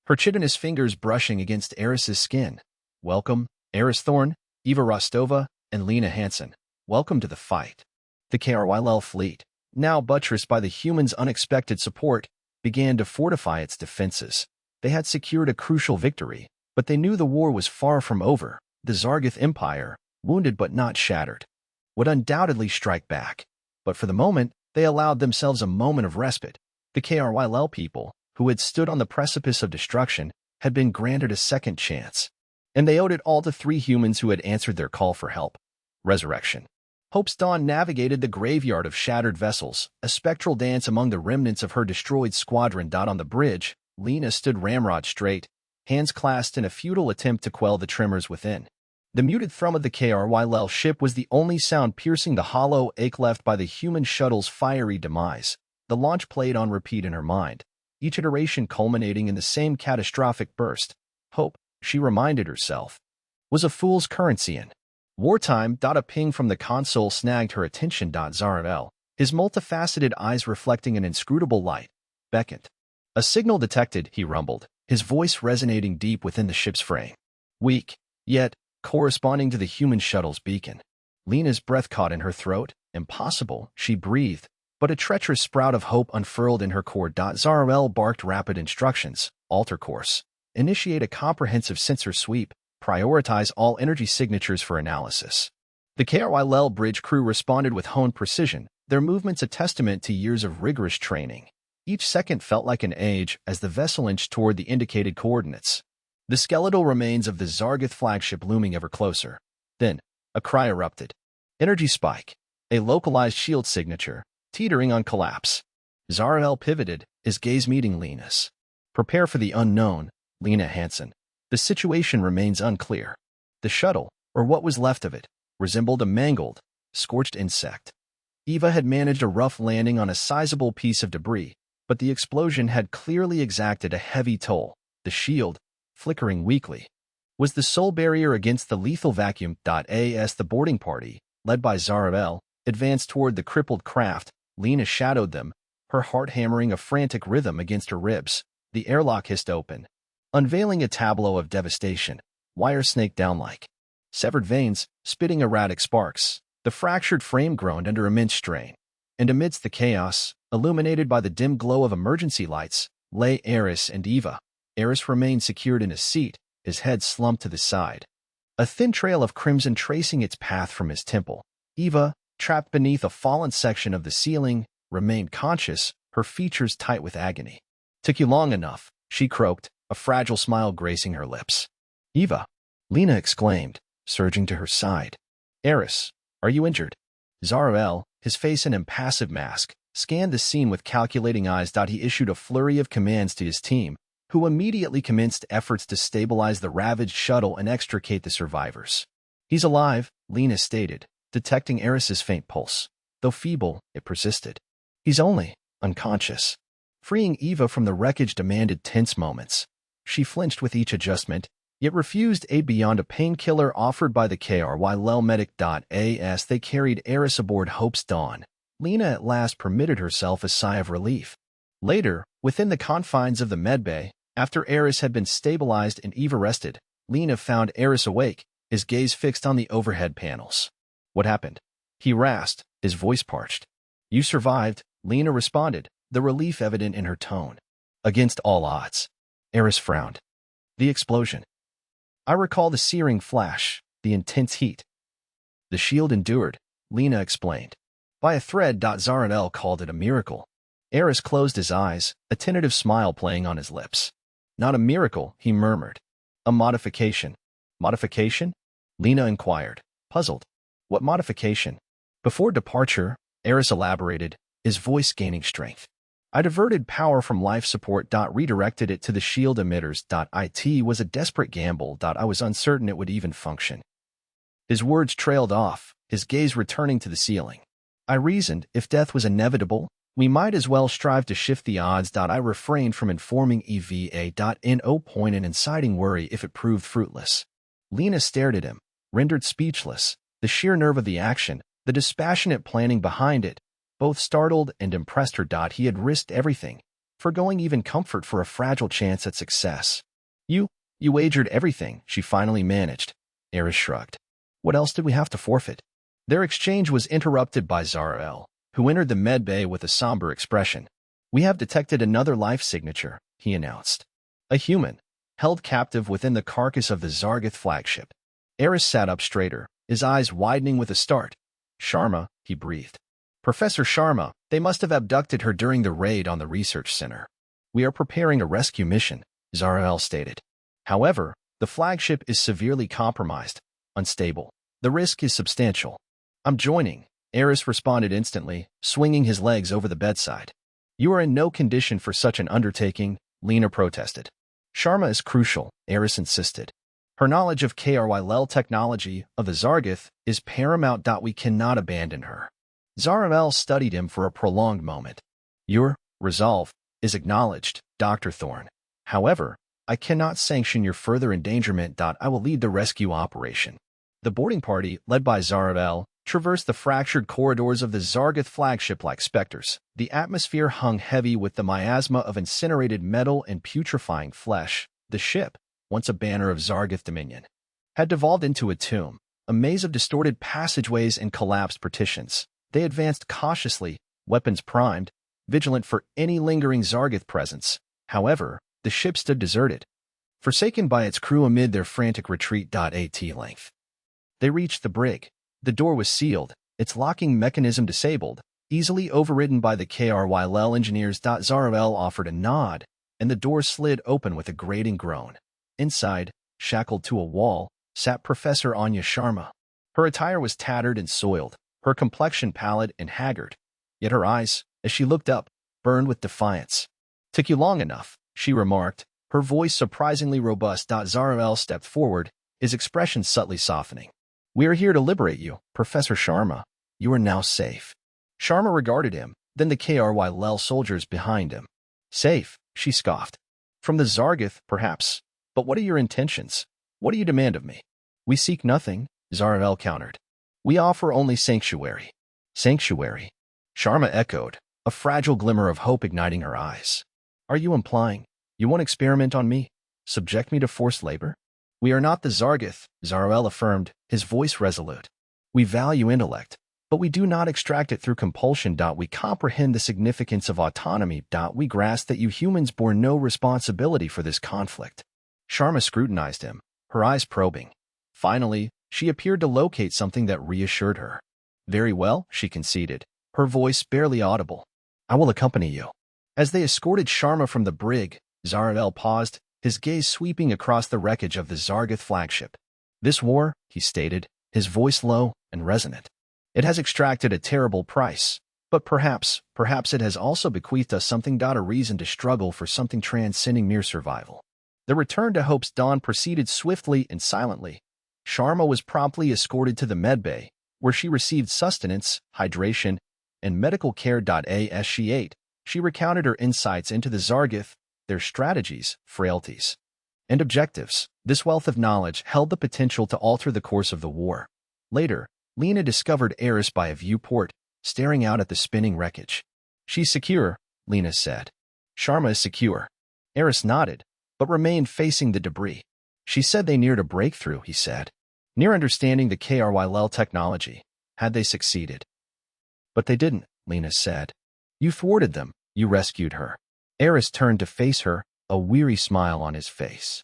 A: her chitinous fingers brushing against Eris's skin. "Welcome, Eris Thorn, Eva Rostova, and Lena Hansen. Welcome to the fight." The KRYLL fleet, now buttressed by the humans' unexpected support, began to fortify its defenses. They had secured a crucial victory, but they knew the war was far from over. The Zargath Empire, wounded but not shattered, would undoubtedly strike back. But for the moment, they allowed themselves a moment of respite. The KRYLL people, who had stood on the precipice of destruction, had been granted a second chance. And they owed it all to three humans who had answered their call for help. Resurrection. Hope's Dawn navigated the graveyard of shattered vessels, a spectral dance among the remnants of her destroyed squadron. On the bridge, Lena stood ramrod straight, hands clasped in a futile attempt to quell the tremors within. The muted thrum of the KRYLL ship was the only sound piercing the hollow ache left by the human shuttle's fiery demise. The launch played on repeat in her mind, each iteration culminating in the same catastrophic burst. Hope, she reminded herself, was a fool's currency in wartime. A ping from the console snagged her attention. Zarael, his multifaceted eyes reflecting an inscrutable light, beckoned. "A signal detected," he rumbled, his voice resonating deep within the ship's frame. "Weak," yet corresponding to the human shuttle's beacon. Lena's breath caught in her throat. Impossible, she breathed, but a treacherous sprout of hope unfurled in her core. Zarael barked rapid instructions. Alter course. Initiate a comprehensive sensor sweep. Prioritize all energy signatures for analysis. The KRYL bridge crew responded with honed precision, their movements a testament to years of rigorous training. Each second felt like an age as the vessel inched toward the indicated coordinates. The skeletal remains of the Zargoth flagship looming ever closer. Then, a cry erupted. Energy spike. A localized shield signature, teetering on collapse. Zarael pivoted, his gaze meeting Lena's. Prepare for the unknown, Lena Hansen. The situation remains unclear. The shuttle, or what was left of it, resembled a mangled, scorched insect. Eva had managed a rough landing on a sizable piece of debris, but the explosion had clearly exacted a heavy toll. The shield, flickering weakly, was the sole barrier against the lethal vacuum. As the boarding party, led by Zarael, advanced toward the crippled craft, Lena shadowed them, her heart hammering a frantic rhythm against her ribs. The airlock hissed open, unveiling a tableau of devastation, wire snaked down like severed veins, spitting erratic sparks. The fractured frame groaned under immense strain. And amidst the chaos, illuminated by the dim glow of emergency lights, lay Eris and Eva. Eris remained secured in his seat, his head slumped to the side, a thin trail of crimson tracing its path from his temple. Eva, trapped beneath a fallen section of the ceiling, remained conscious, her features tight with agony. "Took you long enough," she croaked, a fragile smile gracing her lips. "Eva," Lena exclaimed, surging to her side. "Eris, are you injured?" Zarael, his face an impassive mask, scanned the scene with calculating eyes. He issued a flurry of commands to his team, who immediately commenced efforts to stabilize the ravaged shuttle and extricate the survivors. "He's alive," Lena stated, detecting Eris's faint pulse. Though feeble, it persisted. "He's only unconscious." Freeing Eva from the wreckage demanded tense moments. She flinched with each adjustment, yet refused aid beyond a painkiller offered by the KRYL medic. As they carried Eris aboard Hope's Dawn, Lena at last permitted herself a sigh of relief. Later, within the confines of the medbay, after Eris had been stabilized and Eva rested, Lena found Eris awake, his gaze fixed on the overhead panels. "What happened?" he rasped, his voice parched. "You survived," Lena responded, the relief evident in her tone. "Against all odds." Eris frowned. "The explosion." "I recall the searing flash, the intense heat." "The shield endured," Lena explained. "By a thread." Zarael called it a miracle. Eris closed his eyes, a tentative smile playing on his lips. "Not a miracle," he murmured. "A modification." "Modification?" Lena inquired, puzzled. "What modification?" Before departure, Eris elaborated, his voice gaining strength. "I diverted power from life support. Redirected it to the shield emitters. It was a desperate gamble. I was uncertain it would even function." His words trailed off, his gaze returning to the ceiling. "I reasoned, if death was inevitable, we might as well strive to shift the odds. I refrained from informing EVA. No point in inciting worry if it proved fruitless." Lena stared at him, rendered speechless, the sheer nerve of the action, the dispassionate planning behind it, both startled and impressed her. He had risked everything, forgoing even comfort for a fragile chance at success. You wagered everything," she finally managed. Eris shrugged. "What else did we have to forfeit?" Their exchange was interrupted by Zarael, who entered the medbay with a somber expression. "We have detected another life signature," he announced. "A human, held captive within the carcass of the Zargoth flagship." Eris sat up straighter, his eyes widening with a start. "Sharma," he breathed. "Professor Sharma, they must have abducted her during the raid on the research center." "We are preparing a rescue mission," Zarael stated. "However, the flagship is severely compromised, unstable. The risk is substantial." "I'm joining," Eris responded instantly, swinging his legs over the bedside. "You are in no condition for such an undertaking," Lena protested. "Sharma is crucial," Eris insisted. "Her knowledge of KRYL technology, of the Zargoth, is paramount. We cannot abandon her." Zarael studied him for a prolonged moment. "Your resolve is acknowledged, Dr. Thorne. However, I cannot sanction your further endangerment. I will lead the rescue operation." The boarding party, led by Zarael, traversed the fractured corridors of the Zargoth flagship like specters. The atmosphere hung heavy with the miasma of incinerated metal and putrefying flesh. The ship, once a banner of Zargoth dominion, had devolved into a tomb, a maze of distorted passageways and collapsed partitions. They advanced cautiously, weapons primed, vigilant for any lingering Zargith presence. However, the ship stood deserted, forsaken by its crew amid their frantic retreat. At length, they reached the brig. The door was sealed, its locking mechanism disabled, easily overridden by the KRYL engineers. Zarel offered a nod, and the door slid open with a grating groan. Inside, shackled to a wall, sat Professor Anya Sharma. Her attire was tattered and soiled, her complexion pallid and haggard, yet her eyes, as she looked up, burned with defiance. "Took you long enough," she remarked, her voice surprisingly robust. Zarel stepped forward, his expression subtly softening. "We are here to liberate you, Professor Sharma. You are now safe." Sharma regarded him, then the KRYL soldiers behind him. "Safe," she scoffed. "From the Zargith, perhaps. But what are your intentions? What do you demand of me?" "We seek nothing," Zarel countered. "We offer only sanctuary." "Sanctuary?" Sharma echoed, a fragile glimmer of hope igniting her eyes. "Are you implying you won't experiment on me? Subject me to forced labor?" "We are not the Zargith," Zarel affirmed, his voice resolute. "We value intellect, but we do not extract it through compulsion. We comprehend the significance of autonomy. We grasp that you humans bore no responsibility for this conflict." Sharma scrutinized him, her eyes probing. Finally, she appeared to locate something that reassured her. "Very well," she conceded, her voice barely audible. "I will accompany you." As they escorted Sharma from the brig, Zarel paused, his gaze sweeping across the wreckage of the Zargith flagship. "This war," he stated, his voice low and resonant, "it has extracted a terrible price, but perhaps it has also bequeathed us something. A reason to struggle for something transcending mere survival." The return to Hope's Dawn proceeded swiftly and silently. Sharma was promptly escorted to the medbay, where she received sustenance, hydration, and medical care. As she ate, she recounted her insights into the Zargith, their strategies, frailties, and objectives. This wealth of knowledge held the potential to alter the course of the war. Later, Lena discovered Eris by a viewport, staring out at the spinning wreckage. "She's secure," Lena said. "Sharma is secure." Eris nodded, but remained facing the debris. "She said they neared a breakthrough," he said. "Near understanding the KRYL technology. Had they succeeded?" "But they didn't," Lena said. "You thwarted them. You rescued her." Eris turned to face her, a weary smile on his face.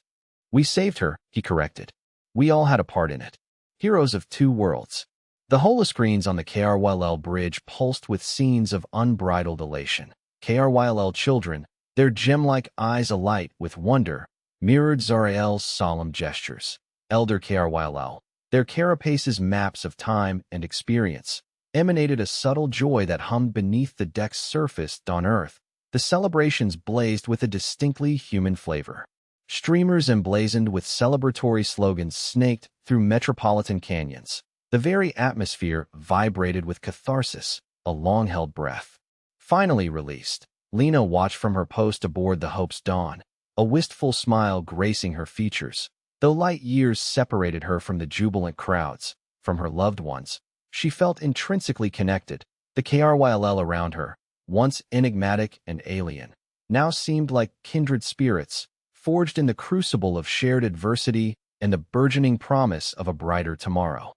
A: "We saved her," he corrected. "We all had a part in it. Heroes of two worlds." The holoscreens on the KRYL bridge pulsed with scenes of unbridled elation. KRYL children, their gem-like eyes alight with wonder, mirrored Zarel's solemn gestures. Elder KRYL, their carapaces maps of time and experience, emanated a subtle joy that hummed beneath the deck's surface. On Earth, the celebrations blazed with a distinctly human flavor. Streamers emblazoned with celebratory slogans snaked through metropolitan canyons. The very atmosphere vibrated with catharsis, a long-held breath. Finally released, Lena watched from her post aboard the Hope's Dawn, a wistful smile gracing her features. Though light years separated her from the jubilant crowds, from her loved ones, she felt intrinsically connected. The KRYL around her, once enigmatic and alien, now seemed like kindred spirits, forged in the crucible of shared adversity and the burgeoning promise of a brighter tomorrow.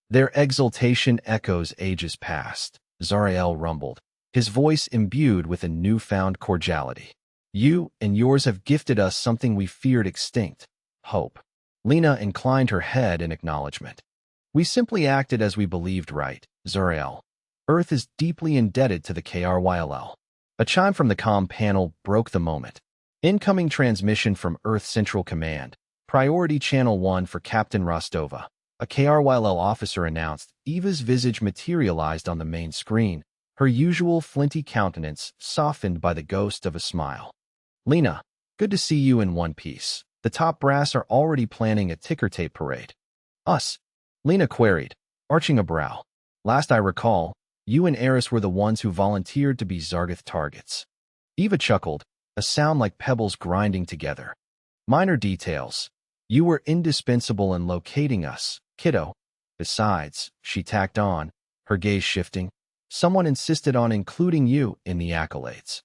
A: Their exultation echoes ages past, Zarel rumbled, his voice imbued with a newfound cordiality. "You and yours have gifted us something we feared extinct, hope." Lena inclined her head in acknowledgement. "We simply acted as we believed right, Zarel. Earth is deeply indebted to the KRYL." A chime from the comm panel broke the moment. "Incoming transmission from Earth Central Command. Priority Channel 1 for Captain Rostova," a KRYL officer announced. Eva's visage materialized on the main screen, her usual flinty countenance softened by the ghost of a smile. "Lena, good to see you in one piece. The top brass are already planning a ticker tape parade." "Us?" Lena queried, arching a brow. "Last I recall, you and Eris were the ones who volunteered to be Zargith targets." Eva chuckled, a sound like pebbles grinding together. "Minor details. You were indispensable in locating us, kiddo. Besides," she tacked on, her gaze shifting, "someone insisted on including you in the accolades."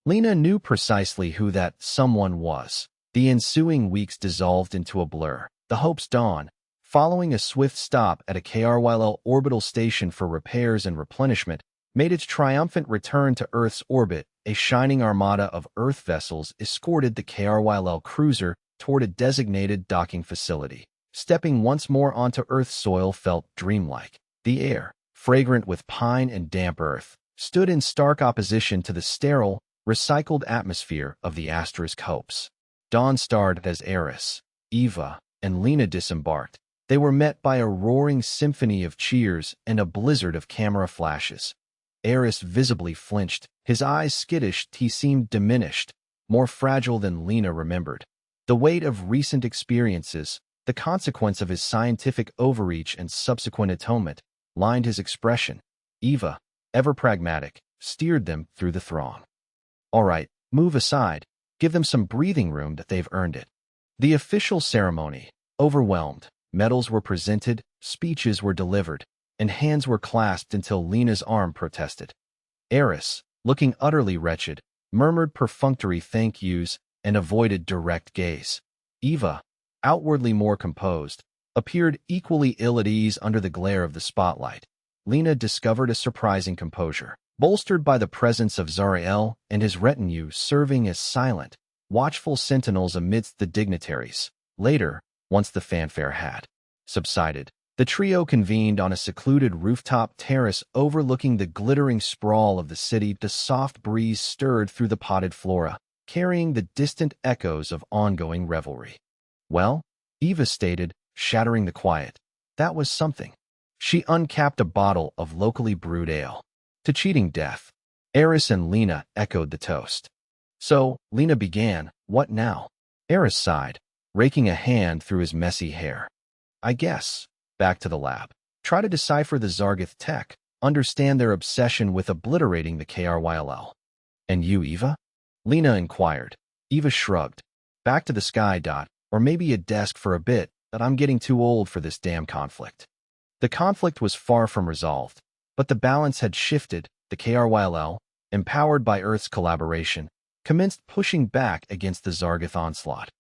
A: Lena knew precisely who that someone was. The ensuing weeks dissolved into a blur. The Hope's Dawn, following a swift stop at a KRYL orbital station for repairs and replenishment, made its triumphant return to Earth's orbit. A shining armada of Earth vessels escorted the KRYL cruiser toward a designated docking facility. Stepping once more onto Earth's soil felt dreamlike. The air, fragrant with pine and damp earth, stood in stark opposition to the sterile, recycled atmosphere of the asterisk Hopes. Dawn starred as Eris, Eva, and Lena disembarked. They were met by a roaring symphony of cheers and a blizzard of camera flashes. Eris visibly flinched, his eyes skittish. He seemed diminished, more fragile than Lena remembered. The weight of recent experiences, the consequence of his scientific overreach and subsequent atonement, lined his expression. Eva, ever pragmatic, steered them through the throng. "All right, move aside. Give them some breathing room that they've earned it." The official ceremony, overwhelmed, medals were presented, speeches were delivered, and hands were clasped until Lena's arm protested. Eris, looking utterly wretched, murmured perfunctory thank yous and avoided direct gaze. Eva, outwardly more composed, appeared equally ill at ease under the glare of the spotlight. Lena discovered a surprising composure, bolstered by the presence of Zariel and his retinue serving as silent, watchful sentinels amidst the dignitaries. Later, once the fanfare had subsided, the trio convened on a secluded rooftop terrace overlooking the glittering sprawl of the city. The soft breeze stirred through the potted flora, carrying the distant echoes of ongoing revelry. "Well," Eva stated, shattering the quiet, "that was something." She uncapped a bottle of locally brewed ale. "To cheating death." Eris and Lena echoed the toast. "So," Lena began, "what now?" Eris sighed, raking a hand through his messy hair. "I guess, back to the lab. Try to decipher the Zargith tech, understand their obsession with obliterating the KRYL." "And you, Eva?" Lena inquired. Eva shrugged. "Back to the sky. Or maybe a desk for a bit, but I'm getting too old for this damn conflict." The conflict was far from resolved, but the balance had shifted. The KRYL, empowered by Earth's collaboration, commenced pushing back against the Zargith onslaught.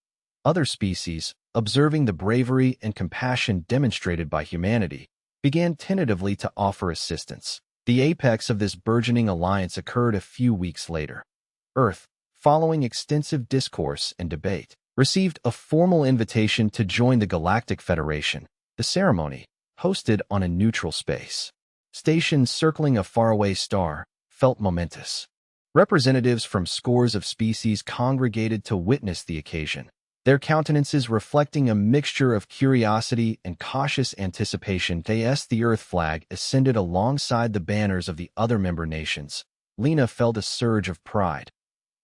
A: Other species, observing the bravery and compassion demonstrated by humanity, began tentatively to offer assistance. The apex of this burgeoning alliance occurred a few weeks later. Earth, following extensive discourse and debate, received a formal invitation to join the Galactic Federation. The ceremony, hosted on a neutral space station circling a faraway star, felt momentous. Representatives from scores of species congregated to witness the occasion, their countenances reflecting a mixture of curiosity and cautious anticipation. As the Earth flag ascended alongside the banners of the other member nations, Lena felt a surge of pride.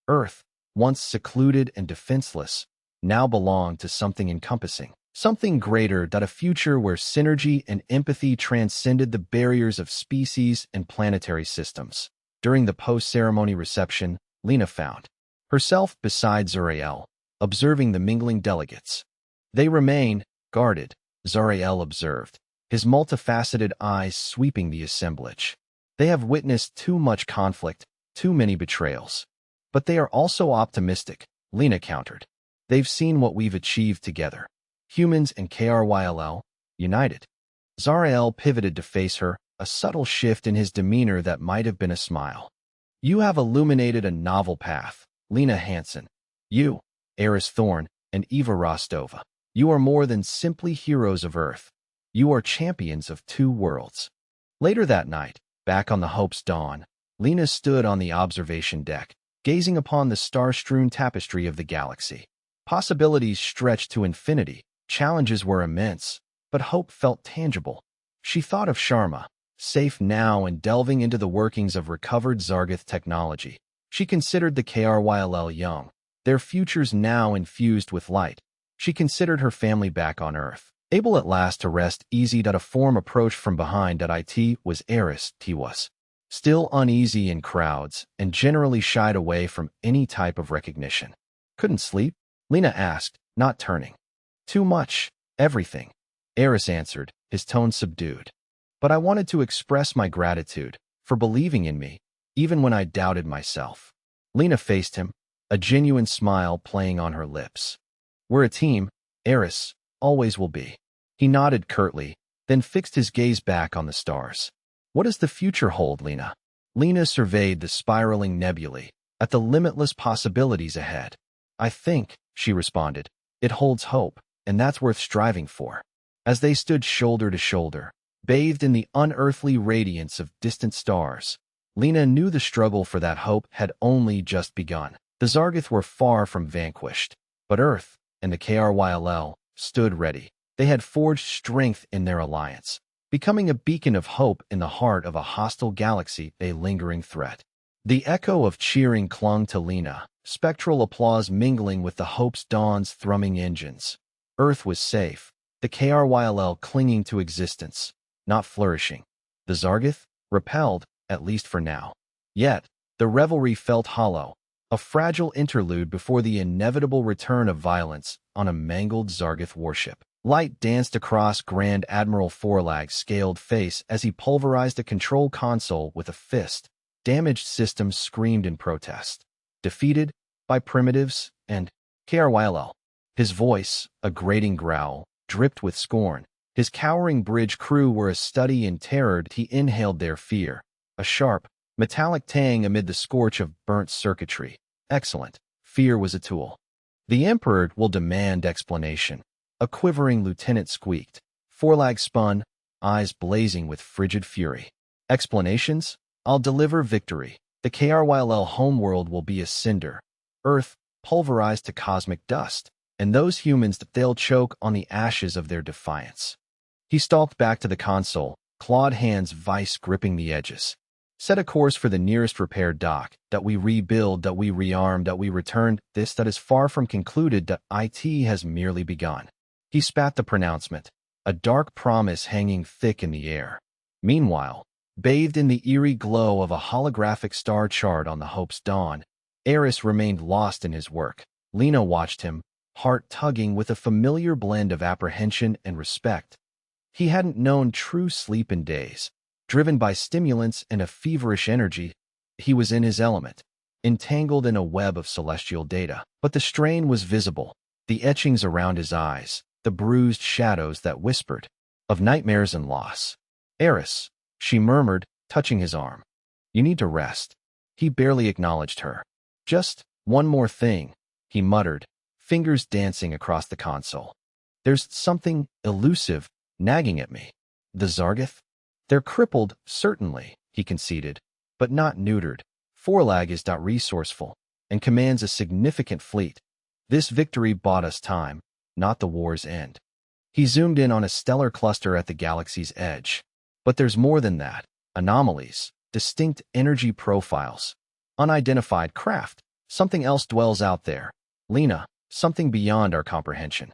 A: Earth, once secluded and defenseless, now belonged to something encompassing, something greater. A future where synergy and empathy transcended the barriers of species and planetary systems. During the post-ceremony reception, Lena found herself beside Zariel, observing the mingling delegates. "They remain guarded," Zariel observed, his multifaceted eyes sweeping the assemblage. "They have witnessed too much conflict, too many betrayals. But they are also optimistic," Lena countered. "They've seen what we've achieved together. Humans and KRYL, united." Zariel pivoted to face her, a subtle shift in his demeanor that might have been a smile. "You have illuminated a novel path, Lena Hansen. You, Eris Thorne, and Eva Rostova. You are more than simply heroes of Earth. You are champions of two worlds." Later that night, back on the Hope's Dawn, Lena stood on the observation deck, gazing upon the star-strewn tapestry of the galaxy. Possibilities stretched to infinity, challenges were immense, but hope felt tangible. She thought of Sharma, safe now and delving into the workings of recovered Zargith technology. She considered the KRYL young, their futures now infused with light. She considered her family back on Earth, able at last to rest easy. A form approached from behind. It was Eris. He was still uneasy in crowds and generally shied away from any type of recognition. "Couldn't sleep?" Lena asked, not turning. "Too much, everything," Eris answered, his tone subdued. "But I wanted to express my gratitude for believing in me, even when I doubted myself." Lena faced him, a genuine smile playing on her lips. "We're a team, Eris, always will be." He nodded curtly, then fixed his gaze back on the stars. What does the future hold, Lena? Lena surveyed the spiraling nebulae, at the limitless possibilities ahead. I think, she responded, it holds hope, and that's worth striving for. As they stood shoulder to shoulder, bathed in the unearthly radiance of distant stars, Lena knew the struggle for that hope had only just begun. The Zargith were far from vanquished, but Earth and the KRYLL stood ready. They had forged strength in their alliance, becoming a beacon of hope in the heart of a hostile galaxy, a lingering threat. The echo of cheering clung to Lena, spectral applause mingling with the Hope's Dawn's thrumming engines. Earth was safe, the KRYLL clinging to existence, not flourishing. The Zargith, repelled, at least for now. Yet, the revelry felt hollow, a fragile interlude before the inevitable return of violence on a mangled Zargith warship. Light danced across Grand Admiral Forlag's scaled face as he pulverized a control console with a fist. Damaged systems screamed in protest. Defeated by primitives and KRYLL. His voice, a grating growl, dripped with scorn. His cowering bridge crew were a study in terror. He inhaled their fear, a sharp, metallic tang amid the scorch of burnt circuitry. Excellent. Fear was a tool. The Emperor will demand explanation. A quivering lieutenant squeaked. Forlag spun, eyes blazing with frigid fury. Explanations? I'll deliver victory. The KRYLL homeworld will be a cinder. Earth, pulverized to cosmic dust. And those humans, they'll choke on the ashes of their defiance. He stalked back to the console, clawed hands vice gripping the edges. Set a course for the nearest repair dock, that we rebuild, that we rearm, that we return. This that is far from concluded, that IT has merely begun. He spat the pronouncement, a dark promise hanging thick in the air. Meanwhile, bathed in the eerie glow of a holographic star chart on the Hope's Dawn, Eris remained lost in his work. Lena watched him, heart tugging with a familiar blend of apprehension and respect. He hadn't known true sleep in days. Driven by stimulants and a feverish energy, he was in his element, entangled in a web of celestial data. But the strain was visible, the etchings around his eyes, the bruised shadows that whispered of nightmares and loss. Eris, she murmured, touching his arm. You need to rest. He barely acknowledged her. Just one more thing, he muttered, fingers dancing across the console. There's something elusive, nagging at me. The Zargith? They're crippled, certainly, he conceded, but not neutered. Forlag is resourceful, and commands a significant fleet. This victory bought us time, not the war's end. He zoomed in on a stellar cluster at the galaxy's edge. But there's more than that. Anomalies, distinct energy profiles, unidentified craft. Something else dwells out there. Lena, something beyond our comprehension.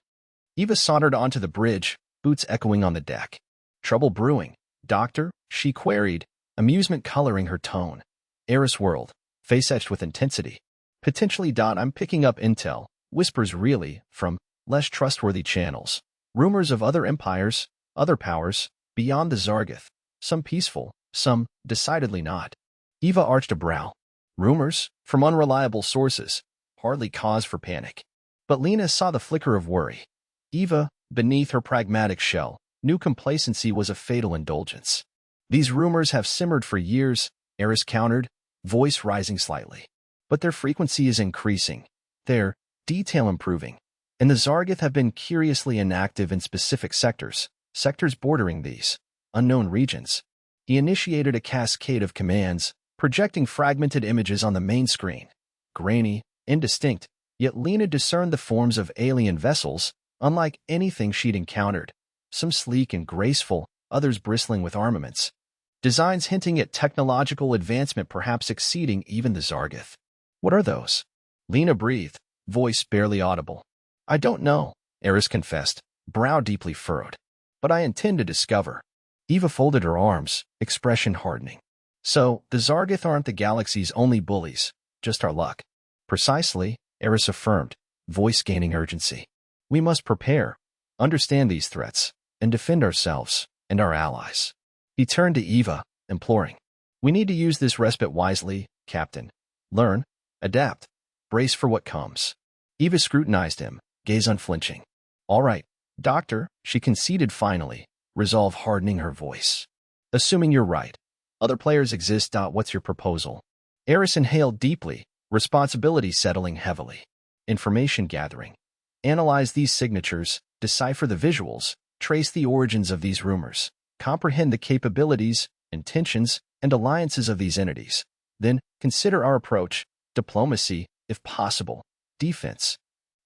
A: Eva sauntered onto the bridge, boots echoing on the deck. Trouble brewing. Doctor, she queried, amusement coloring her tone. Eris whirled, face etched with intensity. Potentially. I'm picking up intel, whispers really, from less trustworthy channels. Rumors of other empires, other powers, beyond the Zargith. Some peaceful, some decidedly not. Eva arched a brow. Rumors, from unreliable sources, hardly cause for panic. But Lena saw the flicker of worry. Eva, beneath her pragmatic shell, knew complacency was a fatal indulgence. These rumors have simmered for years, Eris countered, voice rising slightly. But their frequency is increasing, their detail improving, and the Zargith have been curiously inactive in specific sectors bordering these unknown regions. He initiated a cascade of commands, projecting fragmented images on the main screen. Grainy, indistinct, yet Lena discerned the forms of alien vessels, unlike anything she'd encountered. Some sleek and graceful, others bristling with armaments. Designs hinting at technological advancement perhaps exceeding even the Zargith. What are those? Lena breathed, voice barely audible. I don't know, Eris confessed, brow deeply furrowed. But I intend to discover. Eva folded her arms, expression hardening. So, the Zargith aren't the galaxy's only bullies, just our luck. Precisely, Eris affirmed, voice gaining urgency. We must prepare, understand these threats, and defend ourselves and our allies. He turned to Eva, imploring. We need to use this respite wisely, Captain. Learn, adapt, brace for what comes. Eva scrutinized him, gaze unflinching. All right, Doctor, she conceded finally, resolve hardening her voice. Assuming you're right. Other players exist. What's your proposal? Eris inhaled deeply, responsibility settling heavily. Information gathering. Analyze these signatures, decipher the visuals, trace the origins of these rumors, comprehend the capabilities, intentions, and alliances of these entities. Then, consider our approach, diplomacy, if possible, defense,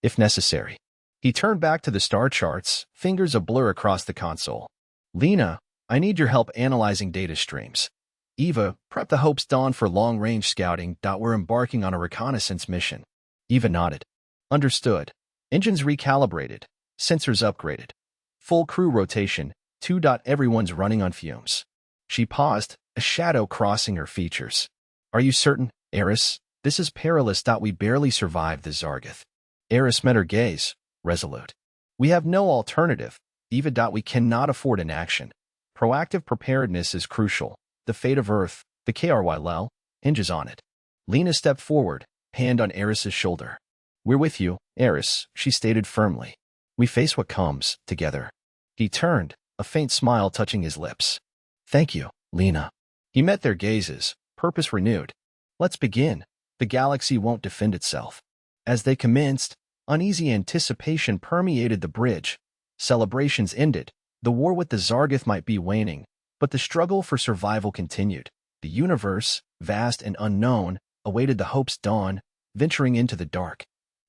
A: if necessary. He turned back to the star charts, fingers a blur across the console. Lena, I need your help analyzing data streams. Eva, prep the Hope's Dawn for long-range scouting. We're embarking on a reconnaissance mission. Eva nodded. Understood. Engines recalibrated. Sensors upgraded. Full crew rotation. 2. Everyone's running on fumes. She paused, a shadow crossing her features. Are you certain, Eris? This is perilous. We barely survived the Zargoth. Eris met her gaze, resolute. We have no alternative. Eva. We cannot afford inaction. Proactive preparedness is crucial. The fate of Earth, the KRYL, hinges on it. Lena stepped forward, hand on Eris's shoulder. We're with you, Eris, she stated firmly. We face what comes, together. He turned, a faint smile touching his lips. Thank you, Lena. He met their gazes, purpose renewed. Let's begin. The galaxy won't defend itself. As they commenced, uneasy anticipation permeated the bridge. Celebrations ended. The war with the Zargoth might be waning, but the struggle for survival continued. The universe, vast and unknown, awaited the Hope's Dawn, venturing into the dark.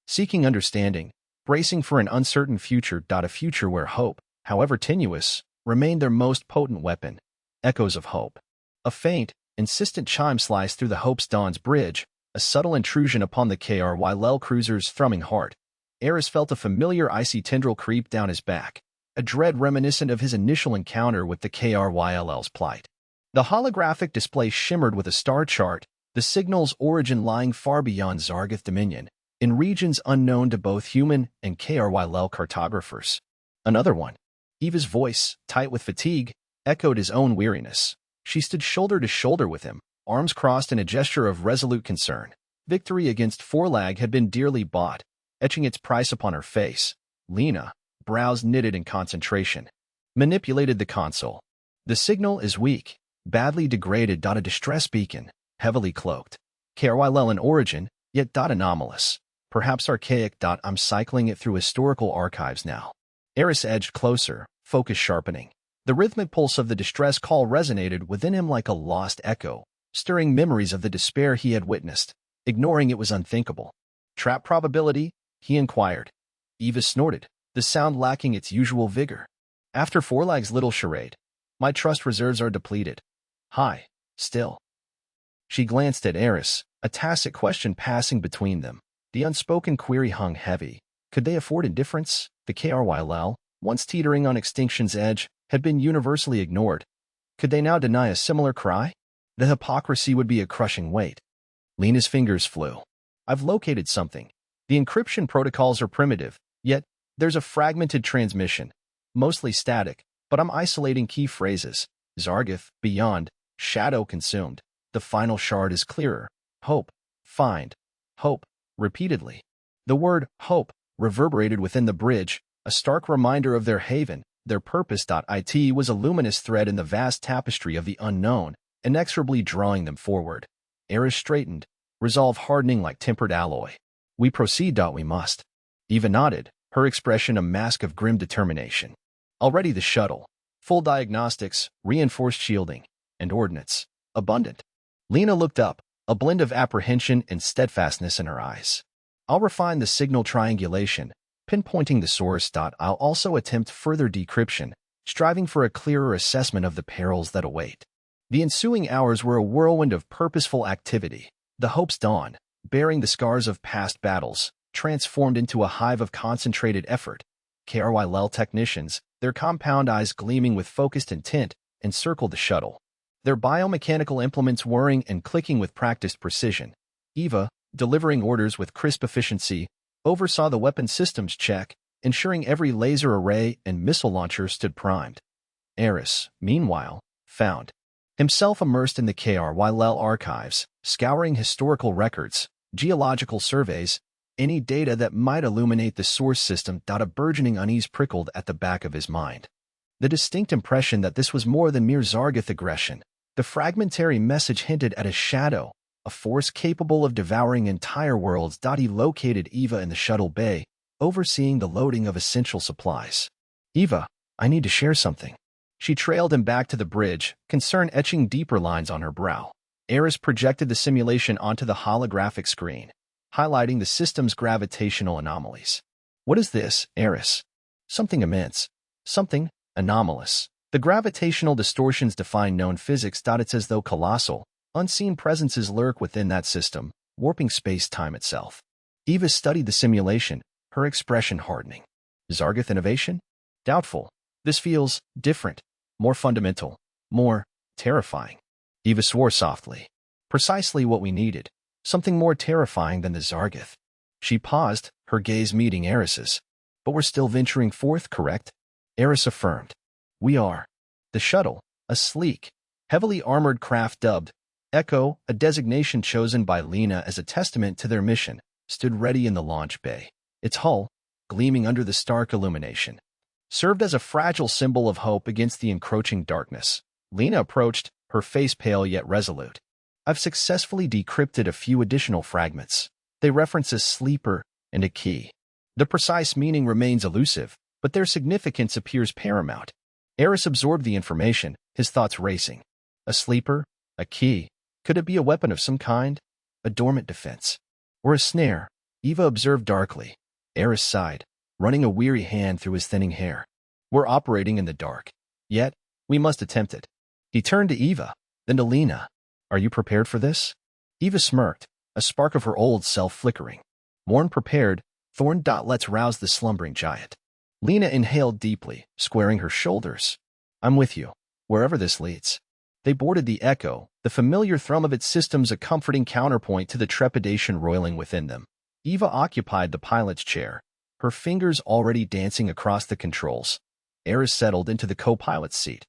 A: Seeking understanding, bracing for an uncertain future. A future where hope, however tenuous, remained their most potent weapon. Echoes of hope. A faint, insistent chime sliced through the Hope's Dawn's bridge, a subtle intrusion upon the KRYL cruiser's thrumming heart. Eris felt a familiar icy tendril creep down his back, a dread reminiscent of his initial encounter with the KRYL's plight. The holographic display shimmered with a star chart, the signal's origin lying far beyond Zargoth dominion, in regions unknown to both human and KRYL cartographers. Another one. Eva's voice, tight with fatigue, echoed his own weariness. She stood shoulder to shoulder with him, arms crossed in a gesture of resolute concern. Victory against Forlag had been dearly bought, etching its price upon her face. Lena, brows knitted in concentration, manipulated the console. The signal is weak, badly degraded. A distress beacon, heavily cloaked. KRYL in origin, yet anomalous. Perhaps archaic. I'm cycling it through historical archives now. Eris edged closer, focus sharpening. The rhythmic pulse of the distress call resonated within him like a lost echo, stirring memories of the despair he had witnessed. Ignoring it was unthinkable. Trap probability? He inquired. Eva snorted, the sound lacking its usual vigor. After Forlag's little charade, my trust reserves are depleted. High, still. She glanced at Eris, a tacit question passing between them. The unspoken query hung heavy. Could they afford indifference? The KRYL, once teetering on extinction's edge, had been universally ignored. Could they now deny a similar cry? The hypocrisy would be a crushing weight. Lena's fingers flew. I've located something. The encryption protocols are primitive, yet there's a fragmented transmission, mostly static, but I'm isolating key phrases. Zargoth, beyond, shadow consumed. The final shard is clearer. Hope, find, hope, repeatedly. The word hope reverberated within the bridge, a stark reminder of their haven, their purpose. It was a luminous thread in the vast tapestry of the unknown, inexorably drawing them forward. Eris straightened, resolve hardening like tempered alloy. We proceed. We must. Eva nodded, her expression a mask of grim determination. Already the shuttle, full diagnostics, reinforced shielding, and ordnance, abundant. Lena looked up, a blend of apprehension and steadfastness in her eyes. I'll refine the signal triangulation, pinpointing the source. I'll also attempt further decryption, striving for a clearer assessment of the perils that await. The ensuing hours were a whirlwind of purposeful activity. The Hope's Dawn, bearing the scars of past battles, transformed into a hive of concentrated effort. KRYL technicians, their compound eyes gleaming with focused intent, encircled the shuttle, their biomechanical implements whirring and clicking with practiced precision. Eva, delivering orders with crisp efficiency, oversaw the weapon systems check, ensuring every laser array and missile launcher stood primed. Eris, meanwhile, found himself immersed in the KRYL archives, scouring historical records, geological surveys, any data that might illuminate the source system. A burgeoning unease prickled at the back of his mind. The distinct impression that this was more than mere Zargoth aggression. The fragmentary message hinted at a shadow, a force capable of devouring entire worlds. He located Eva in the shuttle bay, overseeing the loading of essential supplies. "Eva, I need to share something." She trailed him back to the bridge, concern etching deeper lines on her brow. Eris projected the simulation onto the holographic screen, highlighting the system's gravitational anomalies. "What is this, Eris?" "Something immense. Something anomalous. The gravitational distortions define known physics. It's as though colossal, unseen presences lurk within that system, warping space-time itself." Eva studied the simulation, her expression hardening. "Zargoth innovation? Doubtful. This feels different, more fundamental, more terrifying." Eva swore softly. "Precisely what we needed. Something more terrifying than the Zargoth." She paused, her gaze meeting Eris's. "But we're still venturing forth, correct?" Eris affirmed. "We are." The shuttle, a sleek, heavily armored craft dubbed Echo, a designation chosen by Lena as a testament to their mission, stood ready in the launch bay. Its hull, gleaming under the stark illumination, served as a fragile symbol of hope against the encroaching darkness. Lena approached, her face pale yet resolute. "I've successfully decrypted a few additional fragments. They reference a sleeper and a key. The precise meaning remains elusive, but their significance appears paramount." Eris absorbed the information, his thoughts racing. A sleeper? A key? Could it be a weapon of some kind? A dormant defense? Or a snare? Eva observed darkly. Eris sighed, running a weary hand through his thinning hair. "We're operating in the dark. Yet, we must attempt it." He turned to Eva, then to Lena. "Are you prepared for this?" Eva smirked, a spark of her old self flickering. "More prepared, Thorn. Let's rouse the slumbering giant." Lena inhaled deeply, squaring her shoulders. "I'm with you, wherever this leads." They boarded the Echo, the familiar thrum of its systems a comforting counterpoint to the trepidation roiling within them. Eva occupied the pilot's chair, her fingers already dancing across the controls. Eris settled into the co-pilot's seat.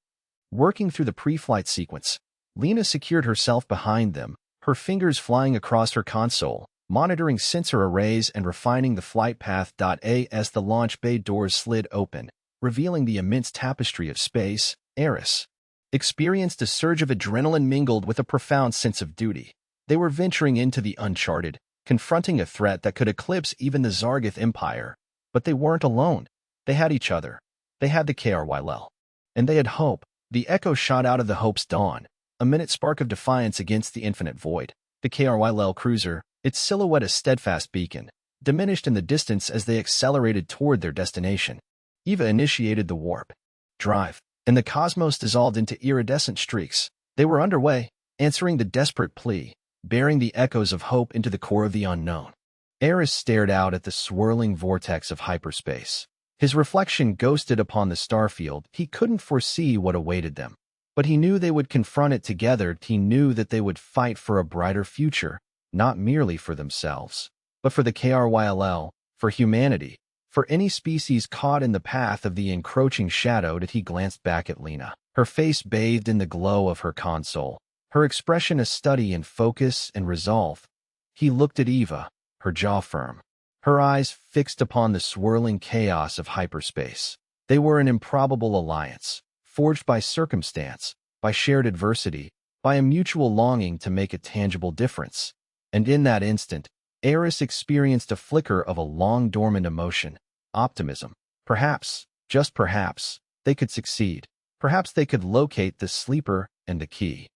A: Working through the pre-flight sequence, Lena secured herself behind them, her fingers flying across her console, monitoring sensor arrays and refining the flight path. As the launch bay doors slid open, revealing the immense tapestry of space, Eris experienced a surge of adrenaline mingled with a profound sense of duty. They were venturing into the uncharted, confronting a threat that could eclipse even the Zargoth Empire. But they weren't alone. They had each other. They had the HFY. And they had hope. The Echo shot out of the Hope's dawn, a minute spark of defiance against the infinite void. The HFY cruiser, its silhouette a steadfast beacon, diminished in the distance as they accelerated toward their destination. Eva initiated the warp drive, and the cosmos dissolved into iridescent streaks. They were underway, answering the desperate plea, bearing the echoes of hope into the core of the unknown. Eris stared out at the swirling vortex of hyperspace. His reflection ghosted upon the starfield. He couldn't foresee what awaited them, but he knew they would confront it together. He knew that they would fight for a brighter future, not merely for themselves, but for the HFY, for humanity, for any species caught in the path of the encroaching shadow. He glanced back at Lena, her face bathed in the glow of her console, her expression a study in focus and resolve. He looked at Eva, her jaw firm, her eyes fixed upon the swirling chaos of hyperspace. They were an improbable alliance, forged by circumstance, by shared adversity, by a mutual longing to make a tangible difference. And in that instant, Eris experienced a flicker of a long-dormant emotion, optimism. Perhaps, just perhaps, they could succeed. Perhaps they could locate the sleeper and the key.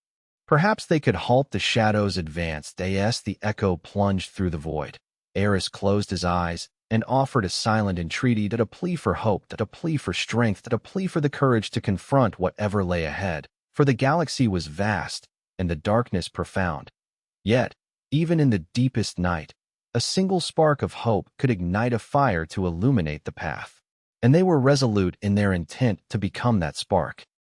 A: Perhaps they could halt the shadow's advance. As the Echo plunged through the void, Eris closed his eyes and offered a silent entreaty, a plea for hope, a plea for strength, a plea for the courage to confront whatever lay ahead. For the galaxy was vast, and the darkness profound. Yet, even in the deepest night, a single spark of hope could ignite a fire to illuminate the path. And they were resolute in their intent to become that spark.